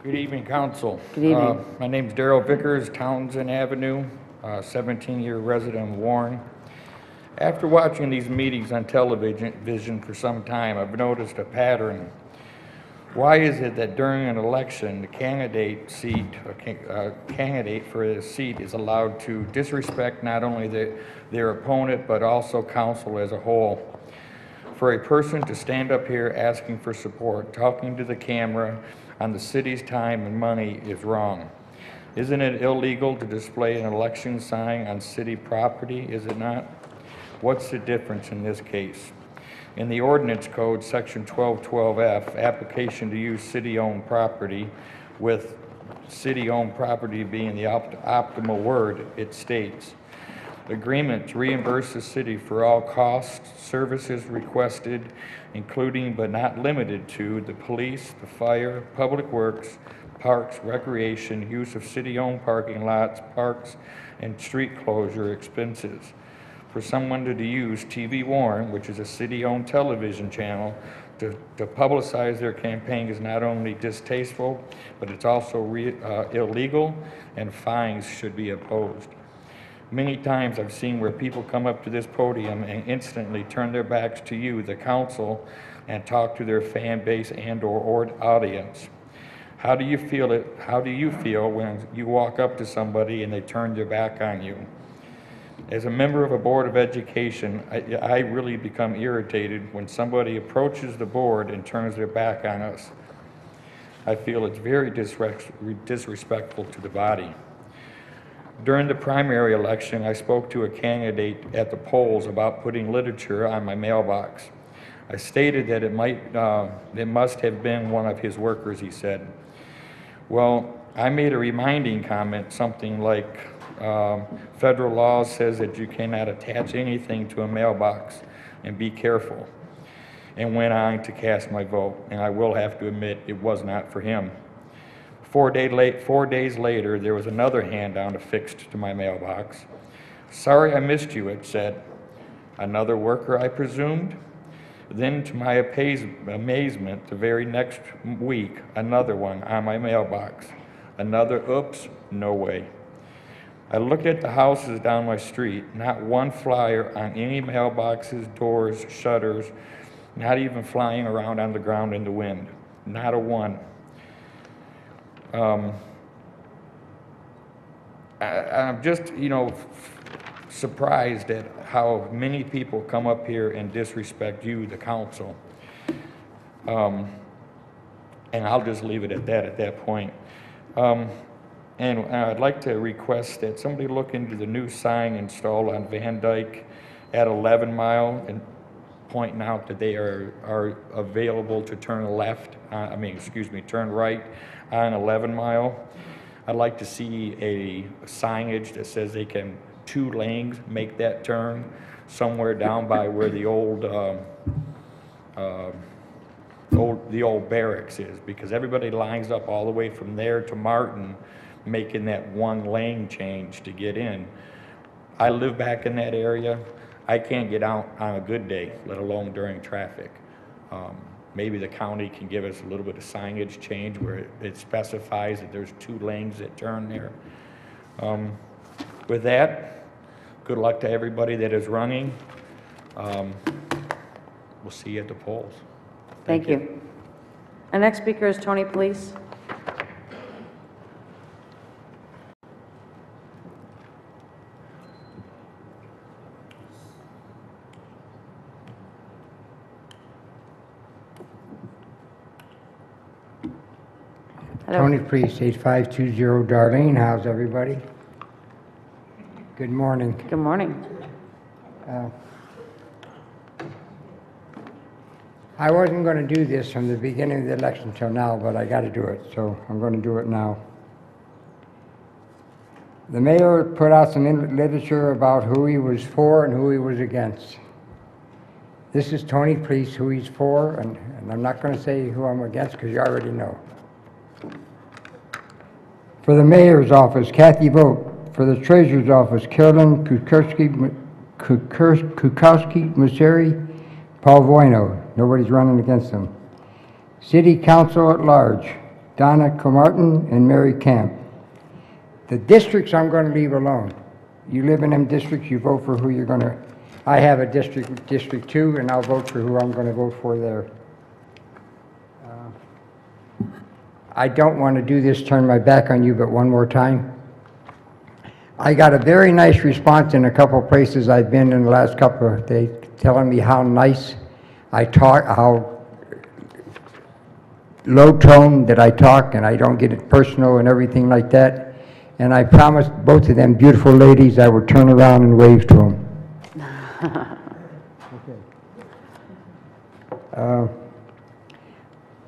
Good evening, Council. Good evening. My name's Daryl Vickers, Townsend Avenue, 17-year resident of Warren. After watching these meetings on television for some time, I've noticed a pattern. Why is it that during an election, the candidate for the seat is allowed to disrespect not only their opponent, but also council as a whole? For a person to stand up here asking for support, talking to the camera on the city's time and money is wrong. Isn't it illegal to display an election sign on city property, is it not? What's the difference in this case? In the ordinance code, section 1212F, application to use city-owned property, with city-owned property being the optimal word, it states, agreement to reimburse the city for all costs, services requested, including but not limited to the police, the fire, public works, parks, recreation, use of city-owned parking lots, parks, and street closure expenses. For someone to use TV Warren, which is a city-owned television channel, to publicize their campaign is not only distasteful, but it's also illegal, and fines should be imposed. Many times I've seen where people come up to this podium and instantly turn their backs to you, the council, and talk to their fan base and/or audience. How do you feel when you walk up to somebody and they turn their back on you? As a member of a board of education, I really become irritated when somebody approaches the board and turns their back on us. I feel it's very disrespectful to the body. During the primary election, I spoke to a candidate at the polls about putting literature on my mailbox. I stated that it must have been one of his workers, he said. Well, I made a reminding comment, something like, federal law says that you cannot attach anything to a mailbox, and be careful, and went on to cast my vote, and I will have to admit it was not for him. 4 days later, there was another handout affixed to my mailbox. Sorry I missed you, it said. Another worker, I presumed? Then, to my amazement, the very next week, another one on my mailbox. Another oops, no way. I looked at the houses down my street, not one flyer on any mailboxes, doors, shutters, not even flying around on the ground in the wind. Not a one. I'm just, surprised at how many people come up here and disrespect you, the council. And I'll just leave it at that point. And I'd like to request that somebody look into the new sign installed on Van Dyke at 11 Mile and pointing out that they are available to turn turn right on 11 Mile. I'd like to see a signage that says they can 2 lanes make that turn somewhere down by where the old barracks is, because everybody lines up all the way from there to Martin, making that 1 lane change to get in. I live back in that area. I can't get out on a good day, let alone during traffic. Maybe the county can give us a little bit of signage change where it specifies that there's 2 lanes that turn there. With that, good luck to everybody that is running. We'll see you at the polls. Thank you. Our next speaker is Tony Police. Tony Priest, 8520 Darlene. How's everybody? Good morning. Good morning. I wasn't going to do this from the beginning of the election till now, but I got to do it, so I'm going to do it now. The mayor put out some literature about who he was for and who he was against. This is Tony Priest, who he's for, and I'm not going to say who I'm against because you already know. For the mayor's office, Kathy Vogt. For the treasurer's office, Carolyn Kukowski-Museri, Paul Bueno. Nobody's running against them. City council at large, Donna Comartin and Mary Camp. The districts I'm going to leave alone. You live in them districts, you vote for who you're going to. I have a district, District 2, and I'll vote for who I'm going to vote for there. I don't want to do this, turn my back on you, but one more time. I got a very nice response in a couple places I've been in the last couple of days, telling me how nice I talk, how low tone that I talk, and I don't get it personal and everything like that. And I promised both of them beautiful ladies I would turn around and wave to them.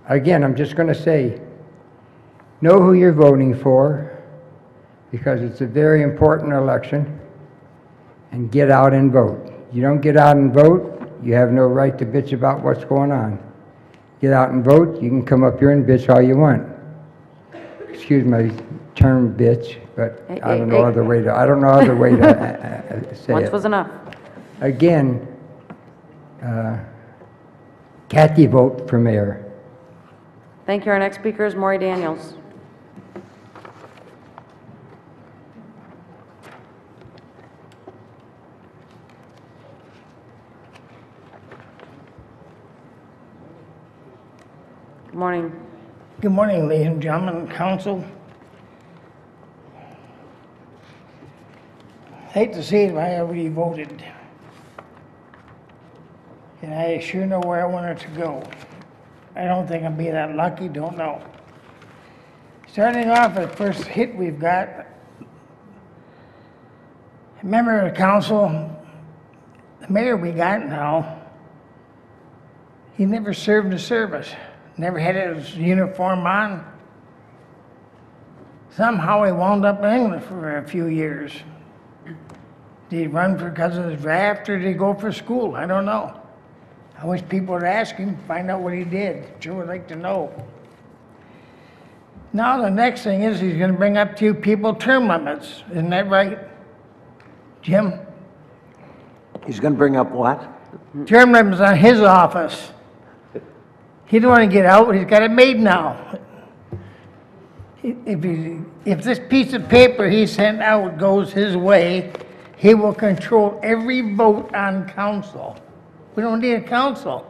Again, I'm just going to say, know who you're voting for, because it's a very important election, and get out and vote. You don't get out and vote, you have no right to bitch about what's going on. Get out and vote, you can come up here and bitch all you want. Excuse my term, bitch, but I don't know other way to, say Once it. was enough. Again, Kathy Vogt for mayor. Thank you. Our next speaker is Maury Daniels. Good morning. Good morning, ladies and gentlemen, council. Hate to say it, but I already voted. And I sure know where I want it to go. I don't think I'll be that lucky, don't know. Starting off, the first hit we've got, member of the council, the mayor we got now, he never served the service, never had his uniform on. Somehow he wound up in England for a few years. Did he run because of the draft, or did he go for school? I don't know. I wish people would ask him, find out what he did. Sure would like to know. Now the next thing is he's going to bring up to you people term limits. Isn't that right, Jim? He's going to bring up what? Term limits on his office. He don't want to get out. He's got it made now. If this piece of paper he sent out goes his way, he will control every vote on council. We don't need a council.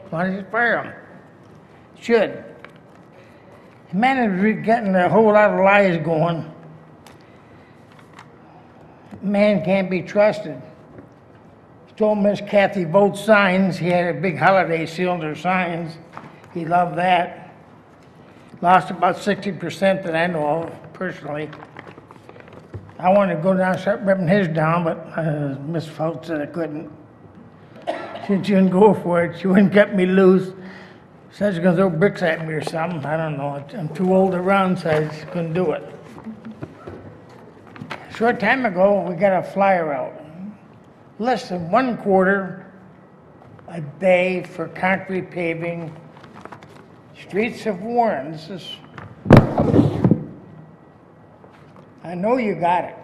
Why don't you fire him? Should. The man is getting a whole lot of lies going. Man can't be trusted. Stole Miss Kathy Vogt's signs. He had a big holiday cylinder signs. He loved that. Lost about 60% that I know of, personally. I wanted to go down and start ripping his down, but Miss Vogt said I couldn't. She didn't go for it. She wouldn't get me loose. Said she's going to throw bricks at me or something. I don't know. I'm too old to run, so I just couldn't do it. A short time ago, we got a flyer out. Less than 1/4 a day for concrete paving. Streets of Warren. This is, I know you got it.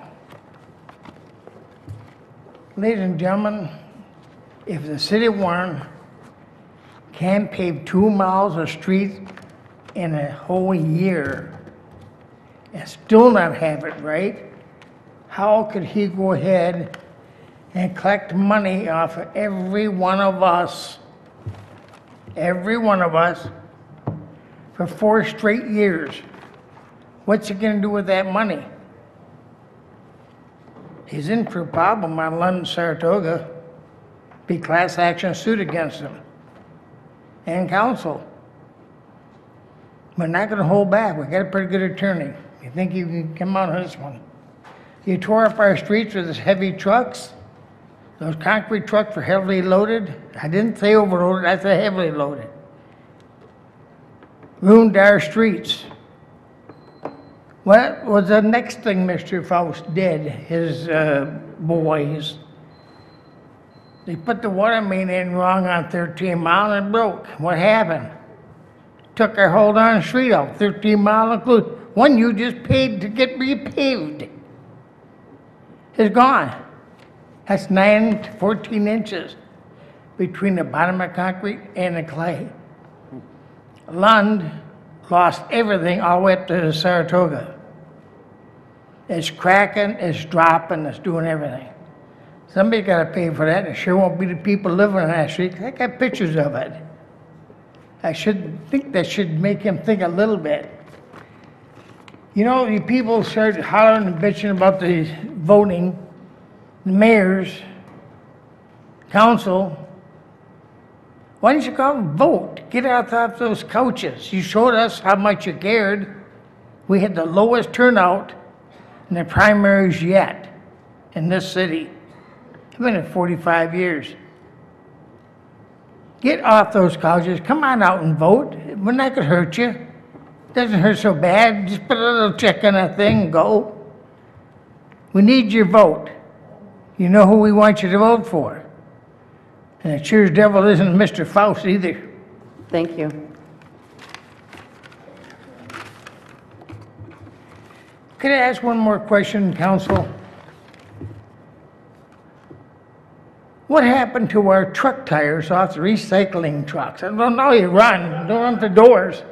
Ladies and gentlemen, if the city of Warren can't pave 2 miles of street in a whole year and still not have it right, how could he go ahead and collect money off of every one of us, for 4 straight years? What's he gonna do with that money? He's in for a problem on London, Saratoga. Be class action suit against him and council. We're not going to hold back. We got a pretty good attorney. You think you can come out on this one? You tore up our streets with those heavy trucks. Those concrete trucks were heavily loaded. I didn't say overloaded. I said heavily loaded. Ruined our streets. What was the next thing Mr. Faust did? His boys. They put the water main in wrong on 13 Mile and it broke. What happened? Took our whole darn street off, 13 Mile included. one you just paid to get repaved is gone. That's 9 to 14 inches between the bottom of concrete and the clay. Lund lost everything all the way up to Saratoga. It's cracking, it's dropping, it's doing everything. Somebody's got to pay for that. It sure won't be the people living on that street. I got pictures of it. I think that should make him think a little bit. You know, you people started hollering and bitching about the voting, the mayors, council. Why didn't you go out and vote? Get out of those couches. You showed us how much you cared. We had the lowest turnout in the primaries yet in this city. I've been in 45 years. Get off those couches. Come on out and vote. We're not going to hurt you. Doesn't hurt so bad. Just put a little check on that thing and go. We need your vote. You know who we want you to vote for. And it sure as devil isn't Mr. Faust either. Thank you. Could I ask one more question, council? What happened to our truck tires off the recycling trucks? I don't know, you run, don't run the doors.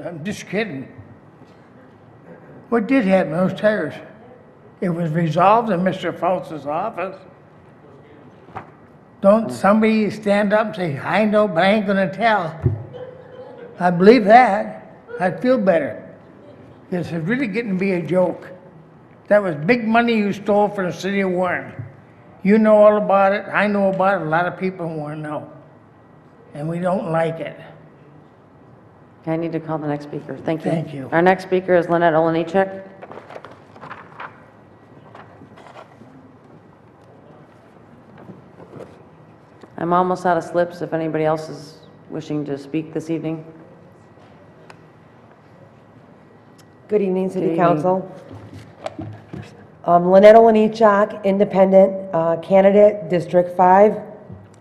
I'm just kidding. What did happen to those tires? It was resolved in Mr. Faust's office. Don't somebody stand up and say, I know, but I ain't gonna tell. I believe that. I'd feel better. Because it's really getting to be a joke. That was big money you stole from the city of Warren. You know all about it, I know about it, a lot of people in Warren know. And we don't like it. I need to call the next speaker. Thank you. Thank you. Our next speaker is Lynette Olenichek. I'm almost out of slips if anybody else is wishing to speak this evening. Good evening, City Good Council. Lynette Olenichak, independent candidate, District 5.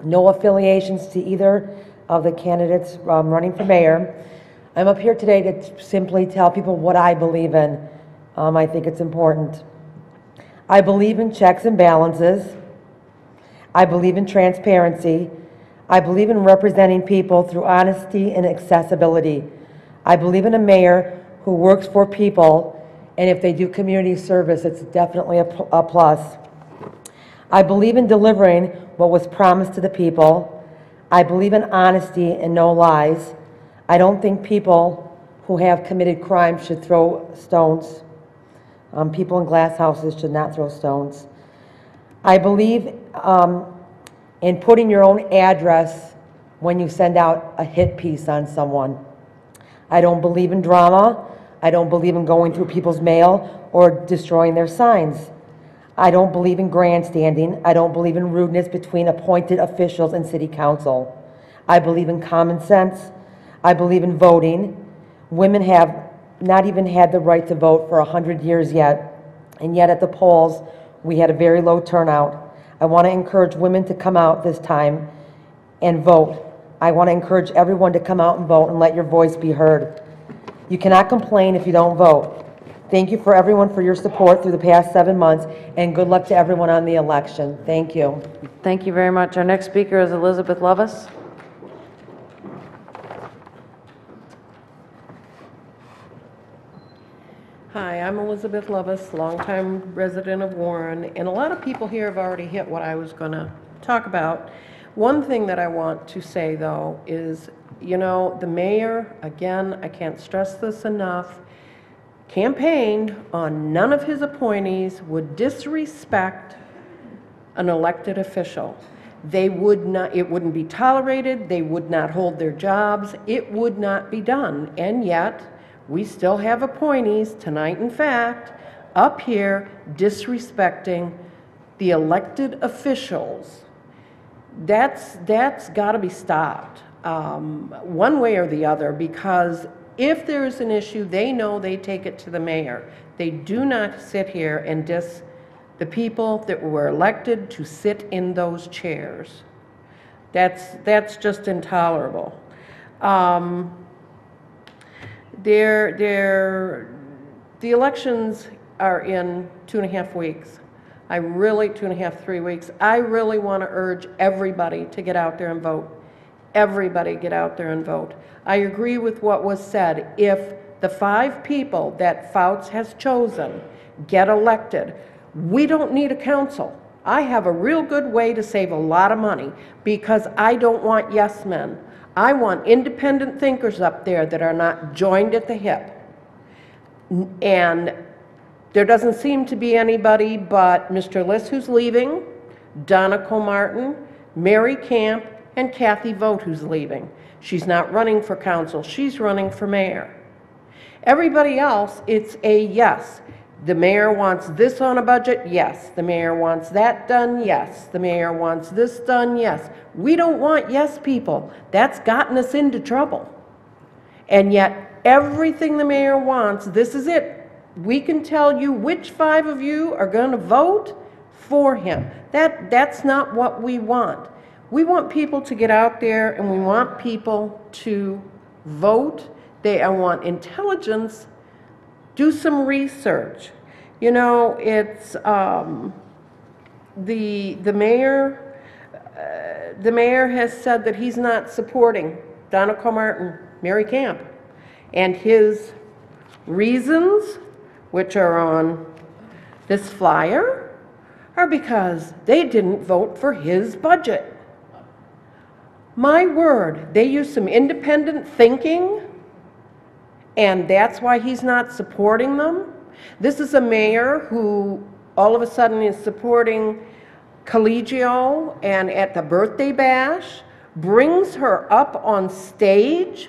No affiliations to either of the candidates running for mayor. I'm up here today to simply tell people what I believe in. I think it's important. I believe in checks and balances. I believe in transparency. I believe in representing people through honesty and accessibility. I believe in a mayor who works for people, and if they do community service, it's definitely a plus. I believe in delivering what was promised to the people. I believe in honesty and no lies. I don't think people who have committed crimes should throw stones. People in glass houses should not throw stones. I believe in putting your own address when you send out a hit piece on someone. I don't believe in drama. I don't believe in going through people's mail or destroying their signs. I don't believe in grandstanding. I don't believe in rudeness between appointed officials and city council. I believe in common sense. I believe in voting. Women have not even had the right to vote for 100 years yet, and yet at the polls, we had a very low turnout. I want to encourage women to come out this time and vote. I want to encourage everyone to come out and vote and let your voice be heard. You cannot complain if you don't vote. Thank you for everyone for your support through the past 7 months, and good luck to everyone on the election. Thank you. Thank you very much. Our next speaker is Elizabeth Lovis. Hi, I'm Elizabeth Lovis, longtime resident of Warren, and a lot of people here have already hit what I was going to talk about. One thing that I want to say, though, is, you know, the mayor, again, I can't stress this enough, campaigned on none of his appointees would disrespect an elected official. They would not, it wouldn't be tolerated, they would not hold their jobs, it would not be done, and yet, we still have appointees, tonight in fact, up here disrespecting the elected officials. That's got to be stopped one way or the other, because if there is an issue, they know they take it to the mayor. They do not sit here and diss the people that were elected to sit in those chairs. That's just intolerable. the elections are in 2.5 weeks. 2.5, 3 weeks. I really want to urge everybody to get out there and vote. Everybody get out there and vote. I agree with what was said. If the 5 people that Fouts has chosen get elected, we don't need a council. I have a real good way to save a lot of money because I don't want yes men. I want independent thinkers up there that are not joined at the hip. And there doesn't seem to be anybody but Mr. Liss, who's leaving, Donna Martin, Mary Camp, and Kathy Vogt, who's leaving. She's not running for council. She's running for mayor. Everybody else, it's a yes. The mayor wants this on a budget? Yes. The mayor wants that done? Yes. The mayor wants this done? Yes. We don't want yes people. That's gotten us into trouble. And yet, everything the mayor wants, this is it. We can tell you which 5 of you are going to vote for him. That's not what we want. We want people to get out there and we want people to vote. I want intelligence. Do some research. You know, it's the mayor has said that he's not supporting Donna Martin, Mary Camp, and his reasons, which are on this flyer, are because they didn't vote for his budget. My word, they use some independent thinking, and that's why he's not supporting them. This is a mayor who all of a sudden is supporting Collegio, and at the birthday bash brings her up on stage,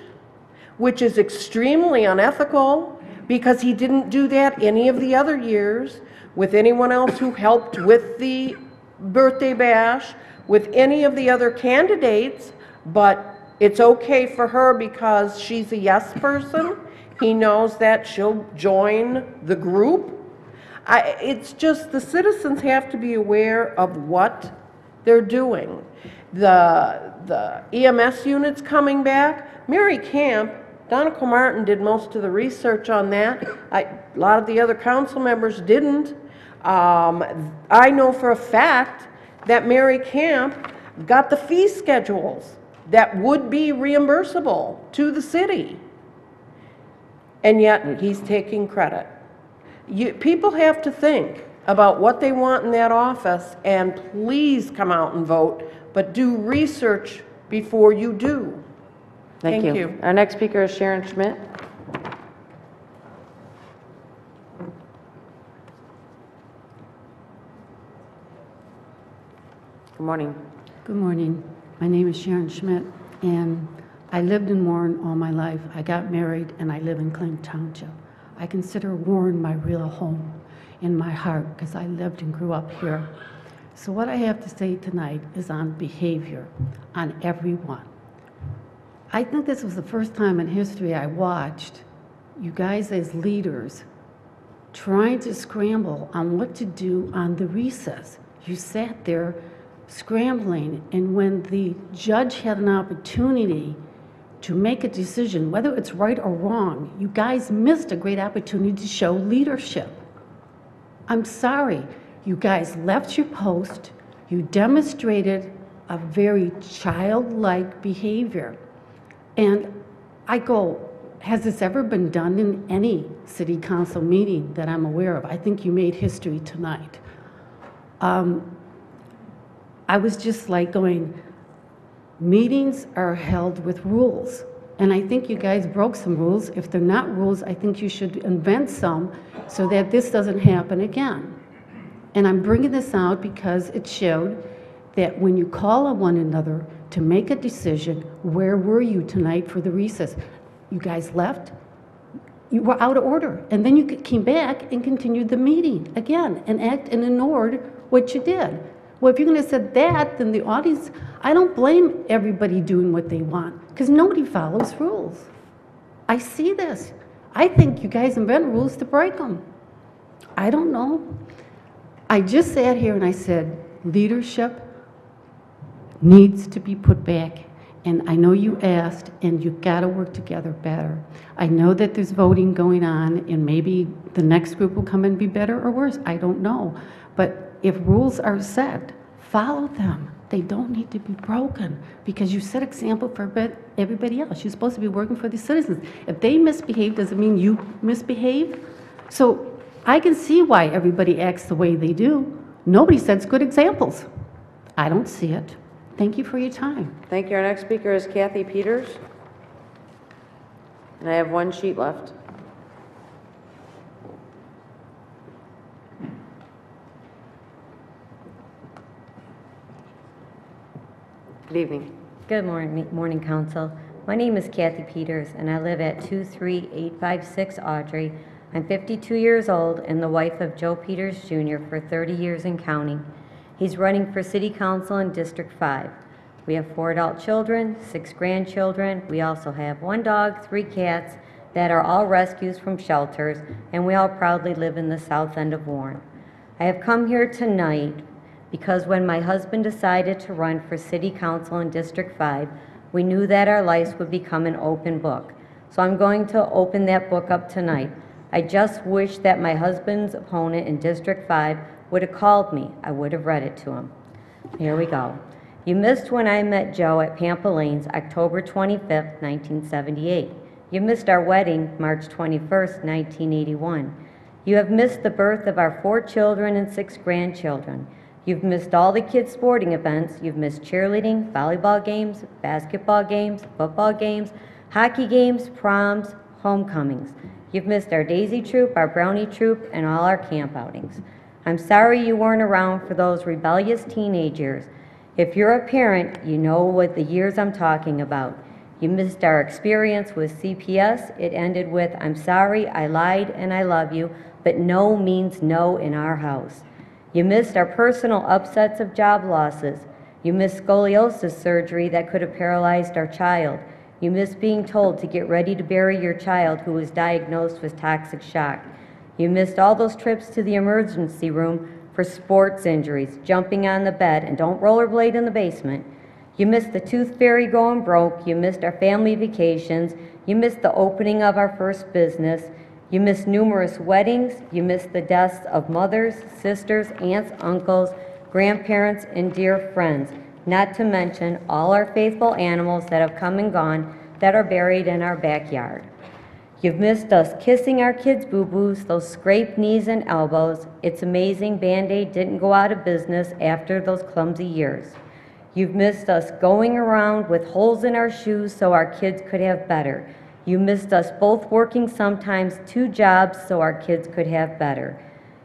which is extremely unethical because he didn't do that any of the other years with anyone else who helped with the birthday bash, with any of the other candidates. But it's okay for her because she's a yes person. He knows that she'll join the group. It's just the citizens have to be aware of what they're doing. The EMS units coming back. Mary Camp, Donna Martin did most of the research on that. A lot of the other council members didn't. I know for a fact that Mary Camp got the fee schedules that would be reimbursable to the city. And yet he's taking credit. People have to think about what they want in that office, and please come out and vote, but do research before you do. Thank you. Our next speaker is Sharon Schmidt. Good morning. Good morning. My name is Sharon Schmidt, and I lived in Warren all my life. I got married, and I live in Clinton Township. I consider Warren my real home in my heart because I lived and grew up here. So what I have to say tonight is on behavior, on everyone. I think this was the first time in history I watched you guys as leaders trying to scramble on what to do on the recess. You sat there scrambling, and when the judge had an opportunity to make a decision, whether it's right or wrong, you guys missed a great opportunity to show leadership. I'm sorry, you guys left your post, you demonstrated a very childlike behavior. And I go, has this ever been done in any city council meeting that I'm aware of? I think you made history tonight. I was just like going, meetings are held with rules. And I think you guys broke some rules. If they're not rules, I think you should invent some so that this doesn't happen again. And I'm bringing this out because it showed that when you call on one another to make a decision, where were you tonight for the recess? You guys left, you were out of order. And then you came back and continued the meeting again and ignored what you did. Well, if you're going to say that, then the audience, I don't blame everybody doing what they want because nobody follows rules. I see this. I think you guys invent rules to break them. I don't know. I just sat here and I said, leadership needs to be put back And I know you asked, and you've got to work together better. I know that there's voting going on, and maybe the next group will come and be better or worse. I don't know. But if rules are set, follow them. They don't need to be broken, because you set example for everybody else. You're supposed to be working for the citizens. If they misbehave, doesn't mean you misbehave. So I can see why everybody acts the way they do. Nobody sets good examples. I don't see it. Thank you for your time. Thank you. Our next speaker is Kathy Peters. And I have one sheet left. Good evening. Good morning, Council. My name is Kathy Peters, and I live at 23856 Audrey. I'm 52 years old and the wife of Joe Peters Jr. for 30 years and counting. He's running for City Council in District 5. We have 4 adult children, 6 grandchildren. We also have 1 dog, 3 cats that are all rescues from shelters, and we all proudly live in the south end of Warren. I have come here tonight because when my husband decided to run for City Council in District 5, we knew that our lives would become an open book. So I'm going to open that book up tonight. I just wish that my husband's opponent in District 5 would have called me. I would have read it to him. Here we go. You missed when I met Joe at Pampa Lanes, October 25th, 1978. You missed our wedding, March 21st, 1981. You have missed the birth of our 4 children and 6 grandchildren. You've missed all the kids' sporting events. You've missed cheerleading, volleyball games, basketball games, football games, hockey games, proms, homecomings. You've missed our Daisy Troop, our Brownie Troop, and all our camp outings. I'm sorry you weren't around for those rebellious teenage years. If you're a parent, you know what the years I'm talking about. You missed our experience with CPS. It ended with, I'm sorry, I lied, and I love you, but no means no in our house. You missed our personal upsets of job losses. You missed scoliosis surgery that could have paralyzed our child. You missed being told to get ready to bury your child who was diagnosed with toxic shock. You missed all those trips to the emergency room for sports injuries, jumping on the bed, and don't rollerblade in the basement. You missed the tooth fairy going broke. You missed our family vacations. You missed the opening of our first business. You missed numerous weddings. You missed the deaths of mothers, sisters, aunts, uncles, grandparents, and dear friends, not to mention all our faithful animals that have come and gone that are buried in our backyard. You've missed us kissing our kids' boo-boos, those scraped knees and elbows. It's amazing Band-Aid didn't go out of business after those clumsy years. You've missed us going around with holes in our shoes so our kids could have better. You missed us both working sometimes 2 jobs so our kids could have better.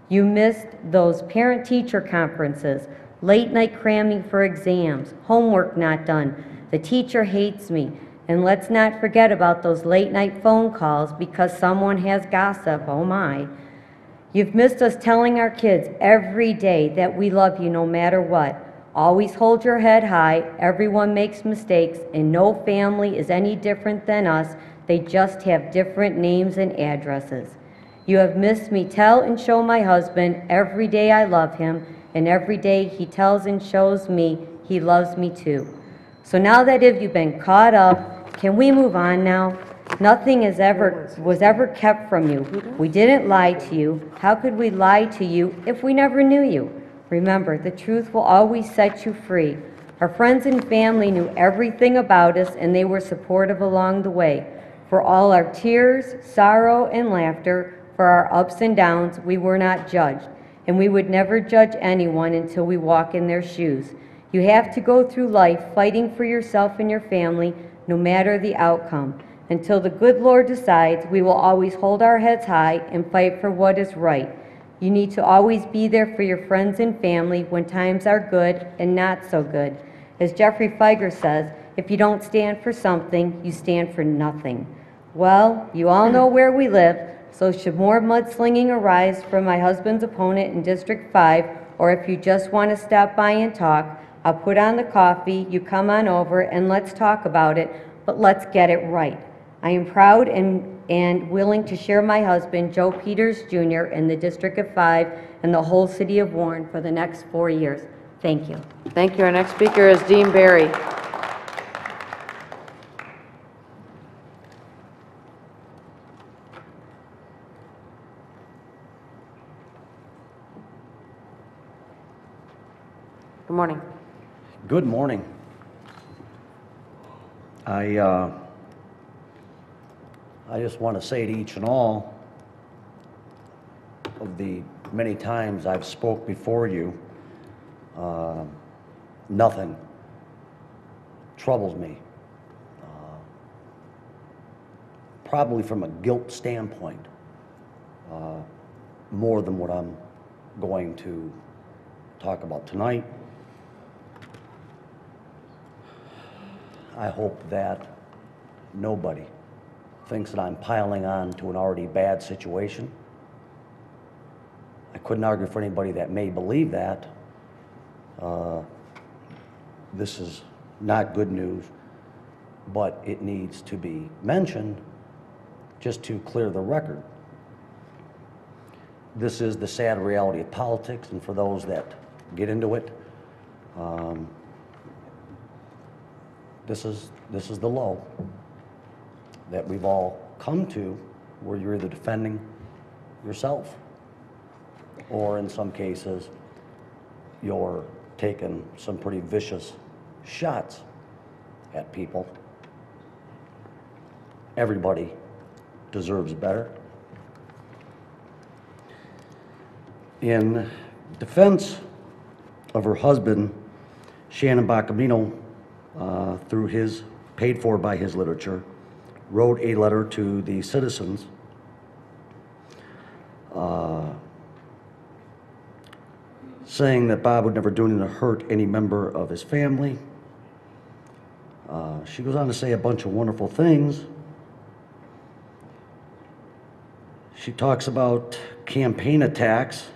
You missed those parent-teacher conferences, late night cramming for exams, homework not done, the teacher hates me, and let's not forget about those late night phone calls because someone has gossip, oh my. You've missed us telling our kids every day that we love you no matter what. Always hold your head high, everyone makes mistakes, and no family is any different than us. They just have different names and addresses. You have missed me tell and show my husband every day I love him, and every day he tells and shows me he loves me too. So now that you've been caught up, can we move on now? Nothing was ever kept from you. We didn't lie to you. How could we lie to you if we never knew you? Remember, the truth will always set you free. Our friends and family knew everything about us, and they were supportive along the way. For all our tears, sorrow, and laughter, for our ups and downs, we were not judged, and we would never judge anyone until we walk in their shoes. You have to go through life fighting for yourself and your family, no matter the outcome. Until the good Lord decides, we will always hold our heads high and fight for what is right. You need to always be there for your friends and family when times are good and not so good. As Jeffrey Feiger says, if you don't stand for something, you stand for nothing. Well, you all know where we live, so should more mudslinging arise from my husband's opponent in District 5, or if you just want to stop by and talk, I'll put on the coffee, you come on over, and let's talk about it, but let's get it right. I am proud and willing to share my husband, Joe Peters Jr., in the District of 5 and the whole city of Warren for the next 4 years. Thank you. Thank you. Our next speaker is Dean Barry. Good morning. Good morning. I just want to say to each and all of the many times I've spoke before you, nothing troubles me. Probably from a guilt standpoint, more than what I'm going to talk about tonight. I hope that nobody thinks that I'm piling on to an already bad situation. I couldn't argue for anybody that may believe that. This is not good news, but it needs to be mentioned just to clear the record. This is the sad reality of politics, and for those that get into it, this is the low that we've all come to, where you're either defending yourself or in some cases you're taking some pretty vicious shots at people. Everybody deserves better. In defense of her husband, Shannon Bacamino, through his, paid for by his literature, wrote a letter to the citizens saying that Bob would never do anything to hurt any member of his family. She goes on to say a bunch of wonderful things. She talks about campaign attacks,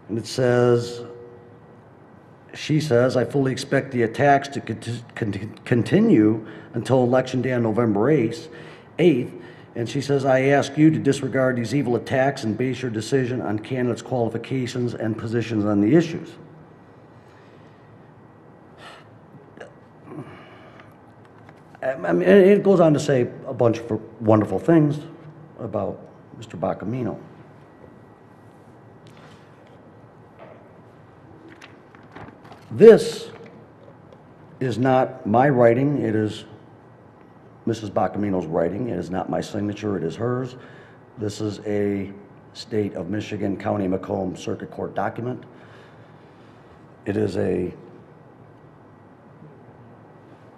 and it says, she says, I fully expect the attacks to continue until Election Day on November 8th. And she says, I ask you to disregard these evil attacks and base your decision on candidates' qualifications and positions on the issues. I mean, it goes on to say a bunch of wonderful things about Mr. Bacamino. This is not my writing. It is Mrs. Bacamino's writing. It is not my signature. It is hers. This is a State of Michigan County Macomb Circuit Court document. It is a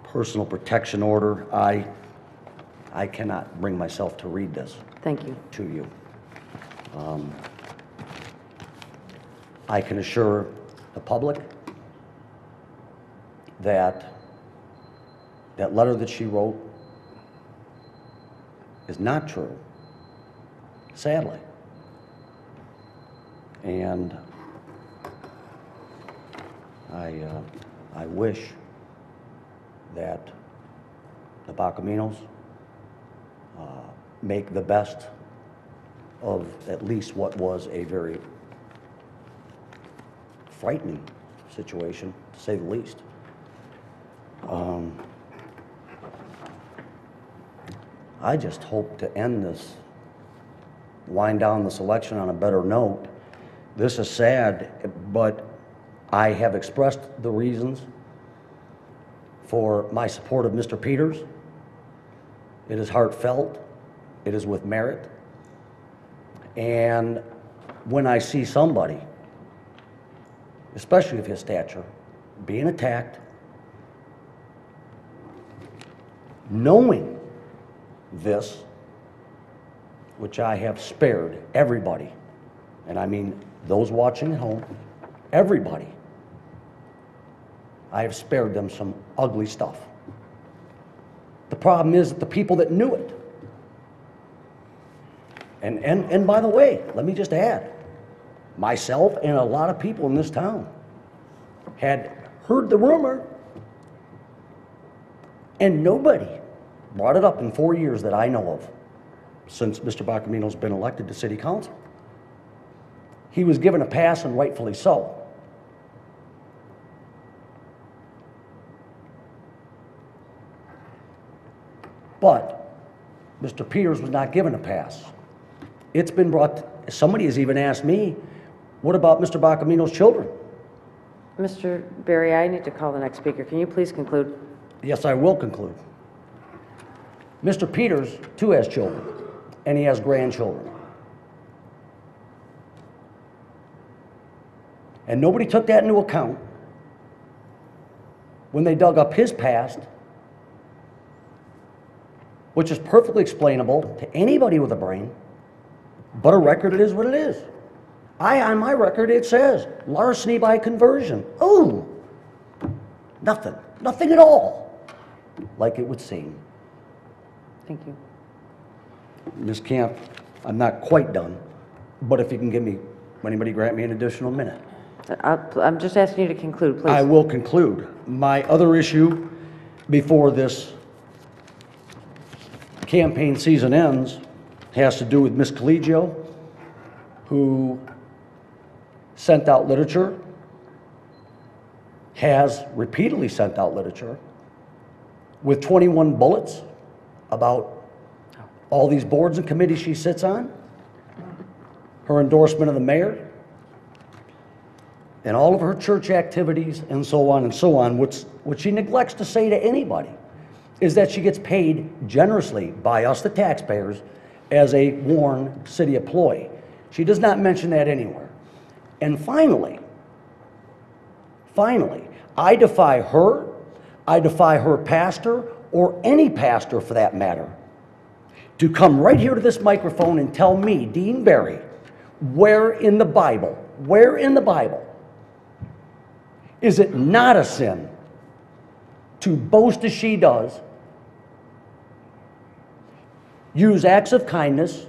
personal protection order. I cannot bring myself to read this. Thank you. To you. I can assure the public that that letter that she wrote is not true, sadly. And I wish that the Bacaminos make the best of at least what was a very frightening situation, to say the least. I just hope to end this, wind down this election on a better note. This is sad, but I have expressed the reasons for my support of Mr. Peters. It is heartfelt. It is with merit. And when I see somebody, especially of his stature, being attacked, knowing this, which I have spared everybody, and I mean those watching at home, everybody, I have spared them some ugly stuff. The problem is that the people that knew it, and by the way, let me just add, myself and a lot of people in this town had heard the rumor, and nobody brought it up in 4 years that I know of since Mr. Bacamino's been elected to city council. He was given a pass, and rightfully so. But Mr. Peters was not given a pass. It's been brought, somebody has even asked me, what about Mr. Bacamino's children? Mr. Berry, I need to call the next speaker. Can you please conclude? Yes, I will conclude. Mr. Peters, too, has children, and he has grandchildren. And nobody took that into account when they dug up his past, which is perfectly explainable to anybody with a brain, but a record, it is what it is. On my record, it says larceny by conversion. Oh, nothing at all, like it would seem. Thank you. Ms. Camp, I'm not quite done, but if you can give me, anybody grant me an additional minute? I'm just asking you to conclude, please. I will conclude. My other issue before this campaign season ends has to do with Ms. Collegio, who sent out literature, has repeatedly sent out literature with 21 bullets about all these boards and committees she sits on, her endorsement of the mayor, and all of her church activities, and so on and so on. What she neglects to say to anybody is that she gets paid generously by us, the taxpayers, as a Warren city employee. She does not mention that anywhere. And finally, I defy her pastor, or any pastor for that matter, to come right here to this microphone and tell me, Dean Berry, where in the Bible is it not a sin to boast as she does, use acts of kindness,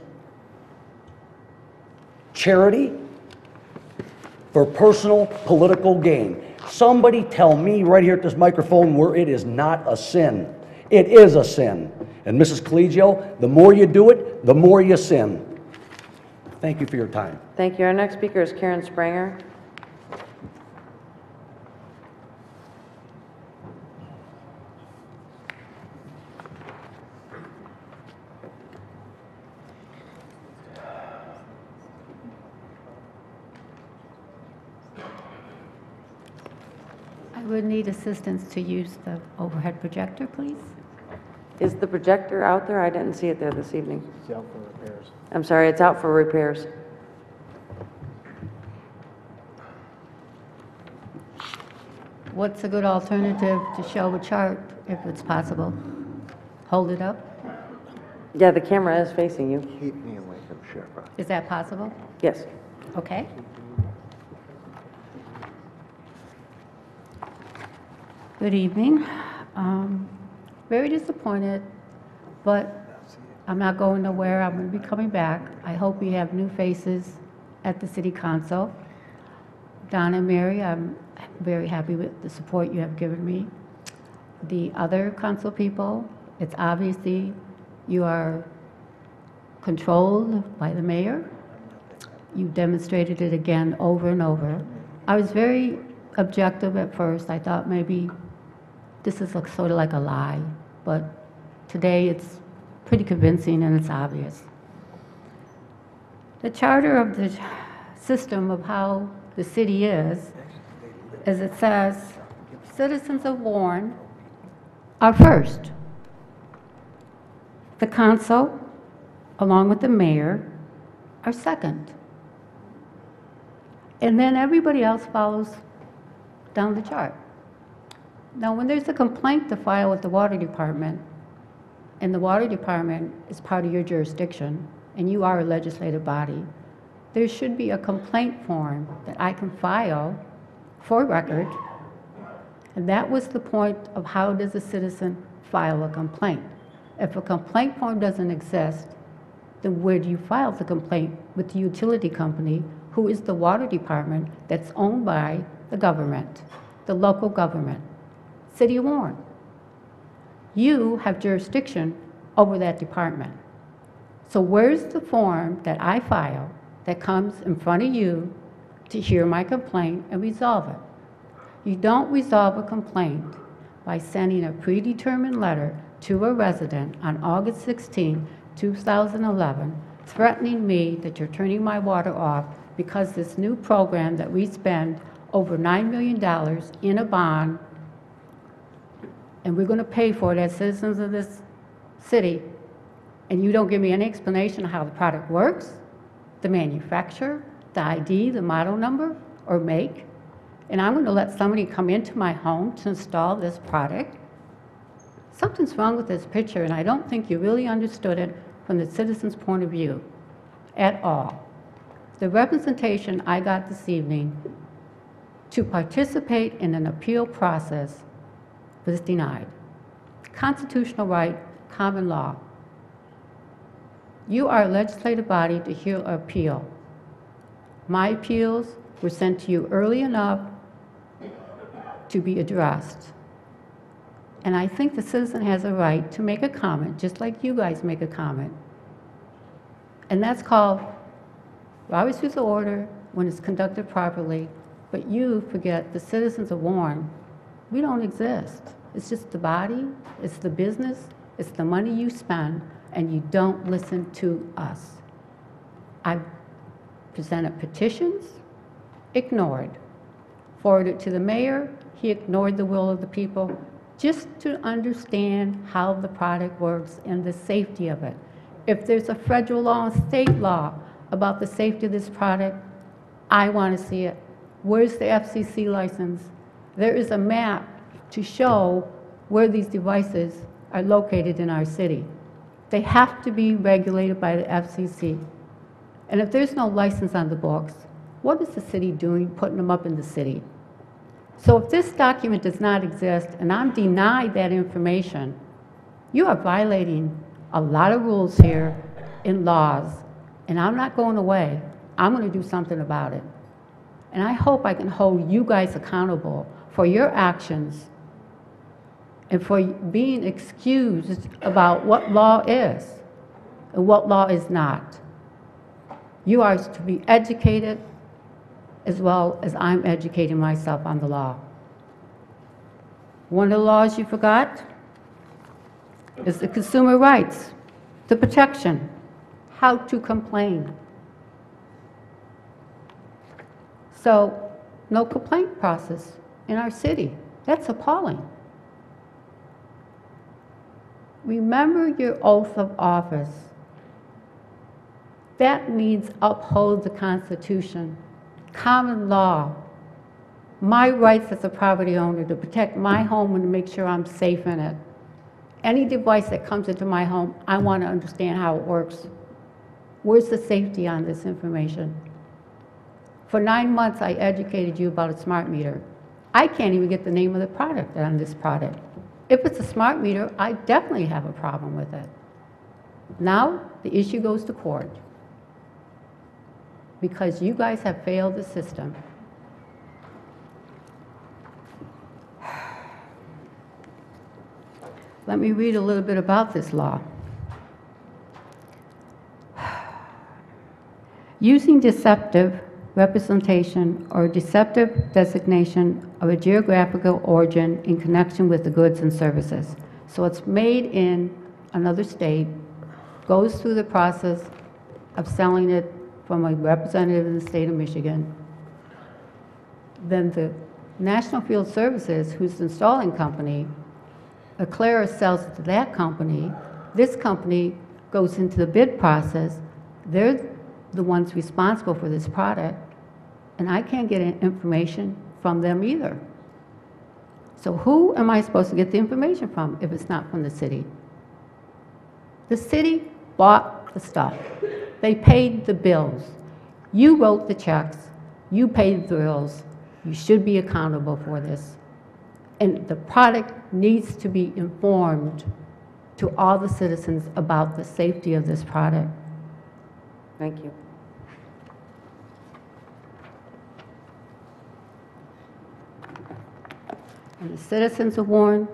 charity, for personal political gain? Somebody tell me right here at this microphone where it is not a sin. It is a sin. And Mrs. Collegio, the more you do it, the more you sin. Thank you for your time. Thank you. Our next speaker is Karen Spranger. I would need assistance to use the overhead projector, please. Is the projector out there? I didn't see it there this evening. It's out for repairs. I'm sorry, it's out for repairs. What's a good alternative to show a chart, if it's possible? Hold it up? Yeah, the camera is facing you. Keep me away from Sherpa. Is that possible? Yes. Okay. Good evening. Very disappointed, but I'm not going nowhere. I'm going to be coming back. I hope we have new faces at the City Council. Don and Mary, I'm very happy with the support you have given me. The other council people, it's obviously you are controlled by the mayor. You demonstrated it again over and over. I was very objective at first. I thought maybe this is sort of like a lie, but today it's pretty convincing and it's obvious. The charter of the system of how the city is, as it says, citizens of Warren are first. The council, along with the mayor, are second. And then everybody else follows down the chart. Now, when there's a complaint to file with the water department, and the water department is part of your jurisdiction, and you are a legislative body, there should be a complaint form that I can file for record. And that was the point of how does a citizen file a complaint. If a complaint form doesn't exist, then where do you file the complaint? With the utility company, who is the water department that's owned by the government, the local government, City of Warren. You have jurisdiction over that department. So where's the form that I file that comes in front of you to hear my complaint and resolve it? You don't resolve a complaint by sending a predetermined letter to a resident on August 16, 2011, threatening me that you're turning my water off because this new program that we spend over $9 million in a bond, and we're going to pay for it as citizens of this city, and you don't give me any explanation of how the product works, the manufacturer, the ID, the model number, or make, and I'm going to let somebody come into my home to install this product. Something's wrong with this picture, and I don't think you really understood it from the citizen's point of view at all. The representation I got this evening to participate in an appeal process was denied. Constitutional right, common law. You are a legislative body to hear an appeal. My appeals were sent to you early enough to be addressed. And I think the citizen has a right to make a comment, just like you guys make a comment. And that's called Robert's Rules of Order when it's conducted properly, but you forget the citizens of Warren, we don't exist. It's just the body, it's the business, it's the money you spend, and you don't listen to us. I presented petitions, ignored. Forwarded to the mayor, he ignored the will of the people, just to understand how the product works and the safety of it. If there's a federal law and state law about the safety of this product, I want to see it. Where's the FCC license? There is a map to show where these devices are located in our city. They have to be regulated by the FCC. And if there's no license on the books, what is the city doing putting them up in the city? So if this document does not exist and I'm denied that information, you are violating a lot of rules here in laws, and I'm not going away. I'm going to do something about it. And I hope I can hold you guys accountable for your actions and for being excused about what law is and what law is not. You are to be educated as well as I'm educating myself on the law. One of the laws you forgot is the consumer rights, the protection, how to complain. So, no complaint process in our city. That's appalling. Remember your oath of office. That means uphold the Constitution, common law, my rights as a property owner to protect my home and to make sure I'm safe in it. Any device that comes into my home, I want to understand how it works. Where's the safety on this information? For 9 months, I educated you about a smart meter. I can't even get the name of the product on this product. If it's a smart meter, I definitely have a problem with it. Now, the issue goes to court because you guys have failed the system. Let me read a little bit about this law. Using deceptive representation or deceptive designation of a geographical origin in connection with the goods and services. So it's made in another state, goes through the process of selling it from a representative in the state of Michigan. Then the National Field Services, who's the installing company, Aclara sells it to that company. This company goes into the bid process. They're the ones responsible for this product, and I can't get information from them either. So who am I supposed to get the information from if it's not from the city? The city bought the stuff. They paid the bills. You wrote the checks. You paid the bills. You should be accountable for this. And the product needs to be informed to all the citizens about the safety of this product. Thank you. And the citizens of Warren,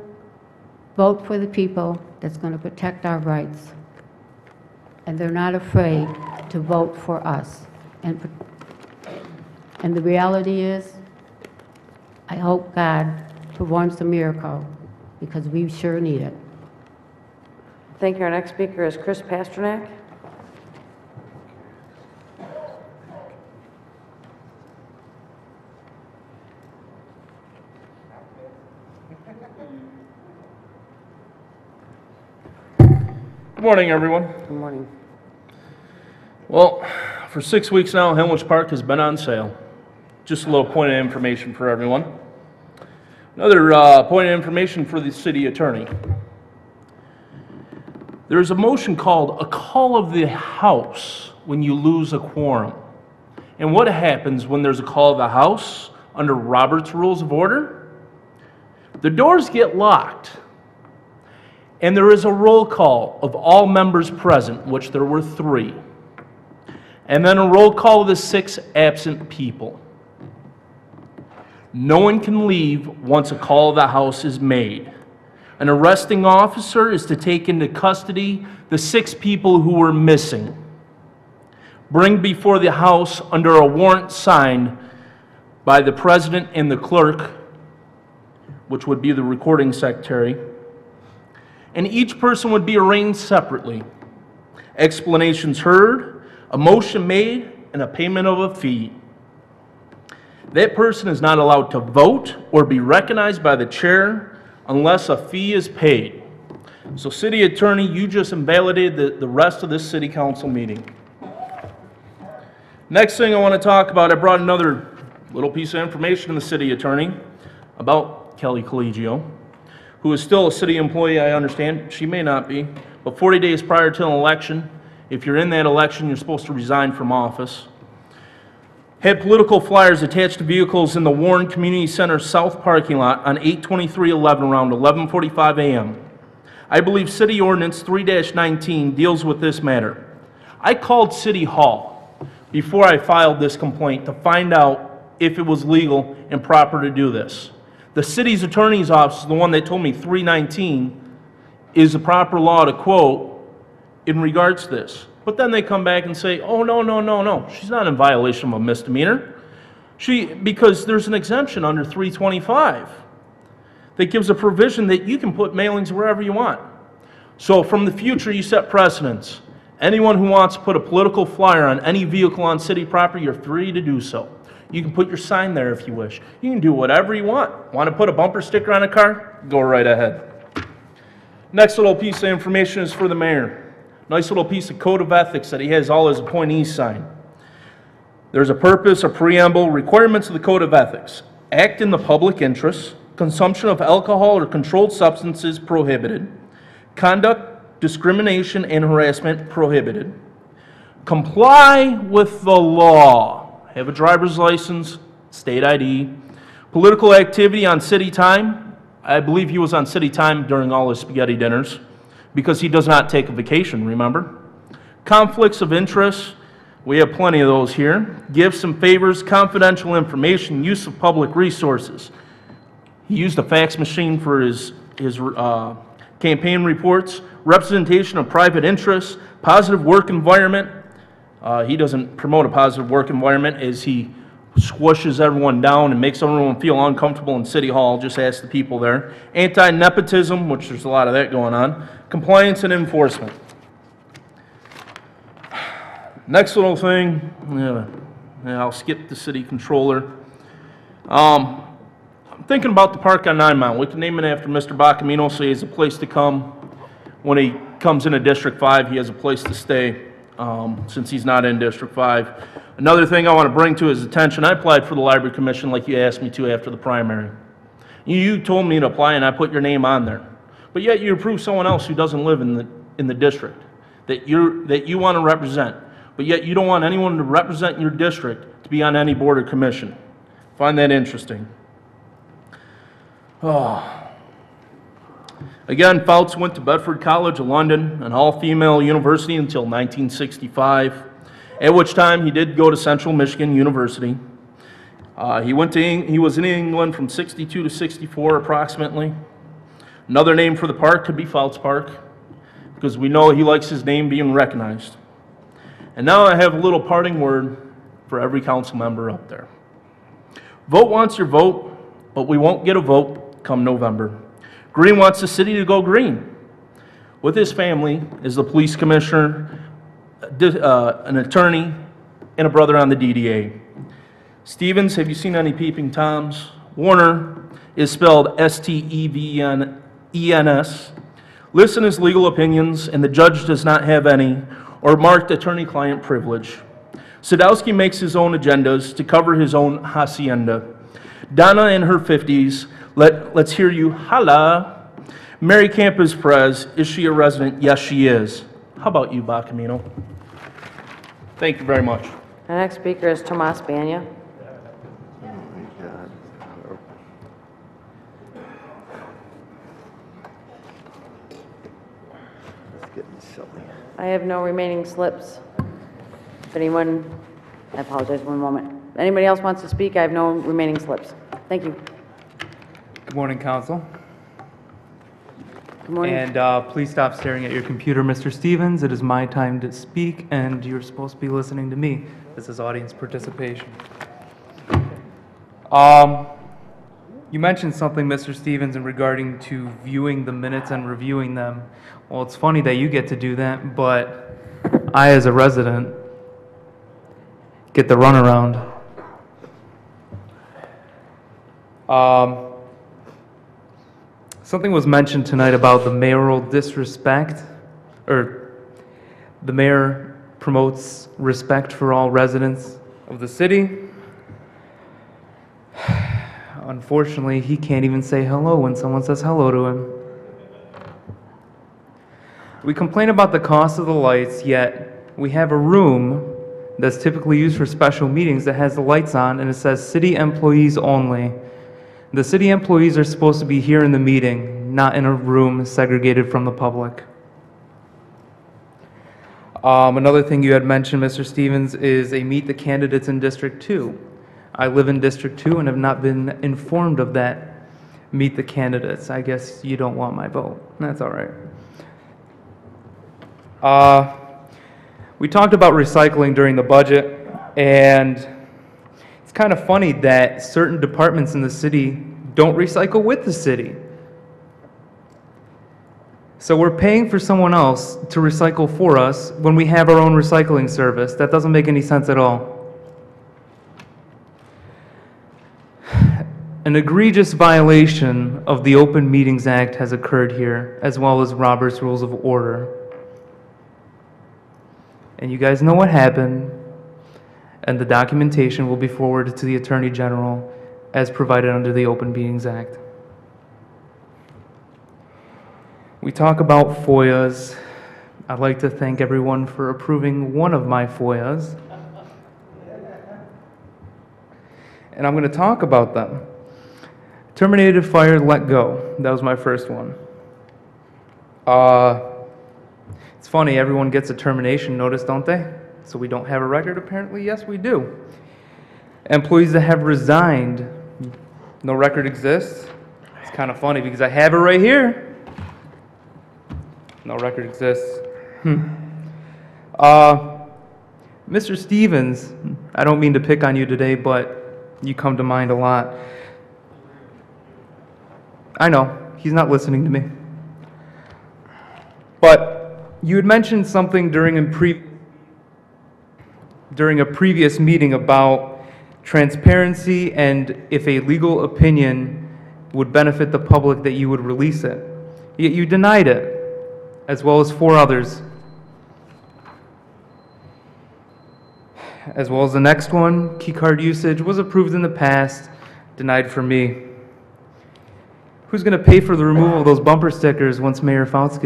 vote for the people that's going to protect our rights. And they're not afraid to vote for us. And the reality is, I hope God performs a miracle, because we sure need it. Thank you. Our next speaker is Chris Pasternak. Good morning, everyone. Good morning. Well, for 6 weeks now, Helmwich Park has been on sale. Just a little point of information for everyone. Another point of information for the city attorney. There is a motion called a call of the house when you lose a quorum. And what happens when there's a call of the house under Robert's Rules of Order? The doors get locked. And there is a roll call of all members present, which there were 3. And then a roll call of the 6 absent people. No one can leave once a call of the house is made. An arresting officer is to take into custody the 6 people who were missing. Bring before the house under a warrant signed by the president and the clerk, which would be the recording secretary, and each person would be arraigned separately. Explanations heard, a motion made, and a payment of a fee. That person is not allowed to vote or be recognized by the chair unless a fee is paid. So, city attorney, you just invalidated the rest of this city council meeting. Next thing I want to talk about, I brought another little piece of information to the city attorney about Kelly Collegio, who is still a city employee, I understand. She may not be, but 40 days prior to an election, if you're in that election, you're supposed to resign from office. Had political flyers attached to vehicles in the Warren Community Center South parking lot on 8/23/11 around 11:45 a.m. I believe City Ordinance 3-19 deals with this matter. I called City Hall before I filed this complaint to find out if it was legal and proper to do this. The city's attorney's office is the one that told me 319 is the proper law to quote in regards to this. But then they come back and say, oh, no, she's not in violation of a misdemeanor. Because there's an exemption under 325 that gives a provision that you can put mailings wherever you want. So from the future, you set precedents. Anyone who wants to put a political flyer on any vehicle on city property, you're free to do so. You can put your sign there if you wish. You can do whatever you want. Want to put a bumper sticker on a car? Go right ahead. Next little piece of information is for the mayor. Nice little piece of code of ethics that he has all his appointees sign. There's a purpose, a preamble, requirements of the code of ethics. Act in the public interest. Consumption of alcohol or controlled substances prohibited. Conduct, discrimination, and harassment prohibited. Comply with the law. Have a driver's license, state ID. Political activity on city time. I believe he was on city time during all his spaghetti dinners because he does not take a vacation, remember? Conflicts of interest. We have plenty of those here. Gifts and favors, confidential information, use of public resources. He used a fax machine for his campaign reports. Representation of private interests. Positive work environment. He doesn't promote a positive work environment as he squishes everyone down and makes everyone feel uncomfortable in City Hall. Just ask the people there. Anti-nepotism, which there's a lot of that going on. Compliance and enforcement. Next little thing, I'll skip the city controller. I'm thinking about the park on 9 Mile. We can name it after Mr. Bacamino, so he has a place to come. When he comes into District 5, he has a place to stay. Since he's not in District 5. Another thing I want to bring to his attention, I applied for the Library Commission like you asked me to after the primary. You told me to apply and I put your name on there. But yet you approved someone else who doesn't live in the district that you want to represent. But yet you don't want anyone to represent your district to be on any board or commission. Find that interesting. Again, Fouts went to Bedford College of London, an all-female university until 1965, at which time he did go to Central Michigan University. He was in England from 62 to 64 approximately. Another name for the park could be Fouts Park, because we know he likes his name being recognized. And now I have a little parting word for every council member up there. Vote wants your vote, but we won't get a vote come November. Green wants the city to go green. With his family is the police commissioner, an attorney, and a brother on the DDA. Stevens, have you seen any peeping Toms? Warner is spelled S-T-E-V-E-N-S. listen his legal opinions, and the judge does not have any, or marked attorney-client privilege. Sadowski makes his own agendas to cover his own hacienda. Donna in her 50s, let's hear you holla. Mary Campos Perez, is she a resident? Yes, she is. How about you, Bacamino? Thank you very much. The next speaker is Tomas Banya. I have no remaining slips. If anyone, I apologize, one moment. Anybody else wants to speak? I have no remaining slips. Thank you. Good morning, Council. Good morning. And please stop staring at your computer, Mr. Stevens. It is my time to speak, and you're supposed to be listening to me. This is audience participation. You mentioned something, Mr. Stevens, in regarding to viewing the minutes and reviewing them. Well, it's funny that you get to do that, but I, as a resident, get the runaround. Something was mentioned tonight about the mayoral disrespect, or the mayor promotes respect for all residents of the city. Unfortunately, he can't even say hello when someone says hello to him. We complain about the cost of the lights, yet we have a room that's typically used for special meetings that has the lights on and it says city employees only. The city employees are supposed to be here in the meeting, not in a room segregated from the public. Another thing you had mentioned, Mr. Stevens, is a meet the candidates in District 2. I live in District 2 and have not been informed of that meet the candidates. I guess you don't want my vote. That's all right. We talked about recycling during the budget, and it's kind of funny that certain departments in the city don't recycle with the city. So we're paying for someone else to recycle for us when we have our own recycling service. That doesn't make any sense at all. An egregious violation of the Open Meetings Act has occurred here, as well as Robert's Rules of Order. And you guys know what happened, and the documentation will be forwarded to the Attorney General as provided under the Open Meetings Act. We talk about FOIAs. I'd like to thank everyone for approving one of my FOIAs. And I'm going to talk about them. Terminated, fired, let go. That was my first one. It's funny, everyone gets a termination notice, don't they? So we don't have a record, apparently? Yes, we do. Employees that have resigned, no record exists. It's kind of funny because I have it right here. No record exists. Mr. Stevens, I don't mean to pick on you today, but you come to mind a lot. I know, he's not listening to me. But you had mentioned something during a previous meeting about transparency and if a legal opinion would benefit the public that you would release it. Yet you denied it, as well as 4 others. As well as the next one, key card usage was approved in the past, denied for me. Who's going to pay for the removal of those bumper stickers once Mayor Fouts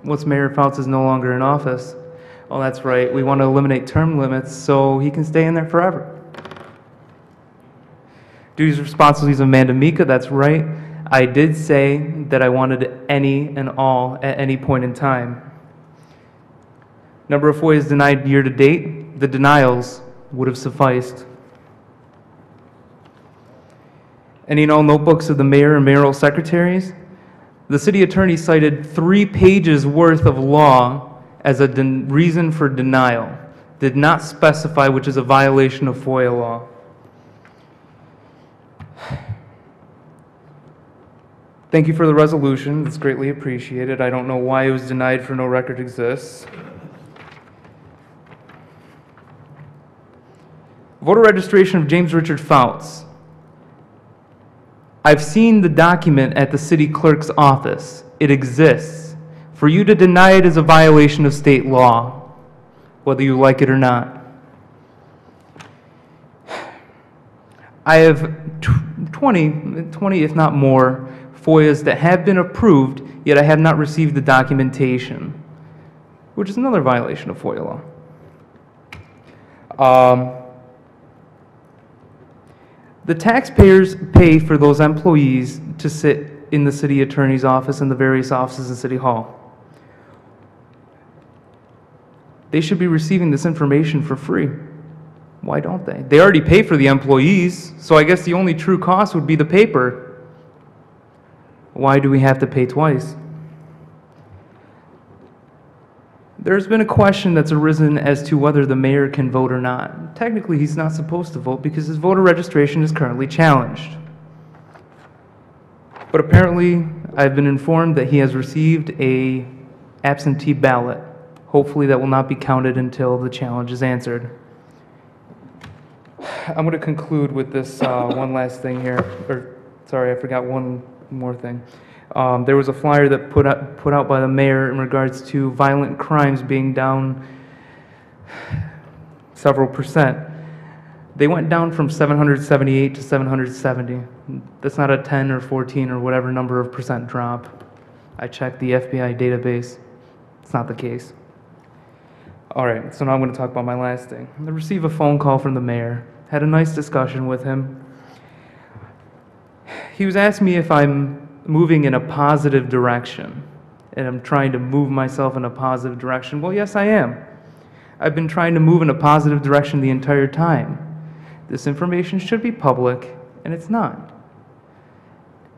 once Mayor Fouts is no longer in office? Well, that's right. We want to eliminate term limits so he can stay in there forever. Duties and responsibilities of Amanda Mika, that's right. I did say that I wanted any and all at any point in time. Number of FOIAs denied year to date, the denials would have sufficed. Any and all notebooks of the mayor and mayoral secretaries? The city attorney cited 3 pages worth of law as a reason for denial. Did not specify which is a violation of FOIA law. Thank you for the resolution. It's greatly appreciated. I don't know why it was denied for no record exists. Voter registration of James Richard Fouts. I've seen the document at the city clerk's office. It exists. For you to deny it is a violation of state law, whether you like it or not. I have 20, if not more, FOIAs that have been approved, yet I have not received the documentation, which is another violation of FOIA law. The taxpayers pay for those employees to sit in the city attorney's office and the various offices in City Hall. They should be receiving this information for free. Why don't they? They already pay for the employees, so I guess the only true cost would be the paper. Why do we have to pay twice? There's been a question that's arisen as to whether the mayor can vote or not. Technically, he's not supposed to vote because his voter registration is currently challenged. But apparently, I've been informed that he has received an absentee ballot. Hopefully, that will not be counted until the challenge is answered. I'm going to conclude with this one last thing here. Sorry, I forgot one more thing. There was a flyer that put out by the mayor in regards to violent crimes being down several percent. They went down from 778 to 770. That's not a 10 or 14 or whatever number of percent drop. I checked the FBI database. It's not the case. All right, so now I'm going to talk about my last thing. I received a phone call from the mayor. Had a nice discussion with him. He was asking me if I'm moving in a positive direction, and I'm trying to move myself in a positive direction. Well, yes, I am. I've been trying to move in a positive direction the entire time. This information should be public, and it's not.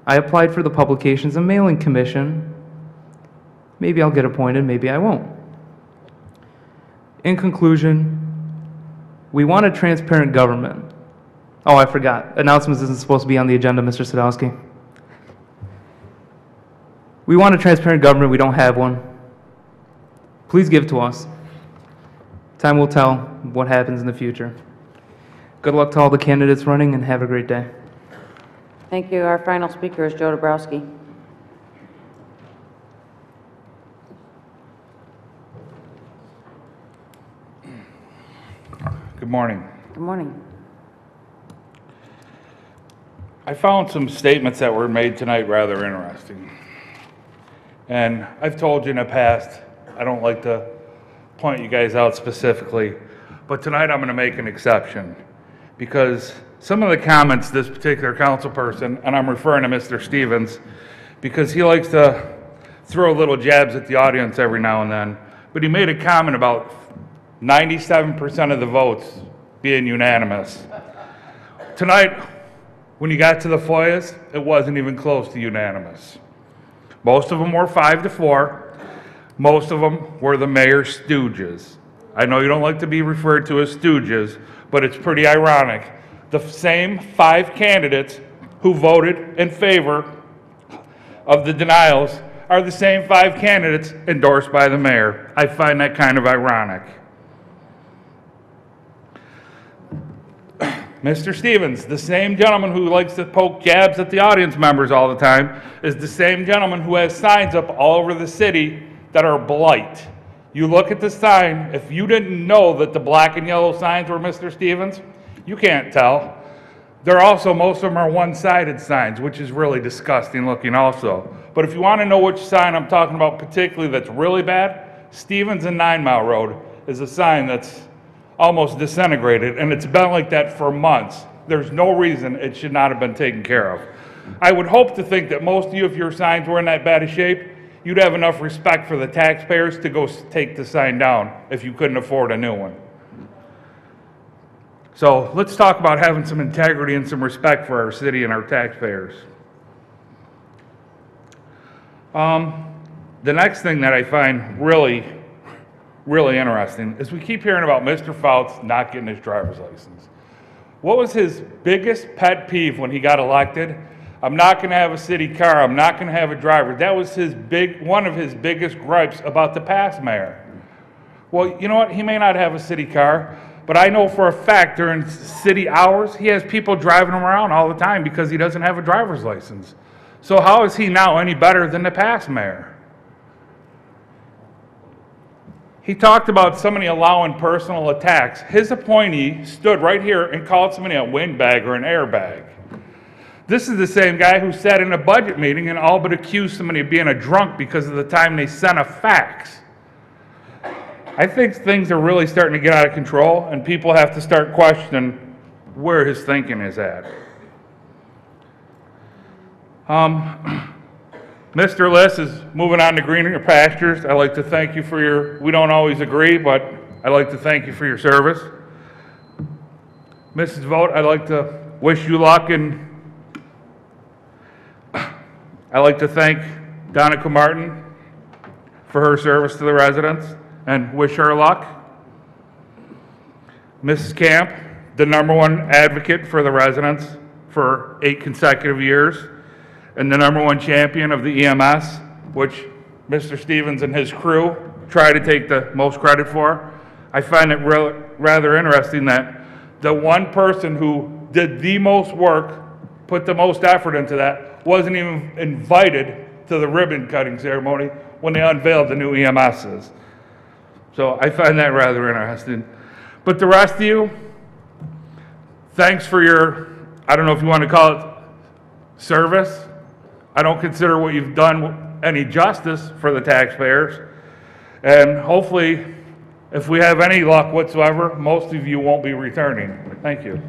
I applied for the Publications and Mailing Commission. Maybe I'll get appointed, maybe I won't. In conclusion, we want a transparent government. Oh, I forgot. Announcements isn't supposed to be on the agenda, Mr. Sadowski. We want a transparent government. We don't have one. Please give to us. Time will tell what happens in the future. Good luck to all the candidates running, and have a great day. Thank you. Our final speaker is Joe Dabrowski. Good morning. Good morning. I found some statements that were made tonight rather interesting. And I've told you in the past, I don't like to point you guys out specifically, but tonight I'm going to make an exception, because some of the comments this particular council person, and I'm referring to Mr. Stevens, because he likes to throw little jabs at the audience every now and then, but he made a comment about 97% of the votes being unanimous. Tonight, when you got to the FOIAs, it wasn't even close to unanimous. Most of them were 5-4. Most of them were the mayor's stooges. I know you don't like to be referred to as stooges, but it's pretty ironic. The same 5 candidates who voted in favor of the denials are the same 5 candidates endorsed by the mayor. I find that kind of ironic. Mr. Stevens, the same gentleman who likes to poke jabs at the audience members all the time, is the same gentleman who has signs up all over the city that are blight. You look at the sign, if you didn't know that the black and yellow signs were Mr. Stevens, you can't tell. They're also, most of them are one-sided signs, which is really disgusting looking also. But if you want to know which sign I'm talking about particularly that's really bad, Stevens and 9 Mile Road is a sign that's almost disintegrated, and it's been like that for months. There's no reason it should not have been taken care of. I would hope to think that most of you, if your signs were in that bad a shape, you'd have enough respect for the taxpayers to go take the sign down if you couldn't afford a new one. So let's talk about having some integrity and some respect for our city and our taxpayers. The next thing that I find really interesting is we keep hearing about Mr. Fouts not getting his driver's license. What was his biggest pet peeve when he got elected? I'm not going to have a city car. I'm not going to have a driver. That was one of his biggest gripes about the past mayor. Well, you know what? He may not have a city car, but I know for a fact during city hours, he has people driving him around all the time because he doesn't have a driver's license. So how is he now any better than the past mayor? He talked about somebody allowing personal attacks. His appointee stood right here and called somebody a windbag or an airbag. This is the same guy who sat in a budget meeting and all but accused somebody of being a drunk because of the time they sent a fax. I think things are really starting to get out of control, and people have to start questioning where his thinking is at. Mr. Liss is moving on to greener pastures. I'd like to thank you for your, we don't always agree, but I'd like to thank you for your service. Mrs. Vogt, I'd like to wish you luck, and I'd like to thank Donica Martin for her service to the residents and wish her luck. Mrs. Camp, the #1 advocate for the residents for 8 consecutive years, and the #1 champion of the EMS, which Mr. Stevens and his crew try to take the most credit for. I find it rather interesting that the one person who did the most work, put the most effort into that, wasn't even invited to the ribbon cutting ceremony when they unveiled the new EMSs. So I find that rather interesting. But the rest of you, thanks for your, I don't know if you want to call it service. I don't consider what you've done any justice for the taxpayers. And hopefully, if we have any luck whatsoever, most of you won't be returning. Thank you.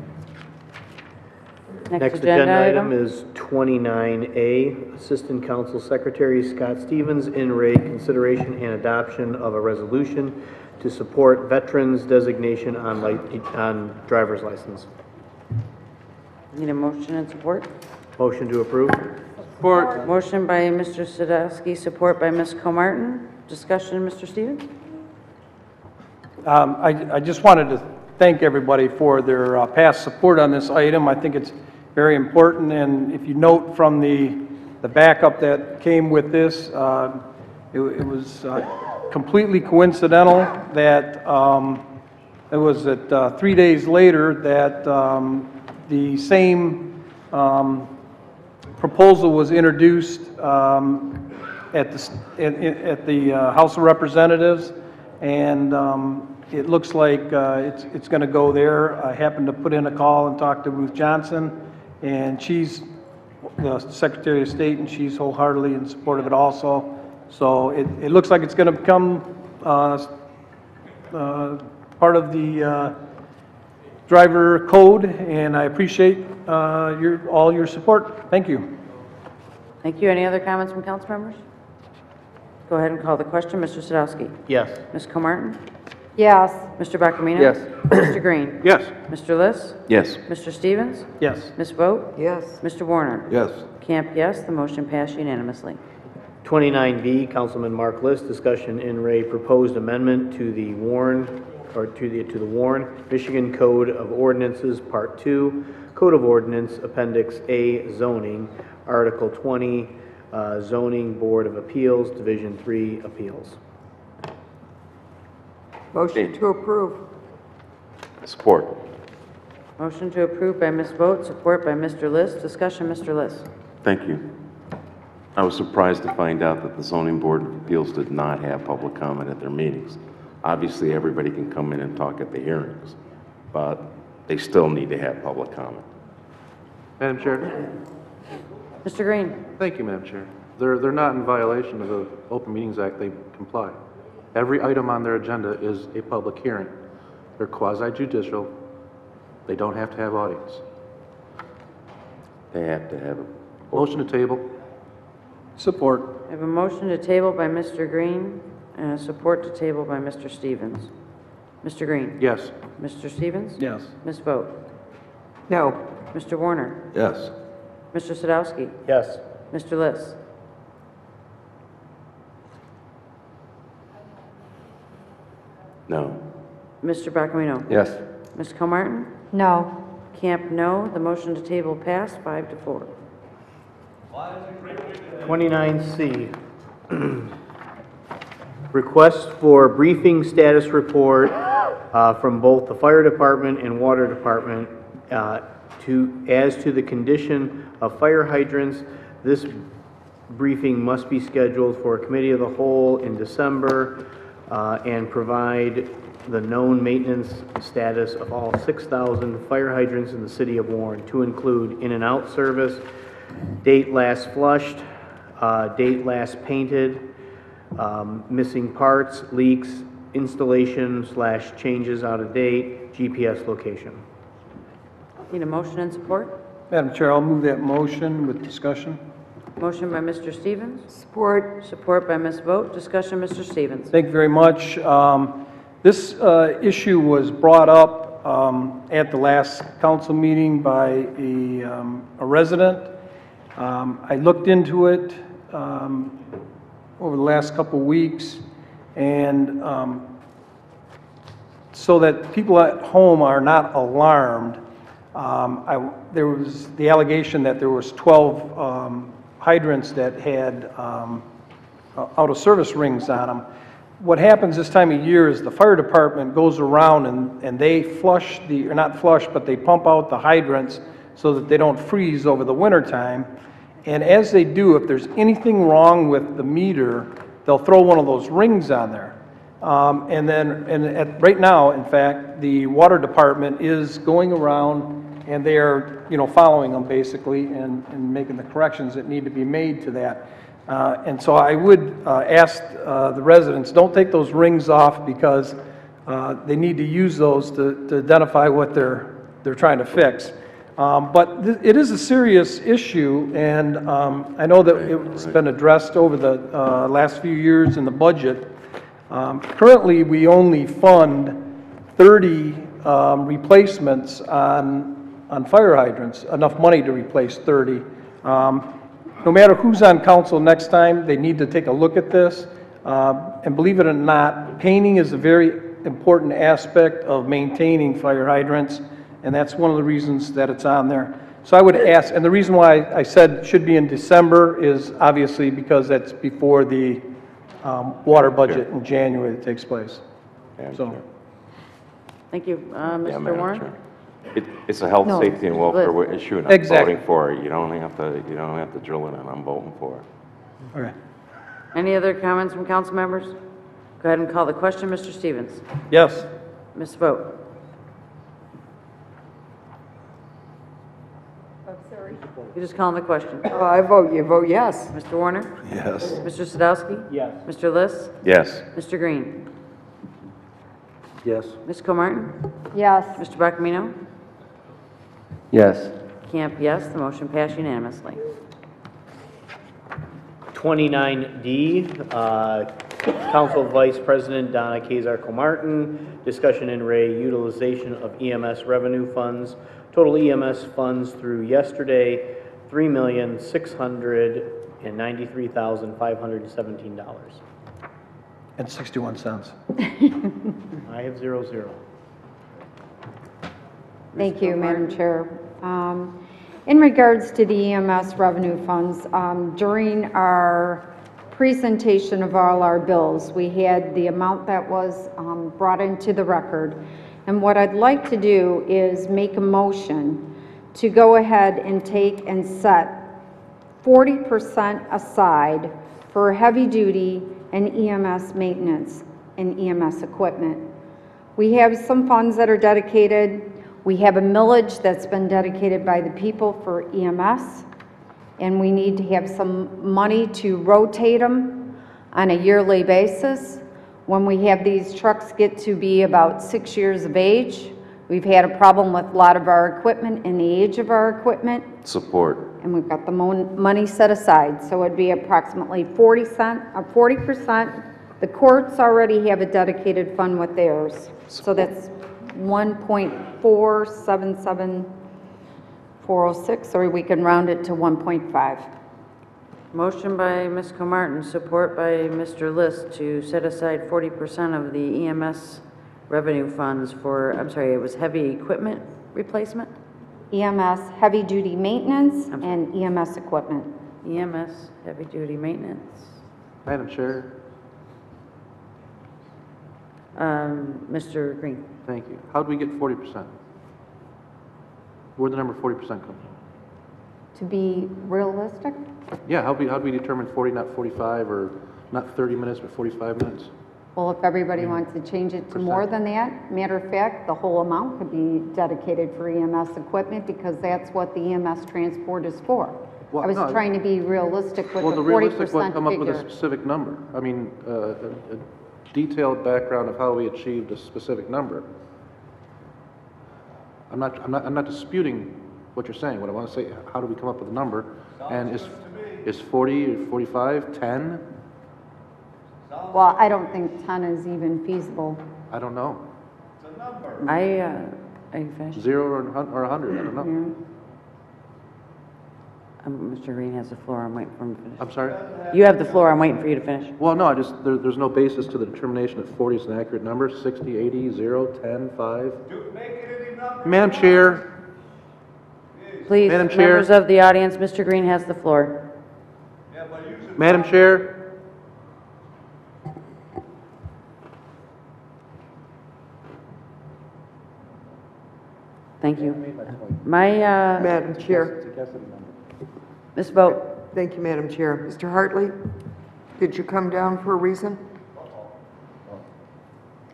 Next agenda item is 29A, Assistant Council Secretary Scott Stevens, in Ray, consideration and adoption of a resolution to support veterans designation on driver's license. Need a motion and support? Motion to approve. Support. Motion by Mr. Sadowski, support by Ms. Comartin. Discussion, Mr. Stevens? I just wanted to thank everybody for their past support on this item. I think it's very important, and if you note from the backup that came with this, it was completely coincidental that it was that 3 days later that the same proposal was introduced at the House of Representatives, and it looks like it's going to go there. I happened to put in a call and talk to Ruth Johnson, and she's the Secretary of State, and she's wholeheartedly in support of it also. So it looks like it's going to become part of the driver code, and I appreciate all your support. Thank you. Thank you. Any other comments from council members? Go ahead and call the question. Mr. Sadowski? Yes. Ms. Comartin? Yes. Mr. Bacamino? Yes. Mr. Green? Yes. Mr. Liss? Yes. Mr. Stevens? Yes. Ms. Vogt? Yes. Mr. Warner? Yes. Camp, yes. The motion passed unanimously. 29B, Councilman Mark List, discussion in Ray, proposed amendment to the Warren, or to the Warren, Michigan Code of Ordinances, Part 2, Code of Ordinance, Appendix A, Zoning, Article 20, Zoning Board of Appeals, Division 3, Appeals. Motion to approve. Support. Motion to approve by Ms. Vogt, support by Mr. Liss. Discussion, Mr. Liss. Thank you. I was surprised to find out that the Zoning Board of Appeals did not have public comment at their meetings. Obviously, everybody can come in and talk at the hearings, but they still need to have public comment. Madam Chair? Mr. Green? Thank you, Madam Chair. They're not in violation of the Open Meetings Act. They comply. Every item on their agenda is a public hearing. They're quasi-judicial. They don't have to have audience. They have to have a Motion to table. Support. I have a motion to table by Mr. Green and a support to table by Mr. Stevens. Mr. Green? Yes. Mr. Stevens? Yes. Ms. Vogt? No. Mr. Warner? Yes. Mr. Sadowski? Yes. Mr. Liss? no. Mr. Bacamino? Yes. Ms. Comartin? No. Camp, no. The motion to table passed 5-4. 29C, request for briefing status report from both the fire department and water department as to the condition of fire hydrants This briefing must be scheduled for a committee of the whole in December and provide the known maintenance status of all 6,000 fire hydrants in the city of Warren, to include in and out service, date last flushed, date last painted, missing parts, leaks, installation/changes out of date, GPS location. Need a motion and support? Madam Chair, I'll move that motion with discussion. Motion by Mr. Stevens. Support. Support by Ms. Vogt. Discussion, Mr. Stevens. Thank you very much. This issue was brought up at the last council meeting by a resident. I looked into it over the last couple weeks, and so that people at home are not alarmed, there was the allegation that there was 12 hydrants that had out-of-service rings on them. What happens this time of year is the fire department goes around and they flush or not flush, but they pump out the hydrants so that they don't freeze over the winter time. And as they do, if there's anything wrong with the meter, they'll throw one of those rings on there. Right now, in fact, the water department is going around and they are, following them basically and making the corrections that need to be made to that. And so I would ask the residents, don't take those rings off, because they need to use those to identify what they're trying to fix. But it is a serious issue, and I know that it's been addressed over the last few years in the budget. Currently, we only fund 30 replacements on fire hydrants, enough money to replace 30. No matter who's on council next time, they need to take a look at this. And believe it or not, painting is a very important aspect of maintaining fire hydrants, and that's one of the reasons that it's on there. So I would ask, and the reason why I said it should be in December is obviously because that's before the water budget in January that takes place. So. Thank you. Yeah, Mr. Madam Warren? Chair. It's a health, No. safety, and welfare Liz. issue, and I'm Exactly. voting for it. You don't have to drill it in. I'm voting for it. Okay. Any other comments from council members? Go ahead and call the question, Mr. Stevens. Yes. Ms. Vogt. You're just calling the question. You vote yes. Mr. Warner? Yes. Mr. Sadowski? Yes. Mr. Liss? Yes. Mr. Green? Yes. Ms. Comartin? Yes. Mr. Buckmino? Yes. Camp, yes. The motion passed unanimously. 29D, Council Vice President Donna Kazar-Comartin, discussion and utilization of EMS revenue funds. Total EMS funds through yesterday, $3,693,517. And 61 cents. I have 00. Thank you, Madam Chair. In regards to the EMS revenue funds, during our presentation of all our bills, we had the amount that was brought into the record. And what I'd like to do is make a motion to go ahead and take and set 40% aside for heavy-duty and EMS maintenance and EMS equipment. We have some funds that are dedicated. We have a millage that's been dedicated by the people for EMS, and we need to have some money to rotate them on a yearly basis. When we have these trucks get to be about 6 years of age, we've had a problem with a lot of our equipment and the age of our equipment, Support. and we've got the money set aside. So it'd be approximately 40%. The courts already have a dedicated fund with theirs. So that's 1.477406, or we can round it to 1.5. Motion by Ms. Comartin, support by Mr. List to set aside 40% of the EMS revenue funds for, I'm sorry, it was heavy equipment replacement? EMS heavy-duty maintenance and EMS equipment. EMS heavy-duty maintenance. Madam Chair. Mr. Green. Thank you. How do we get 40%? Where'd the number 40% come from? To be realistic, Yeah, how'd we determine 40, not 45, or not 30 minutes, but 45 minutes? Well, if everybody wants to change it to more than that, matter of fact, the whole amount could be dedicated for EMS equipment because that's what the EMS transport is for. Well, I was no, trying to be realistic with Well, the the realistic one, 40% come up with a figure. specific number. I mean, a detailed background of how we achieved a specific number. I'm not disputing what you're saying. What I want to say, how do we come up with a number? And is 40 or 45, 10? Well, I don't think 10 is even feasible. I don't know. Are you finished? 0 or 100, I don't know. Mr. Green has the floor, I'm waiting for him to finish. I'm sorry? You have the floor, I'm waiting for you to finish. Well, no, there's no basis to the determination that 40 is an accurate number. 60, 80, 0, 10, 5. Madam Chair. Please, Madam Chair. members of the audience, Mr. Green has the floor. Madam Chair. Thank you. Madam Chair. Ms. Boat. Thank you, Madam Chair. Mr. Hartley, did you come down for a reason?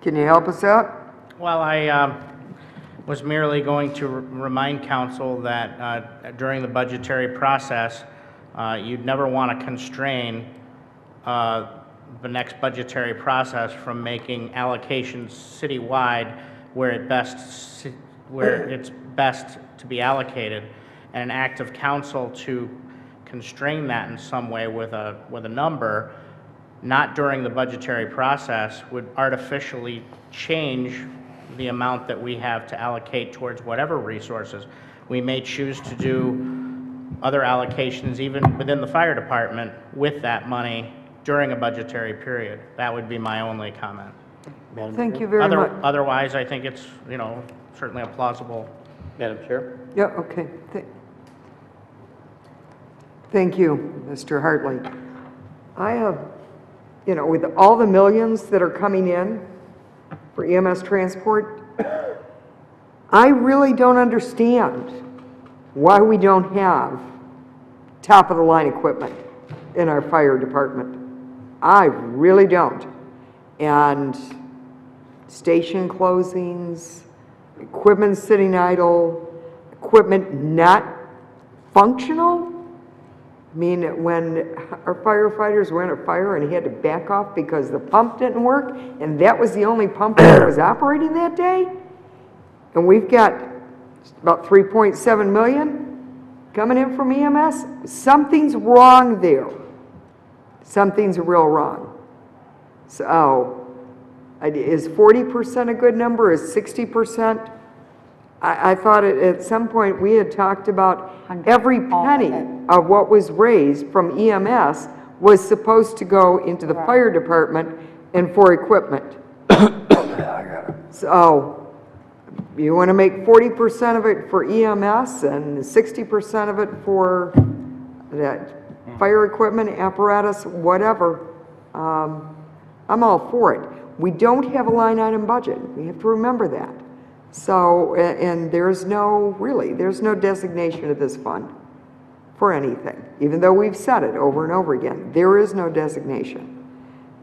Can you help us out? Well, I was merely going to remind council that during the budgetary process, you'd never want to constrain the next budgetary process from making allocations citywide where it's best to be allocated, and an act of council to constrain that in some way with a number, not during the budgetary process, would artificially change the amount that we have to allocate towards whatever resources. We may choose to do other allocations even within the fire department with that money during a budgetary period. That would be my only comment. Thank you very much. Otherwise, I think it's, certainly a plausible. Madam Chair? Yeah, okay. Thank you, Mr. Hartley. I have, with all the millions that are coming in for EMS transport, I really don't understand why we don't have top-of-the-line equipment in our fire department. I really don't. And station closings, equipment sitting idle, equipment not functional. I mean, when our firefighters were in a fire and he had to back off because the pump didn't work, and that was the only pump that was operating that day, and we've got about 3.7 million coming in from EMS, something's wrong there. Something's real wrong. So, is 40% a good number? Is 60%? I thought at some point we had talked about every penny of what was raised from EMS was supposed to go into the fire department and for equipment. So, you want to make 40% of it for EMS and 60% of it for that fire equipment, apparatus, whatever. I'm all for it. We don't have a line item budget. We have to remember that. So, and there's no designation of this fund for anything, even though we've said it over and over again. There is no designation.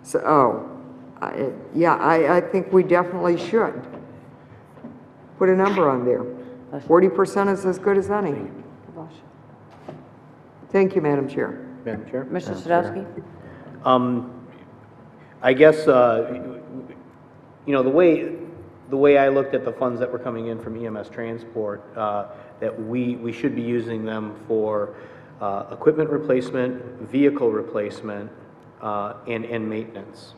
So, I think we definitely should put a number on there. 40% is as good as any. Thank you, Madam Chair. Madam Chair? Mr. Sadowski? I guess, the way I looked at the funds that were coming in from EMS transport, that we should be using them for equipment replacement, vehicle replacement, and maintenance.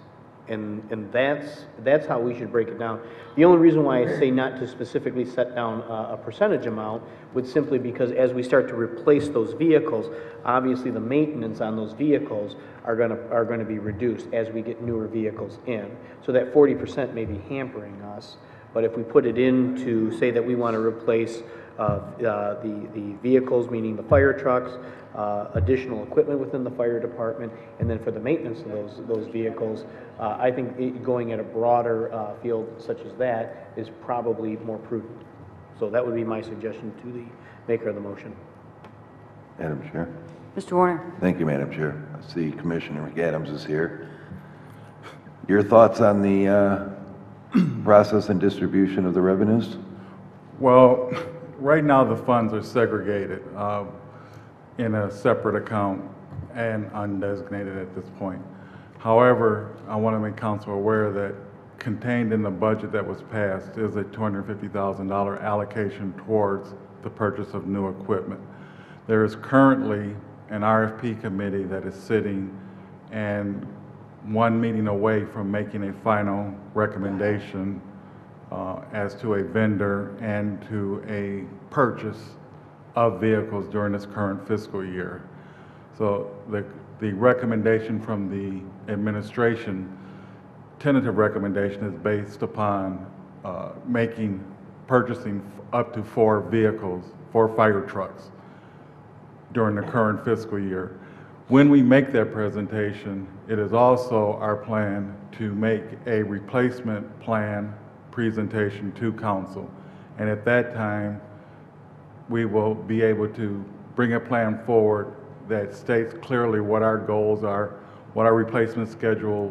And that's how we should break it down. The only reason why I say not to specifically set down a percentage amount would simply because as we start to replace those vehicles, obviously the maintenance on those vehicles are going to be reduced as we get newer vehicles in. So that 40% may be hampering us. But if we put it in to say that we want to replace the vehicles, meaning the fire trucks, additional equipment within the fire department, and then for the maintenance of those vehicles, I think going at a broader field such as that is probably more prudent. So that would be my suggestion to the maker of the motion. Madam Chair. Mr. Warner. Thank you, Madam Chair. I see Commissioner McAdams is here. Your thoughts on the process and distribution of the revenues? Well, right now the funds are segregated in a separate account and undesignated at this point. However, I want to make council aware that contained in the budget that was passed is a $250,000 allocation towards the purchase of new equipment. There is currently an RFP committee that is sitting and one meeting away from making a final recommendation as to a vendor and to a purchase of vehicles during this current fiscal year. So the recommendation from the administration, tentative recommendation, is based upon purchasing up to 4 vehicles, 4 fire trucks during the current fiscal year. When we make that presentation, it is also our plan to make a replacement plan presentation to council. And at that time, we will be able to bring a plan forward that states clearly what our goals are, what our replacement schedule,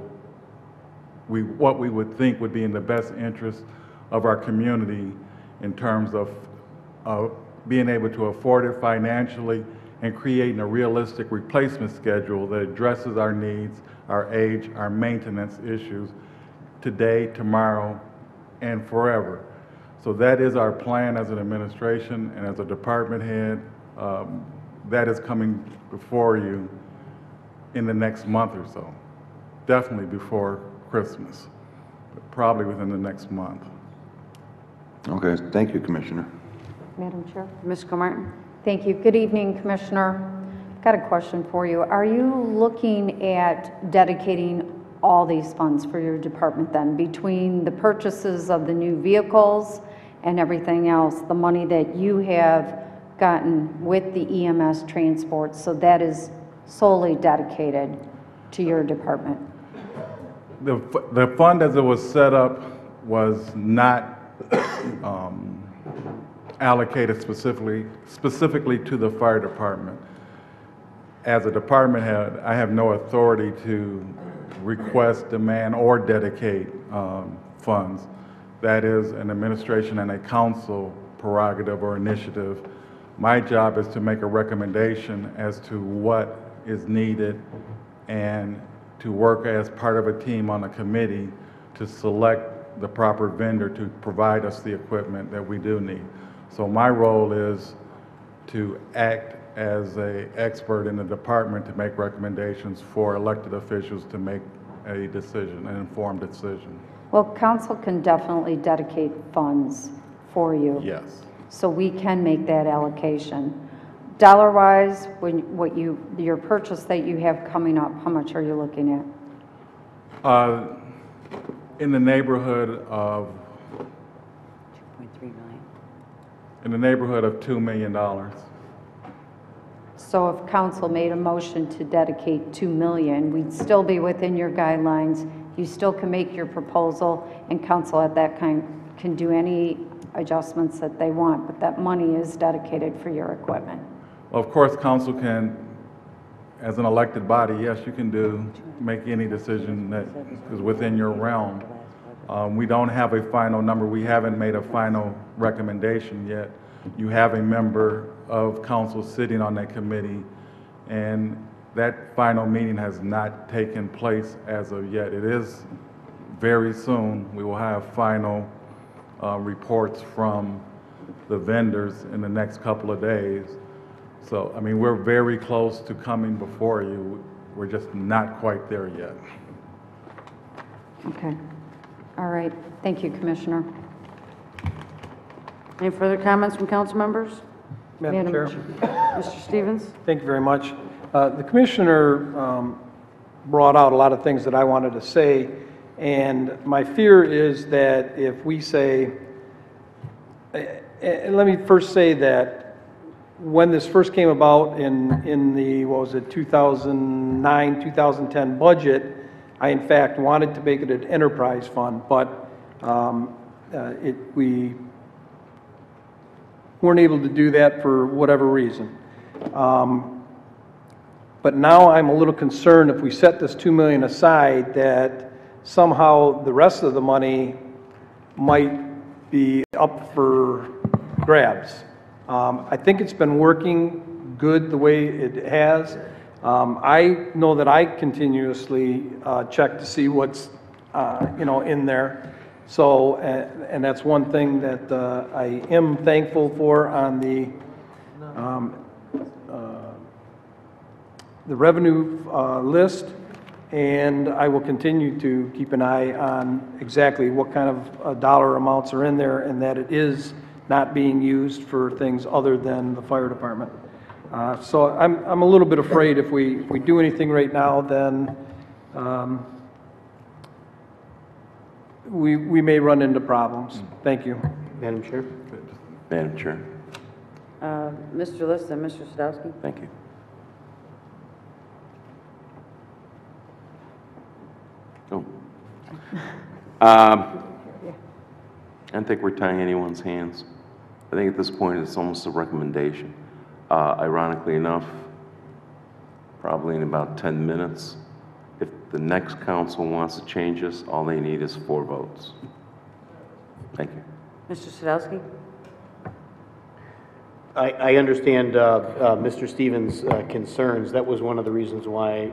what we would think would be in the best interest of our community in terms of being able to afford it financially and creating a realistic replacement schedule that addresses our needs, our age, our maintenance issues today, tomorrow, and forever. So that is our plan as an administration and as a department head. That is coming before you in the next month or so. Definitely before Christmas, but probably within the next month. Okay, thank you, Commissioner. Madam Chair. Ms. Martin. Thank you. Good evening, Commissioner. I've got a question for you. Are you looking at dedicating all these funds for your department then, between the purchases of the new vehicles and everything else, the money that you have gotten with the EMS transport, so that is solely dedicated to your department? The fund as it was set up was not allocated specifically to the fire department. As a department head, I have no authority to request, demand, or dedicate funds. That is an administration and a council prerogative or initiative. My job is to make a recommendation as to what is needed and to work as part of a team on a committee to select the proper vendor to provide us the equipment that we do need. So my role is to act as an expert in the department to make recommendations for elected officials to make a decision, an informed decision. Well, council can definitely dedicate funds for you. Yes. So we can make that allocation. Dollar-wise, your purchase that you have coming up, how much are you looking at? In the neighborhood of $2.3 million. in the neighborhood of $2 million. So if council made a motion to dedicate $2 million, we'd still be within your guidelines. You still can make your proposal, and council at that time can do any adjustments that they want, but that money is dedicated for your equipment. Well, of course, council can, as an elected body, yes, you can make any decision that is within your realm. We don't have a final number. We haven't made a final recommendation yet. You have a member of council sitting on that committee, and that final meeting has not taken place as of yet. It is very soon. We will have final reports from the vendors in the next couple of days. So, I mean, we're very close to coming before you. We're just not quite there yet. Okay. All right. Thank you, Commissioner. Any further comments from council members? Madam Chair. Mr. Stevens? Thank you very much. The Commissioner brought out a lot of things that I wanted to say, and my fear is that if we say, and let me first say that when this first came about in the, what was it, 2009, 2010 budget, I in fact wanted to make it an enterprise fund, but we weren't able to do that for whatever reason. But now I'm a little concerned if we set this 2 million aside, that somehow the rest of the money might be up for grabs. I think it's been working good the way it has. I know that I continuously check to see what's, in there. So, and that's one thing that I am thankful for on the revenue list, and I will continue to keep an eye on exactly what kind of dollar amounts are in there, and that it is not being used for things other than the fire department. So I'm a little bit afraid if we do anything right now, then we may run into problems. Thank you. Madam Chair? Madam Chair. Mr. List and Mr. Sadowski? Thank you. Oh. I don't think we're tying anyone's hands. I think at this point it's almost a recommendation. Ironically enough, probably in about 10 minutes, if the next council wants to change this, all they need is 4 votes. Thank you. Mr. Sadowski? I understand Mr. Stevens' concerns. That was one of the reasons why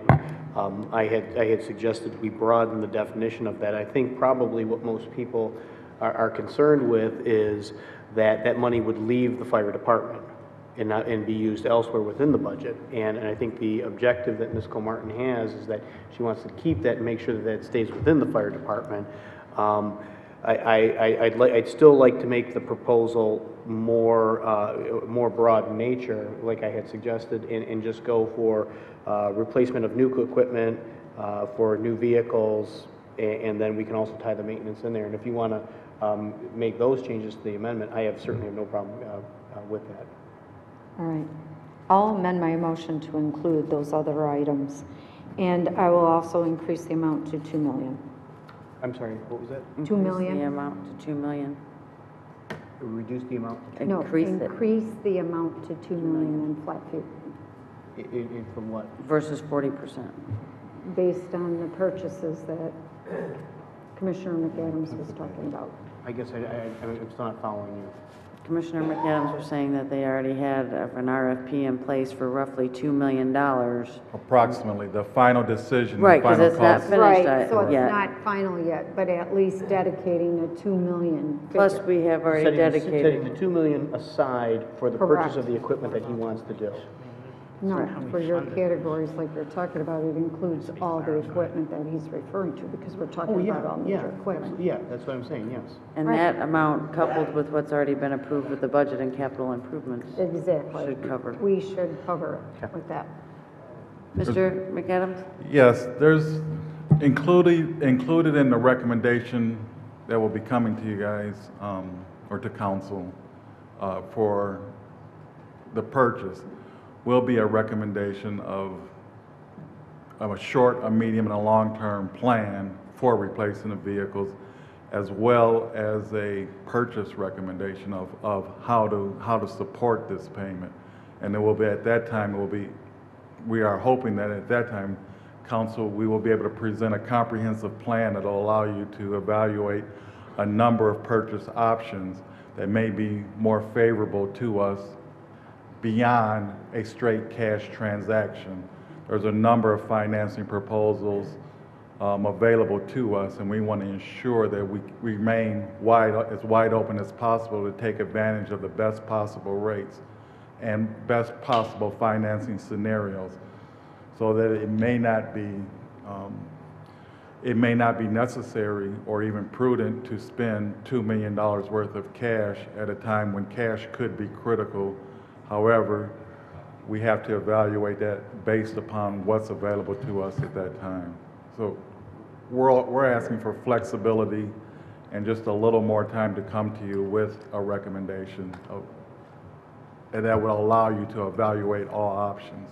I had suggested we broaden the definition of that. I think probably what most people are concerned with is that that money would leave the fire department and be used elsewhere within the budget. And I think the objective that Ms. Comartin has is that she wants to keep that and make sure that that stays within the fire department. I'd still like to make the proposal more broad in nature, like I had suggested, and just go for replacement of new equipment, for new vehicles, and then we can also tie the maintenance in there. And if you want to make those changes to the amendment, I certainly have no problem with that. All right. I'll amend my motion to include those other items, and I will also increase the amount to 2 million. I'm sorry, what was that? 2 million? The amount to 2 million. Reduce the amount? No, Increase it. increase the amount to 2 million in flat fee, From what? Versus 40%. based on the purchases that Commissioner McAdams was talking about. I guess I'm still not following you. Commissioner McAdams was saying that they already had an RFP in place for roughly $2 million. Approximately, the final decision. Right, because final it's not cost. finished Right, so it's yet. not final yet, but at least dedicating a 2 million Plus, figure. we have already Setting dedicated. the 2 million aside for the Correct. purchase of the equipment that he wants to do. No, for your categories like you're talking about, it includes all the equipment that he's referring to, because we're talking about all major equipment. Yeah, that's what I'm saying, yes. And that amount coupled with what's already been approved with the budget and capital improvements. Exactly. Should cover. We should cover it with that. Mr. McAdams? Yes, there's included in the recommendation that will be coming to you guys, or to council, for the purchase, will be a recommendation of a short, a medium, and a long-term plan for replacing the vehicles, as well as a purchase recommendation of how to support this payment. And it will be, at that time, we are hoping that at that time, council, we will be able to present a comprehensive plan that will allow you to evaluate a number of purchase options that may be more favorable to us beyond a straight cash transaction. There's a number of financing proposals available to us, and we want to ensure that we remain as wide open as possible to take advantage of the best possible rates and best possible financing scenarios, so that it may not be necessary or even prudent to spend $2 million worth of cash at a time when cash could be critical. However, we have to evaluate that based upon what's available to us at that time. So we're asking for flexibility and just a little more time to come to you with a recommendation and that will allow you to evaluate all options.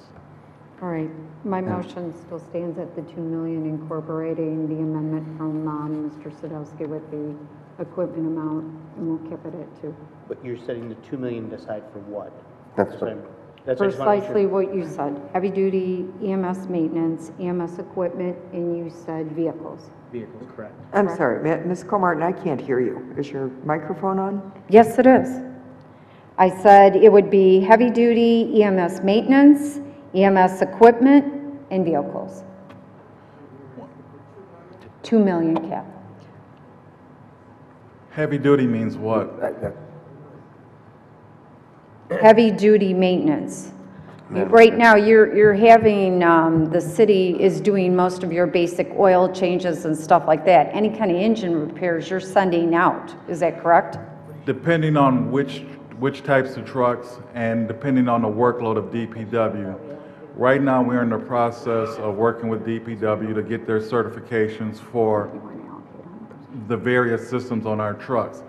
All right, my motion still stands at the 2 million, incorporating the amendment from Mr. Sadowski with the equipment amount, and we'll keep it at 2. But you're setting the 2 million aside for what? That's what That's what I just wanna make sure. Precisely what you said, heavy-duty EMS maintenance, EMS equipment, and you said vehicles. Vehicles, correct. I'm sorry, Ms. Comartin, I can't hear you. Is your microphone on? Yes, it is. I said it would be heavy-duty EMS maintenance, EMS equipment, and vehicles. 2 million cap. Heavy duty means what? Heavy-duty maintenance. Right now, you're having, the city is doing most of your basic oil changes and stuff like that. Any kind of engine repairs you're sending out, is that correct? Depending on which types of trucks and depending on the workload of DPW. Right now, we're in the process of working with DPW to get their certifications for the various systems on our trucks.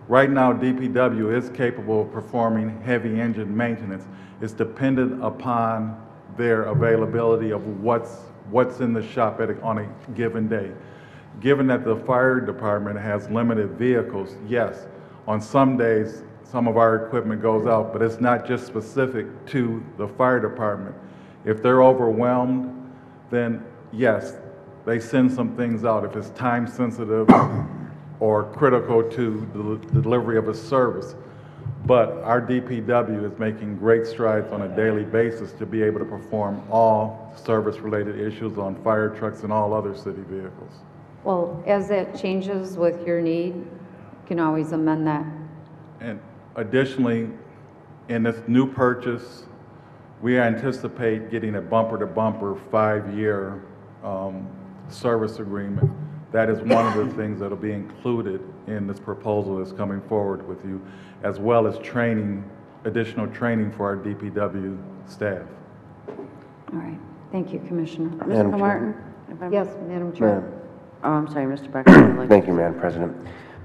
Right now, DPW is capable of performing heavy engine maintenance. It's dependent upon their availability of what's in the shop on a given day. Given that the fire department has limited vehicles, yes, on some days, some of our equipment goes out, but it's not just specific to the fire department. If they're overwhelmed, then yes, they send some things out if it's time sensitive or critical to the delivery of a service. But our DPW is making great strides on a daily basis to be able to perform all service-related issues on fire trucks and all other city vehicles. Well, as that changes with your need, you can always amend that. And additionally, in this new purchase, we anticipate getting a bumper-to-bumper 5-year service agreement. That is one of the things that will be included in this proposal that's coming forward with you, as well as training, additional training for our DPW staff. All right. Thank you, Commissioner. Mr. Martin? Yes, Madam Chair. Oh, I'm sorry, Mr. Becker. Thank you, Madam President.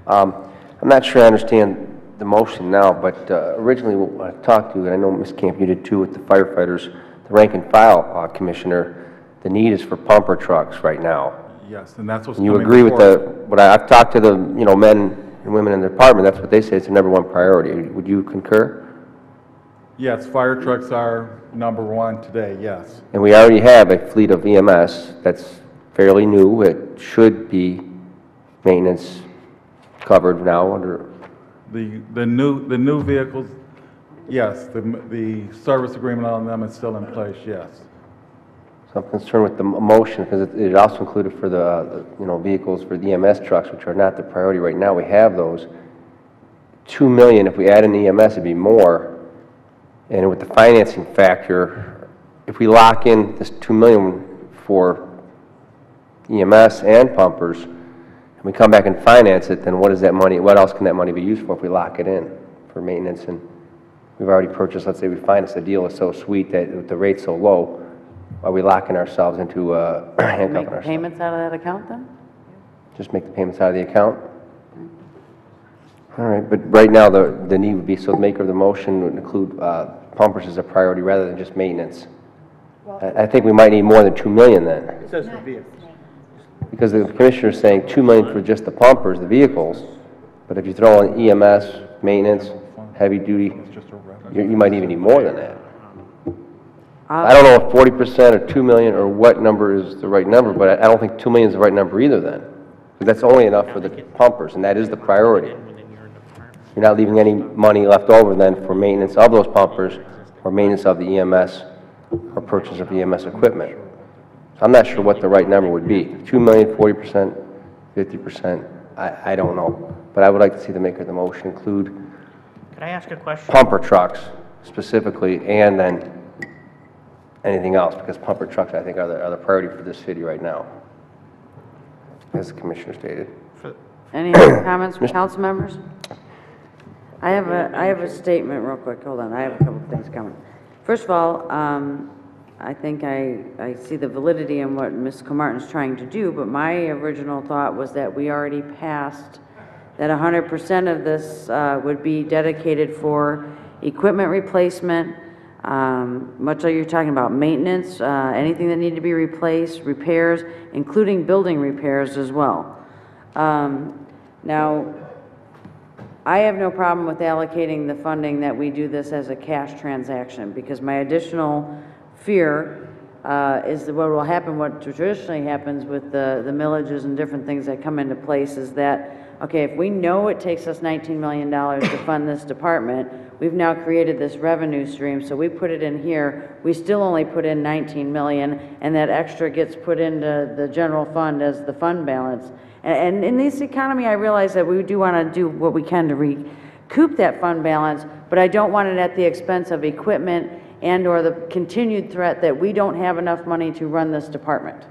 I'm not sure I understand the motion now, but originally when I talked to you, and I know Ms. Camp, you did too with the firefighters, the rank and file commissioner, the need is for pumper trucks right now. Yes, and that's what's And you coming agree with forward. what I've talked to the, men and women in the department, that's what they say, it's the #1 priority. Would you concur? Yes, fire trucks are #1 today, yes. And we already have a fleet of EMS that's fairly new. It should be maintenance covered now under. The new vehicles, yes, the service agreement on them is still in place, yes. So I'm concerned with the motion because it also included for the vehicles for the EMS trucks, which are not the priority right now. We have those. 2 million, if we add an EMS, it'd be more. And with the financing factor, if we lock in this 2 million for EMS and pumpers, and we come back and finance it, then what is that money? What else can that money be used for if we lock it in for maintenance? And we've already purchased, let's say we finance the deal is so sweet that the rate's so low, are we locking ourselves into handcuffing Make ourselves? payments out of that account then? Just make the payments out of the account? All right, but right now the need would be, so the maker of the motion would include pumpers as a priority rather than just maintenance. I think we might need more than 2 million then, It says for vehicles. because the commissioner is saying 2 million for just the pumpers, the vehicles, but if you throw in EMS, maintenance, heavy duty, you might even need more than that. I don't know if 40% or 2 million or what number is the right number, but I don't think 2 million is the right number either then. Because that's only enough for the pumpers, and that is the priority. You're not leaving any money left over then for maintenance of those pumpers or maintenance of the EMS or purchase of EMS equipment. So I'm not sure what the right number would be. 2 million, 40%, 50%, I don't know. But I would like to see the maker of the motion include Could I ask a question? pumper trucks specifically, and then anything else, because pumper trucks, I think, are the priority for this city right now, as the commissioner stated. Any other comments from council members? I have a statement real quick. Hold on. I have a couple of things coming. First of all, I think I see the validity in what Ms. Comartin is trying to do, but my original thought was that we already passed that 100% of this would be dedicated for equipment replacement, much like you're talking about maintenance, anything that needed to be replaced, repairs, including building repairs as well. Now, I have no problem with allocating the funding that we do this as a cash transaction, because my additional fear is that what will happen, what traditionally happens with the millages and different things that come into place is that, okay, if we know it takes us $19 million to fund this department, we've now created this revenue stream, so we put it in here, we still only put in 19 million, and that extra gets put into the general fund as the fund balance. And in this economy, I realize that we do want to do what we can to recoup that fund balance, but I don't want it at the expense of equipment and or the continued threat that we don't have enough money to run this department.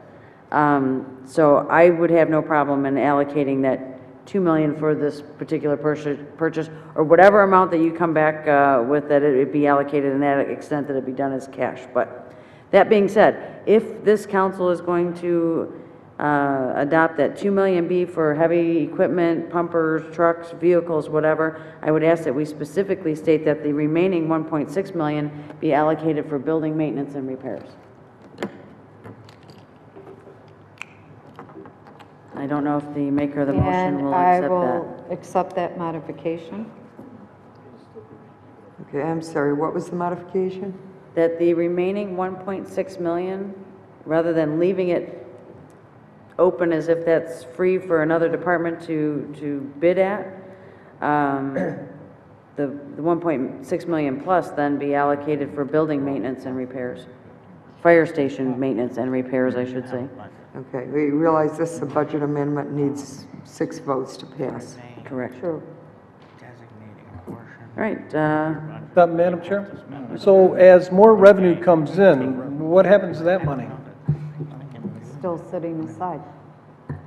So I would have no problem in allocating that 2 million for this particular purchase, or whatever amount that you come back with, that it be allocated in that extent that it be done as cash. But that being said, if this council is going to adopt that 2 million be for heavy equipment, pumpers, trucks, vehicles, whatever, I would ask that we specifically state that the remaining 1.6 million be allocated for building maintenance and repairs. I don't know if the maker of the motion will accept that. And I will accept that modification. Okay, I'm sorry, what was the modification? That the remaining 1.6 million, rather than leaving it open as if that's free for another department to bid at, the 1.6 million plus then be allocated for building maintenance and repairs. Fire station maintenance and repairs, I should say. Okay, we realize this budget amendment needs 6 votes to pass. Correct. True. All right. Madam Chair? So as more revenue comes in, what happens to that money? Still sitting aside,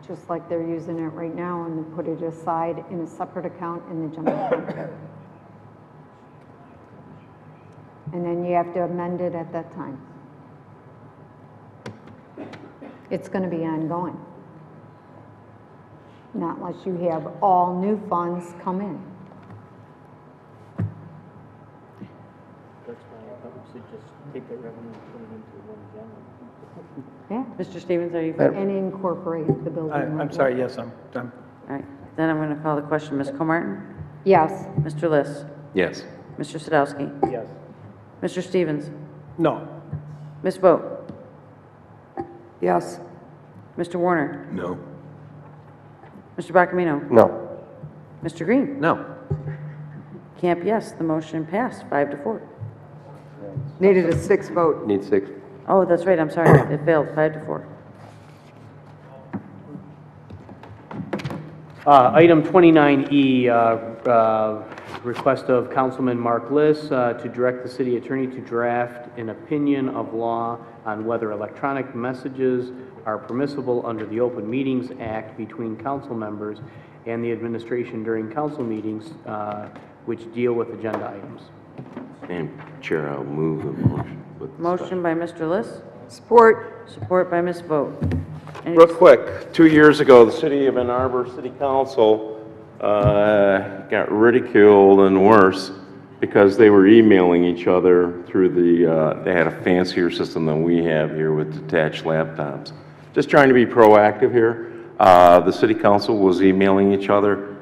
just like they're using it right now, and they put it aside in a separate account in the general fund. And then you have to amend it at that time. It's going to be ongoing. Not unless you have all new funds come in. That's why I thought we should just take that revenue and put it into one general. Yeah. Mr. Stevens, are you? And incorporate the building. I'm sorry, yes, I'm All right. Then I'm going to call the question. Ms. Comartin? Yes. Mr. Liss? Yes. Mr. Sadowski? Yes. Mr. Stevens? No. Ms. Vogt? Yes. Mr. Warner? No. Mr. Bacamino? No. Mr. Green? No. Camp, yes. The motion passed 5-4. Needed a 6 vote. Need 6. Oh, that's right. I'm sorry. It failed 5-4. Item 29E, request of Councilman Mark Liss to direct the city attorney to draft an opinion of law on whether electronic messages are permissible under the Open Meetings Act between council members and the administration during council meetings which deal with agenda items. And Chair, I'll move the motion. Motion by Mr. Liss. Support. Support by Ms. Vogt. Real quick, 2 years ago, the City of Ann Arbor City Council got ridiculed and worse because they were emailing each other through they had a fancier system than we have here with detached laptops. Just trying to be proactive here. The City Council was emailing each other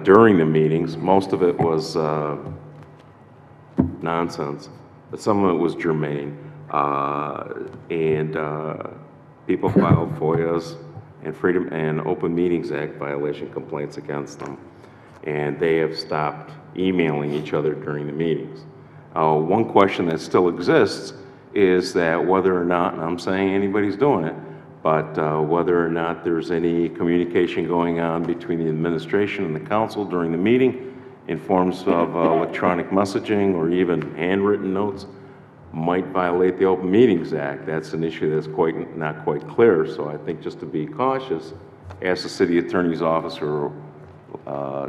during the meetings. Most of it was nonsense, but some of it was germane. People filed FOIAs and Freedom and Open Meetings Act violation complaints against them. And they have stopped emailing each other during the meetings. One question that still exists is that whether or not, and I'm saying anybody's doing it, but whether or not there's any communication going on between the administration and the council during the meeting in forms of electronic messaging or even handwritten notes might violate the Open Meetings Act. That's an issue that's not quite clear, so I think just to be cautious, ask the city attorney's office or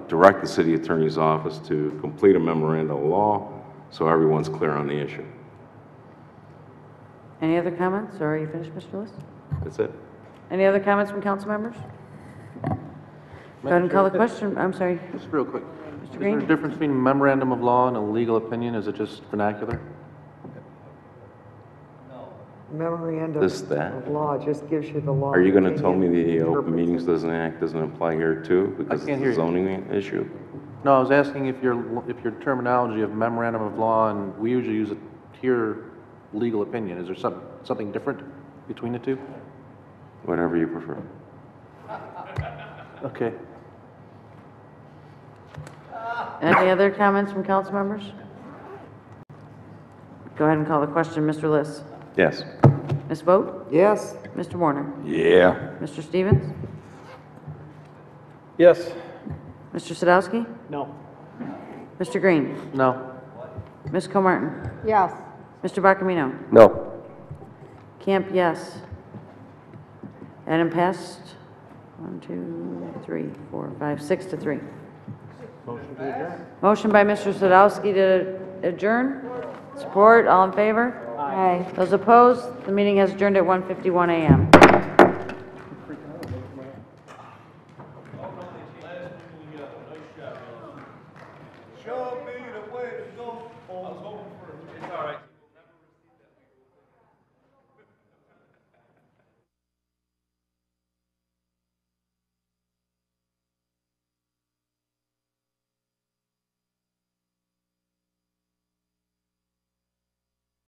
direct the city attorney's office to complete a memorandum of law so everyone's clear on the issue. Any other comments, or are you finished, Mr. Liss? That's it. Any other comments from council members? Go ahead and call the question. I'm sorry. Just real quick. Mr. Is Green? there a difference between memorandum of law and a legal opinion? Is it just vernacular? Memorandum That? of law just gives you the law. Are you going to tell me the Open Meetings Act doesn't apply here too because I can't it's a hear you. zoning issue? No, I was asking if your terminology of memorandum of law, and we usually use it here, legal opinion, is there something different between the two? Whatever you prefer. Okay. Any other comments from council members? Go ahead and call the question. Mr. Liss? Yes. Ms. Vogt? Yes. Mr. Warner? Yeah. Mr. Stevens? Yes. Mr. Sadowski? No. Mr. Green? No. Ms. Comartin? Yes. Mr. Bacamino? No. Camp, yes. Item passed. 1, 2, 3, 4, 5, 6 to 3. Motion by Mr. Sadowski to adjourn. Support, all in favor? Aye. Those opposed? The meeting has adjourned at 1:51 a.m. Show me the way to go.